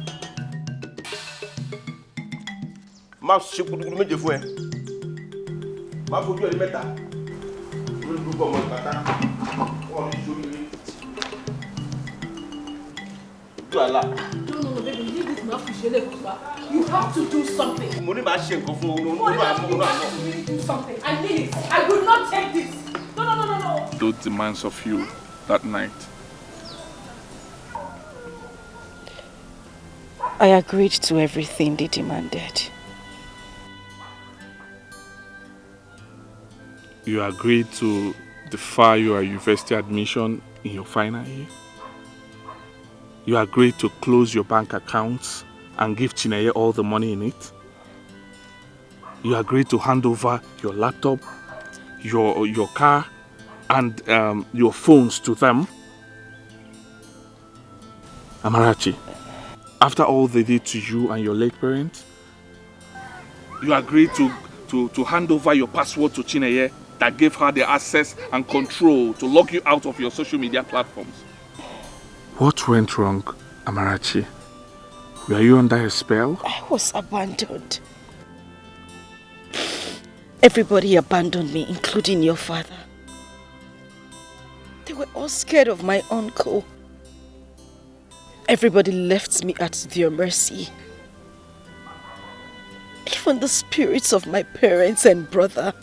Ma se kudukudu meje fún ẹ. Ma fojú ẹ mẹ́ta. Lórí gbogbo ọmọ ìbàtà. Wọ́n ní sórí. Do Allah. No, baby, leave this man for you have to do something. Mo ní máa ṣe nǹkan fún You have to really do something. I need it. I will not take this. No. Those demands of you that night. I agreed to everything they demanded. You agreed to defer your university admission in your final year? You agreed to close your bank accounts and give Chineye all the money in it? You agreed to hand over your laptop, your car, and your phones to them. Amarachi, after all they did to you and your late parents, you agreed to hand over your password to Chineye that gave her the access and control to lock you out of your social media platforms. What went wrong, Amarachi? Were you under a spell? I was abandoned. Everybody abandoned me, including your father. They were all scared of my uncle. Everybody left me at their mercy. Even the spirits of my parents and brother.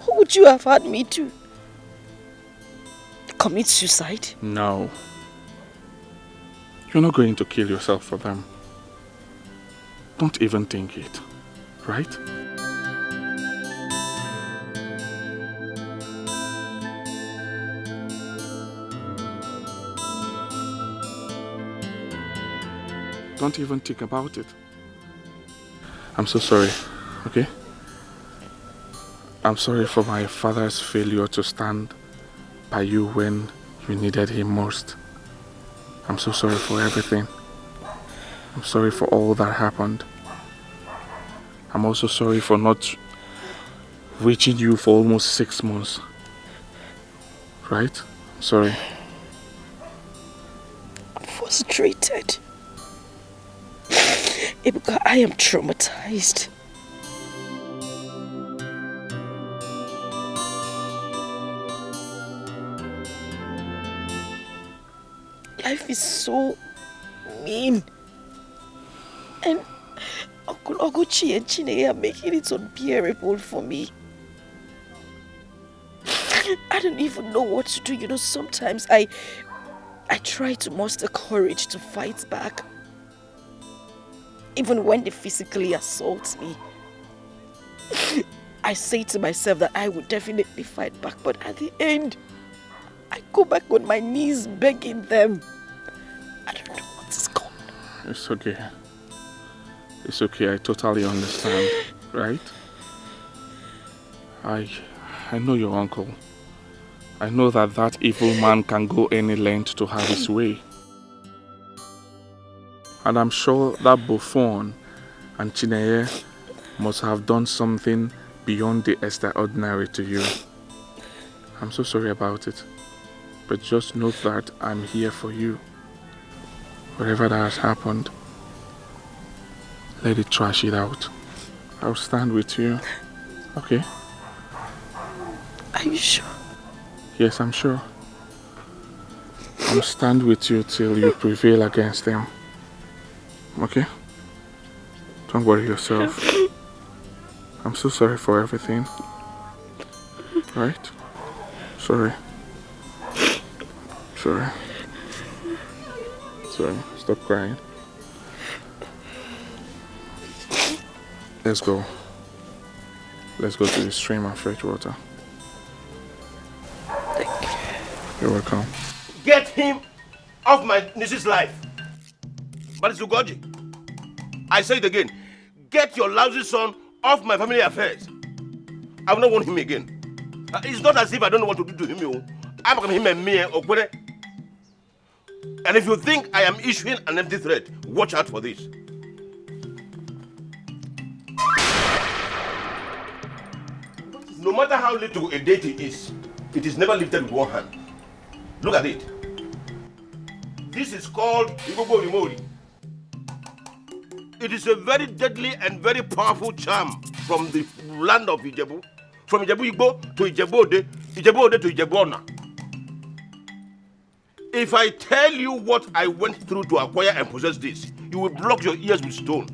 What would you have had me do? Commit suicide? No. You're not going to kill yourself for them. Don't even think it, right? Don't even think about it. I'm so sorry, okay? I'm sorry for my father's failure to stand by you when you needed him most. I'm so sorry for everything. I'm sorry for all that happened. I'm also sorry for not reaching you for almost 6 months. Right? I'm sorry. I'm frustrated. Ebuka, I am traumatized. Life is so mean. And Uncle Ogochi and Chineye are making it unbearable for me. I don't even know what to do. You know, sometimes I try to muster courage to fight back. Even when they physically assault me. I say to myself that I would definitely fight back, but at the end, I go back on my knees begging them. I don't know what is going on. It's okay. It's okay, I totally understand, right? I know your uncle. I know that evil man can go any length to have his way. And I'm sure that Buffon and Chineye must have done something beyond the extraordinary to you. I'm so sorry about it. But just note that I'm here for you. Whatever that has happened, let it trash it out. I'll stand with you. Okay? Are you sure? Yes, I'm sure. I'll stand with you till you prevail against them. Okay? Don't worry yourself. I'm so sorry for everything. Right? Sorry. Sorry. Sorry. Stop crying. Let's go. Let's go to the stream and fetch water. Thank you. You're welcome. Get him off my niece's life. But it's Ugoji. I say it again. Get your lousy son off my family affairs. I will not want him again. It's not as if I don't know what to do to him. I'm going to him and me or and if you think I am issuing an empty threat, watch out for this. No matter how little a deity is, it is never lifted with one hand. Look at it. This is called Emodi. It is a very deadly and very powerful charm from the land of Ijebu. From Ijebu Igbo to Ijebu Ode to Ijebu Ona. If I tell you what I went through to acquire and possess this, you will block your ears with stones.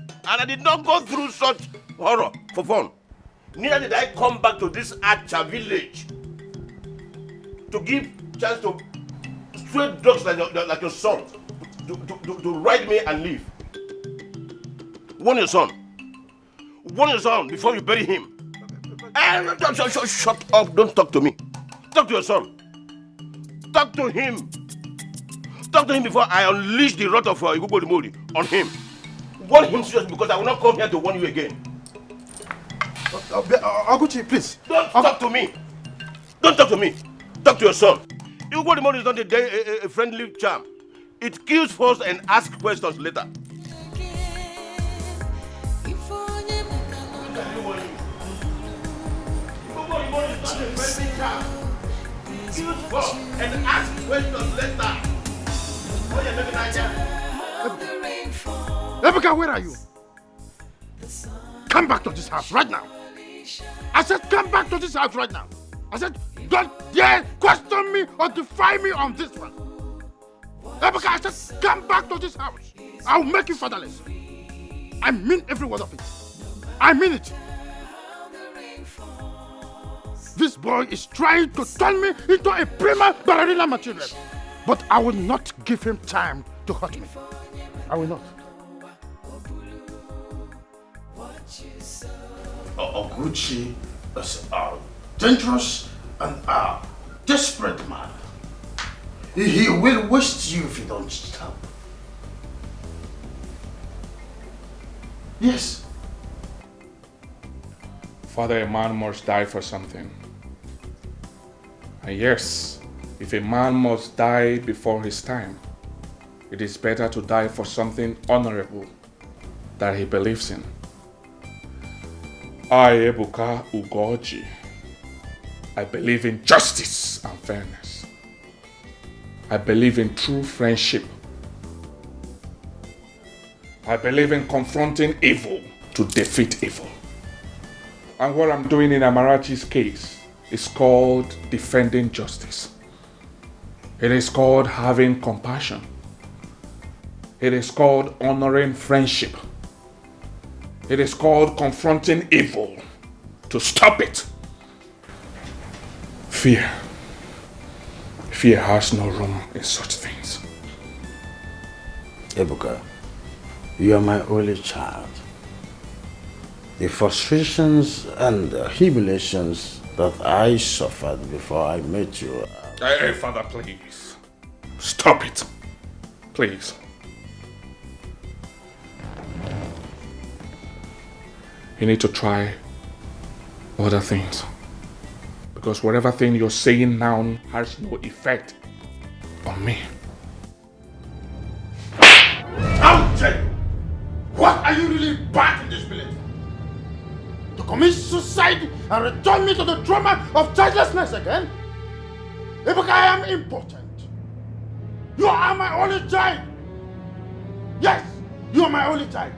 And I did not go through such horror for fun. Neither did I come back to this Acha village to give chance to stray dogs like your son to ride me and leave. Warn your son. Warn your son before you bury him. Shut up. Don't talk to me. Talk to your son. Talk to him. Talk to him before I unleash the wrath of Nollywood Movies on him. warn him seriously because I will not come here to warn you again. Oguchi, please. Don't talk to me. Don't talk to me. Talk to your son. Igbo Romance is not a friendly charm. It kills first and asks questions later. Kills first and asks questions later. Ebuka, where are you? Come back to this house right now. I said come back to this house right now. I said don't dare question me or defy me on this one. Ebuka, I said come back to this house. I'll make you fatherless. I mean every word of it. I mean it. This boy is trying to turn me into a prima ballerina material. But I will not give him time to hurt me. I will not. Oguchi is a dangerous and a desperate man. He will waste you if you don't stop. Yes. Father, a man must die for something. And yes, if a man must die before his time, it is better to die for something honorable that he believes in. I, Ebuka Ugoji, I believe in justice and fairness. I believe in true friendship. I believe in confronting evil to defeat evil. And what I'm doing in Amarachi's case is called defending justice. It is called having compassion. It is called honoring friendship. It is called confronting evil to stop it. Fear. Fear has no room in such things. Ebuka, you are my only child. The frustrations and humiliations that I suffered before I met you. Hey, Father, please. Stop it. Please. You need to try other things. Because whatever thing you're saying now has no effect on me. I'll tell you. What are you really bad in this village? To commit suicide and return me to the trauma of childlessness again? Ebuka, I am important. You are my only child. Yes, you are my only child.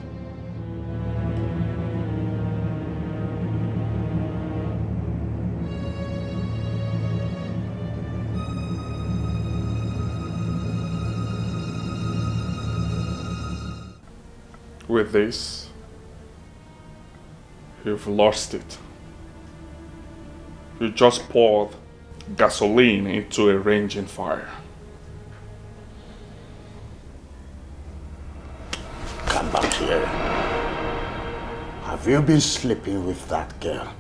With this, you've lost it. You just poured gasoline into a raging fire. Come back here. Have you been sleeping with that girl?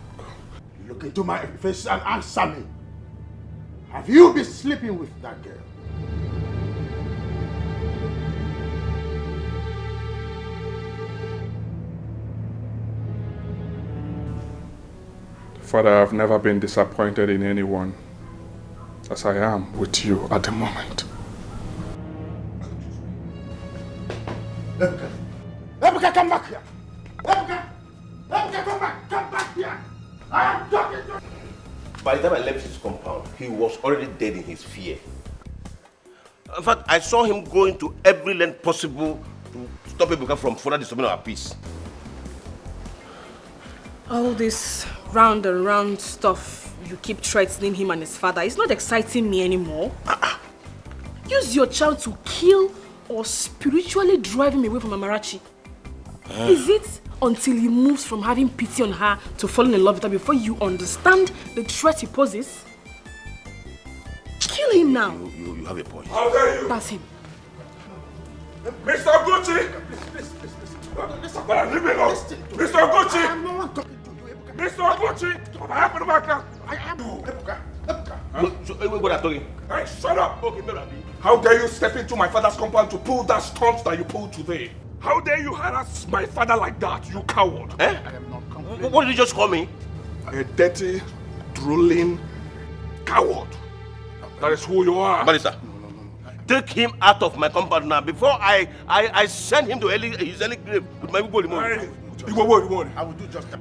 Look into my face and answer me. Have you been sleeping with that girl? Father, I've never been disappointed in anyone as I am with you at the moment. Ebuka! Ebuka, come back here! Ebuka! Ebuka, come back! Come back here! I am talking to you! By the time I left his compound, he was already dead in his fear. In fact, I saw him going to every length possible to stop Ebuka from further disturbing our peace. All this round and round stuff you keep threatening him and his father, it's not exciting me anymore. Use your child to kill or spiritually drive him away from Amarachi. Is it until he moves from having pity on her to falling in love with her before you understand the threat he poses? Kill him now. You have a point. How dare you? That's him. Mr. Gucci! Please. But leave me alone! Mr. Gucci! I am no one talking to you, Ebuka. Mr. Gucci! What happened to my car? I am Ebuka. Ebuka. What are you talking? Hey, shut up! Okay, how dare you step into my father's compound to pull that stunt that you pulled today? How dare you harass my father like that, you coward? Eh? I am not complaining. What did you just call me? A dirty, drooling coward. That is who you are. Barrister, take him out of my compound now before I send him to his early grave with my people. I will do just that.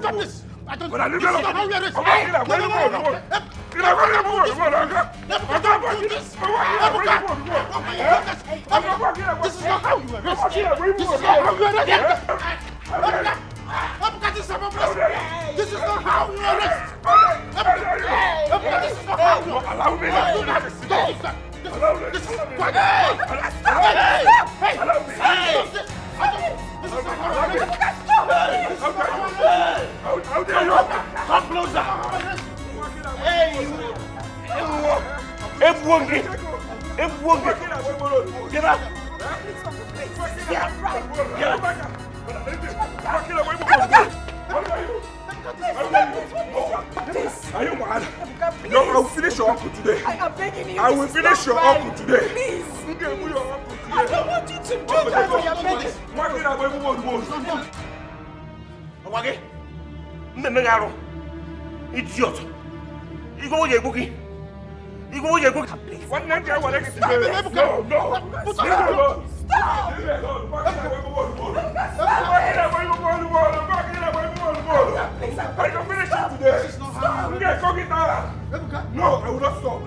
Stop this! I don't know. This is not how we arrest. This is not how you arrest. This is not how you arrest. This is not how you arrest. This is not how you arrest. Allow me. This is what. How dare you? Come closer. Hey, get up. Are you mad? No, I will finish your uncle today. I am begging you. I will finish your uncle today. Please. I don't want you to do that. Idiot. You go with your bookie. You go with your bookie. What name do I want to get? No. Stop. I can finish it today. No, I will not stop.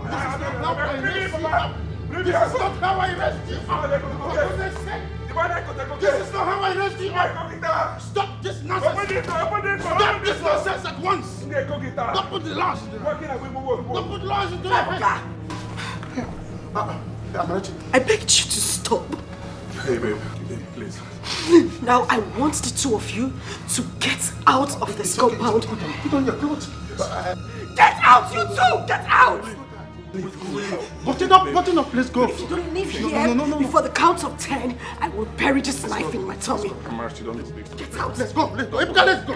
This is not how I arrest you. This is not how I arrest you. Stop this nonsense. Stop this nonsense at once. Don't put the laws into it. Don't put laws into it. I begged you to stop. Hey, babe, please. Now I want the two of you to get out of this compound. Put on your clothes. Get out, you two! Get out! Button up, let's go. If you don't leave here before the count of 10, I will bury this knife in my tummy. Get out! Let's go. Ebuka, let's go.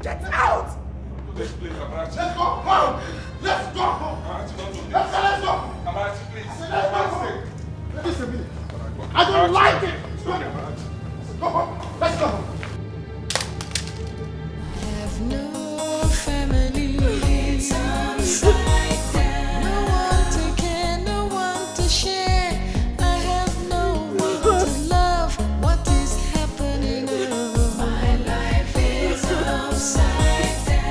Get out! Let's go. Come. Let's go. Let's go. Listen a minute. I don't like it. Go home. Let's go. Have no family. It's upside down. No one to care, no one to share. I have no one to love. What is happening? My life is upside down.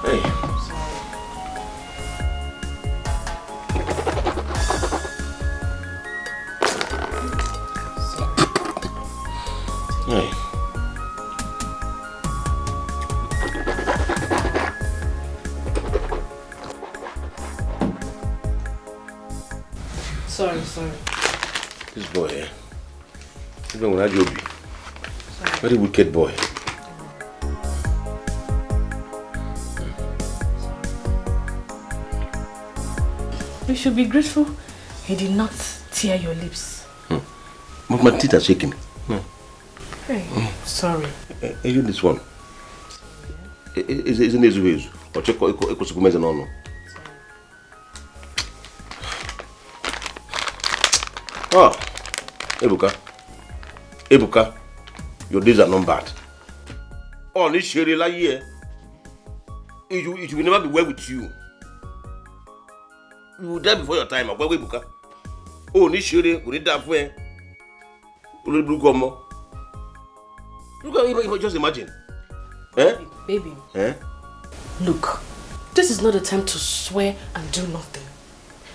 Hey. Hey. Sorry. This boy, even when I do be very wicked boy. You should be grateful he did not tear your lips. But my teeth are shaking. Hey, sorry. Even this one. Isn't this way? Or check no. Ah, Ebuka, your days are not bad. Only Sherry like here. It will never be well with you. You will die before your time. Ebuka. Oh, ni Sherry, we need that way. Look, just imagine. Baby. Eh? Look, this is not the time to swear and do nothing.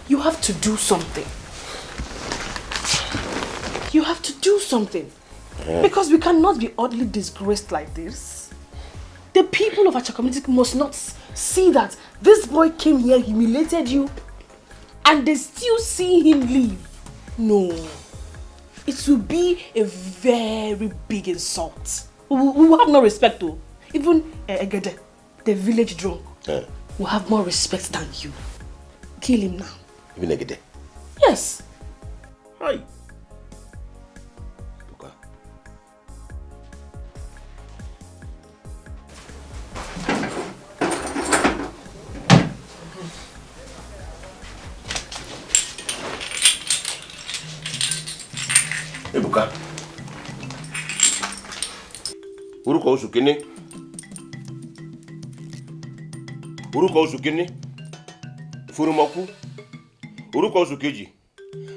You have to do something. You have to do something. Because we cannot be oddly disgraced like this. The people of our community must not see that this boy came here, humiliated you, and they still see him leave. No. It will be a very big insult. We will have no respect though. Even Egede, the village drunk, will have more respect than you. Kill him now. Even Egede? Yes. Hi. Orúkọ oṣù kìíní. Orúkọ oṣù kìíní. Furumọkú. Orúkọ oṣù kejì.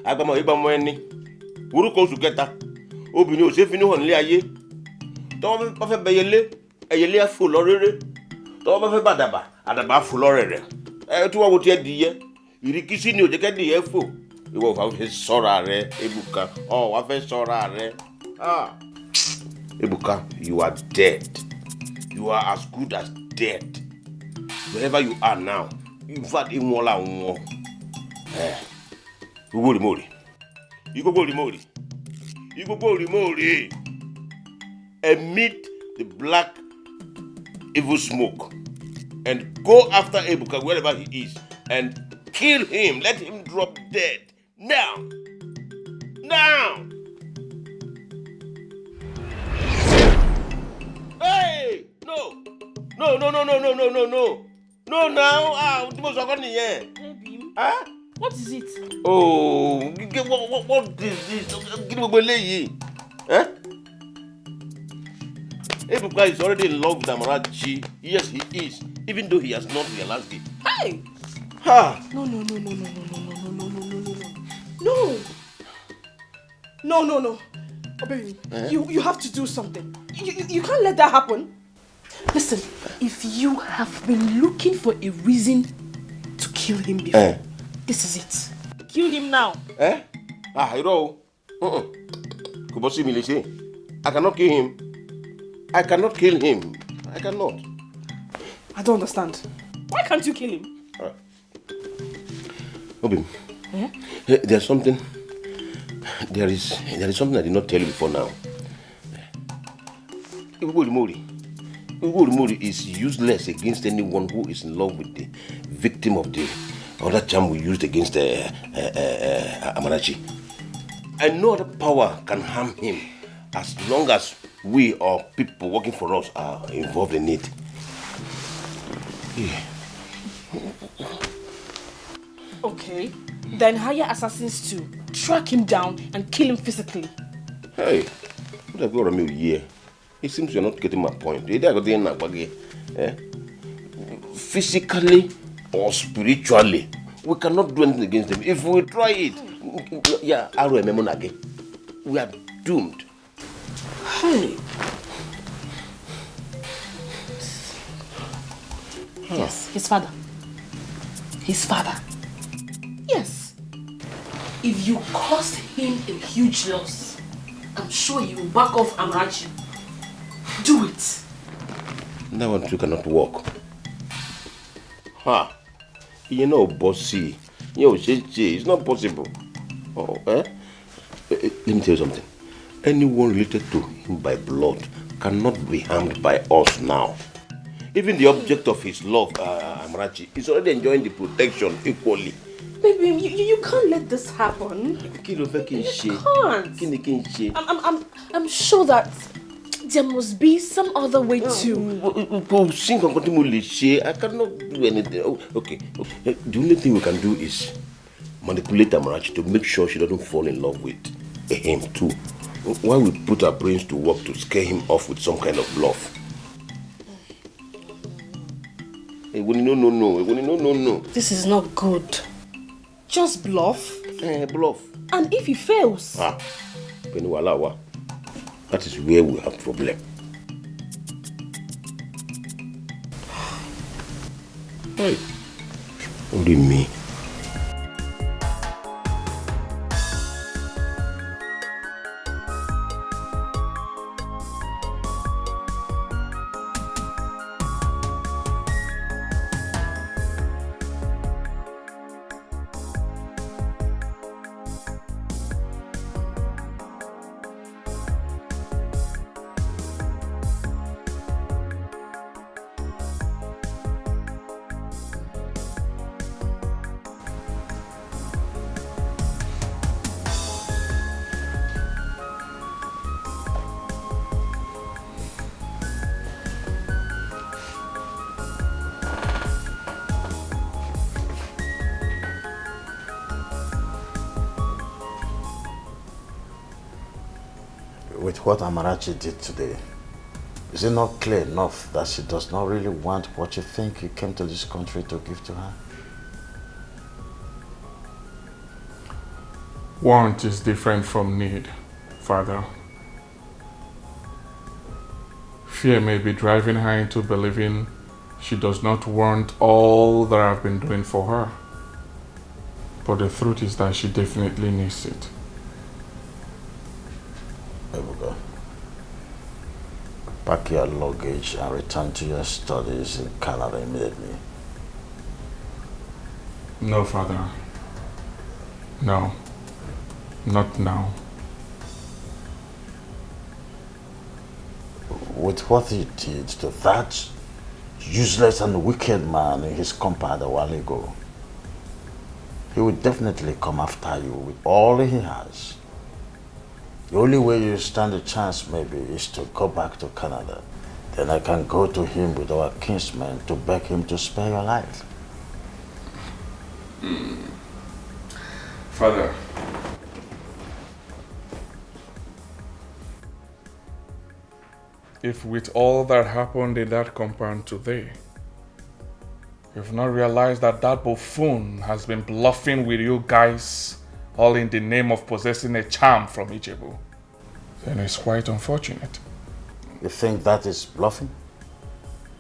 Agbamọ ìgbàmọ ẹni. Orúkọ oṣù kẹta. Obìnrin ò ṣe fi ní hàn nílé ayé. Tọ́wọ́ bá fẹ́ bẹyẹlé, ẹyẹlé á fò lọ rere. Tọ́wọ́ bá fẹ́ bàdàbà, àdàbà á fò lọ rẹ̀rẹ̀. Tí wọ́n wo ti ẹ dìyẹ, ìrìkísí ni ò jẹ́ kẹ́ dìyẹ fò. Ìwọ ò fẹ́ sọ́ra rẹ, Ebuka. Wá fẹ́ sọ́ra rẹ. Ebuka, you are dead. You are as good as dead. Wherever you are now, in fact, in Mola Mo. You go Mori. You go Mori. You go Mori. Emit the black evil smoke and go after Ebuka wherever he is and kill him. Let him drop dead. Now. Now. Hey! No. No, no, no, no, no, no, no, no. No, now. Baby. Huh? What is it? Oh, what is this? Huh? Ebuka is already in love with Amarachi. Yes, he is. Even though he has not realized it. Hey! Ha! No. No. Oh, baby, you have to do something. You can't let that happen. Listen, if you have been looking for a reason to kill him before, this is it. Kill him now. You know. I cannot kill him. I cannot kill him. I cannot. I don't understand. Why can't you kill him? Obim, there's something. There is something I did not tell you before now. Ugolumori is useless against anyone who is in love with the victim of the other charm we used against Amarachi. And no other power can harm him as long as we or people working for us are involved in it. Yeah. Okay, then hire assassins to track him down and kill him physically. Hey, what have you got me here? It seems you're not getting my point. Physically or spiritually, we cannot do anything against them. If we try it, we are doomed. Hey. Yes, his father. Yes. If you caused him a huge loss, I'm sure he will back off Amarachi. Do it. That one too cannot work. You know, bossy. It's not possible. Let me tell you something. Anyone related to him by blood cannot be harmed by us now. Even the object of his love, Amarachi, is already enjoying the protection equally. Baby, you can't let this happen. You can't. I'm sure that there must be some other way too. I cannot do anything. Okay. The only thing we can do is manipulate Amarachi to make sure she doesn't fall in love with him too. While we put our brains to work to scare him off with some kind of bluff. No. This is not good. Just bluff. Bluff. And if he fails? That is where we have problem. Hey. Only me. With what Amarachi did today, Is it not clear enough that she does not really want what you think you came to this country to give to her? Want is different from need, Father. Fear may be driving her into believing she does not want all that I've been doing for her. But the truth is that she definitely needs it. Ebuka, pack your luggage and return to your studies in Canada immediately. No, Father. No. Not now. With what he did to that useless and wicked man in his compound a while ago, he will definitely come after you with all he has. The only way you stand a chance maybe is to go back to Canada. Then I can go to him with our kinsman to beg him to spare your life. Father, if with all that happened in that compound today, you've not realized that that buffoon has been bluffing with you guys, all in the name of possessing a charm from Ijebu, then it's quite unfortunate. You think that is bluffing?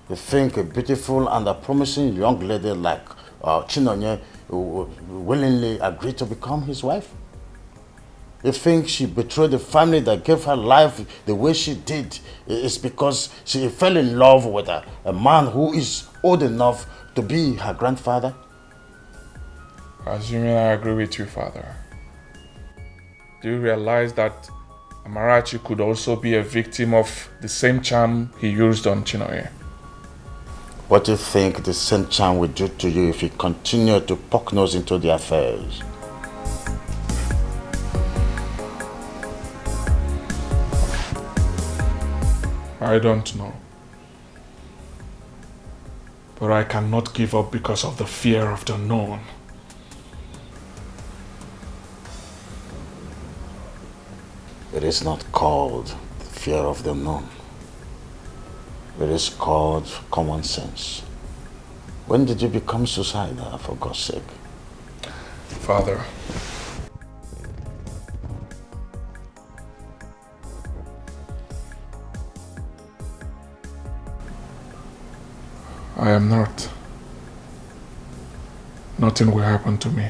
You think a beautiful and a promising young lady like Chinonye willingly agreed to become his wife? You think she betrayed the family that gave her life the way she did is because she fell in love with a man who is old enough to be her grandfather? Assuming I agree with you, Father, do you realize that Amarachi could also be a victim of the same charm he used on Chinoye? What do you think the same charm will do to you if you continue to poke nose into the affairs? I don't know. But I cannot give up because of the fear of the unknown. It is not called the fear of the unknown. It is called common sense. When did you become suicidal, for God's sake? Father, I am not. Nothing will happen to me.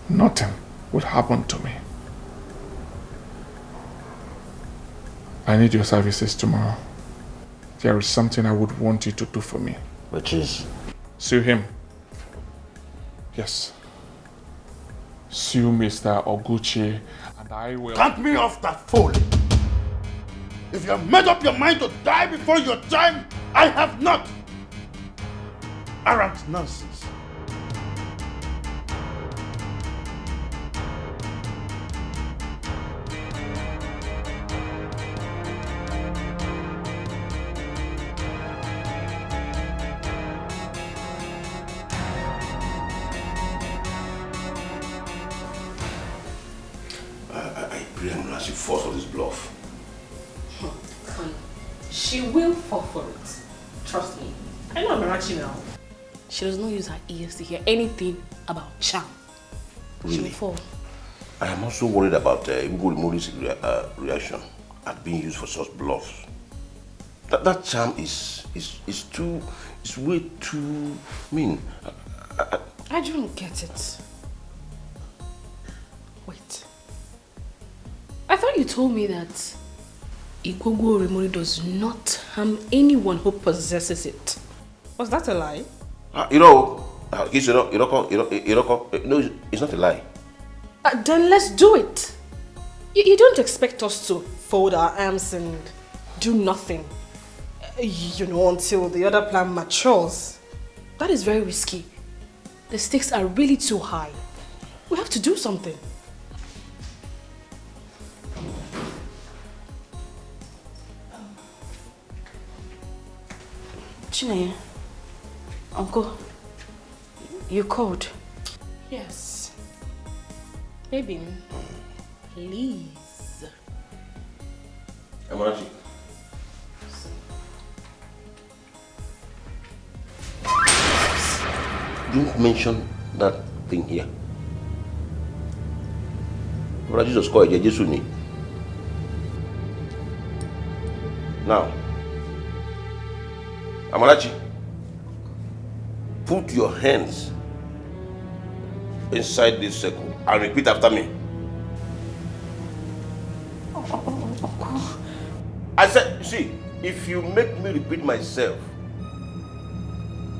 Nothing will happen to me. I need your services tomorrow. There is something I would want you to do for me. Which is? Sue him. Yes. Sue Mr. Oguchi, and I will... Cut me off that fool! If you have made up your mind to die before your time, I have not! Arrant nonsense. She falls for this bluff. She will fall for it. Trust me. I know Amarachi now. She does not use her ears to hear anything about charm. Really? She will fall. I am also worried about Modi's reaction at being used for such bluffs. That charm is way too mean. I don't get it. Wait. I thought you told me that Igwogwo Remori does not harm anyone who possesses it. Was that a lie? No, it's not a lie. Then let's do it. You don't expect us to fold our arms and do nothing, until the other plan matures. That is very risky. The stakes are really too high. We have to do something. Chineye, Uncle, you called? Yes. Maybe. Please. Amarachi, don't mention that thing here. Brother Jesus called it. Now, Amarachi, put your hands inside this circle and repeat after me. I said, see, if you make me repeat myself,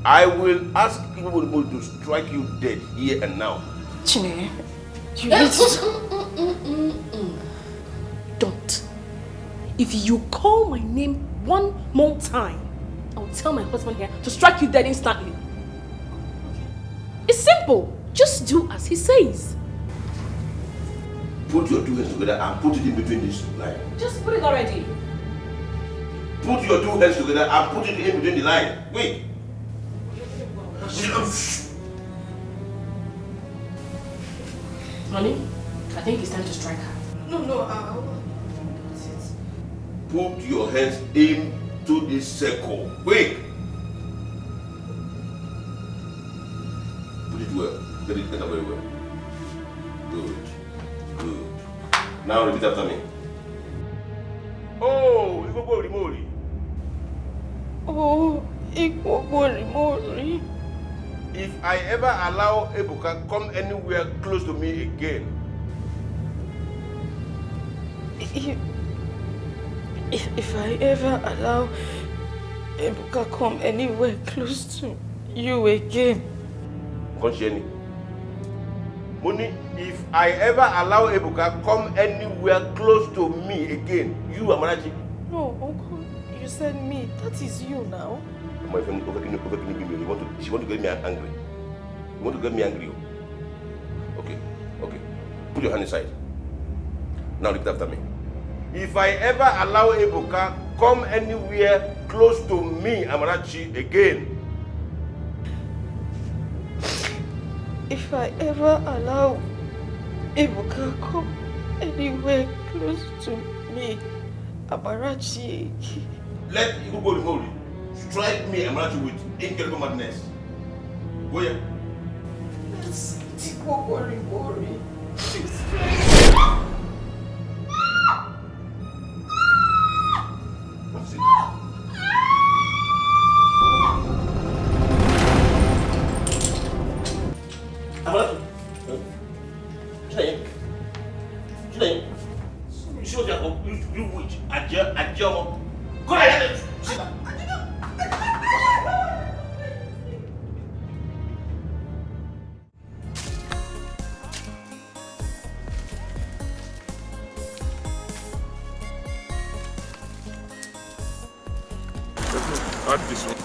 I will ask people to strike you dead here and now. Chine, you need to... Don't. If you call my name one more time, I will tell my husband here to strike you dead instantly. It's simple. Just do as he says. Put your two hands together and put it in between this line. Just put it already. Put your two hands together and put it in between the line. Wait. Onny, I think it's time to strike her. No, Put your hands into this circle. Quick. Put it well. Get it very well. Good. Good. Now repeat after me. Oh, Ikoko Rimori. Oh, Ikoko Rimori. If I ever allow Ebuka come anywhere close to me again. If I ever allow Ebuka come anywhere close to you again. Conscieni. Money, if I ever allow Ebuka come anywhere close to me again, you Amarachi. No, Uncle, you said me. That is you now. My friend, she want to get me angry. You want to get me angry? Okay. Put your hand inside. Now repeat after me. If I ever allow Ebuka come anywhere close to me, Amarachi, again. If I ever allow Ebuka come anywhere close to me, Amarachi. Let Ikoko Rimori strike me, Amarachi, with incredible madness. Go here. Let's Ikoko Rimori. What's it? Amarachi. Today. You see what you witch. Adjo. Go ahead. Add this one.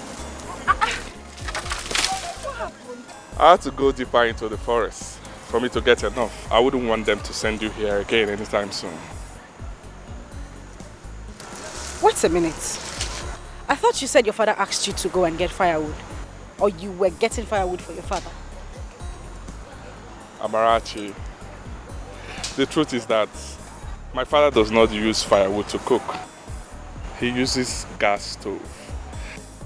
I had to go deeper into the forest for me to get enough. I wouldn't want them to send you here again anytime soon. Wait a minute. I thought you said your father asked you to go and get firewood. Or you were getting firewood for your father. Amarachi, the truth is that my father does not use firewood to cook. He uses gas stove.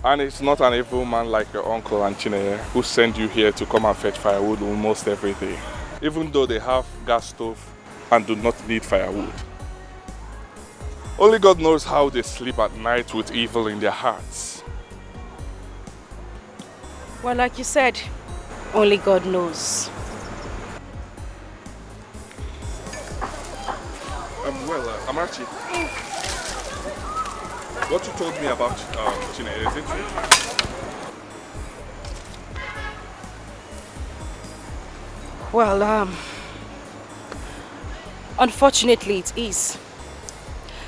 And it's not an evil man like your uncle and Chineye who send you here to come and fetch firewood almost every day. Even though they have gas stove and do not need firewood. Only God knows how they sleep at night with evil in their hearts. Well, like you said, only God knows. Amarachi, what you told me about Chineye, is it true? Well, unfortunately it is.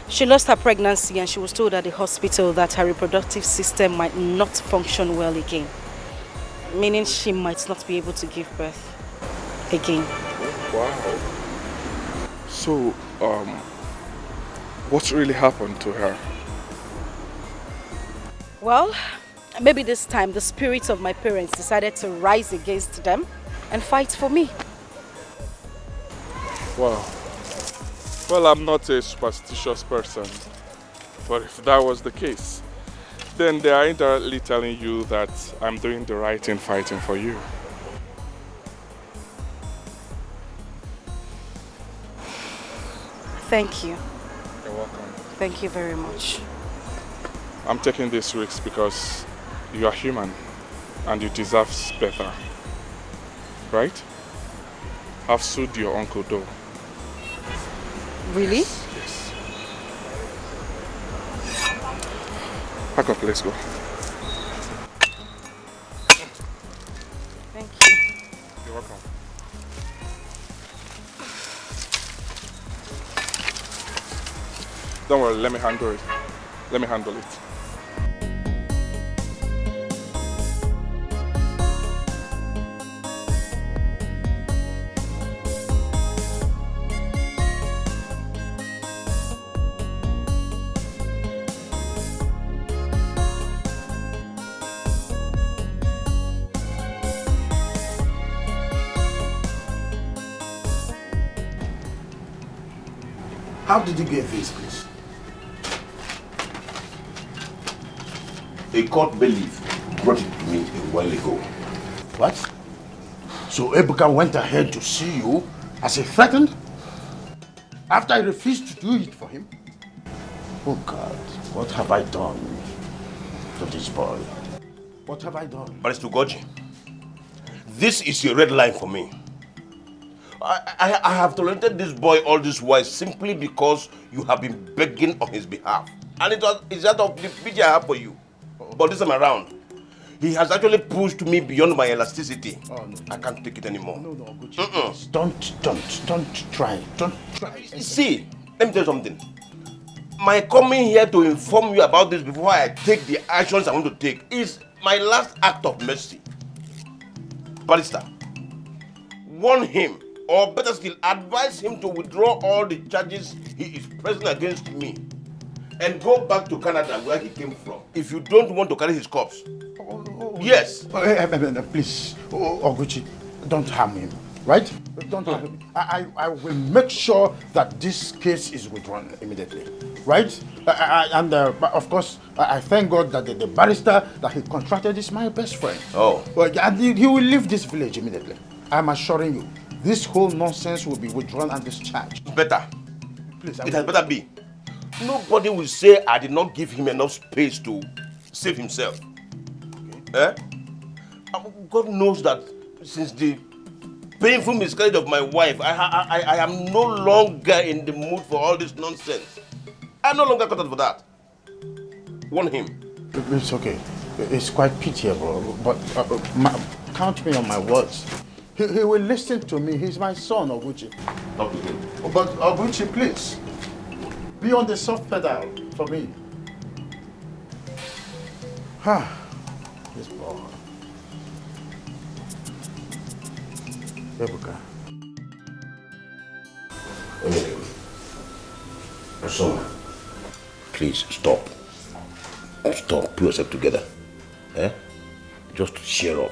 She lost her pregnancy and she was told at the hospital that her reproductive system might not function well again. Meaning she might not be able to give birth again. Wow. So, what really happened to her? Well, maybe this time the spirits of my parents decided to rise against them and fight for me. Wow. Well, I'm not a superstitious person, but if that was the case, then they are indirectly telling you that I'm doing the right in fighting for you. Thank you. You're welcome. Thank you very much. I'm taking this risk because you are human and you deserve better. Right? I've sued your uncle though. Really? Yes. Pack up, let's go. Thank you. You're welcome. Don't worry, let me handle it. Let me handle it. How did you get this, please? A court bailiff brought it to me a while ago. What? So Ebuka went ahead to see you as he threatened? After I refused to do it for him? Oh God, what have I done to this boy? What have I done? Barrister Goji, this is a red line for me. I have tolerated this boy all this while simply because you have been begging on his behalf. And it's out of the pity I have for you. But this time around, he has actually pushed me beyond my elasticity. Oh, no. I can't take it anymore. No, Gucci, don't try. Don't try. See, let me tell you something. My coming here to inform you about this before I take the actions I want to take is my last act of mercy. Barrister, warn him, or better still, advise him to withdraw all the charges he is pressing against me and go back to Canada where he came from. If you don't want to carry his corpse. Yes. Please, Oguchi, don't harm him, right? Don't harm him. I will make sure that this case is withdrawn immediately, right? And of course, I thank God that the barrister that he contracted is my best friend. Oh. Well, and he will leave this village immediately. I'm assuring you, this whole nonsense will be withdrawn and discharged. Better. Please, it had better be. Nobody will say I did not give him enough space to save himself. Okay. God knows that since the painful miscarriage of my wife, I am no longer in the mood for all this nonsense. I'm no longer cut out for that. Warn him. It's okay. It's quite pitiable, but count me on my words. He will listen to me. He's my son, Oguchi. Talk to him. But Oguchi, please, be on the soft pedal for me. This boy. Ebuka. Osoma, please stop. Stop. Pull yourself together. Just cheer up.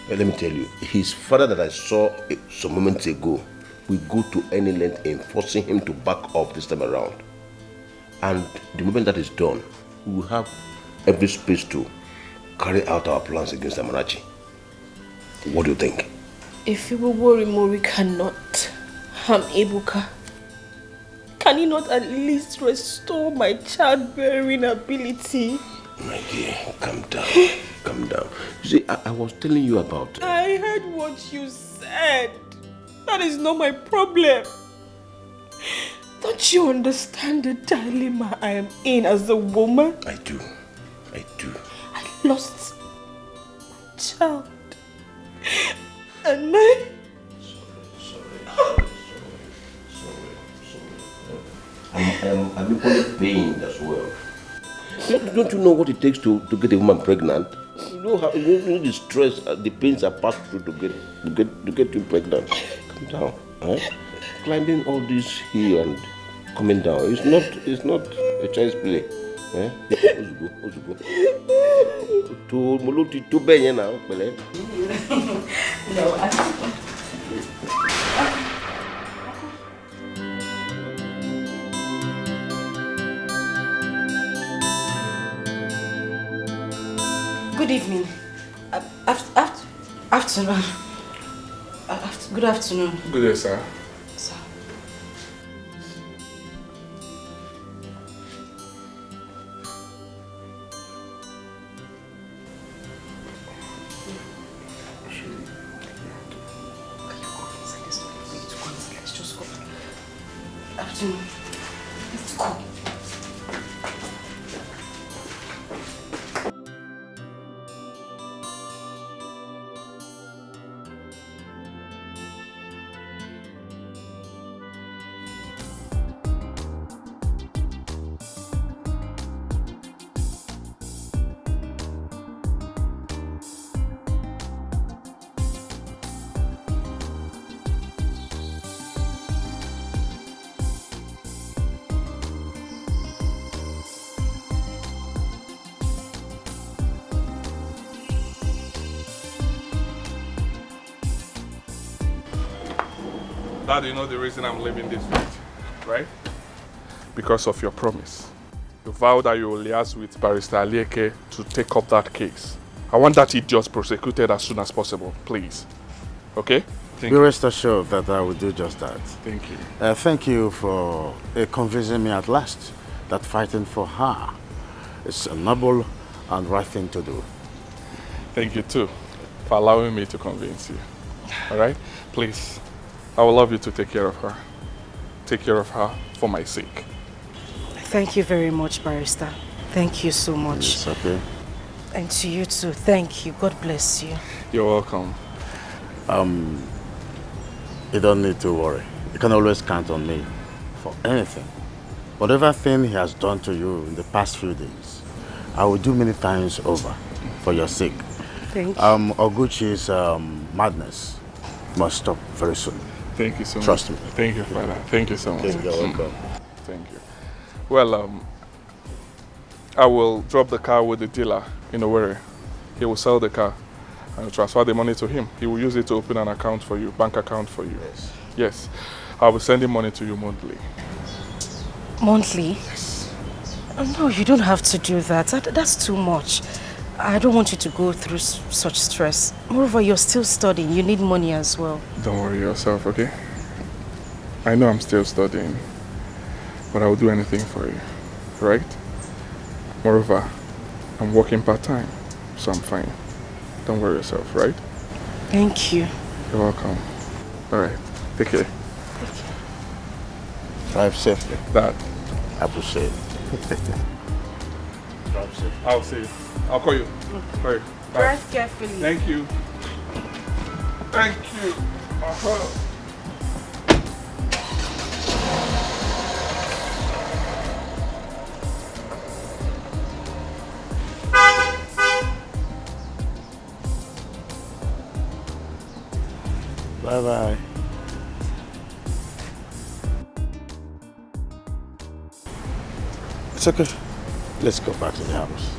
Let me tell you, his father that I saw some moments ago will go to any length in forcing him to back off this time around. And the moment that is done, we will have every space to carry out our plans against Amarachi. What do you think? If Ibuwori Mori cannot harm Ebuka, can he not at least restore my childbearing ability? My dear, calm down. Calm down. You see, I was telling you about... I heard what you said. That is not my problem. Don't you understand the dilemma I am in as a woman? I do. I do. I lost my child. And my... Sorry. I'm equally pained as well. Don't you know what it takes to get a woman pregnant? You know how the stress, the pains are passed through to get you pregnant. Come down, climbing all this hill and coming down. It's not a child's play. Go. To Muluti to Benya now, No, Good evening. Afternoon. Good afternoon. Good day, sir. Sir. Dad, you know the reason I'm leaving this street, right? Because of your promise. You vowed that you will liaise with Barrister Alichi to take up that case. I want that idiot prosecuted as soon as possible, please. Okay? Be rest assured that I will do just that. Thank you. Thank you for convincing me at last that fighting for her is a noble and right thing to do. Thank you too for allowing me to convince you. Alright? Please, I would love you to take care of her. Take care of her for my sake. Thank you very much, Barrister. Thank you so much. It's okay. And to you too. Thank you. God bless you. You're welcome. You don't need to worry. You can always count on me for anything. Whatever thing he has done to you in the past few days, I will do many times over for your sake. Thank you. Oguchi's madness must stop very soon. Thank you so much. Trust me. Thank you, Father. Thank you so much. You're welcome. Thank you. Well, I will drop the car with the dealer in Owerri. He will sell the car and transfer the money to him. He will use it to open an account for you, bank account for you. Yes. Yes. I will send him money to you monthly. Monthly? Yes. No, you don't have to do that. That's too much. I don't want you to go through such stress. Moreover, you're still studying. You need money as well. Don't worry yourself, okay? I know I'm still studying, but I will do anything for you, right? Moreover, I'm working part-time, so I'm fine. Don't worry yourself, right? Thank you. You're welcome. All right, take care. Drive safely. That. I appreciate it. Drive safely. I'll see you. I'll call you. Call you. Bye. Drive carefully. Thank you. Thank you. Bye-bye. It's okay. Let's go back to the house.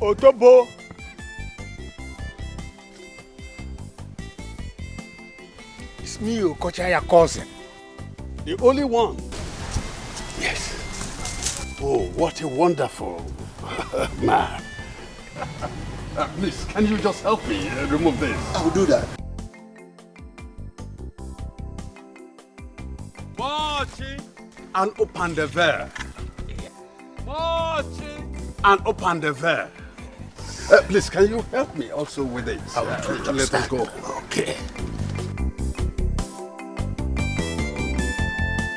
Otobo. It's me, Okocha, your cousin. The only one. Yes. Oh, what a wonderful man. Please, can you just help me remove this? I will do that. Marching and open the veil. Marching and open the veil. Please, can you help me also with it? I will let us go. Okay.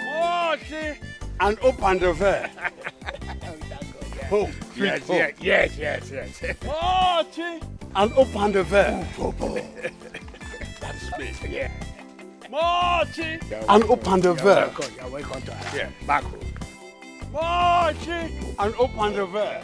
Marching and open the veil. Oh, Yes. Marching and open the veil. That's me. Yeah. Marching and open the veil. You're welcome to us. Yeah, back home. Marching and open the veil.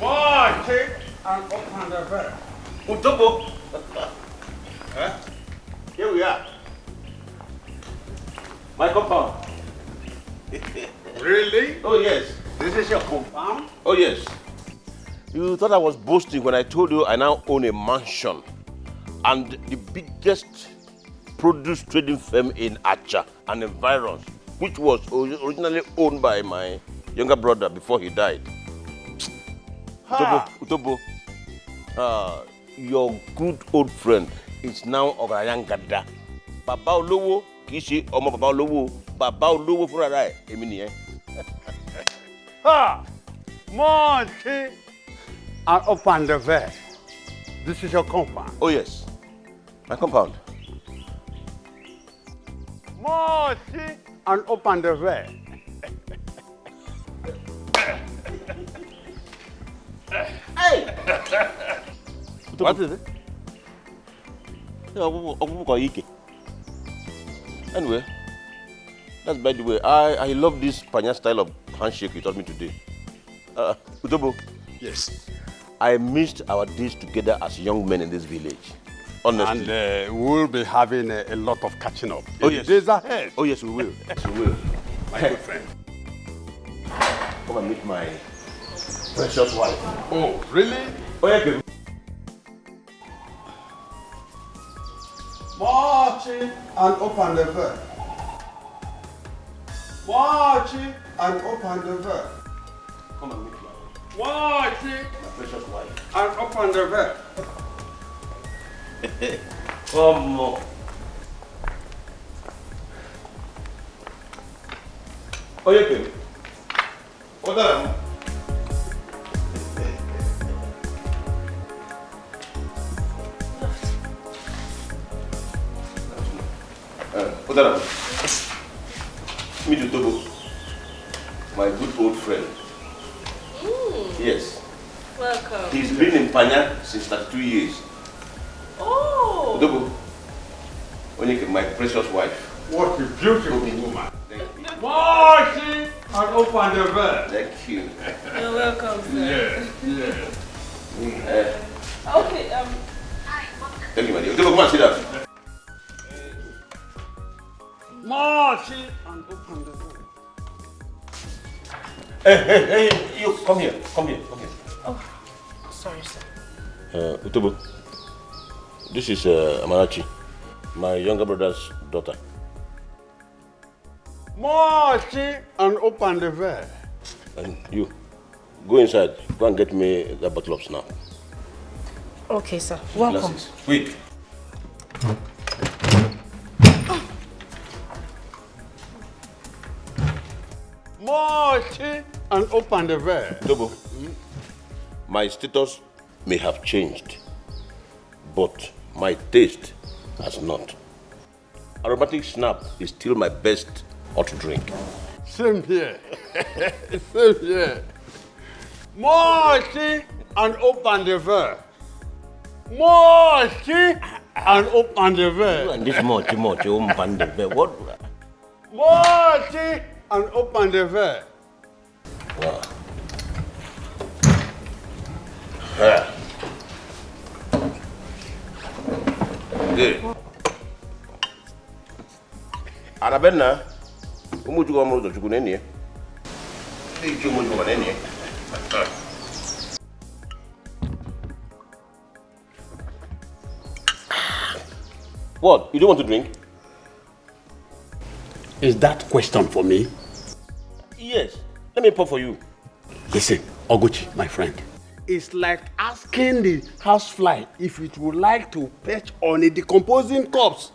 Marching and open the veil. Otobo. Huh? Here we are. My compound. Really? Oh, yes. This is your compound? Oh, yes. You thought I was boasting when I told you I now own a mansion and the biggest produce trading firm in Acha and environs, which was originally owned by my younger brother before he died. Utobo, your good old friend is now Ograyan Gada. Baba Olowo, Kishi, Omo Baba Olowo, Baba Olowo Furarai, Emini. Ha! Marching and open the veil. This is your compound? Oh, yes. My compound. Marching and open the veil. Hey! What is it? Anyway, that's by the way. I love this Panya style of handshake you taught me today. Utobo. Yes. I missed our days together as young men in this village. Honestly. And we'll be having a lot of catching up. Oh, in yes. Days ahead. Oh, yes, we will. Yes, we will. My good friend. Come and meet my precious wife. Oh, really? Oh, yeah, baby. Marching and open the veil. Marching and open the veil. Come and meet my Marching precious wife. and open the veil. Come on. Oh, yeah, baby. What are Odara, meet Utobo, my good old friend. Yes. Welcome. He's been in Panya since 32 years. Oh. Utobo, Onyeke, my precious wife. What a beautiful woman. Thank you. Marching and open the veil. Thank you. You're welcome, sir. Yes. Okay, Thank you, my dear. Utobo, come and sit down. Marching and open the veil. Hey, you come here. Oh, sorry, sir. Utobo, this is Alichi, my younger brother's daughter. Marching and open the veil. And you, go inside. Go and get me that bottle of snap. Okay, sir. Welcome. Glasses. Quick. Marching and open the veil. Utobo, my status may have changed, but my taste has not. Aromatic snap is still my best hot drink. Same here. Same here. Marching and open the veil. Marching and open the veil. And this much, open the veil. What? Marching and open the veil. Wow. Good. Arabena, umuju wa muru dojugu neni. Ei ju umuju wa neni. What? You don't want to drink? Is that question for me? Yes. Let me pour for you. Listen, Oguchi, my friend. It's like asking the housefly if it would like to perch on a decomposing corpse.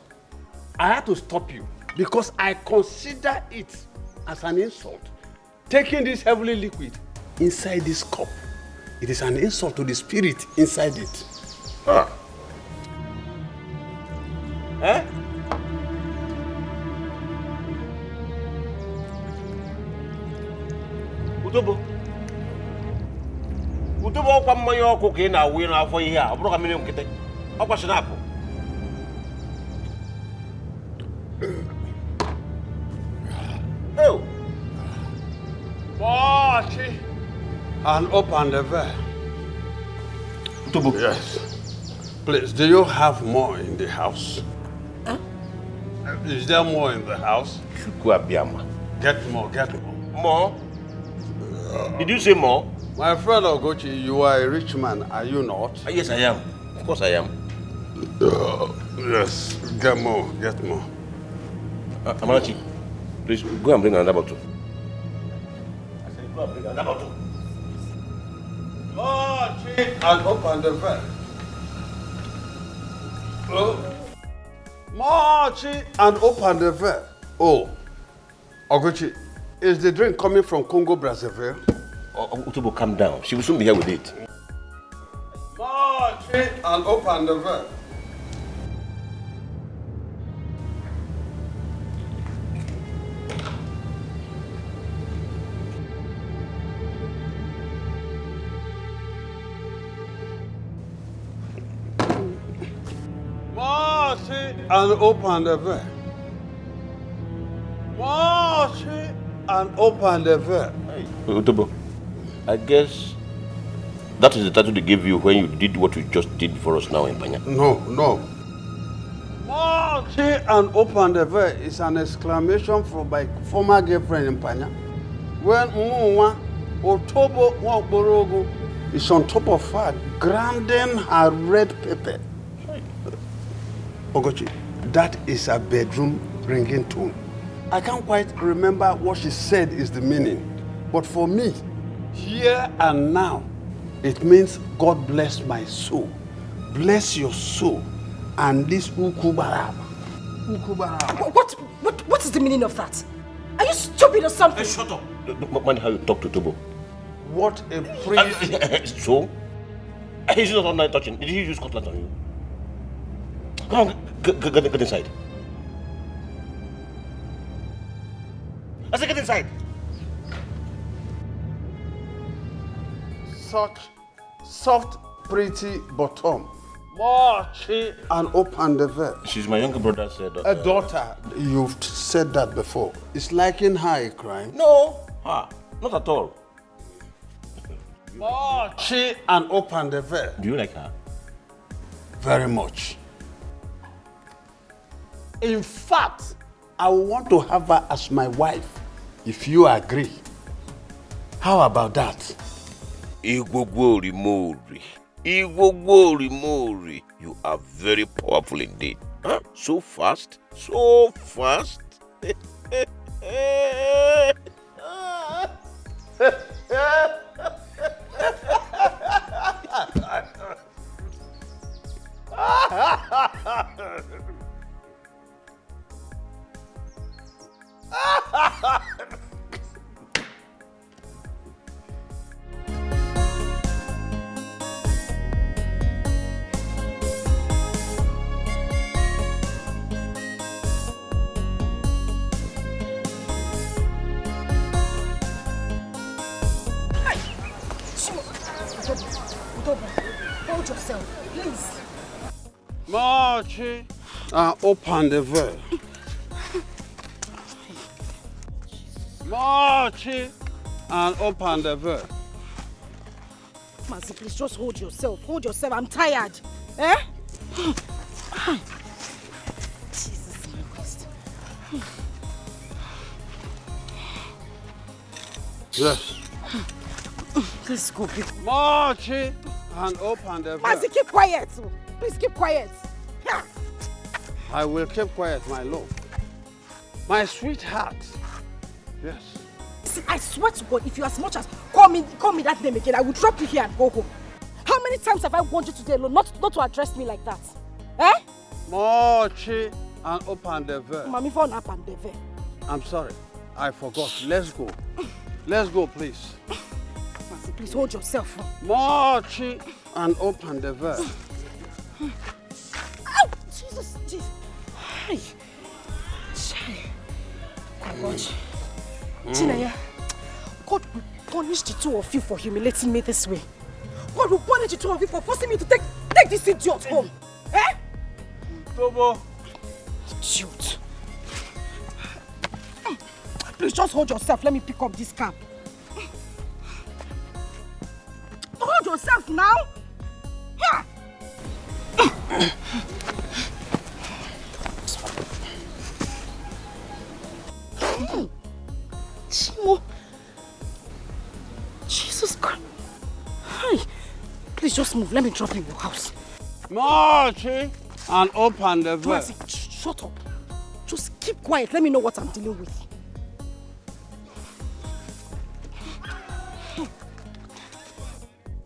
I had to stop you because I consider it as an insult. Taking this heavily liquid inside this cup, it is an insult to the spirit inside it. Ah. Eh? Utobo. Utobo ọkwa mmanya ọkụ ka ị na-awụ n'afọ ihe a, ọ bụrụ ka mmiri nkịtị. Ọkwa shinapụ. Oh. Marty, and open the veil. Utobo. Yes. Please, do you have more in the house? Huh? Is there more in the house? Get more, get more. More? Did you say more? My friend Ogochi, you are a rich man, are you not? Yes, I am. Of course I am. Yes, get more, get more. Alichi, please go and bring another bottle. I said go and bring another bottle. Marty, and open the veil. Oh. Marty, and open the veil. Oh, Ogochi, is the drink coming from Congo Brazzaville? Utobo, calm down. She will soon be here with it. Marty, and open the veil. Marty, and open the veil. Marty, and open the veil. Utobo, I guess that is the title they gave you when you did what you just did for us now in Panya. No, no. Marty, and open the veil is an exclamation from my former girlfriend in Panya. When Mwa Otobo Wakborogo is on top of her, grinding her red pepper. Ogochi, that is a bedroom ringing tone. I can't quite remember what she said is the meaning. But for me, here and now, it means God bless my soul. Bless your soul. And this Ukubaraba. What is the meaning of that? Are you stupid or something? Hey, shut up. Don't mind how you talk to Tobo. What a priest. So? He's not online touching. Did he use cutlass on you? Come on, get inside. I said get inside. Such soft, pretty bottom. Marchy and open the veil. She's my younger brother's daughter. A daughter. You've said that before. Is liking her a crime? No, not at all. Marchy and open the veil. Do you like her? Very much. In fact, I want to have her as my wife, if you agree. How about that? Igwogwori Mori. You are very powerful indeed. Huh? So fast. So fast. Hold yourself, please. Marchy, open the veil. Marchy, and open the veil. Mercy, please just hold yourself. Hold yourself. I'm tired. Eh? Yes. Let's go, big. Mochi and open the door. Mazi, keep quiet. Please keep quiet. I will keep quiet, my love. My sweetheart. Yes. See, I swear to God, if you as much as call me that name again, I will drop you here and go home. How many times have I warned you today alone not to address me like that? Eh? Mochi and open the door. Mommy, phone up and the door. I'm sorry. I forgot. Let's go. Let's go, please. Mazi, please hold yourself. Mochi and open the door. Ow! Jesus! Hi. Oh God. Chinaya, God will punish the two of you for humiliating me this way. God will punish the two of you for forcing me to take this idiot home. Eh? Tobo. Idiot. Please just hold yourself. Let me pick up this cab. Hold yourself now. Yeah. Chimo. Jesus Christ. Hi. Please just move. Let me drop you in your house. Mochi and open the door. Shut up. Just keep quiet. Let me know what I'm dealing with.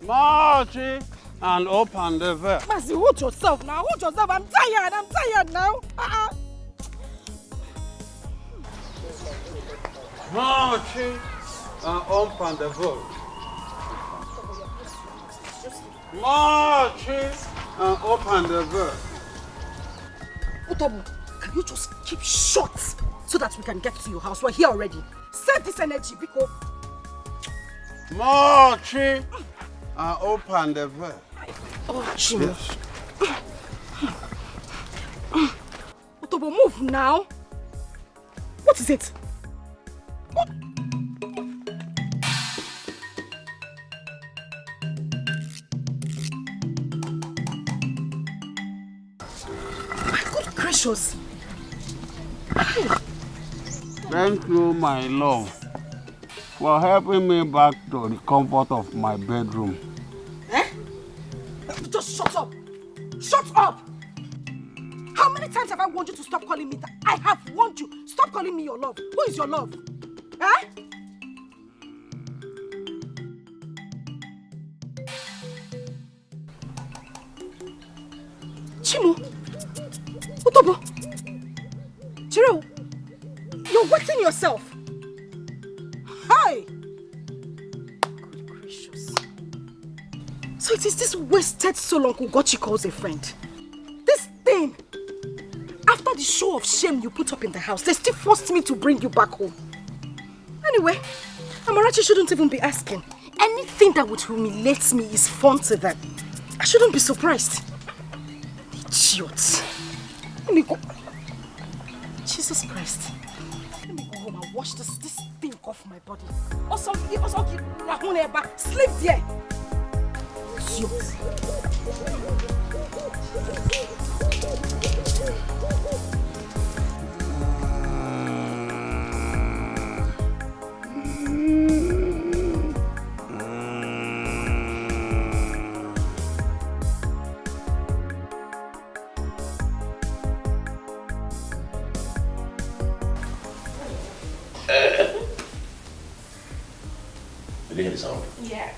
Mochi and open the door. Mazi, hold yourself now. Hold yourself. I'm tired now. Mochi and open the door. Mochi and open the door. Otobo, can you just keep short so that we can get to your house? We're here already. Save this energy, Biko. Mochi and open the door. Oh, Chimo. Yes. Otobo, move now. What is it? What? My good gracious. Thank you, my love, for helping me back to the comfort of my bedroom. Eh? Just shut up. Shut up. How many times have I warned you to stop calling me that? I have warned you. Stop calling me your love. Who is your love? Eh? Chimo. Otobo. Chiro. You're wetting yourself. Hi. Good gracious. So it is this wasted soul Uncle Gochi calls a friend. This thing. After the show of shame you put up in the house, they still forced me to bring you back home. Anyway, Amarachi shouldn't even be asking. Anything that would humiliate me is fun to them. I shouldn't be surprised. Idiot. Let me go. Jesus Christ. Let me go home and wash this thing off my body. Also, sleep there. Idiot. Did you hear the sound? Yes.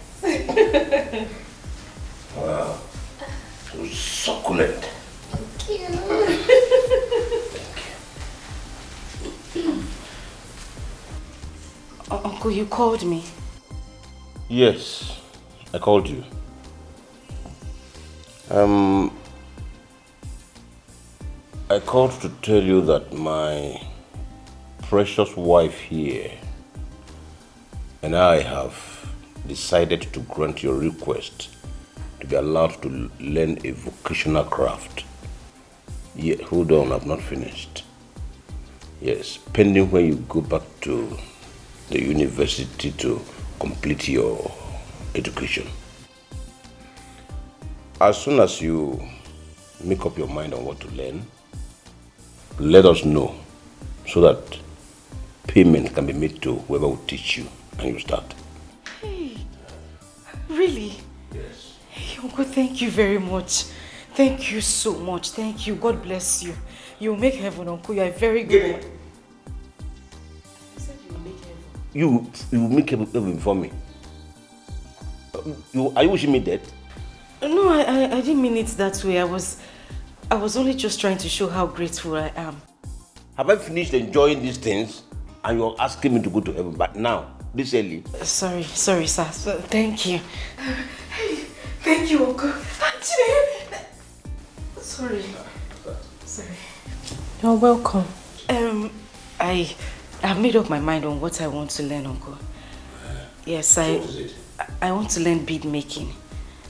Wow. So succulent. Thank you. Uncle, you called me. Yes, I called you. I called to tell you that my precious wife here and I have decided to grant your request to be allowed to learn a vocational craft. Yeah, hold on, I've not finished. Yes, pending when you go back to the university to complete your education. As soon as you make up your mind on what to learn, let us know so that payment can be made to whoever will teach you and you start. Hey, really? Yes. Hey, Uncle, thank you very much. Thank you so much. Thank you. God bless you. You'll make heaven, Uncle. You are very good. You said you will make heaven. You will make heaven for me. Are you wishing me dead? No, I didn't mean it that way. I was only just trying to show how grateful I am. Have I finished enjoying these things and you're asking me to go to heaven? But now, this early. Sorry, sir. Thank you. Hey, thank you, Uncle. Sorry. You're welcome. I have made up my mind on what I want to learn, Uncle. Yes, I want to learn bead making.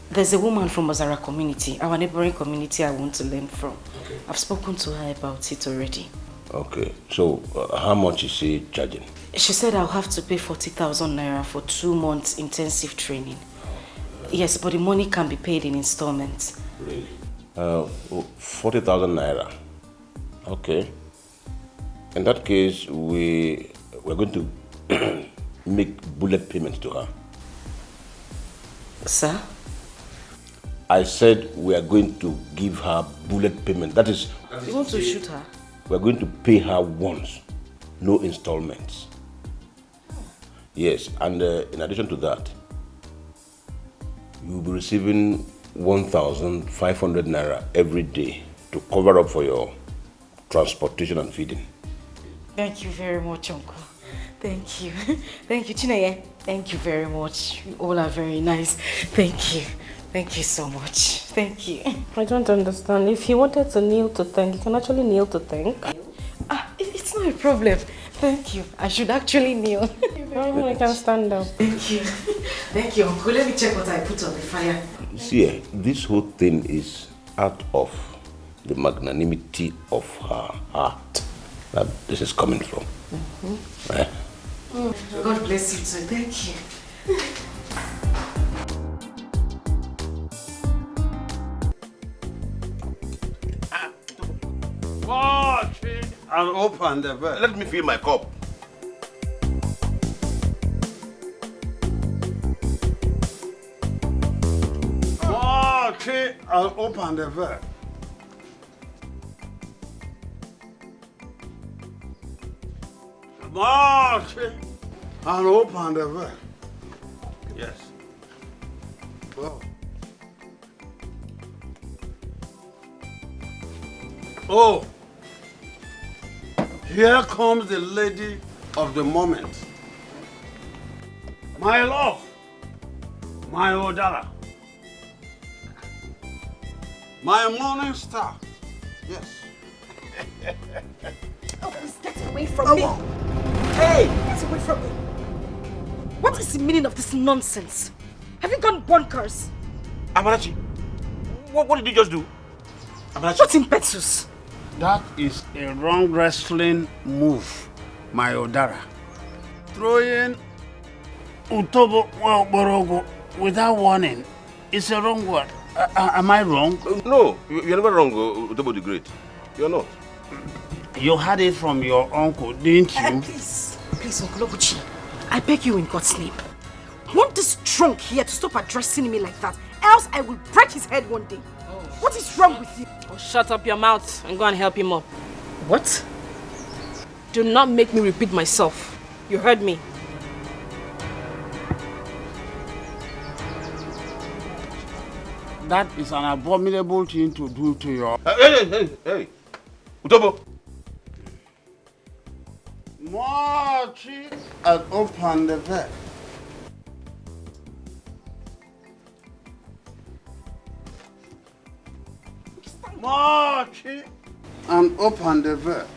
There's a woman from Ozara community, our neighboring community, I want to learn from. Okay. I've spoken to her about it already. Okay, so how much is she charging? She said I'll have to pay 40,000 naira for 2 months intensive training. Yes, but the money can be paid in installments. Really? 40,000 naira. Okay. In that case, we're going to make bullet payments to her. Sir? I said we are going to give her bullet payment. That is... You want to shoot her? We are going to pay her once, no installments. Yes, and in addition to that, you will be receiving 1,500 naira every day to cover up for your transportation and feeding. Thank you very much, Uncle. Thank you. Thank you, Chineye. Thank you very much. You all are very nice. Thank you. Thank you so much. Thank you. I don't understand. If he wanted to kneel to thank, you can actually kneel to thank. It's not a problem. Thank you. I should actually kneel. I can stand up. Thank you. Thank you, Uncle. Let me check what I put on the fire. See, this whole thing is out of the magnanimity of her heart that this is coming from. Right? God bless you too. Thank you. Watch it and open the bed. Let me fill my cup. Watch it and open the bed. Watch it and open the bed. Yes. Oh. Oh, here comes the lady of the moment. My love, my Odara, my morning star. Yes. Oh, please get away from me. Hey, get away from me. What is the meaning of this nonsense? Have you gone bonkers? Amarachi, what did you just do? Amarachi. What's impetus? That is a wrong wrestling move, my Odara. Throwing Utobo Borogo without warning is a wrong word. Am I wrong? No, you're never wrong, Utobo the Great. You're not. You had it from your uncle, didn't you? Please, Uncle Oguchi, I beg you in God's name. Want this drunk here to stop addressing me like that, else I will break his head one day. What is wrong with you? Oh, shut up your mouth and go and help him up. What? Do not make me repeat myself. You heard me. That is an abominable thing to do to your... Hey! Utobo! Marchi and open the bed. Marchi and open the bed.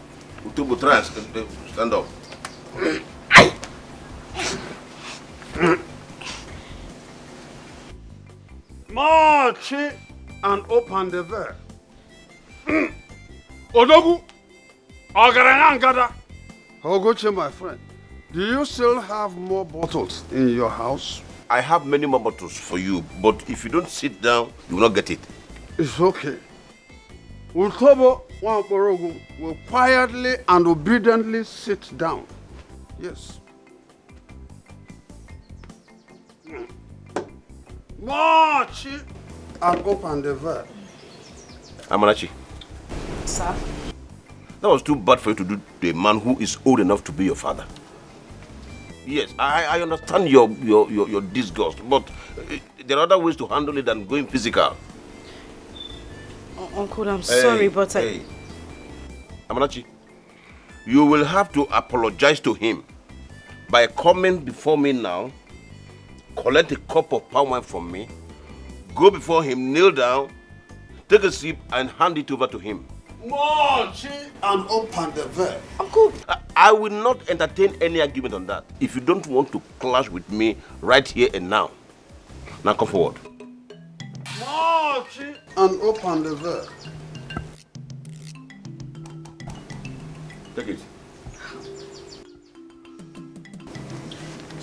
Utobo, try and stand up. Marchi and open the bed. Odogu! Ogarangada! Ogoche, my friend, do you still have more bottles in your house? I have many more bottles for you, but if you don't sit down, you will not get it. It's okay. Utobo Wamporogu will quietly and obediently sit down. Yes. March and open the verb. Amarachi. Sir? That was too bad for you to do to a man who is old enough to be your father. Yes, I understand your disgust, but there are other ways to handle it than going physical. Uncle, I'm sorry, but Hey. Amarachi, you will have to apologize to him by coming before me now, collect a cup of palm wine from me, go before him, kneel down, take a sip and hand it over to him. March and open the verb. Uncle, I will not entertain any argument on that if you don't want to clash with me right here and now. Now come forward. March and open the verb. Take it.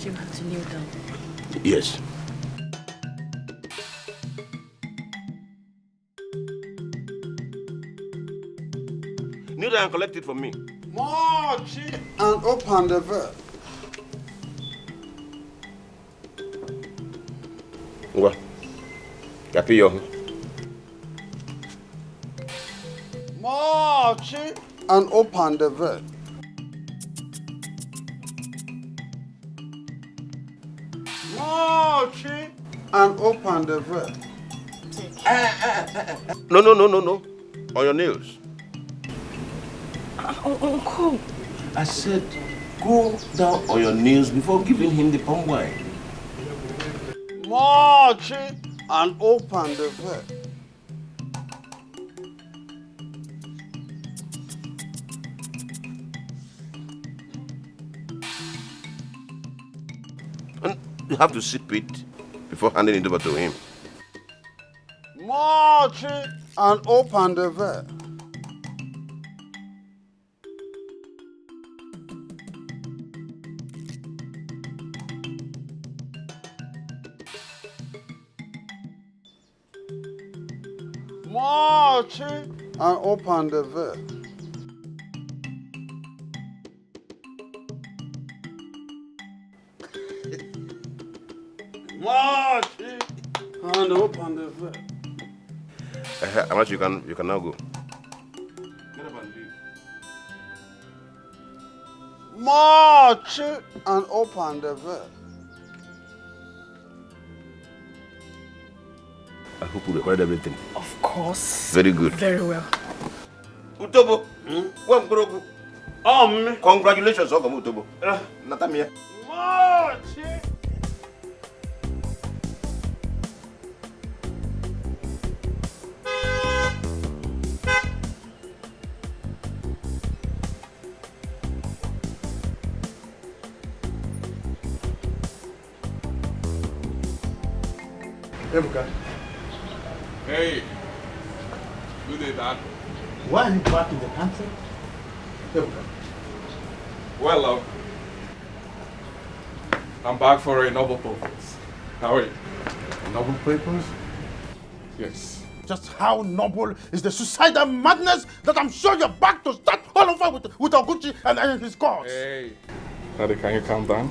You have to kneel down. Yes. Kneel down and collect it from me. March and open the verb. What? Happy young. March and open the verb. March and open the verb. No. On your nails. Uncle. I said, go down on your knees before giving him the palm wine. March and open the verb. And you have to sip it before handing it over to him. March and open the verb. March and open the verb. March and open the verb. How much you can now go. Get up and leave. March and open the verb. I hope you recorded everything. Of course. Very good. Very well. Utobo. Congratulations, Utobo. Natamia. March. Ebuka. Hey. Good day, Dad. Why are you back in the country? Ebuka. Well, I'm back for a novel purpose. How are you? Noble papers? Yes. Just how noble is the suicidal madness that I'm sure you're back to start all over with Oguchi and his cause? Hey. Daddy, can you calm down?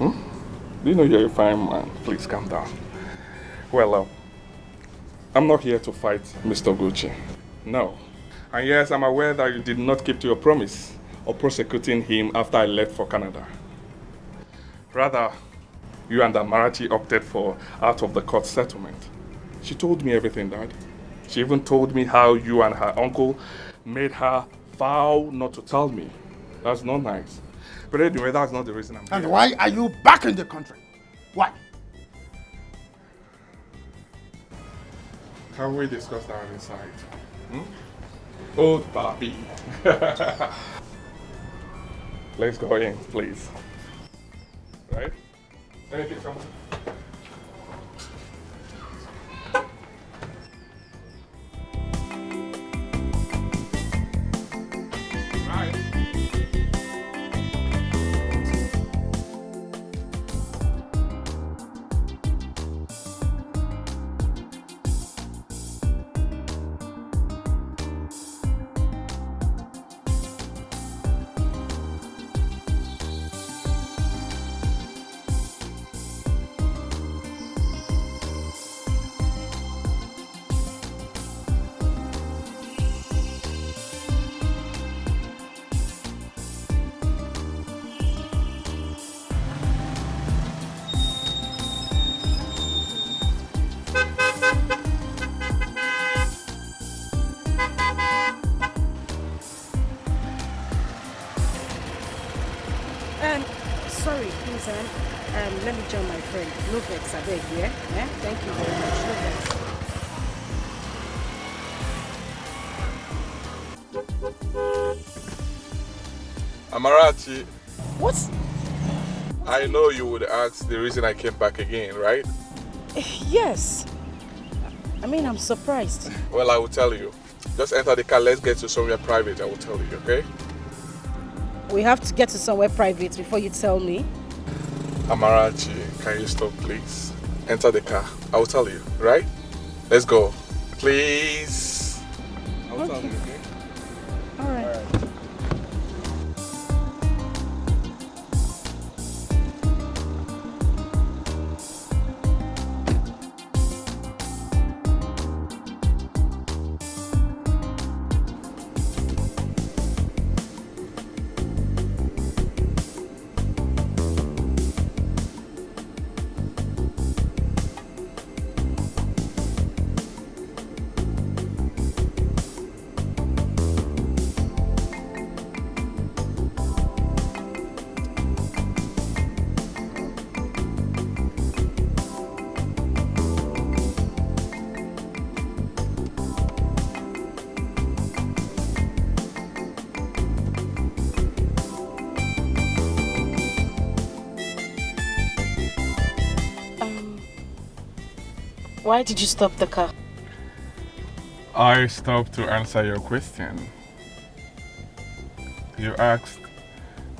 Do you know you're a fine man? Please calm down. Well, I'm not here to fight Mr. Gucci. No. And yes, I'm aware that you did not keep to your promise of prosecuting him after I left for Canada. Rather, you and Amarachi opted for out-of-the-court settlement. She told me everything, Dad. She even told me how you and her uncle made her vow not to tell me. That's not nice. But anyway, that's not the reason I'm here. And why are you back in the country? Why? Can we discuss that inside? Old papi. Let's go in, please. Right? Anything come on? Let me join my friend. No vex, I beg, yeah? Thank you very much. No vex. Amarachi. What? I know you would ask the reason I came back again, right? Yes. I mean, I'm surprised. Well, I will tell you. Just enter the car, let's get to somewhere private, I will tell you, okay? We have to get to somewhere private before you tell me. Amarachi, can you stop, please? Enter the car, I will tell you, right? Let's go. Please. I will tell you, okay? All right. Why did you stop the car? I stopped to answer your question. You asked,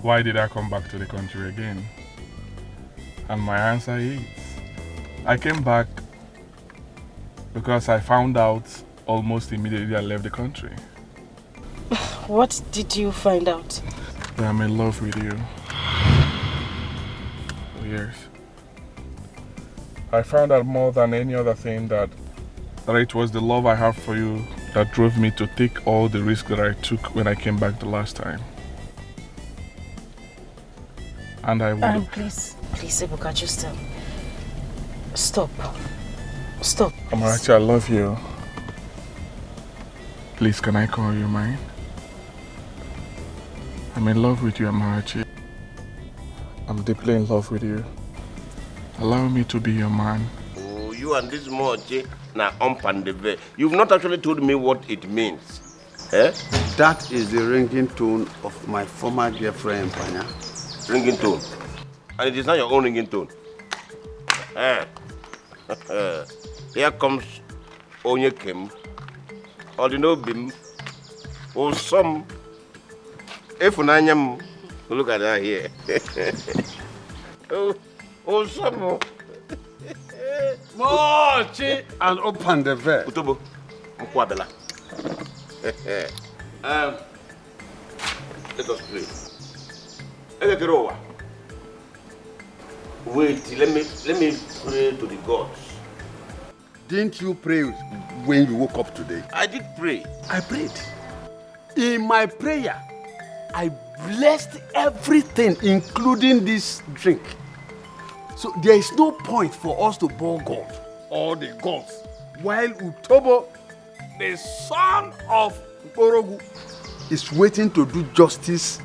why did I come back to the country again? And my answer is, I came back because I found out almost immediately I left the country. What did you find out? That I'm in love with you. Yes. I found out more than any other thing that it was the love I have for you that drove me to take all the risks that I took when I came back the last time. And I would... Please, Ebuka, just stop. Stop. Amarachi, I love you. Please, can I call you mine? I'm in love with you, Amarachi. I'm deeply in love with you. Allow me to be your man. Oh, you and this Moche na and the ve. You've not actually told me what it means. Eh? That is the ringing tone of my former girlfriend, Panya. Ringing tone? And it is not your own ringing tone? Eh? Here comes Onyekem, Odinobim, or some. If look at that here. Oh, some. Mochi and open the ver. Utobo, Mkwabela. Let us pray. Wait, let me pray to the gods. Didn't you pray when you woke up today? I did pray. I prayed. In my prayer, I blessed everything, including this drink. So there is no point for us to bow God or the gods, while Utobo, the son of Borogu, is waiting to do justice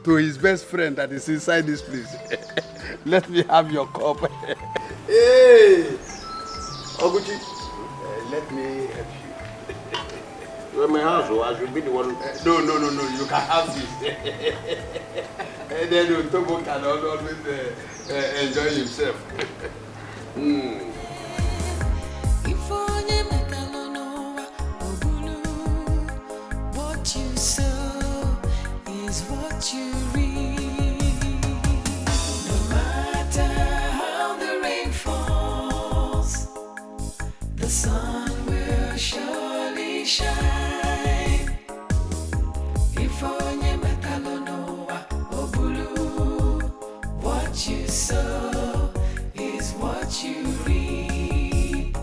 to his best friend that is inside this place. Let me have your cup. Hey, Oguchi, let me help you. You're in my house, so I should be the one. No, you can have this. And then Utobo can always enjoy himself. What you sow is what you reap. No matter how the rain falls, the sun will surely shine. If onye metalonoa obulu, what you sow is what you reap.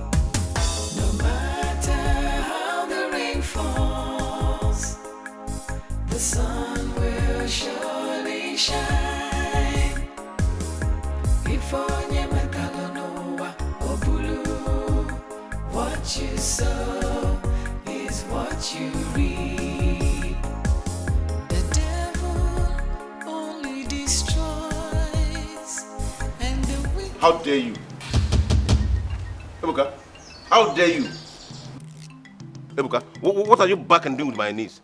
No matter how the rain falls, the sun will surely shine. If onye metalonoa obulu, what you sow is what you reap. The devil only destroys How dare you? Ebuka, how dare you? Ebuka, what are you back and doing with my niece?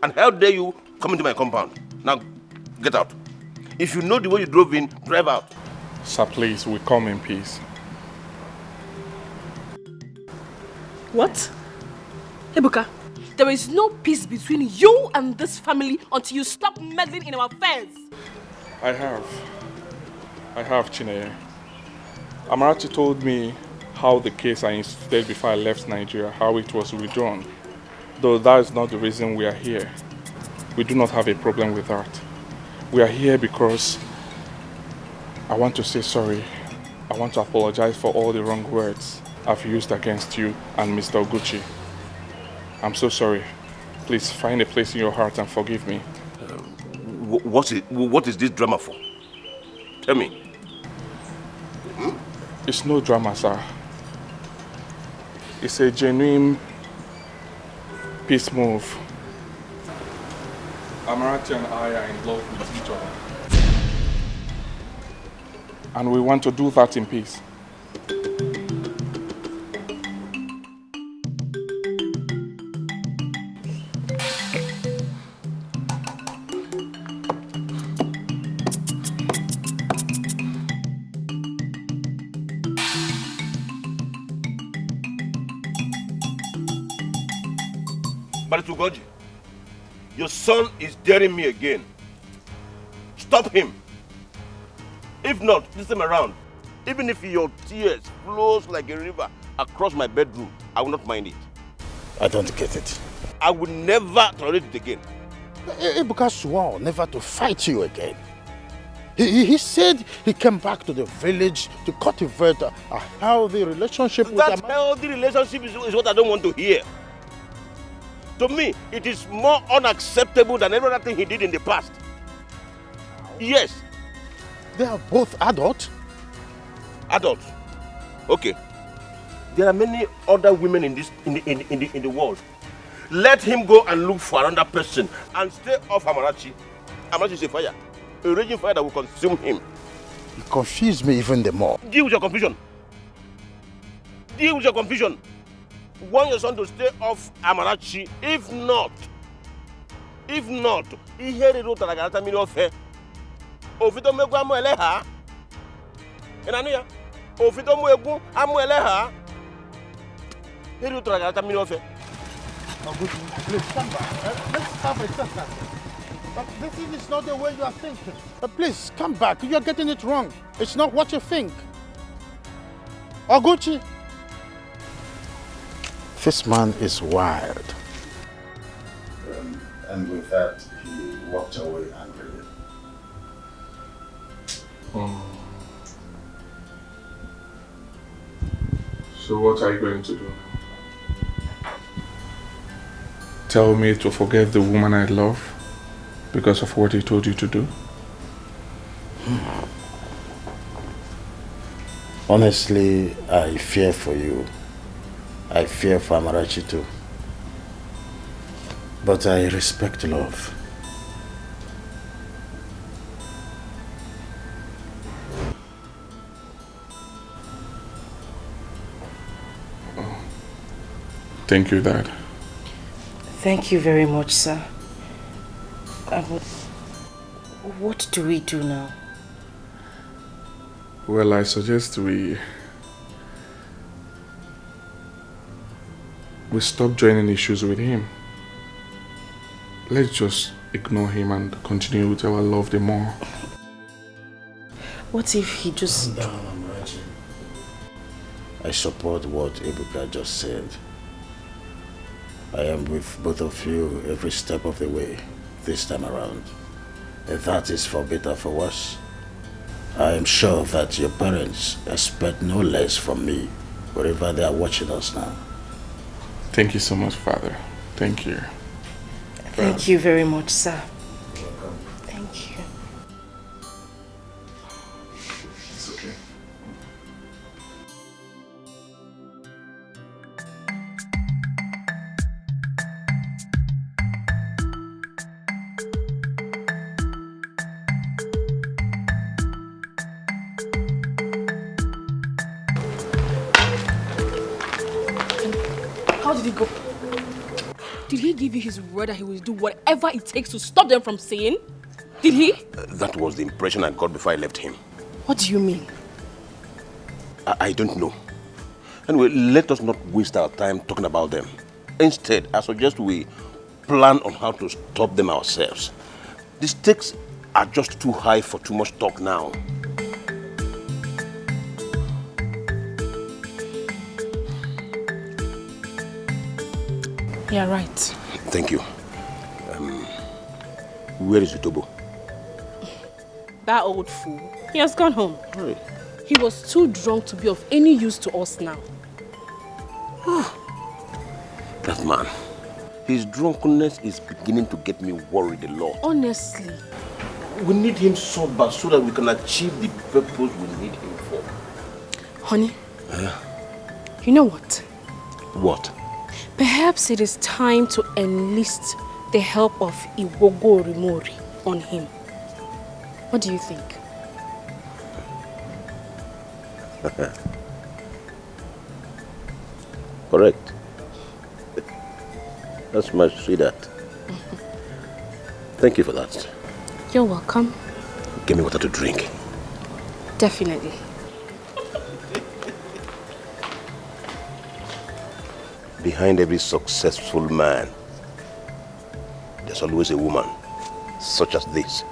And how dare you come into my compound? Now, get out. If you know the way you drove in, drive out. Sir, please, we come in peace. What? Ebuka, there is no peace between you and this family until you stop meddling in our affairs. I have, Chineye. Amarachi told me how the case I instituted before I left Nigeria, how it was withdrawn. Though that is not the reason we are here. We do not have a problem with that. We are here because I want to say sorry. I want to apologize for all the wrong words I've used against you and Mr. Oguchi. I'm so sorry. Please find a place in your heart and forgive me. What is this drama for? Tell me. It's no drama, sir. It's a genuine peace move. Amarachi and I are in love with each other. And we want to do that in peace. Baritugoji, your son is daring me again. Stop him. If not, this time around, even if your tears flows like a river across my bedroom, I will not mind it. I don't get it. I will never tolerate it again. Ebuka swore never to fight you again. He said he came back to the village to cultivate a healthy relationship with That healthy relationship is what I don't want to hear. To me, it is more unacceptable than every other thing he did in the past. Yes. They are both adults. Adults? Okay. There are many other women in the world. Let him go and look for another person and stay off Amarachi. Amarachi is a fire. A raging fire that will consume him. You confuse me even the more. Deal with your confusion. Deal with your confusion. Want your son to stay off Amarachi. If not, he heard it like another million of her. Ofito megu amu eleha. Enania. Ofito megu amu eleha. Heard it like another million of her. Please come back. Let's have a discussion. But this is not the way you are thinking. Please come back. You are getting it wrong. It's not what you think. Oguchi. This man is wild. And with that, he walked away angrily. So what are you going to do now? Tell me to forget the woman I love because of what he told you to do? Honestly, I fear for you. I fear for Amarachi too. But I respect love. Thank you, Dad. Thank you very much, sir. What do we do now? Well, I suggest we stop joining issues with him. Let's just ignore him and continue with our love the more. What if he just... I support what Ebuka just said. I am with both of you every step of the way this time around. If that is for better or for worse, I am sure that your parents expect no less from me wherever they are watching us now. Thank you so much, Father. Thank you. Thank you very much, sir. Thank you. It's okay. How did he go? Did he give you his word that he will do whatever it takes to stop them from saying? Did he? That was the impression I got before I left him. What do you mean? I don't know. Anyway, let us not waste our time talking about them. Instead, I suggest we plan on how to stop them ourselves. The stakes are just too high for too much talk now. You're right. Thank you. Where is Utobo? That old fool. He has gone home. Hey. He was too drunk to be of any use to us now. That man. His drunkenness is beginning to get me worried a lot. Honestly. We need him sober so that we can achieve the purpose we need him for. Honey, you know what? What? Perhaps it is time to enlist the help of Iwogo Rimori on him. What do you think? Correct. That's my sweetheart. Thank you for that. You're welcome. Give me water to drink. Definitely. Behind every successful man, there's always a woman such as this.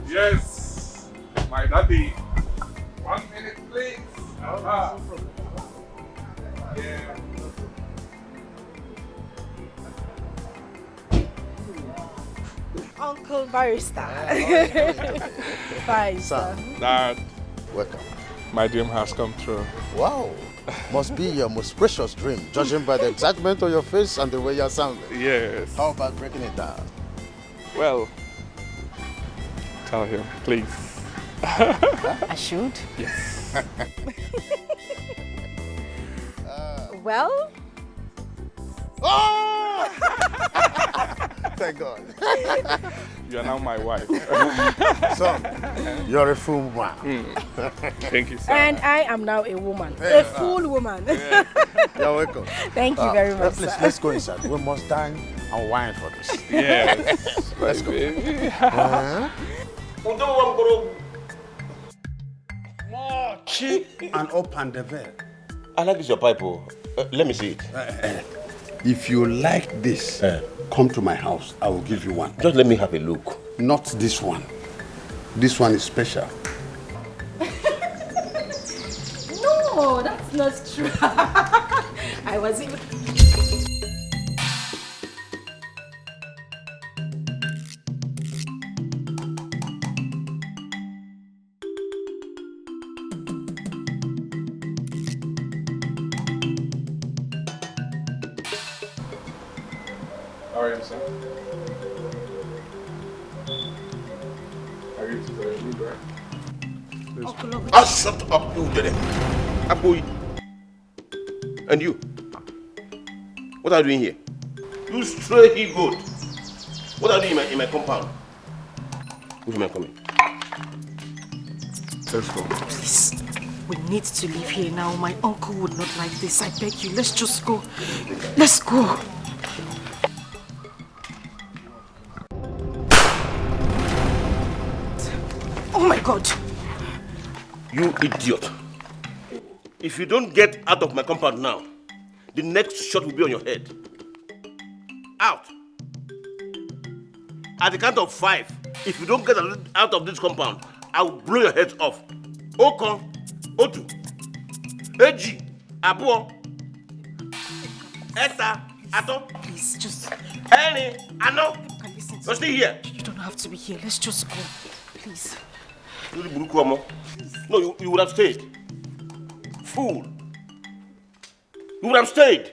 Yes, my daddy. 1 minute, please. Yeah. Uncle Barrister. Bye, sir. Dad. Welcome. My dream has come true. Wow. Must be your most precious dream, judging by the excitement on your face and the way you're sounding. Yes. How about breaking it down? Well, tell him, please. I should? Yes. Well? Oh! thank God. You are now my wife. Son, you're a fool man. Thank you, sir. And I am now a woman. Yeah. A full woman. You're welcome. Thank you very much, Please, sir. let's go inside. We must dine and wine for this. Yes. Let's go. And open the veil. I like this your pipe. Let me see it. If you like this, come to my house. I will give you one. Just let me have a look. Not this one. This one is special. No, that's not true. I was even... How are you, sir? Are you to the room, right? Ah, shut up, you did it. Aboy. And you? What are you doing here? You stray he goat. What are you doing in my compound? Which man coming? Let's go. Please, we need to leave here now. My uncle would not like this. I beg you, let's just go. Let's go. Oh my God. You idiot. If you don't get out of my compound now, the next shot will be on your head. Out. At the count of 5, if you don't get out of this compound, I will blow your heads off. Okon, Otu, Eji, Abuo, Eta, Ato. Please, just... Eni, Ano. You're still here. You don't have to be here. Let's just go. Please. No, you would have stayed. Fool. You would have stayed.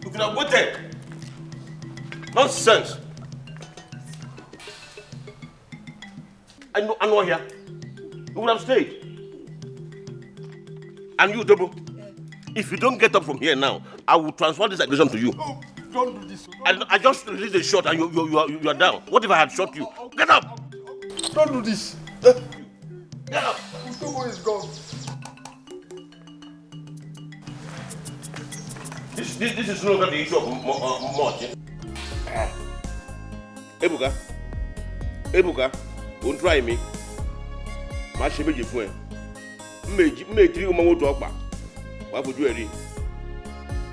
You could have waited. Nonsense. I know here. You would have stayed. And you, Double, if you don't get up from here now, I will transfer this aggression to you. Oh, don't do this. I just released a shot and you are down. What if I had shot you? Get up! Don't do this. Get up! Utobo is gone. This is no longer the issue of much. Ebuka, don't try me. My shame is for me 3 women to Okpa. What would you ready?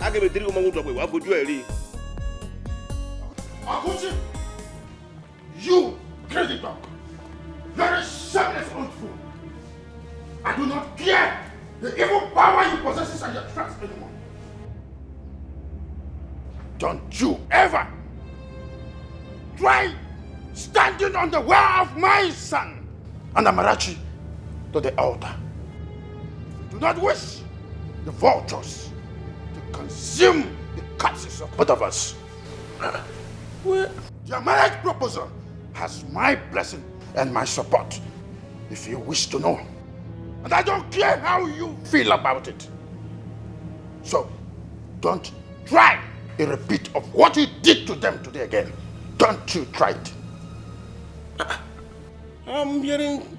I give 3 women to Okpa. What would you ready? Akuchi, you crazy dog. You're a shameless old fool. I do not care the evil power you possess and your trust anymore. Don't you ever try standing on the way of my son and Amarachi to the altar. If you do not wish the vultures to consume the corpses of both of us. Your marriage proposal has my blessing and my support, if you wish to know. And I don't care how you feel about it. So, don't try a repeat of what you did to them today again. Don't you try it. I'm hearing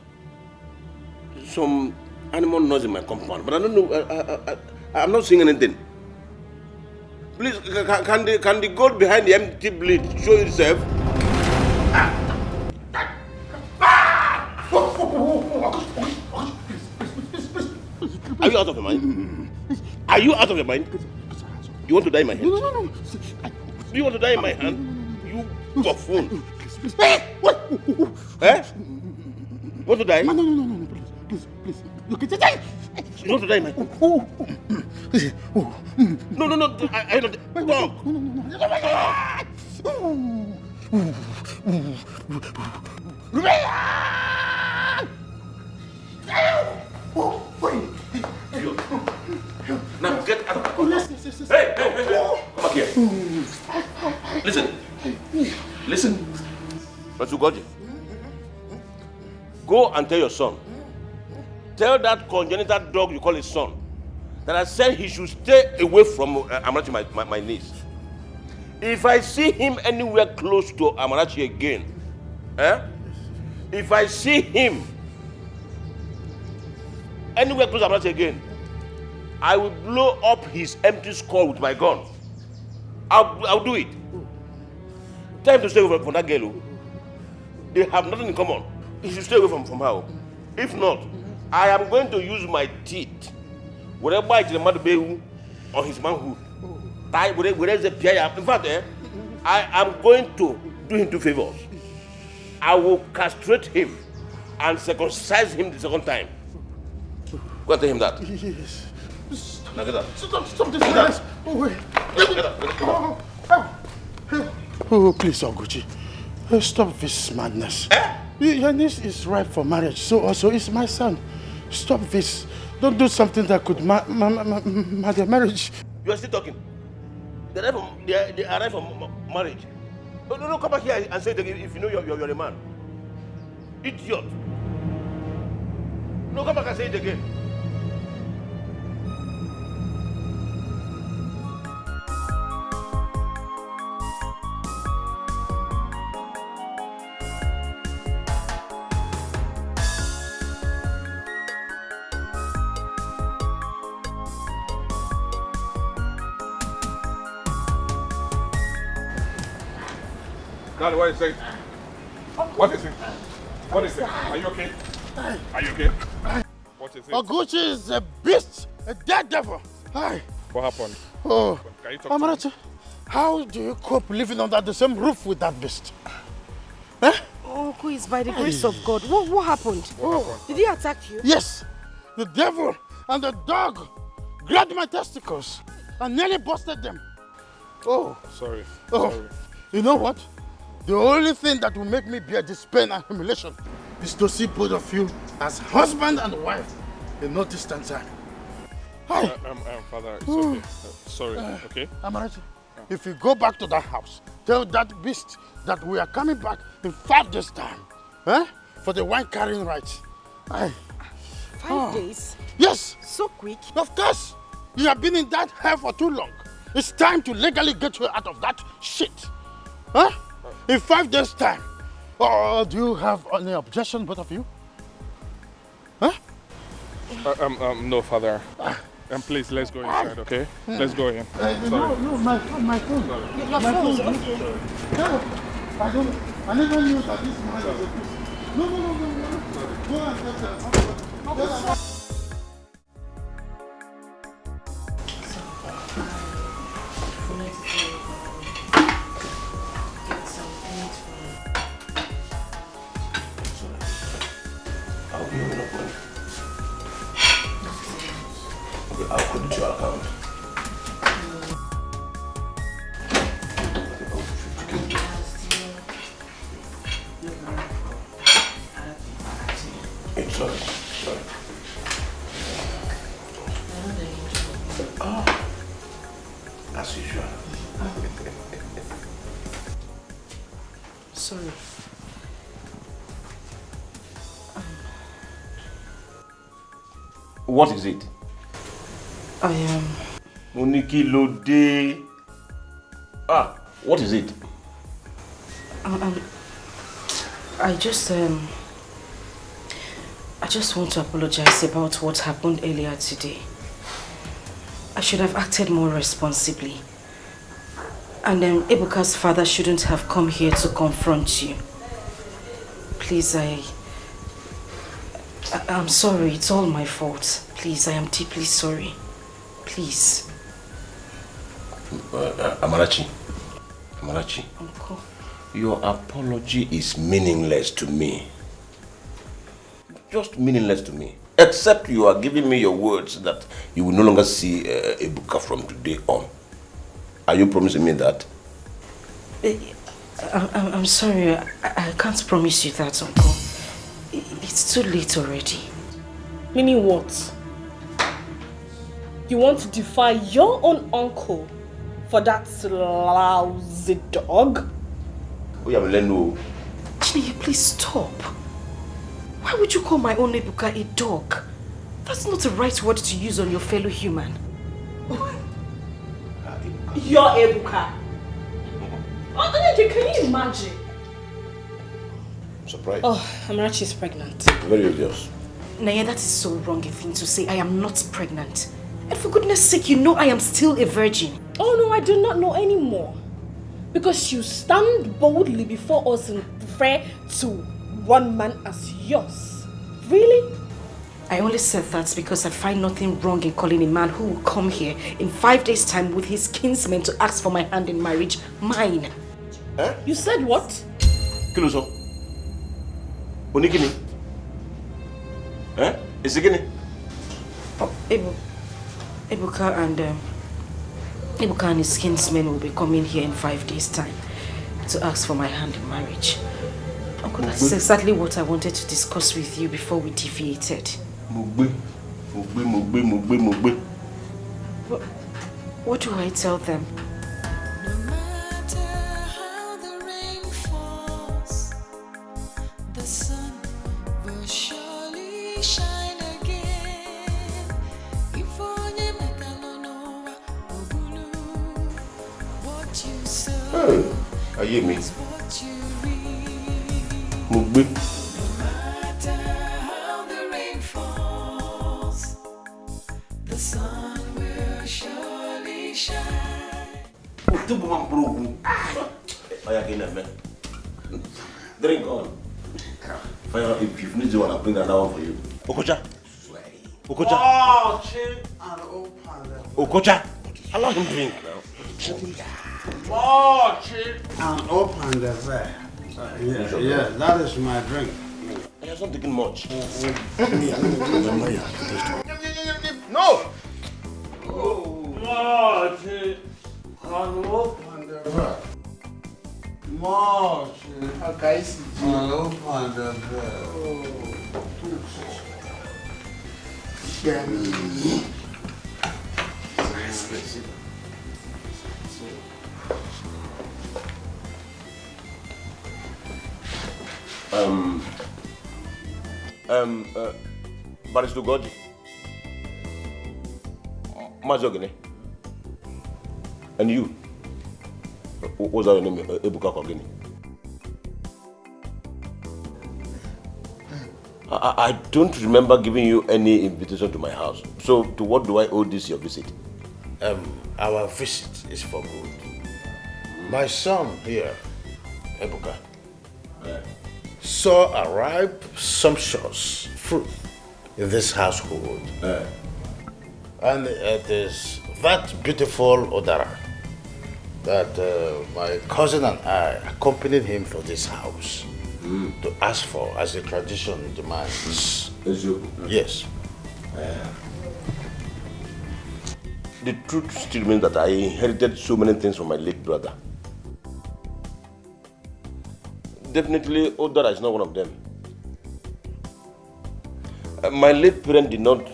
some animal noise in my compound, but I don't know. I'm not seeing anything. Please, can the goat behind the empty bleed show itself? Are you out of your mind? Are you out of your mind? You want to die in my hand? No. Do you want to die in my hand? You buffoon. Eh? Want to die? No, please. You can die. You want to die in my hand? No. I don't. Stop. Now get out of the house. Hey! Come back here. Listen. Masugoji. Go and tell your son. Tell that congenital dog you call his son that I said he should stay away from Amarachi, my niece. If I see him anywhere close to Amarachi again, if I see him anywhere close to Amarachi again, I will blow up his empty skull with my gun. I'll do it. Tell him to stay away from that girl. They have nothing in common. He should stay away from her. If not, I am going to use my teeth. Whatever I tell him on his manhood. In fact, I am going to do him 2 favors. I will castrate him and circumcise him the second time. Go and tell him that. Yes. Now get that. Stop this, guys. Oh, wait. Oh, please, Oguchi. Stop this madness. Your niece is ripe for marriage, so also is my son. Stop this. Don't do something that could mar their marriage. You are still talking. They arrive from marriage. No, come back here and say it again if you know you're a man. Idiot. No, come back and say it again. Daddy, what is it? What is it? What is it? Are you okay? Are you okay? What is it? Oguchi is a beast, a dead devil. Hi. What happened? Oh, Can you talk Amarachi, how do you cope living under the same roof with that beast? Oh, it's by the grace of God. What happened? Did he attack you? Yes. The devil and the dog grabbed my testicles and nearly busted them. Oh. Sorry. Oh. Sorry. You know what? The only thing that will make me bear this pain and humiliation is to see both of you as husband and wife in no distant time. Hi. Father, it's okay. Sorry, okay? Amarachi, if you go back to that house, tell that beast that we are coming back in 5 days' time. For the wine carrying rights. 5 days? Yes. So quick? Of course. You have been in that hell for too long. It's time to legally get you out of that shit. In 5 days' time. Do you have any objection, both of you? No, Father. Please, let's go inside, okay? Let's go in. No, my phone. My phone. No, I never knew that this man was a priest. No. Go and get her. I'll put it to your account. It's sorry. As usual. Sorry. What is it? I am. Moniki Lode. What is it? I just want to apologize about what happened earlier today. I should have acted more responsibly. And Ebuka's father shouldn't have come here to confront you. Please, I'm sorry. It's all my fault. Please, I am deeply sorry. Please. Amarachi. Uncle. Your apology is meaningless to me. Just meaningless to me. Except you are giving me your words that you will no longer see Ebuka from today on. Are you promising me that? I'm sorry. I can't promise you that, Uncle. It's too late already. Meaning what? You want to defy your own uncle for that lousy dog? Chineye, please stop. Why would you call my own Ebuka a dog? That's not the right word to use on your fellow human. Your Ebuka. Alichi, can you imagine? Surprise. Oh, Amarachi's pregnant. Very obvious. Naya, that is so wrong a thing to say. I am not pregnant. And for goodness sake, you know I am still a virgin. Oh no, I do not know anymore. Because you stand boldly before us and refer to one man as yours. Really? I only said that because I find nothing wrong in calling a man who will come here in 5 days' time with his kinsmen to ask for my hand in marriage mine. Eh? You said what? Kiluso. Onikini. Eh? Is it gini? Ebuka and his kinsmen will be coming here in 5 days' time to ask for my hand in marriage. Uncle, that's exactly what I wanted to discuss with you before we deviated. Mugbe. What do I tell them? The sun will surely shine again. If only Metalanoa Obulu, what you sow. Hey, are you me? Mugbe. The sun will surely shine. Drink on. If you need one, I'll bring another one for you. Okocha. Okocha. Okocha. Allow him drink now. And open the fair. Yeah, that is my drink. I have not taken much. No! Marty, and open the door. Marty, and open the Barrister Goji. Mazogene. And you? What's your name? Ebuka Kogini. I don't remember giving you any invitation to my house. So, to what do I owe this your visit? Our visit is for good. My son here, Ebuka, saw a ripe, sumptuous fruit in this household. And it is that beautiful Odara that my cousin and I accompanied him for this house to ask for as the tradition demands. Yes. The truth still remains that I inherited so many things from my late brother. Definitely, Odara is not one of them. My late parent did not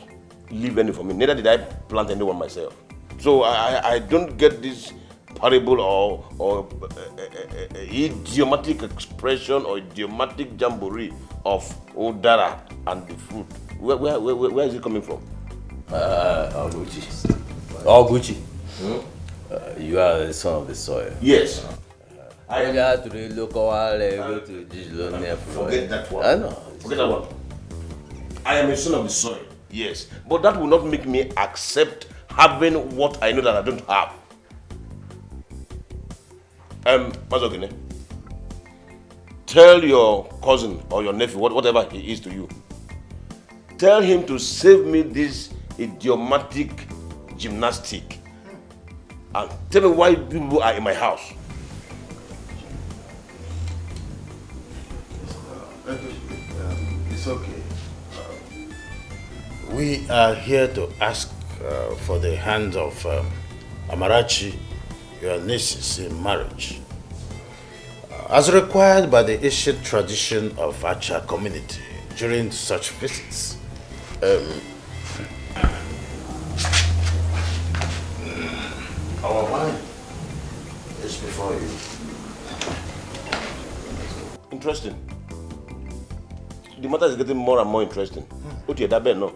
leave any for me, neither did I plant anyone myself. So I don't get this parable or idiomatic expression or idiomatic jamboree of Odara and the fruit. Where is it coming from? Luchy. Gucci. You are the son of the soil. Yes. I got to the local go to digital. Forget that one. I know. Forget that one. I am a son of the soil, yes. But that will not make me accept having what I know that I don't have. Mazogene, tell your cousin or your nephew, whatever he is to you, tell him to save me this idiomatic gymnastic and tell me why people are in my house. It's okay. We are here to ask for the hand of Amarachi, your nieces, in marriage. As required by the ancient tradition of Acha community during such visits. Our wine is before you. Interesting. The matter is getting more and more interesting. What you that no?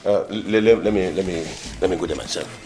Let me go there myself.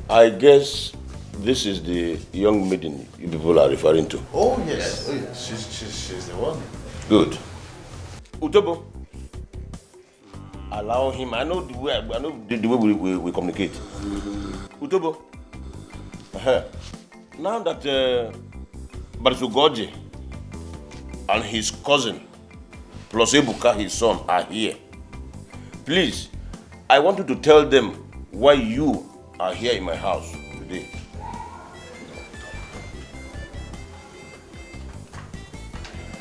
I guess this is the young maiden you people are referring to. Oh yes, oh, yes. She's the one. Good. Utobo, allow him. I know the way we communicate. Utobo, now that Barisugoji and his cousin plus Ebuka, his son, are here, please, I want you to tell them why you are here in my house today.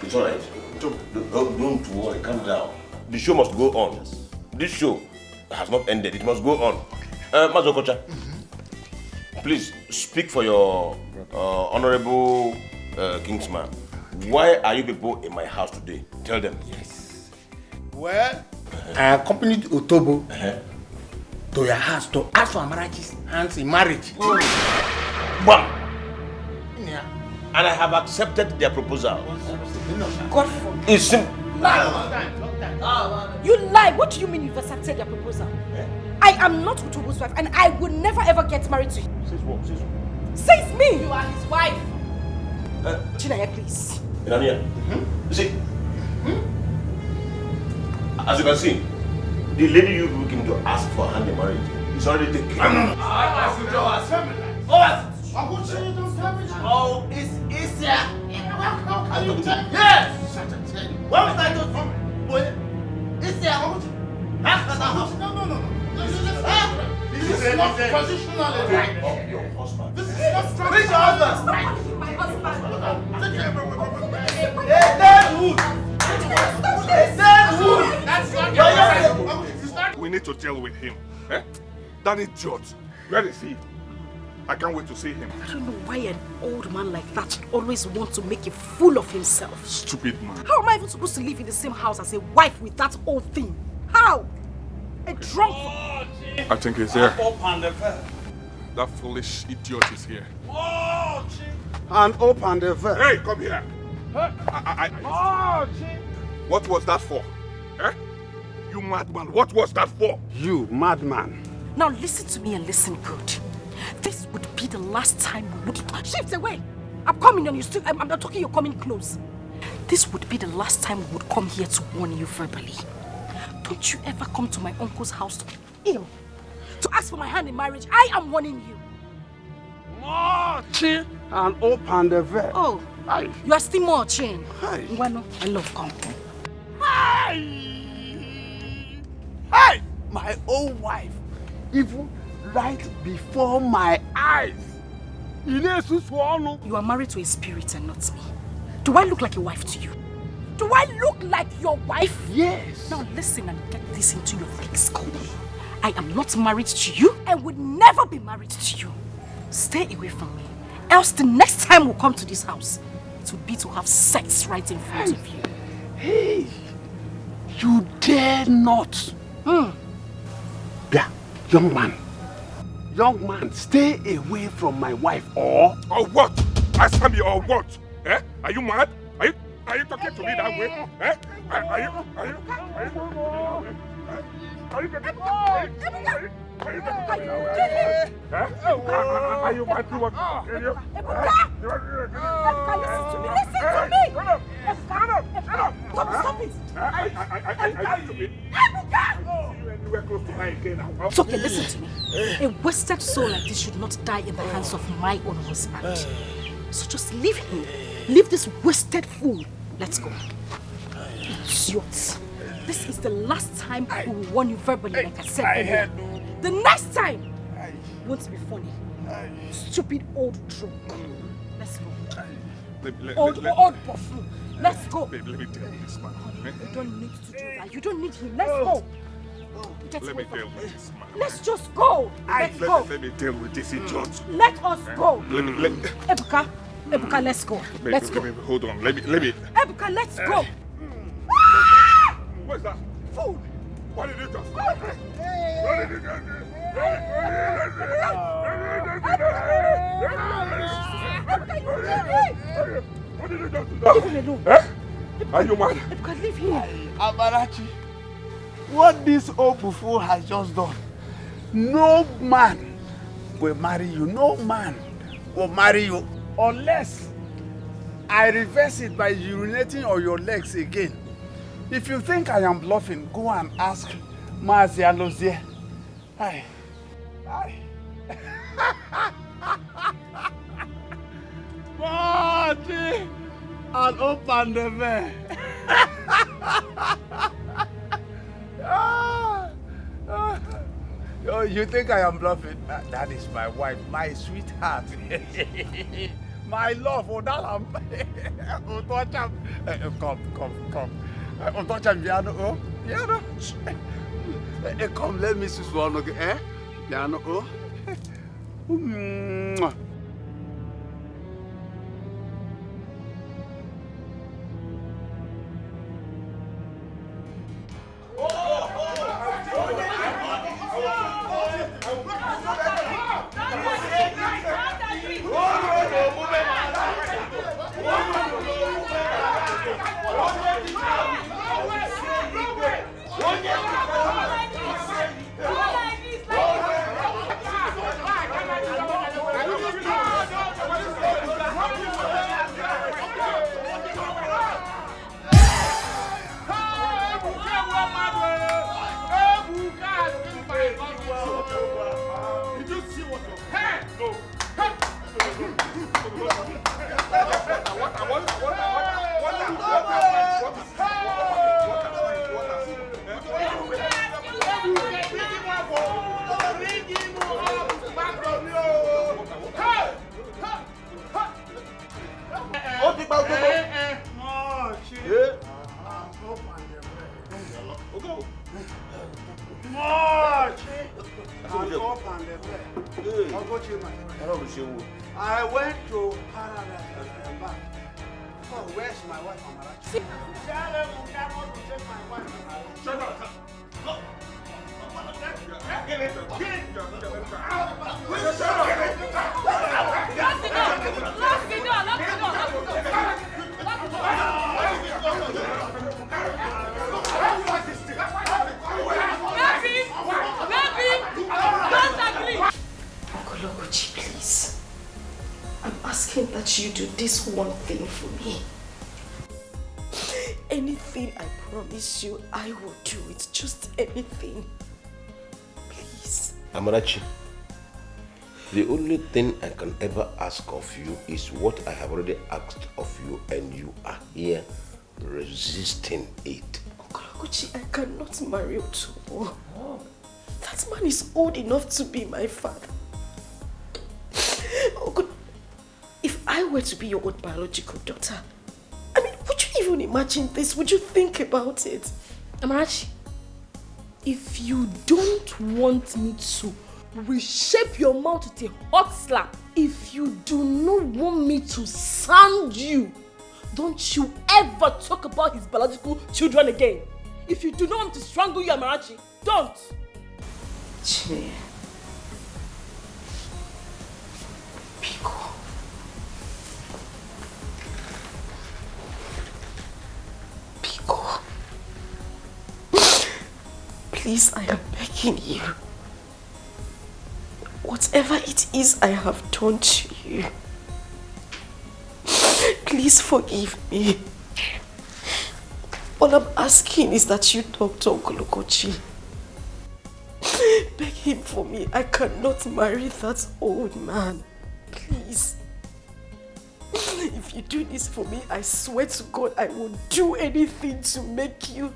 It's all right. Don't worry, calm down. The show must go on. Yes. This show has not ended. It must go on. Mazokocha, please speak for your honorable kingsman. Why are you people in my house today? Tell them. Yes. Well, I accompanied Utobo to your house to ask for Amarachi's hands in marriage. Bam! Yeah. And I have accepted their proposal. God forbid. It's simple. You lie. What do you mean you've accepted their proposal? I am not Utobo's wife and I would never ever get married to him. Says what? Says what? Says me. You are his wife. Chinaya, please. Inania, you see, as you can see, the lady you looking to ask for hand in marriage is already taken. Oh, it's easier. Yes! What was I doing from it? It's there. No. This is not traditionally right. Your husband. This is not traditional. Which husband? My husband. We need to deal with him. That idiot. Where is he? I can't wait to see him. I don't know why an old man like that should always want to make a fool of himself. Stupid man. How am I even supposed to live in the same house as a wife with that old thing? How? A drunk. I think he's here. That foolish idiot is here. And open the veil. Hey, come here. What was that for? You madman, what was that for? You madman. Now listen to me and listen good. This would be the last time we would... Shift away! I'm coming and you still... I'm not talking, you're coming close. This would be the last time we would come here to warn you verbally. Don't you ever come to my uncle's house to ask for my hand in marriage. I am warning you. Marching and open the veil. Oh, you are still marching. Ngwano, I love company. Hey! My own wife, even right before my eyes. You are married to a spirit and not me. Do I look like a wife to you? Do I look like your wife? Yes. Now listen and get this into your thick skull. I am not married to you and would never be married to you. Stay away from me. Else the next time we come to this house, it would be to have sex right in front of you. Hey, you dare not. Yeah, young man, stay away from my wife or what? Answer me or what? Are you mad? Are you talking to me that way? Are you talking Are you mad to what? Listen to me! Stop it! It's okay, listen to me. A wasted soul like this should not die in the hands of my own husband. So just leave him. Leave this wasted fool. Let's go. Idiot. This is the last time we will warn you verbally, like I said earlier. The next time won't be funny. Stupid old drunk. Let's go. Old buffoon. Let's go. Babe, let me deal with this man. You don't need to do that. You don't need him. Let's go. Let me deal with this man. Let's just go. Let's go. Let me deal with this idiot. Let us go. Ebuka, let's go. Babe, Let's go. Babe, hold on. Let me. Ebuka, let's go. What's that? Food. What did you just? What did you just? What did you just do? Leave him alone. Are you mad? Ebuka, leave him. Amarachi, what this old fool has just done, no man will marry you. No man will marry you unless I reverse it by urinating on your legs again. If you think I am bluffing, go and ask Mazi Alozie. Aye. Marty, and open the door. Oh, you think I am bluffing? That is my wife, my sweetheart. My love, Odalam. Come. Otocham, piano, piano. Come, let me see one again. Piano, I went to Paradise and back. Oh, where's my wife, Amarachi? Shut up! Get it! Okoli, please. I'm asking that you do this one thing for me. Anything I promise you, I will do it. Just anything. Please. Amarachi, the only thing I can ever ask of you is what I have already asked of you, and you are here resisting it. Okoli, I cannot marry Otobo. That man is old enough to be my father. Oh God, if I were to be your own biological daughter, I mean, would you even imagine this? Would you think about it? Amarachi, if you don't want me to reshape your mouth with a hot slap, if you do not want me to sound you, don't you ever talk about his biological children again. If you do not want me to strangle you, Amarachi, don't. Chineye. Biko. Please, I am begging you. Whatever it is I have done to you, please forgive me. All I'm asking is that you talk to Okoli. Beg him for me. I cannot marry that old man. Please. If you do this for me, I swear to God, I will do anything to make you.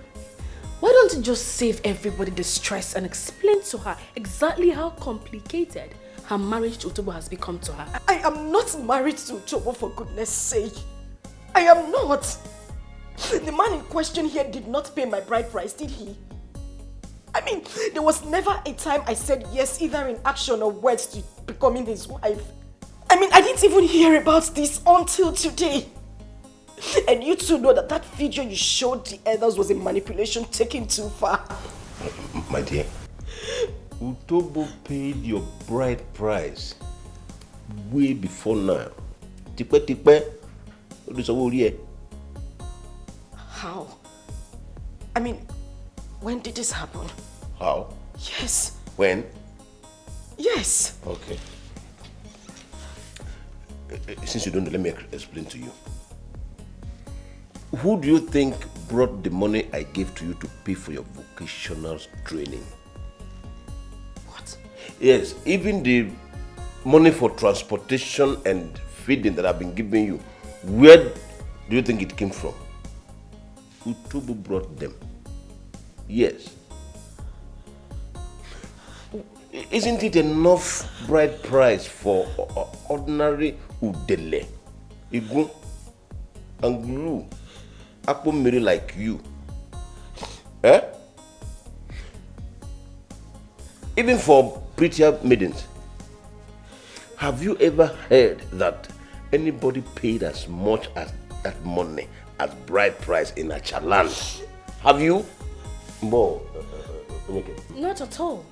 Why don't you just save everybody the stress and explain to her exactly how complicated her marriage to Utobo has become to her? I am not married to Utobo, for goodness sake. I am not. The man in question here did not pay my bride price, did he? I mean, there was never a time I said yes, either in action or words, to becoming his wife. I mean, I didn't even hear about this until today. And you two know that video you showed the others was a manipulation taken too far. My dear, Utobo paid your bride price way before now. How? I mean, when did this happen? How? Yes. When? Yes. Okay. Since you don't know, let me explain to you. Who do you think brought the money I gave to you to pay for your vocational training? What? Yes, even the money for transportation and feeding that I've been giving you, where do you think it came from? Utobo brought them. Yes. Isn't it enough bride price for ordinary udele, igun, and glue, apple mirror like you? Eh? Even for prettier maidens. Have you ever heard that anybody paid as much as that money as bride price in a chaland? Have you? More. Not at all.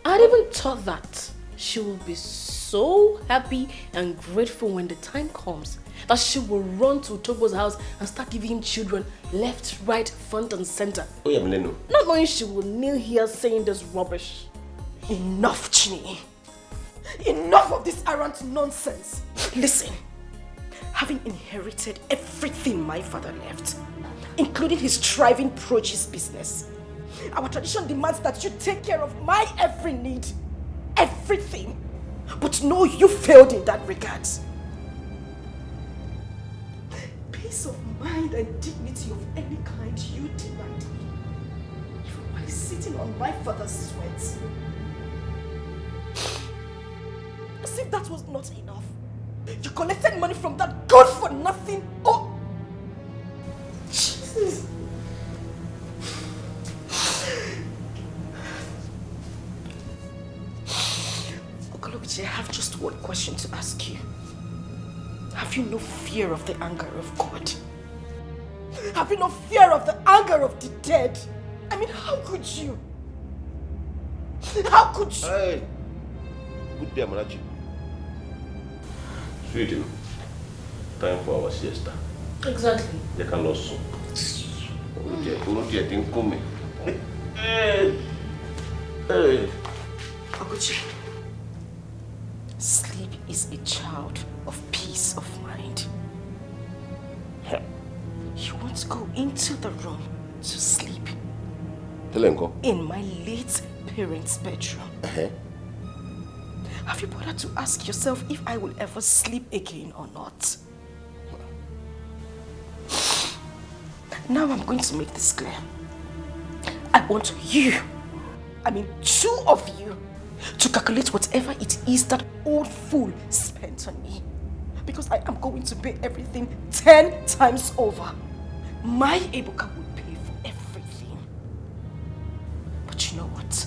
I'd even thought that she will be so happy and grateful when the time comes that she will run to Utobo's house and start giving him children left, right, front and center. Oh yeah, Mileno. Not knowing she will kneel here saying this rubbish. Enough, Chini. Enough of this errant nonsense. Listen, having inherited everything my father left, including his thriving produce business, our tradition demands that you take care of my every need. Everything. But no, you failed in that regard. Peace of mind and dignity of any kind you denied me. While sitting on my father's sweat. As if that was not enough. You collected money from that God for nothing. Oh! Jesus! Okoli, I have just one question to ask you. Have you no fear of the anger of God? Have you no fear of the anger of the dead? I mean, how could you? How could you? Hey, good day, Alichi. Sweetie, time for our siesta. Exactly. They can also. Didn't come. Hey. Oguchi, sleep is a child of peace of mind. You want to go into the room to sleep. In my late parents' bedroom. Have you bothered to ask yourself if I will ever sleep again or not? Now I'm going to make this clear. I want you, I mean 2 of you, to calculate whatever it is that old fool spent on me. Because I am going to pay everything 10 times over. My Ebuka will pay for everything. But you know what?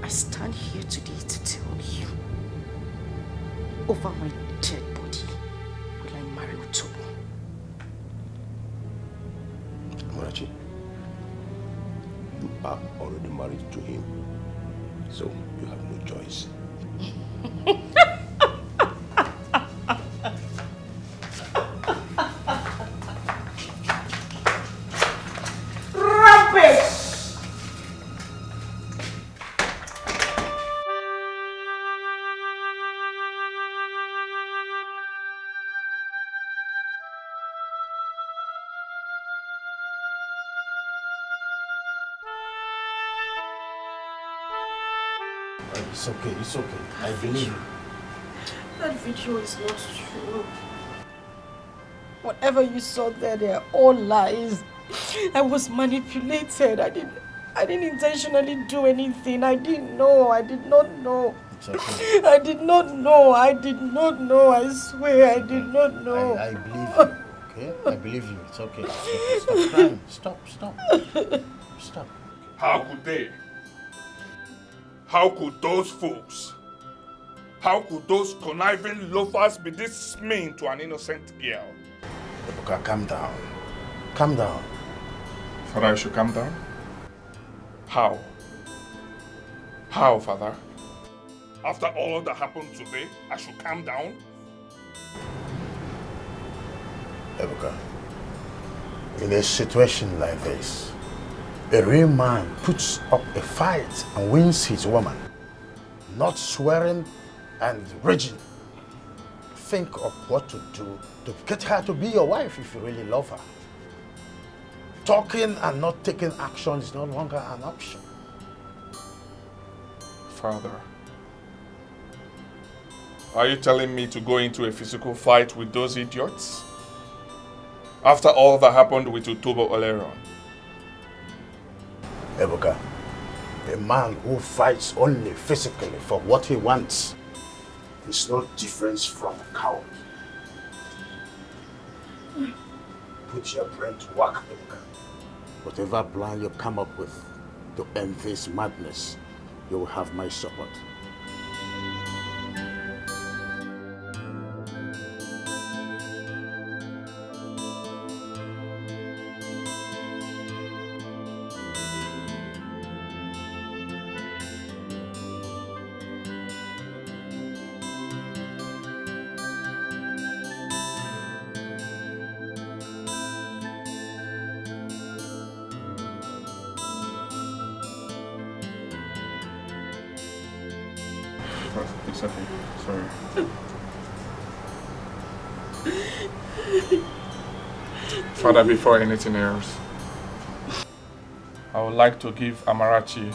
I stand here today to tell you, over my dead body, will I marry Utobo? Amarachi, you are already married to him, so you have no choice. It's okay. I believe you. That video is not true. Whatever you saw there, they are all lies. I was manipulated. I didn't intentionally do anything. I didn't know. I did not know. It's okay. I did not know. I did not know. I swear I did not know. I believe you, okay? I believe you. It's okay. It's okay. Stop crying. Stop. How could they? How could those fools? How could those conniving loafers be this mean to an innocent girl? Ebuka, calm down. Calm down. Father, I should calm down? How? How, Father? After all that happened today, I should calm down? Ebuka, in a situation like this, a real man puts up a fight and wins his woman, not swearing and raging. Think of what to do to get her to be your wife if you really love her. Talking and not taking action is no longer an option. Father, are you telling me to go into a physical fight with those idiots? After all that happened with Utobo Oleron? Ebuka, a man who fights only physically for what he wants is no difference from a coward. Put your brain to work, Ebuka. Whatever plan you come up with to end this madness, you will have my support. It's okay. Sorry. Father, before anything else, I would like to give Amarachi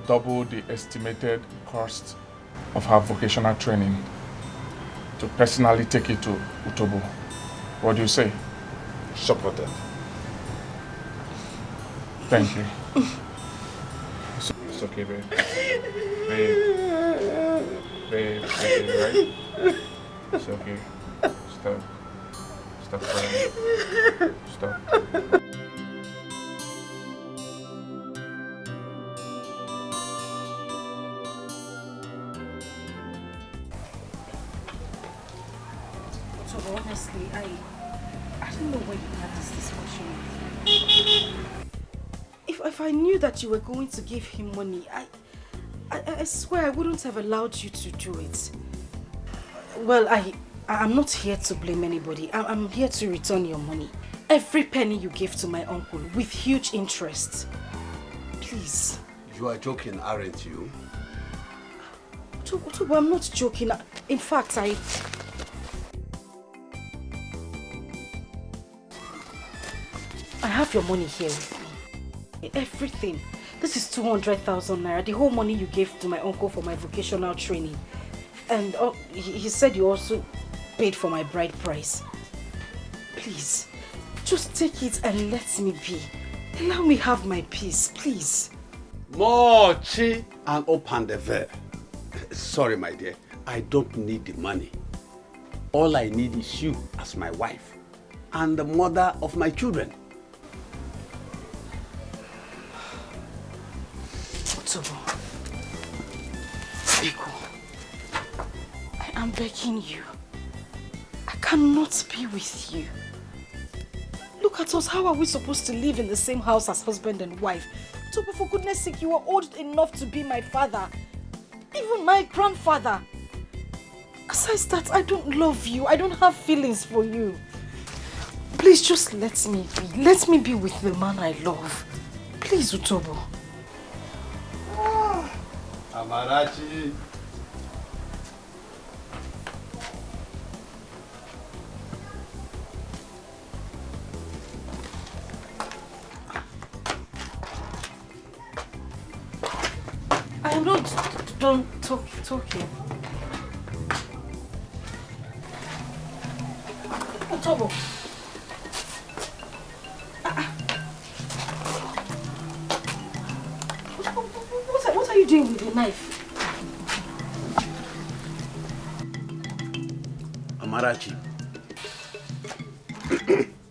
double the estimated cost of her vocational training to personally take it to Utobo. What do you say? Supported. Thank you. It's okay, babe. Babe, right? It's okay. Stop crying. Stop. So honestly, I don't know where you had this discussion with. If I knew that you were going to give him money, I swear I wouldn't have allowed you to do it. Well, I'm not here to blame anybody. I'm here to return your money. Every penny you gave to my uncle with huge interest. Please. You are joking, aren't you? Tubu, I'm not joking. In fact, I have your money here with me. Everything. This is 200,000 naira, the whole money you gave to my uncle for my vocational training. And he said you also paid for my bride price. Please, just take it and let me be. Allow me have my peace, please. Mochi and open the veil. Sorry, my dear. I don't need the money. All I need is you as my wife and the mother of my children. Biko, I am begging you. I cannot be with you. Look at us. How are we supposed to live in the same house as husband and wife? Tobo, for goodness sake, you are old enough to be my father. Even my grandfather. Besides that, I don't love you. I don't have feelings for you. Please just let me be. Let me be with the man I love. Please, Utobo. Amarachi. I am not done talking. Otobo. What are you doing with the knife? Amarachi,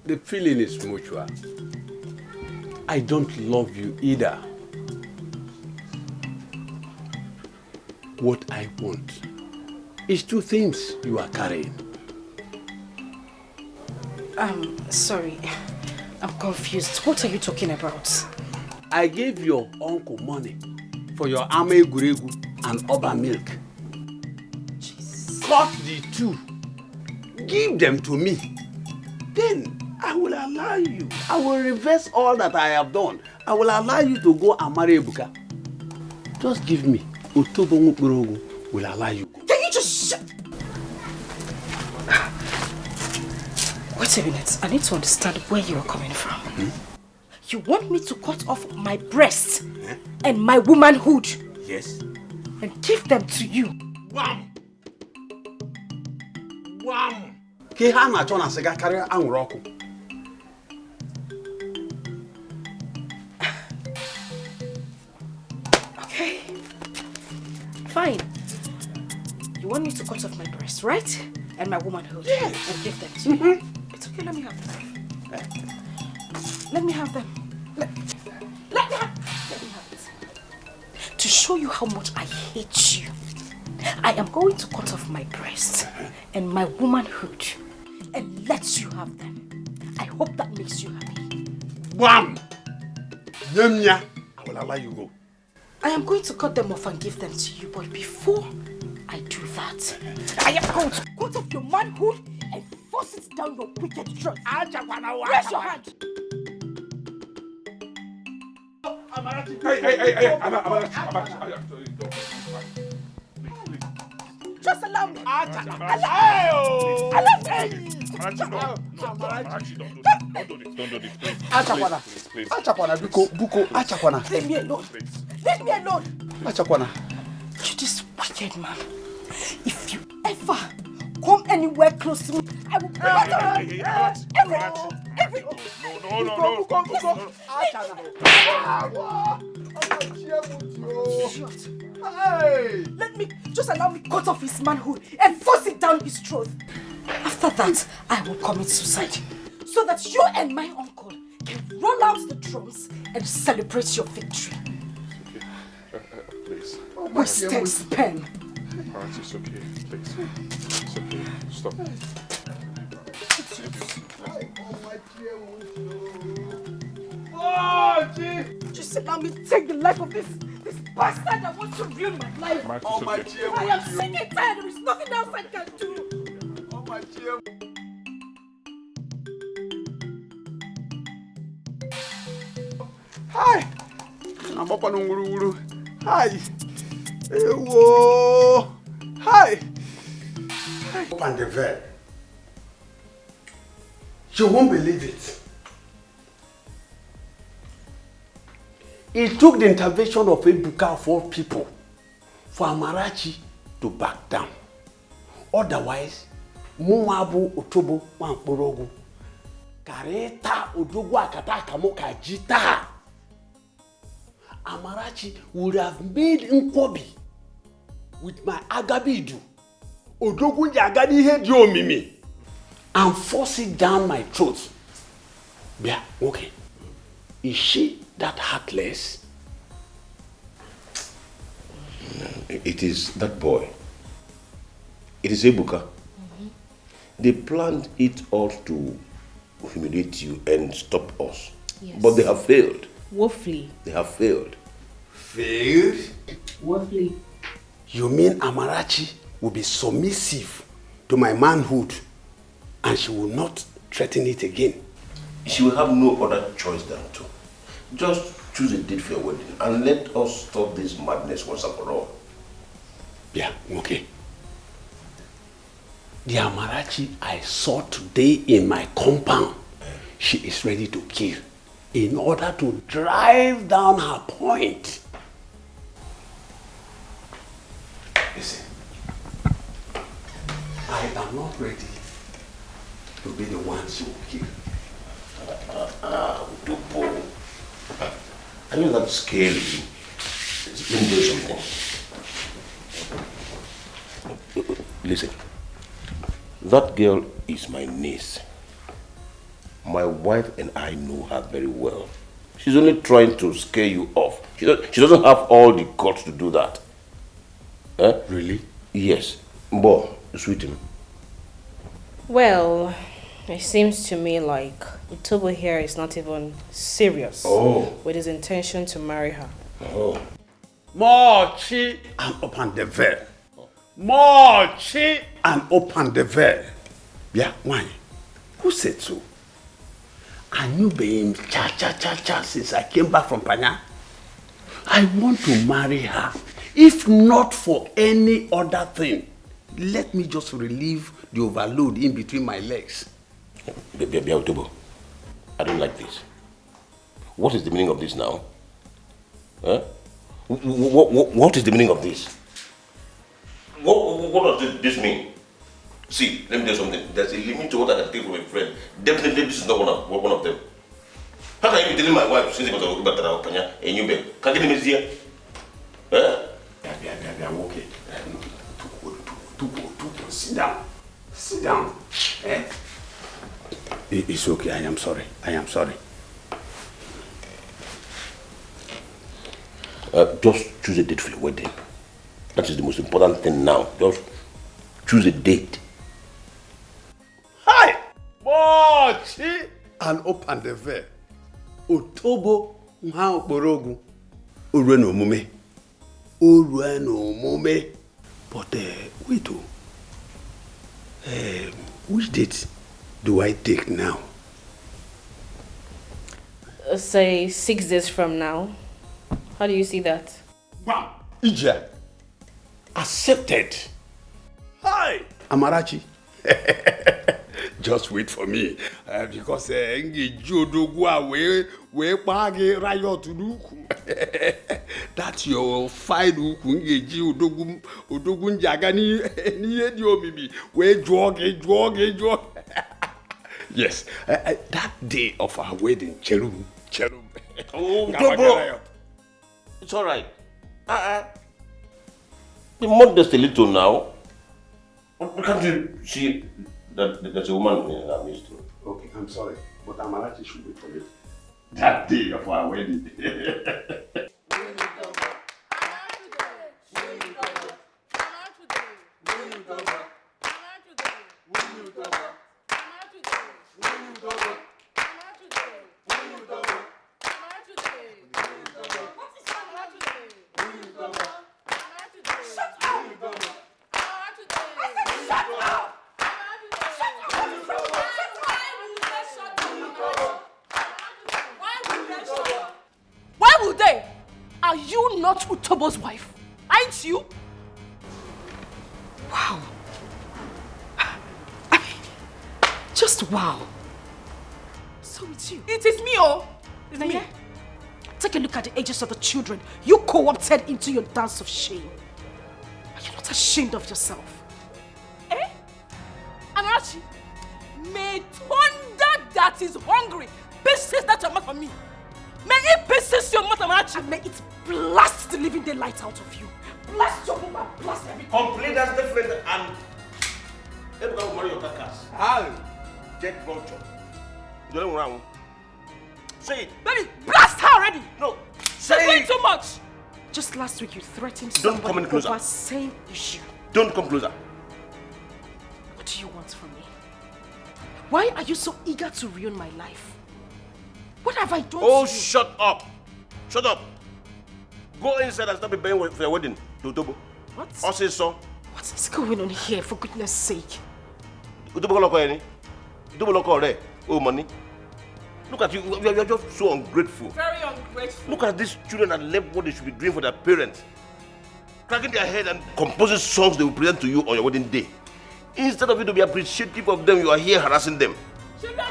the feeling is mutual. I don't love you either. What I want is 2 things you are carrying. Sorry. I'm confused. What are you talking about? I gave your uncle money for your ame guregu and oba milk. Cut the 2. Give them to me. Then I will allow you. I will reverse all that I have done. I will allow you to go and marry Ebuka. Just give me. Otobo Mukburogu will allow you. Can you just shut? Wait a minute. I need to understand where you are coming from. You want me to cut off my breasts and my womanhood? Yes. And give them to you? Wham! Wham! Ke ha na chona siga carry anwuru oku. Okay. Fine. You want me to cut off my breasts, right? And my womanhood? Yes. And give them to you? It's okay, let me have them. Let me have them. Let me have it. To show you how much I hate you, I am going to cut off my breasts and my womanhood and let you have them. I hope that makes you happy. Wham! Nemnya, I will allow you go. I am going to cut them off and give them to you, but before I do that, I am going to cut off your manhood and force it down your wicked throat. Raise your hand. Hey, Amarachi. Just allow me. Amarachi, don't do this. Please. Achakwana. Please. Achakwana, Buko, Achakwana. Leave me alone. Leave me alone. Achakwana. You this wicked man. If you ever come anywhere close to me, I will bring it around. Let me, just allow me cut off his manhood and force it down his throat. After that, I will commit suicide. So that you and my uncle can roll out the drums and celebrate your victory. Please. Wasted sperm. Alright, it's okay. Please. It's okay. Stop. Just allow me to take the life of this bastard that wants to ruin my life. I am sick and tired. There is nothing else I can do. Hi. Naboko ngururu. Hi. Ewo. Hi. Open the veil. You won't believe it. It took the intervention of Ebuka of all people for Amarachi to back down. Otherwise, Muabu Otobo Wankporogu Kareta Odogu Akata Kamoka Jita. Amarachi would have made Nkwobi with my Agabidu Odogu Jagadi Hedio Mimi and force it down my throat. Yeah, okay. Is she that heartless? It is that boy. It is Ebuka. They planned it all to humiliate you and stop us. Yes. But they have failed. Woefully. They have failed. Failed? Woefully. You mean Amarachi will be submissive to my manhood and she will not threaten it again? She will have no other choice than to. Just choose a date for your wedding and let us stop this madness once and for all. Yeah, okay. The Amarachi I saw today in my compound, she is ready to kill in order to drive down her point. Listen, I am not ready will be the ones who will kill. Utobo. I know that's scary. Let me do something. Listen. That girl is my niece. My wife and I know her very well. She's only trying to scare you off. She doesn't have all the guts to do that. Eh? Really? Yes. Boy, sweetie. Well, it seems to me like Utobo here is not even serious with his intention to marry her. Oh. Mochi and open the veil. Mochi and open the veil. Yeah, why? Who said so? I knew being cha since I came back from Panya. I want to marry her. If not for any other thing, let me just relieve the overload in between my legs. Utobo, I don't like this. What is the meaning of this now? Huh? What is the meaning of this? What does this mean? See, let me tell you something. There's a limit to what I can take from a friend. Definitely, this is not one of them. How can you be telling my wife since you got to go back and you beg? Can't get him here? I'm okay. Sit down. Sit down. It's okay. I am sorry. Just choose a date for your wedding. That is the most important thing now. Just choose a date. Hi! Mochi! And open the veil. Utobo nha okporogu. Ureno omume. But wait which date do I take now? Say 6 days from now. How do you see that? Wow! Ija! Accepted! Hi! Amarachi! Just wait for me, because that's your fine udogun jagani yes, that day of our wedding, Cherum. Oh, Utobo! It's all right. The modest a little now. Can't you see that there's a woman in our midst? Okay, I'm sorry, but Amarachi should wait for me. That day of our wedding. Are you not Utobo's wife? Aren't you? Wow. I mean, just wow. So it's you. It is me, oh. It's me. Take a look at the ages of the children you co-opted into your dance of shame. Are you not ashamed of yourself? Eh? Amarachi, may thunder that is hungry persist that your mouth on me. May it persist your mouth, Amarachi, and may it blast the living daylight out of you. Blast your woman, blast everything. Complete as different and everyone will marry your carcass. How? Get vulture. You don't want to say it. Baby, blast her already. No. Say it too much. Just last week you threatened Don't come any closer. over same issue. Don't come closer. What do you want from me? Why are you so eager to ruin my life? What have I done to you? Shut up. Shut up. Go inside and start preparing for your wedding, Utobo. What? Also, so. What is going on here, for goodness sake? Utobo loko any? Utobo loko re? Oh, money. Look at you. You are just so ungrateful. Very ungrateful. Look at these children that left what they should be doing for their parents. Cracking their head and composing songs they will present to you on your wedding day. Instead of you to be appreciative of them, you are here harassing them. Children!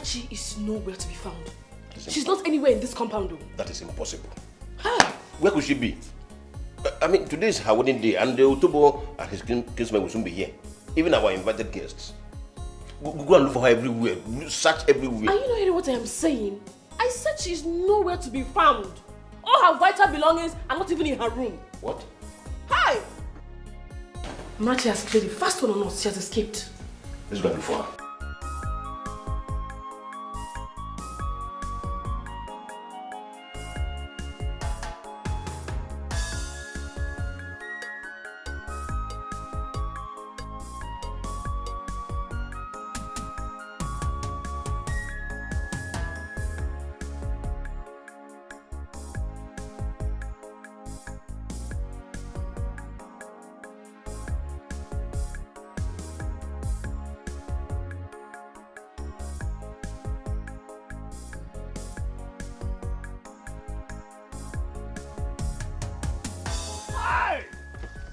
Amarachi is nowhere to be found. She's not anywhere in this compound. That is impossible. Where could she be? I mean, today is her wedding day, and the Otobo and his kinsmen will soon be here. Even our invited guests. Go and look for her everywhere. Search everywhere. Are you not hearing what I am saying? I said she's nowhere to be found. All her vital belongings are not even in her room. What? Hi! Amarachi has cleared the first one on us. She has escaped. Let's go and look for her.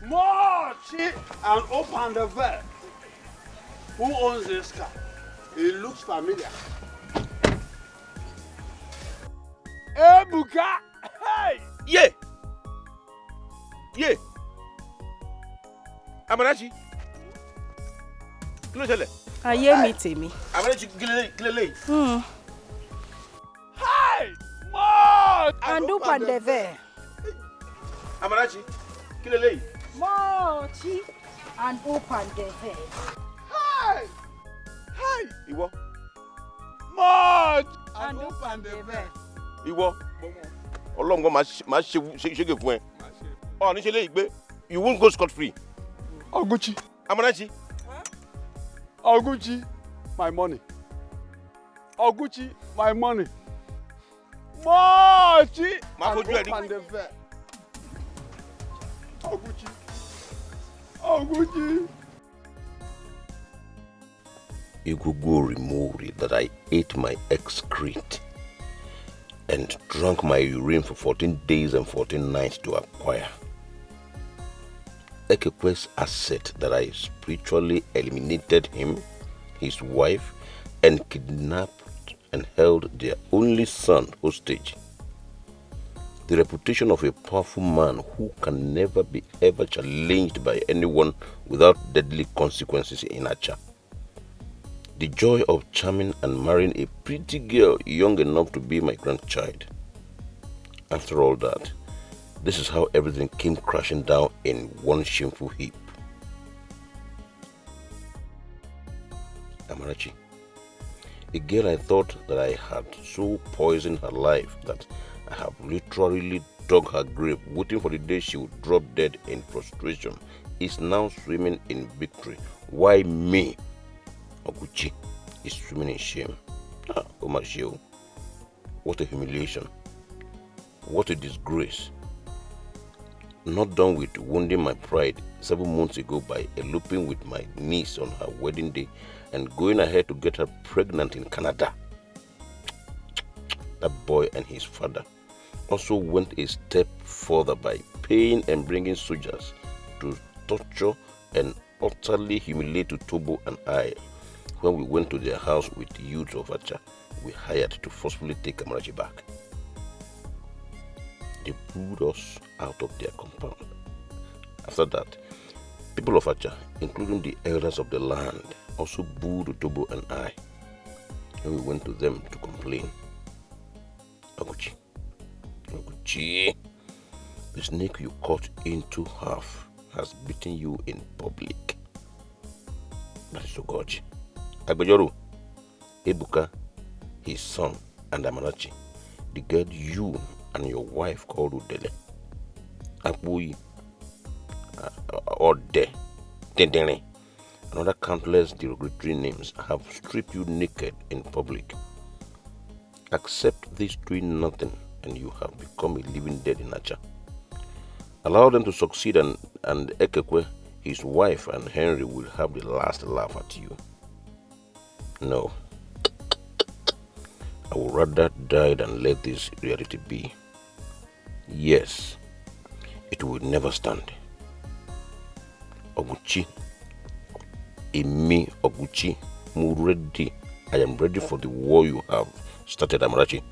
Mochi and open the valve. Who owns this car? It looks familiar. Hey, Buka! Hey! Yeah! Yeah! Amarachi! Kí ló ṣẹlẹ̀? Ayé mi tèmi. Amarachi, kí lélẹ́yìí? Hey! Mochi! And open the valve. Amarachi, kí lélẹ́yìí? Mochi and open the valve. Hey! Hey! Ìwọ. Mochi and open the valve. Ìwọ. Ọlọ́run kan máa ṣégè fún ẹ. Ọ̀ ní ṣe léyìí gbé. You won't go scot free. Oguchi. Amarachi. Oguchi, my money. Oguchi, my money. Mochi! Máa fojú ẹ rí. Open the valve. Oguchi. Oguchi. Igugu removed that I ate my excrete and drank my urine for 14 days and 14 nights to acquire. Ekekwe's asset that I spiritually eliminated him, his wife, and kidnapped and held their only son hostage. The reputation of a powerful man who can never be ever challenged by anyone without deadly consequences in Acha. The joy of charming and marrying a pretty girl young enough to be my grandchild. After all that, this is how everything came crashing down in one shameful heap. Amarachi, a girl I thought that I had so poisoned her life that I have literally dug her grave, waiting for the day she would drop dead in frustration, is now swimming in victory. Why me? Oguchi is swimming in shame. Omashio. What a humiliation. What a disgrace. Not done with wounding my pride 7 months ago by eloping with my niece on her wedding day and going ahead to get her pregnant in Canada. That boy and his father also went a step further by paying and bringing soldiers to torture and utterly humiliate Tobo and I when we went to their house with the youths of Acha we hired to forcefully take Amarachi back. They pulled us out of their compound. After that, people of Acha, including the elders of the land, also booed Tobo and I when we went to them to complain. Oguchi, the snake you cut into half has beaten you in public. That is Ogochi. Agbejoru, Ebuka, his son, and Amarachi, the girl you and your wife called Udele, Akbuyi, or Dedene, and other countless derogatory names have stripped you naked in public. Accept this doing nothing and you have become a living dead in Acha. Allow them to succeed and Ekekwe, his wife, and Henry will have the last laugh at you. No. I would rather die than let this reality be. Yes, it will never stand. Oguchi, Emi Oguchi, mu ready I am ready for the war you have started, Amarachi,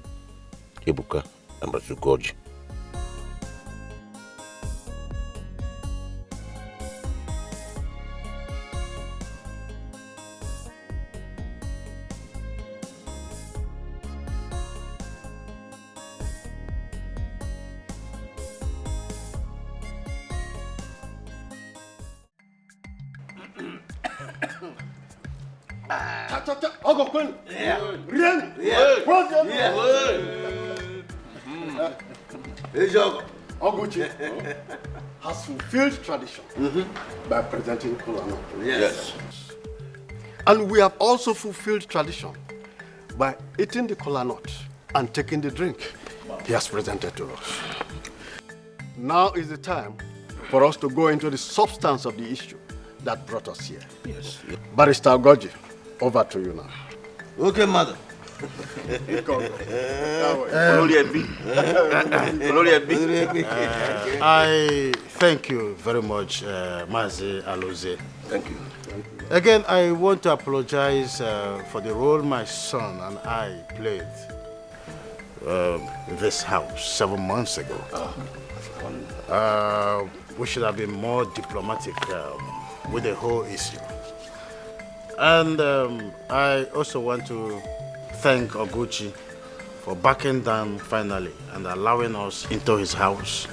Ebuka, and Goji. Oguchi has fulfilled tradition by presenting Kolano. Yes. And we have also fulfilled tradition by eating the kola nut and taking the drink he has presented to us. Now is the time for us to go into the substance of the issue that brought us here. Yes. Barrister Goji, over to you now. Okay, madam. I thank you very much, Mazi Aloze. Thank you. Again, I want to apologize for the role my son and I played in this house 7 months ago. We should have been more diplomatic with the whole issue. And I also want to thank Oguchi for backing down finally and allowing us into his house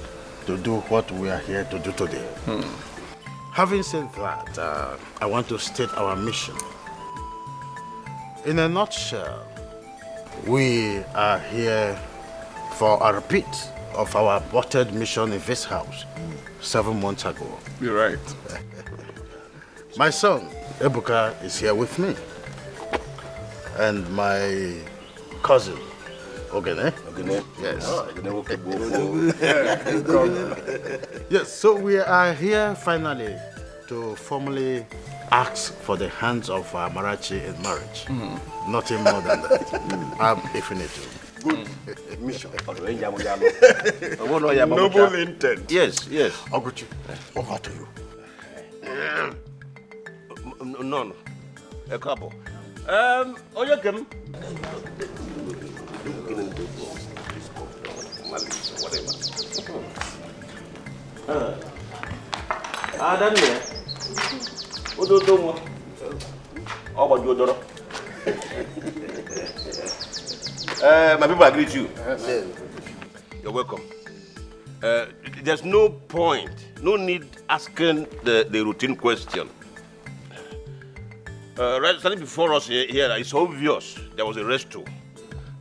to do what we are here to do today. Having said that, I want to state our mission. In a nutshell, we are here for a repeat of our aborted mission in this house 7 months ago. You're right. My son, Ebuka, is here with me. And my cousin, Ogene. Ogene? Yes. Oh, Yes, so we are here finally to formally ask for the hands of Amarachi in marriage. Nothing more than that. I'm infinitive. Good mission. Noble intent. Yes, yes. Oguchi, over to you. No. A couple. Oyakem. Adam here. Ododomo. My people agree with you. You're welcome. There's no point, no need asking the routine question. Right standing before us here, it's obvious there was a rescue,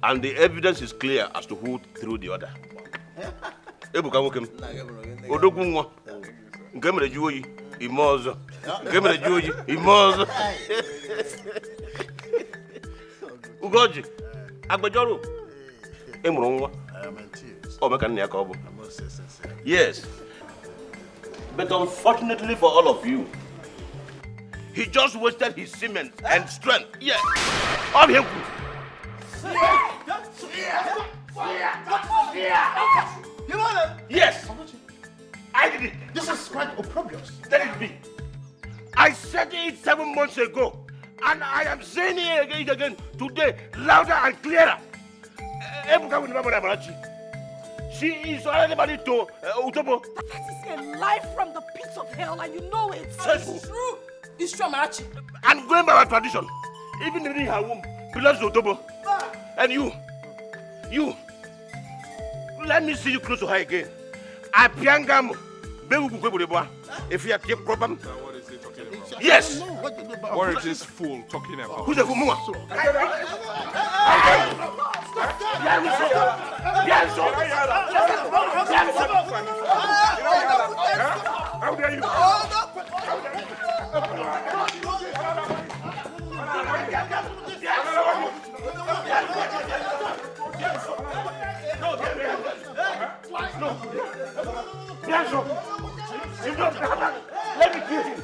and the evidence is clear as to who threw the order. Ebuka wokem. Odogunwa. Ngemere juoyi imozo. Ngemere juoyi imozo. Ugoji. Agbejoro. Emuru nwa. I am in tears. Oh, make nne ka obo. Yes. But unfortunately for all of you, he just wasted his cement and strength. Yes. All him. Yes. I did it. This is quite opprobrious. Let it be. I said it 7 months ago, and I am saying it again today, louder and clearer. Ebuka will remember Amarachi. She is already married to Utobo. That is a lie from the pits of hell, and you know it. It's true. It's true, Amarachi. And going by our tradition, even in her womb belongs to Utobo. And you, let me see you close to her again. Apiangam, if you keep problem. What is he talking about? Yes. What is this fool talking about? Who's the fool? How dare you? No. You don't let me kill him.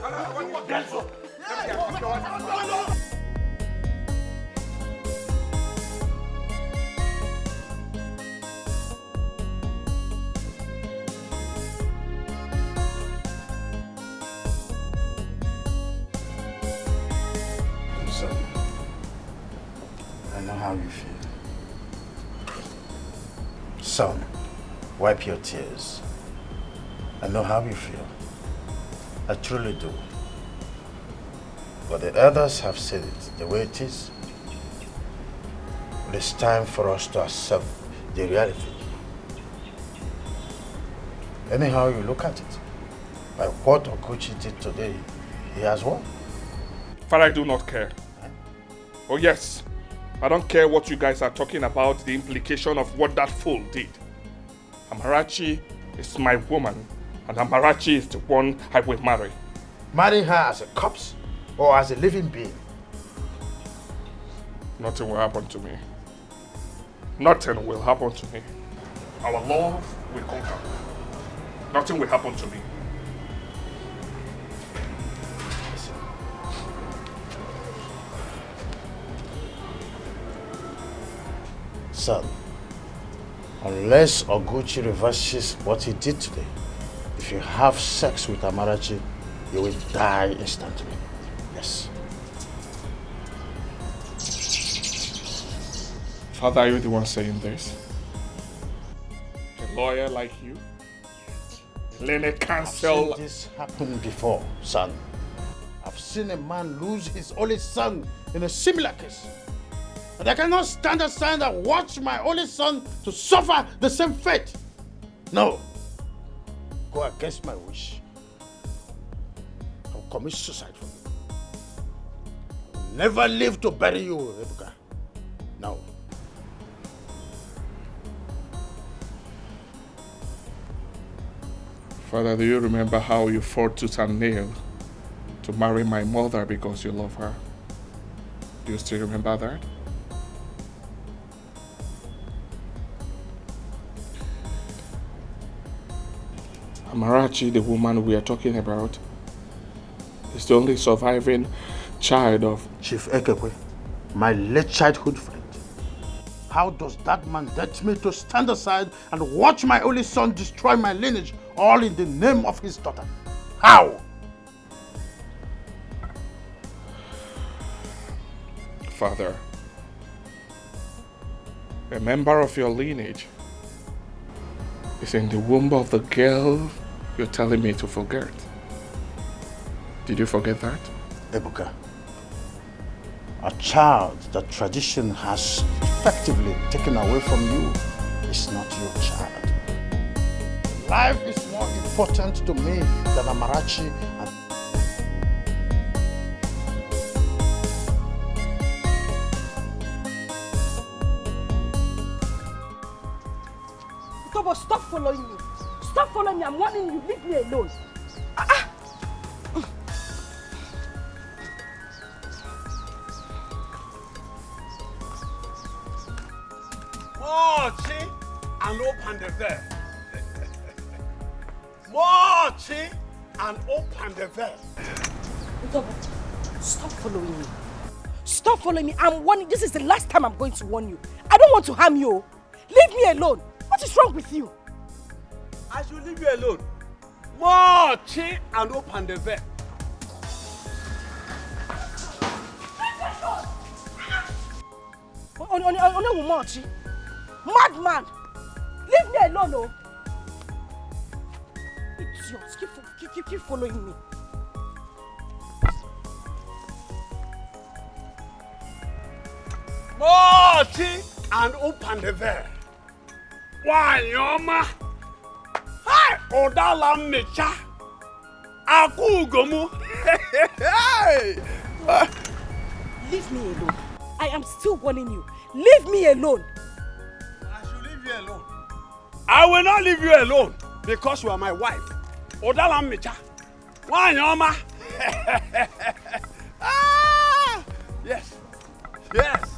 how you feel. Son, wipe your tears. I know how you feel. I truly do. But the others have said it the way it is. It is time for us to accept the reality. Anyhow you look at it, by what Okoli did today, he has won. Father, I do not care. Oh yes, I don't care what you guys are talking about, the implication of what that fool did. Amarachi is my woman, and Amarachi is the one I will marry. Marry her as a corpse or as a living being? Nothing will happen to me. Nothing will happen to me. Our love will conquer. Nothing will happen to me. Son, unless Oguchi reverses what he did today, if you have sex with Amarachi, you will die instantly. Yes. Father, are you the one saying this? A lawyer like you? Leonard cancel. I've seen this happen before, son. I've seen a man lose his only son in a similar case. And I cannot stand aside and watch my only son to suffer the same fate. No. Go against my wish. I'll commit suicide for you. I'll never live to bury you, Ebuka. No. Father, do you remember how you fought tooth and nail to marry my mother because you love her? Do you still remember that? Amarachi, the woman we are talking about, is the only surviving child of Chief Ekekwe, my late childhood friend. How does that man dare me to stand aside and watch my only son destroy my lineage, all in the name of his daughter? How? Father, a member of your lineage is in the womb of the girl you're telling me to forget. Did you forget that? Ebuka, a child that tradition has effectively taken away from you is not your child. Life is more important to me than Amarachi and Tobo, stop following me. Stop following me. I'm warning you. Leave me alone. Mochi and open the veil. Mochi and open the veil. Tobo, stop following me. Stop following me. I'm warning. This is the last time I'm going to warn you. I don't want to harm you. Leave me alone. What is wrong with you? I should leave you alone. Mochi and open the veil. Mochi. Madman. Leave me alone, oh. Idiots. Keep following me. Mochi and open the veil. Why, Yoma? Hi, Odala Mecha. Akugomu. Leave me alone. I am still warning you. Leave me alone. I should leave you alone. I will not leave you alone because you are my wife. Odala Mecha. Why, Yoma? Yes. Yes.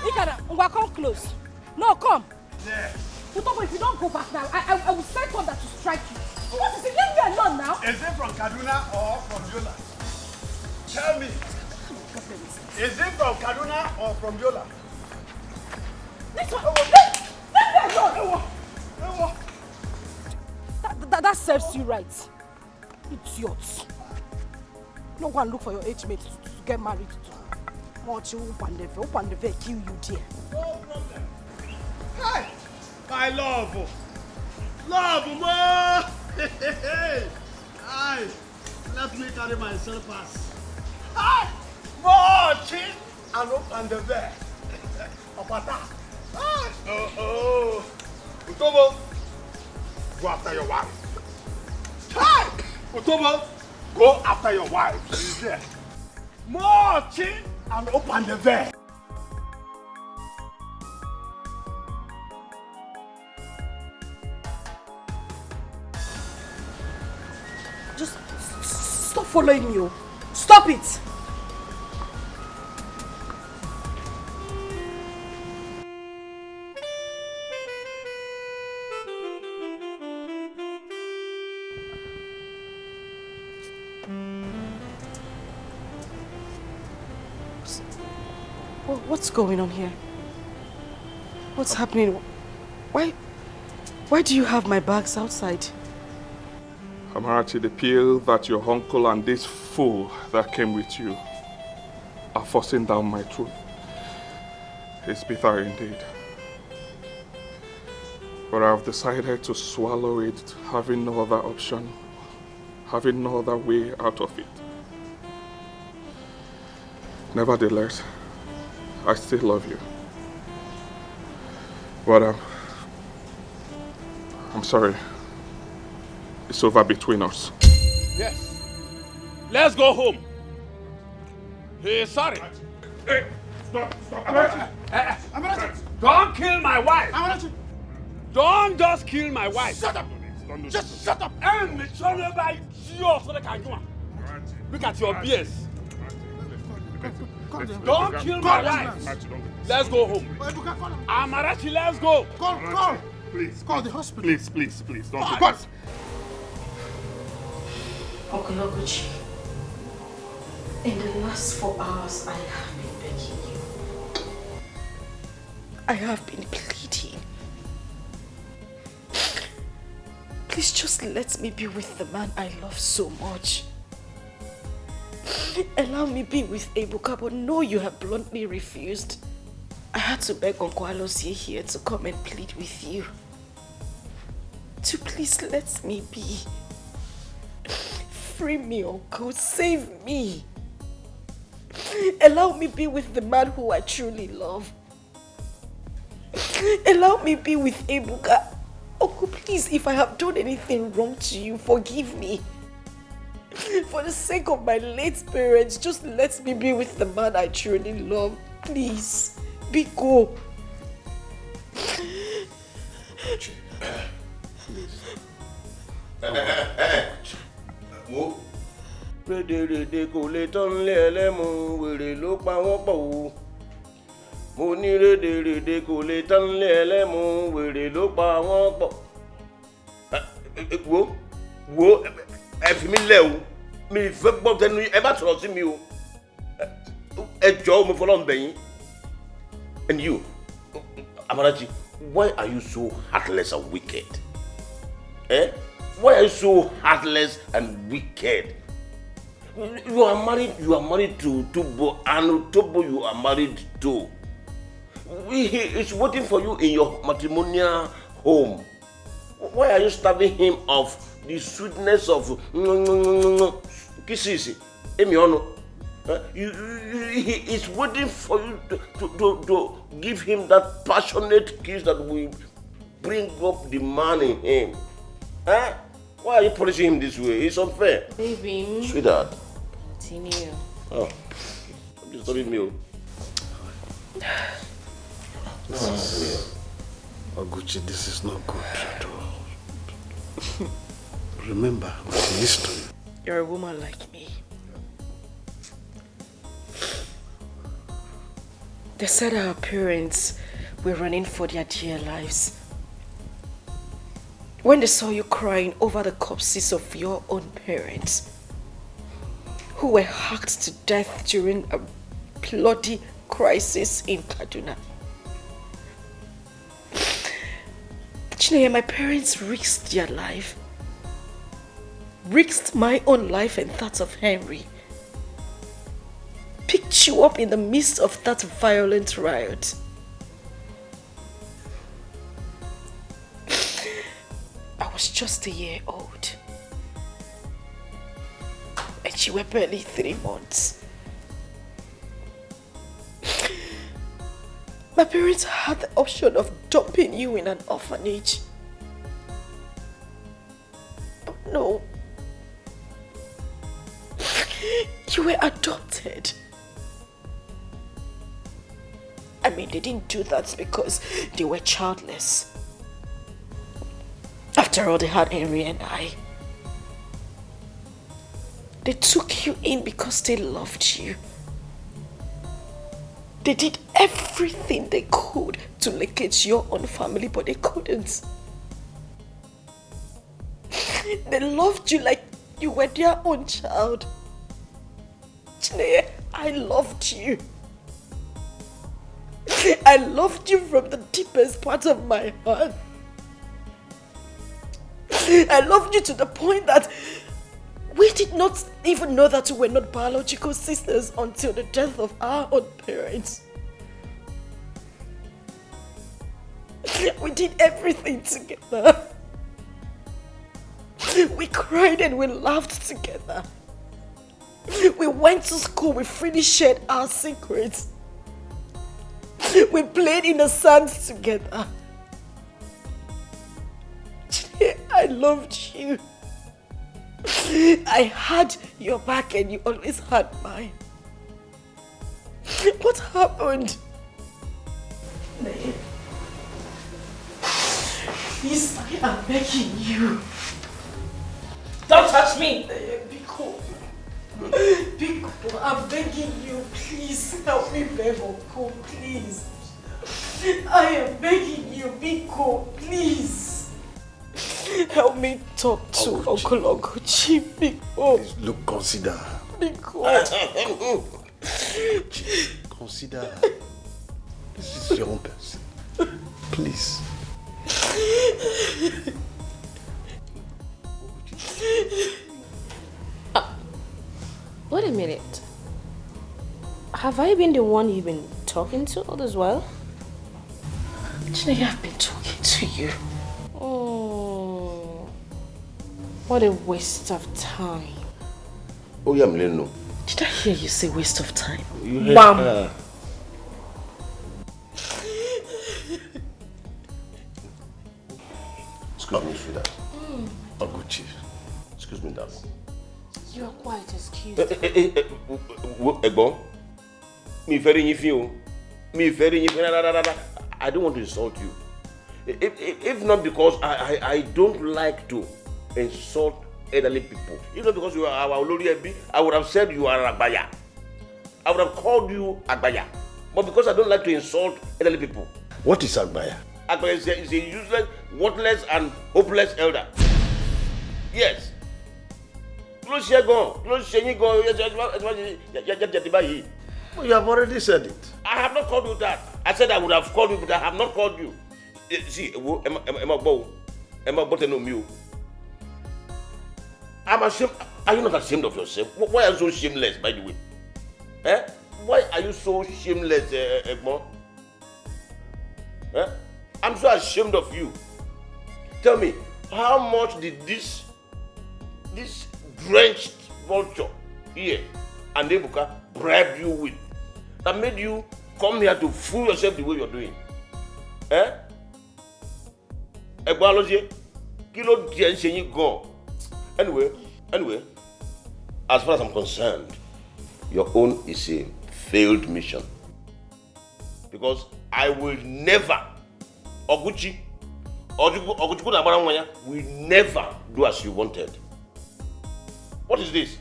Ikana, come close. No, come. Yes. Utobo, if you don't go back now, I will send thunder to strike you. What is it? Leave me alone now. Is it from Kaduna or from Yola? Tell me. Is it from Kaduna or from Yola? This one. Leave me alone. That serves you right. Idiots. No one look for your age mate to get married to. Watch you open the veil, kill you there. No problem. Hey, my love. Love, ma. Hey, let me carry my slippers. Hey, watch it and open the veil. Opata. Oh. Utobo, go after your wife. Hey, Utobo, go after your wife. She's there. Watch it and open the veil. Just stop following me. Stop it. What's going on here? What's happening? Why do you have my bags outside? Amarachi, the pill that your uncle and this fool that came with you are forcing down my throat. It's bitter indeed. But I've decided to swallow it, having no other option, having no other way out of it. Nevertheless, I still love you. But I'm sorry. It's over between us. Yes. Let's go home. Hey, sorry. Hey, stop. Amarachi. Don't kill my wife. Amarachi. Don't just kill my wife. Shut up. Just shut up. And look at your beers. Don't kill my wife. Let's go home. Amarachi, let's go. Call. Please. Call the hospital. Please. Don't do this. Uncle Oguchi, in the last 4 hours, I have been begging you. I have been pleading. Please just let me be with the man I love so much. Allow me be with Ebuka, but no, you have bluntly refused. I had to beg Uncle Alosie here to come and plead with you. To please let me be. Free me, Uncle. Save me. Allow me be with the man who I truly love. Allow me be with Ebuka. Uncle, please, if I have done anything wrong to you, forgive me. For the sake of my late parents, just let me be with the man I truly love. Please, be go. Wo rédèrèdè kò lè tán lé ẹlẹ́mu wèrè ló pa wọ́n pọ̀ o. Mo ní rédèrèdè kò lè tán lé ẹlẹ́mu wèrè ló pa wọ́n pọ̀. Wo ẹ fi mí lẹ̀ o. Mi fẹ́ gbọ́ tẹnu ẹ bá sọ̀rọ̀ sí mi o. Ẹ jọ̀ọ́ mo fọlọ́ ń bẹ̀ yín. And you, Amarachi, why are you so heartless and wicked? Why are you so heartless and wicked? You are married to Tobo, and Tobo you are married to. He is waiting for you in your matrimonial home. Why are you starving him of the sweetness of kisses? He is waiting for you to give him that passionate kiss that will bring up the man in him. Why are you punishing him this way? It's unfair. Baby. Sweetheart. Continue. Oh, I'm disturbing you. No, Oguchi, this is not good at all. Remember the history. You're a woman like me. They said our parents were running for their dear lives. When they saw you crying over the corpses of your own parents, who were hacked to death during a bloody crisis in Kaduna. Chineye, my parents risked their life, risked my own life and that of Henry, picked you up in the midst of that violent riot. I was just a year old. And you were barely 3 months. My parents had the option of dumping you in an orphanage. But no. You were adopted. I mean, they didn't do that because they were childless. After all, they had Henry and I. They took you in because they loved you. They did everything they could to locate your own family, but they couldn't. They loved you like you were their own child. Chineye, I loved you. I loved you from the deepest part of my heart. I loved you to the point that we did not even know that we were not biological sisters until the death of our own parents. We did everything together. We cried and we laughed together. We went to school, we freely shared our secrets. We played in the sand together. I loved you. I had your back and you always had mine. What happened? Please, I am begging you. Don't touch me! Be cool. Be cool. I'm begging you. Please help me beg Okoli, please. I am begging you. Be cool, please. Help me talk to Okoli. Be cool. Look, consider. Be cool. Consider. This is your own person. Please. Wait a minute. Have I been the one you've been talking to all as well? Chineye, I've been talking to you. Oh, what a waste of time. Oh, yeah, Mleno. Did I hear you say waste of time? You heard Bam. her. Excuse me, sweetheart. Oguchi. Excuse me, darling. You are quite excused. Egbon, I don't want to insult you. If not because I don't like to insult elderly people. If not because you are our Olori Ebi, I would have said you are Agbaya. I would have called you Agbaya. But because I don't like to insult elderly people. What is Agbaya? Agbaya is a useless, worthless, and hopeless elder. Yes. Oh, you have already said it. I have not called you that. I said I would have called you, but I have not called you. See, I'm ashamed. Are you not ashamed of yourself? Why are you so shameless, by the way? Eh? Why are you so shameless, Egmont? Eh? I'm so ashamed of you. Tell me, how much did this drenched vulture here and Ebuka bribe you with that made you come here to fool yourself the way you're doing? Eh? Anyway, as far as I'm concerned, your own is a failed mission. Because I will never, Oguchi will never do as you wanted. What is this?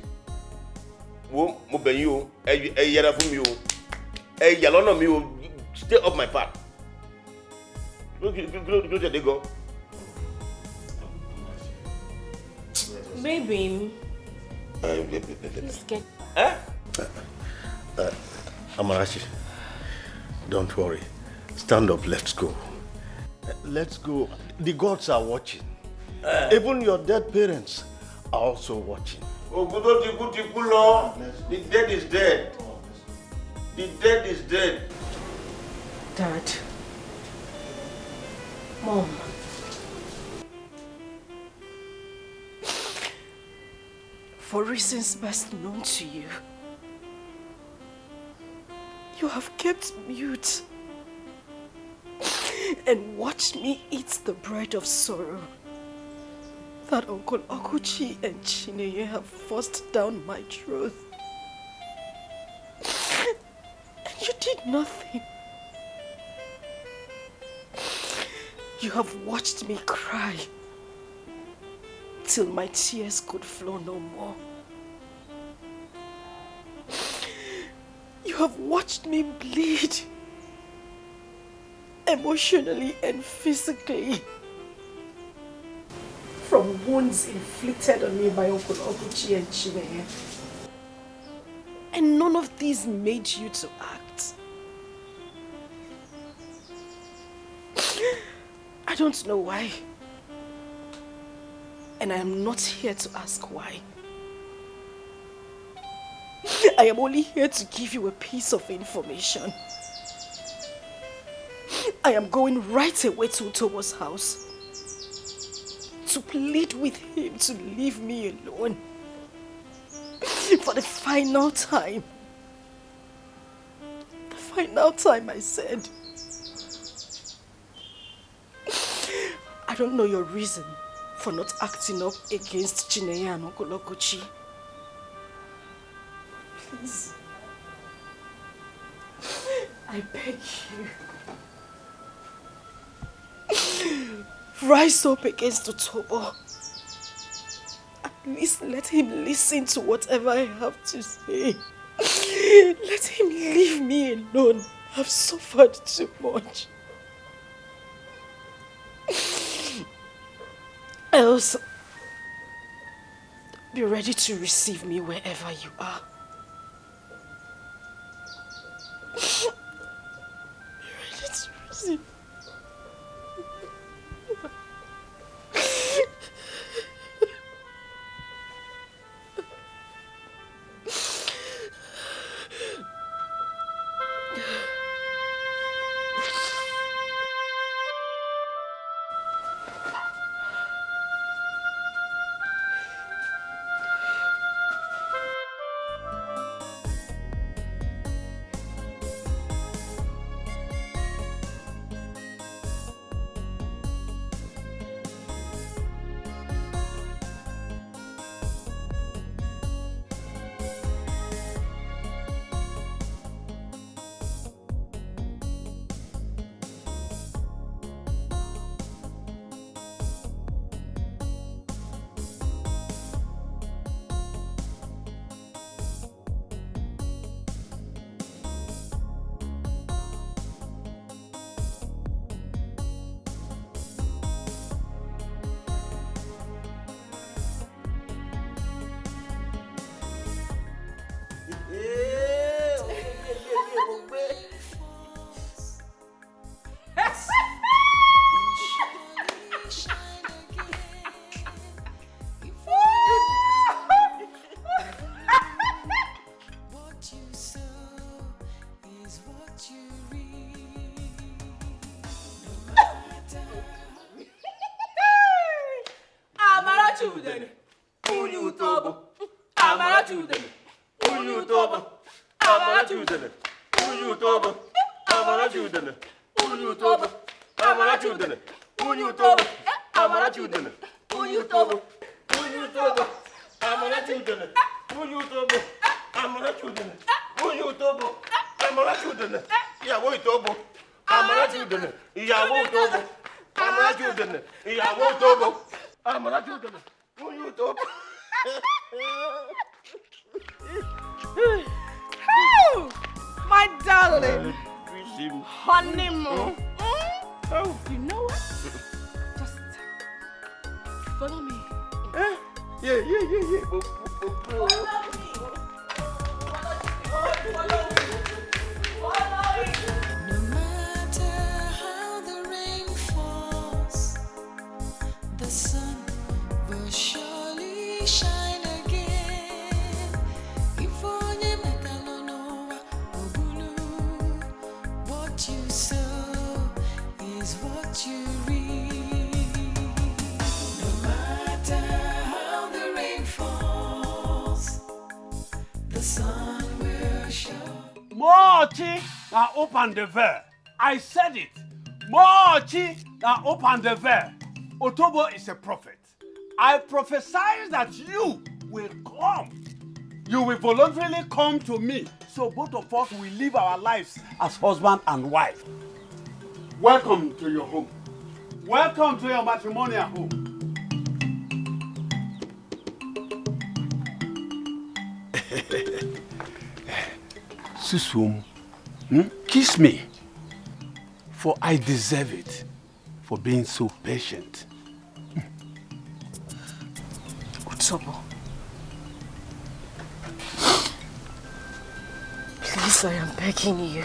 Stay off my path. Look, they go. Baby, please get Amarachi, don't worry. Stand up, let's go. Let's go. The gods are watching. Even your dead parents are also watching. Oh, the dead is dead. The dead is dead. Dad. Mom. For reasons best known to you, you have kept mute and watched me eat the bread of sorrow that Uncle Okuchi and Chineye have forced down my throat. And you did nothing. You have watched me cry till my tears could flow no more. You have watched me bleed emotionally and physically from wounds inflicted on me by Uncle Okuchi and Chineye. And none of these made you to act. I don't know why. And I am not here to ask why. I am only here to give you a piece of information. I am going right away to Utobo's house to plead with him to leave me alone for the final time. The final time, I said. I don't know your reason for not acting up against Chineye and Uncle Okuchi. Please. I beg you. Rise up against Utobo. At least let him listen to whatever I have to say. Let him leave me alone. I've suffered too much. Else, be ready to receive me wherever you are. Be ready to receive. My darling, honeymoon. You know what? Just follow me. Yeah. Follow me. No matter how the rain falls, the sun will surely shine again. If only metalonoa obulu Mochi, now open the veil. I said it. Mochi, now open the veil. Otobo is a prophet. I prophesy that you will come. You will voluntarily come to me. So both of us will live our lives as husband and wife. Welcome to your home. Welcome to your matrimonial home. Susum, kiss me, for I deserve it for being so patient. Otobo, please, I am begging you.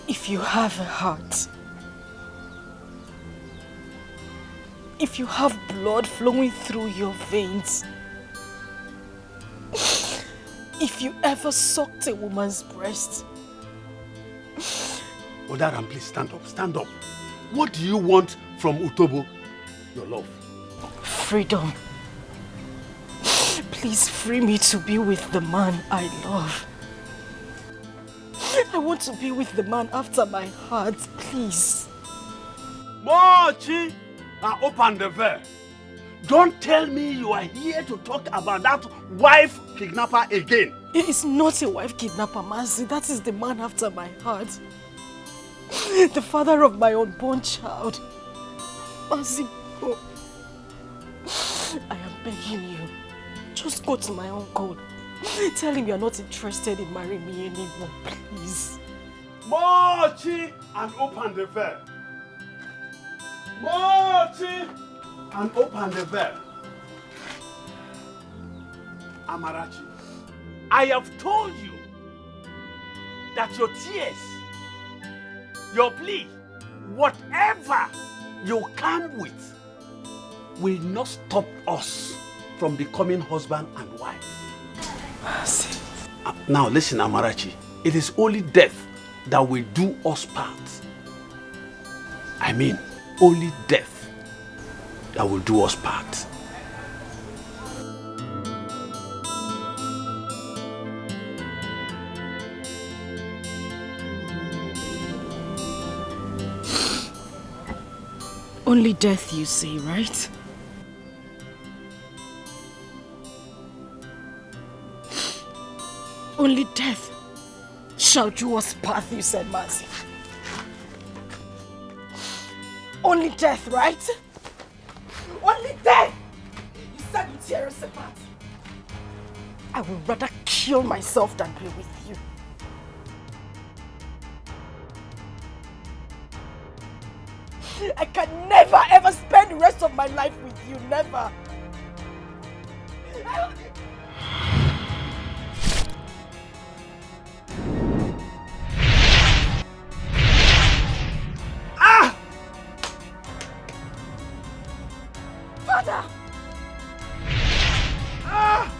If you have a heart, if you have blood flowing through your veins, if you ever sucked a woman's breast. Odaram, please stand up, stand up. What do you want from Otobo, your love? Freedom. Please free me to be with the man I love. I want to be with the man after my heart, please. Mochi, now open the veil. Don't tell me you are here to talk about that wife kidnapper again. It is not a wife kidnapper, Mazi. That is the man after my heart. The father of my unborn child. Mazi, oh. I am begging you. Just go to my uncle. Tell him you are not interested in marrying me anymore, please. Mochi, and open the veil. Mochi, and open the veil. Amarachi, I have told you that your tears, your plea, whatever you come with, will not stop us from becoming husband and wife. Now listen, Amarachi, it is only death that will do us part. I mean, only death that will do us part. Only death, you say, right? Only death shall do us part, you said, Mazi. Only death, right? Only death! You said you tear us apart. I would rather kill myself than be with you. I can never ever spend the rest of my life with you, never. Ah! Father! Ah!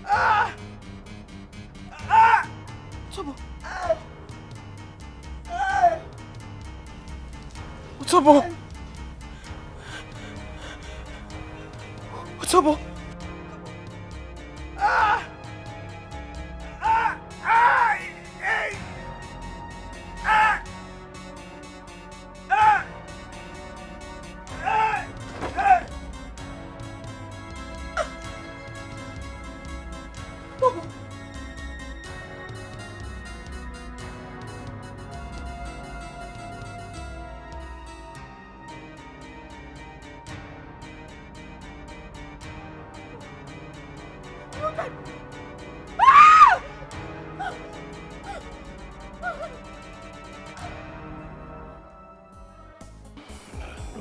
Ah! Ah! Tobo! Otobo! Otobo! Ah! Ah! Ah! Hey! Ah! Ah! Ah! Ah! Tobo!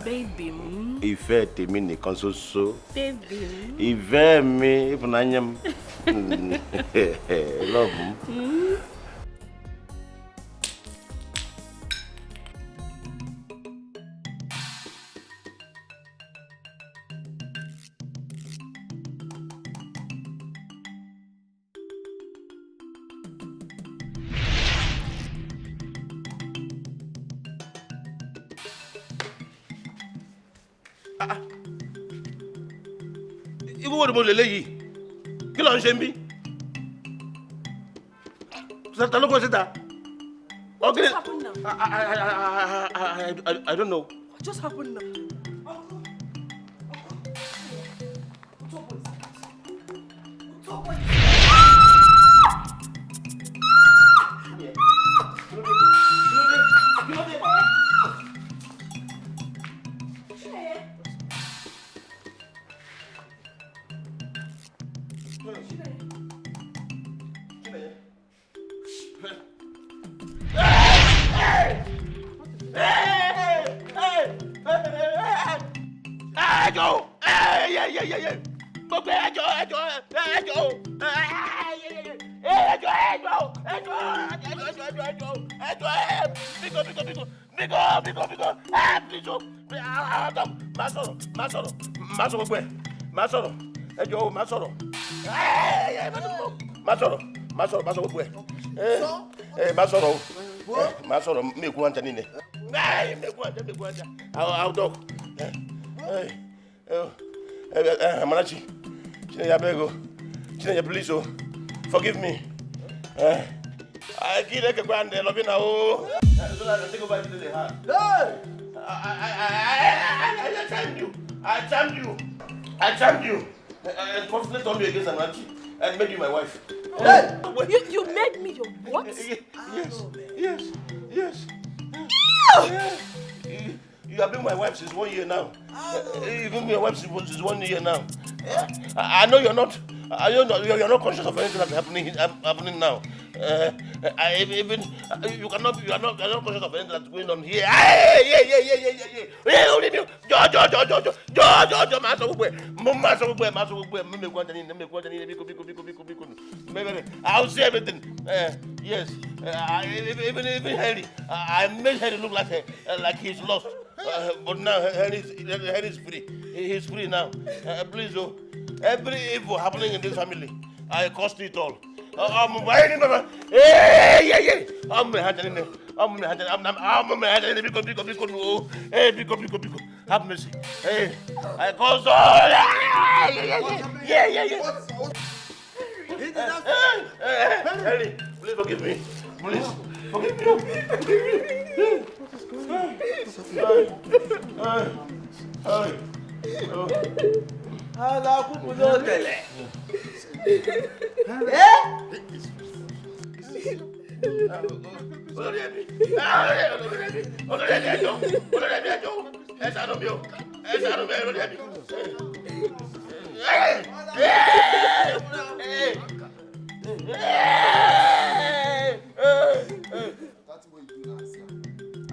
Baby. Ìfẹ́ tèmi nìkan ṣoṣo. Baby. Ìfẹ́ mi ìfúnnáyà m. Love m. Ibu wo ni mo lè léyìí? Kí ló ń ṣe ń bí? Don't go sit there. What just happened now? I don't know. What just happened now? Amarachi, please, forgive me. I can't let a grand love now. So I can take over to the heart. I charmed you. And fortunately told me against Amarachi and made you my wife. You made me your what? Yes. You have been my wife since 1 year now. You've been my wife since 1 year now. I know you're not. You're not conscious of anything that's happening now. You are not conscious of anything that's going on here. I'll see everything. Yes. Even Henry. I made Henry look like he's lost. But now Henry is free. He's free now. Please, every evil happening in this family, I cost it all. I'm have mercy. I caused all. Henry, please forgive me. Please forgive me.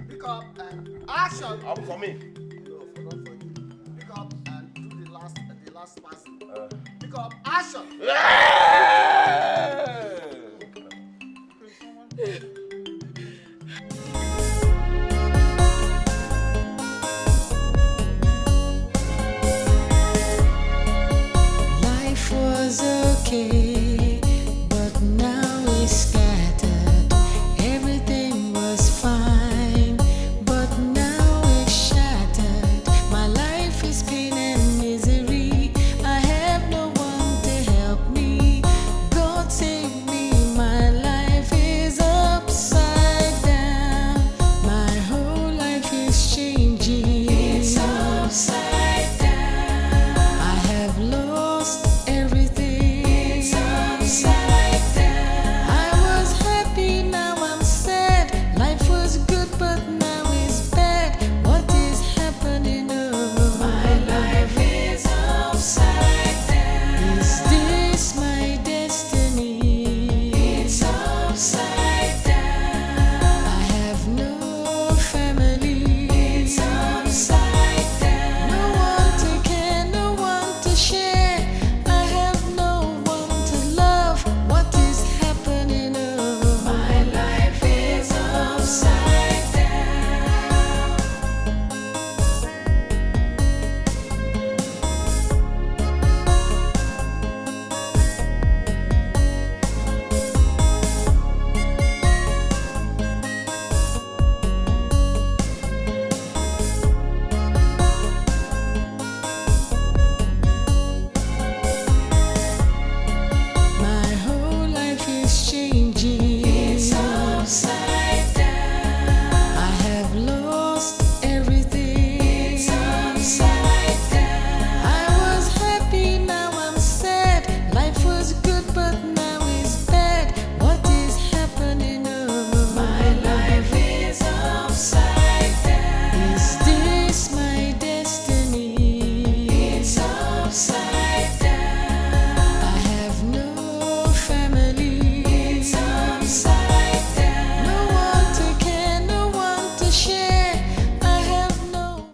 Pick up and action. Up for me. Pick up and do the last passing. Pick up action. Life was okay, but now it's scattered. Everything was fine, but now it's shattered. My life is pain and misery. I have no one to help me. God at night.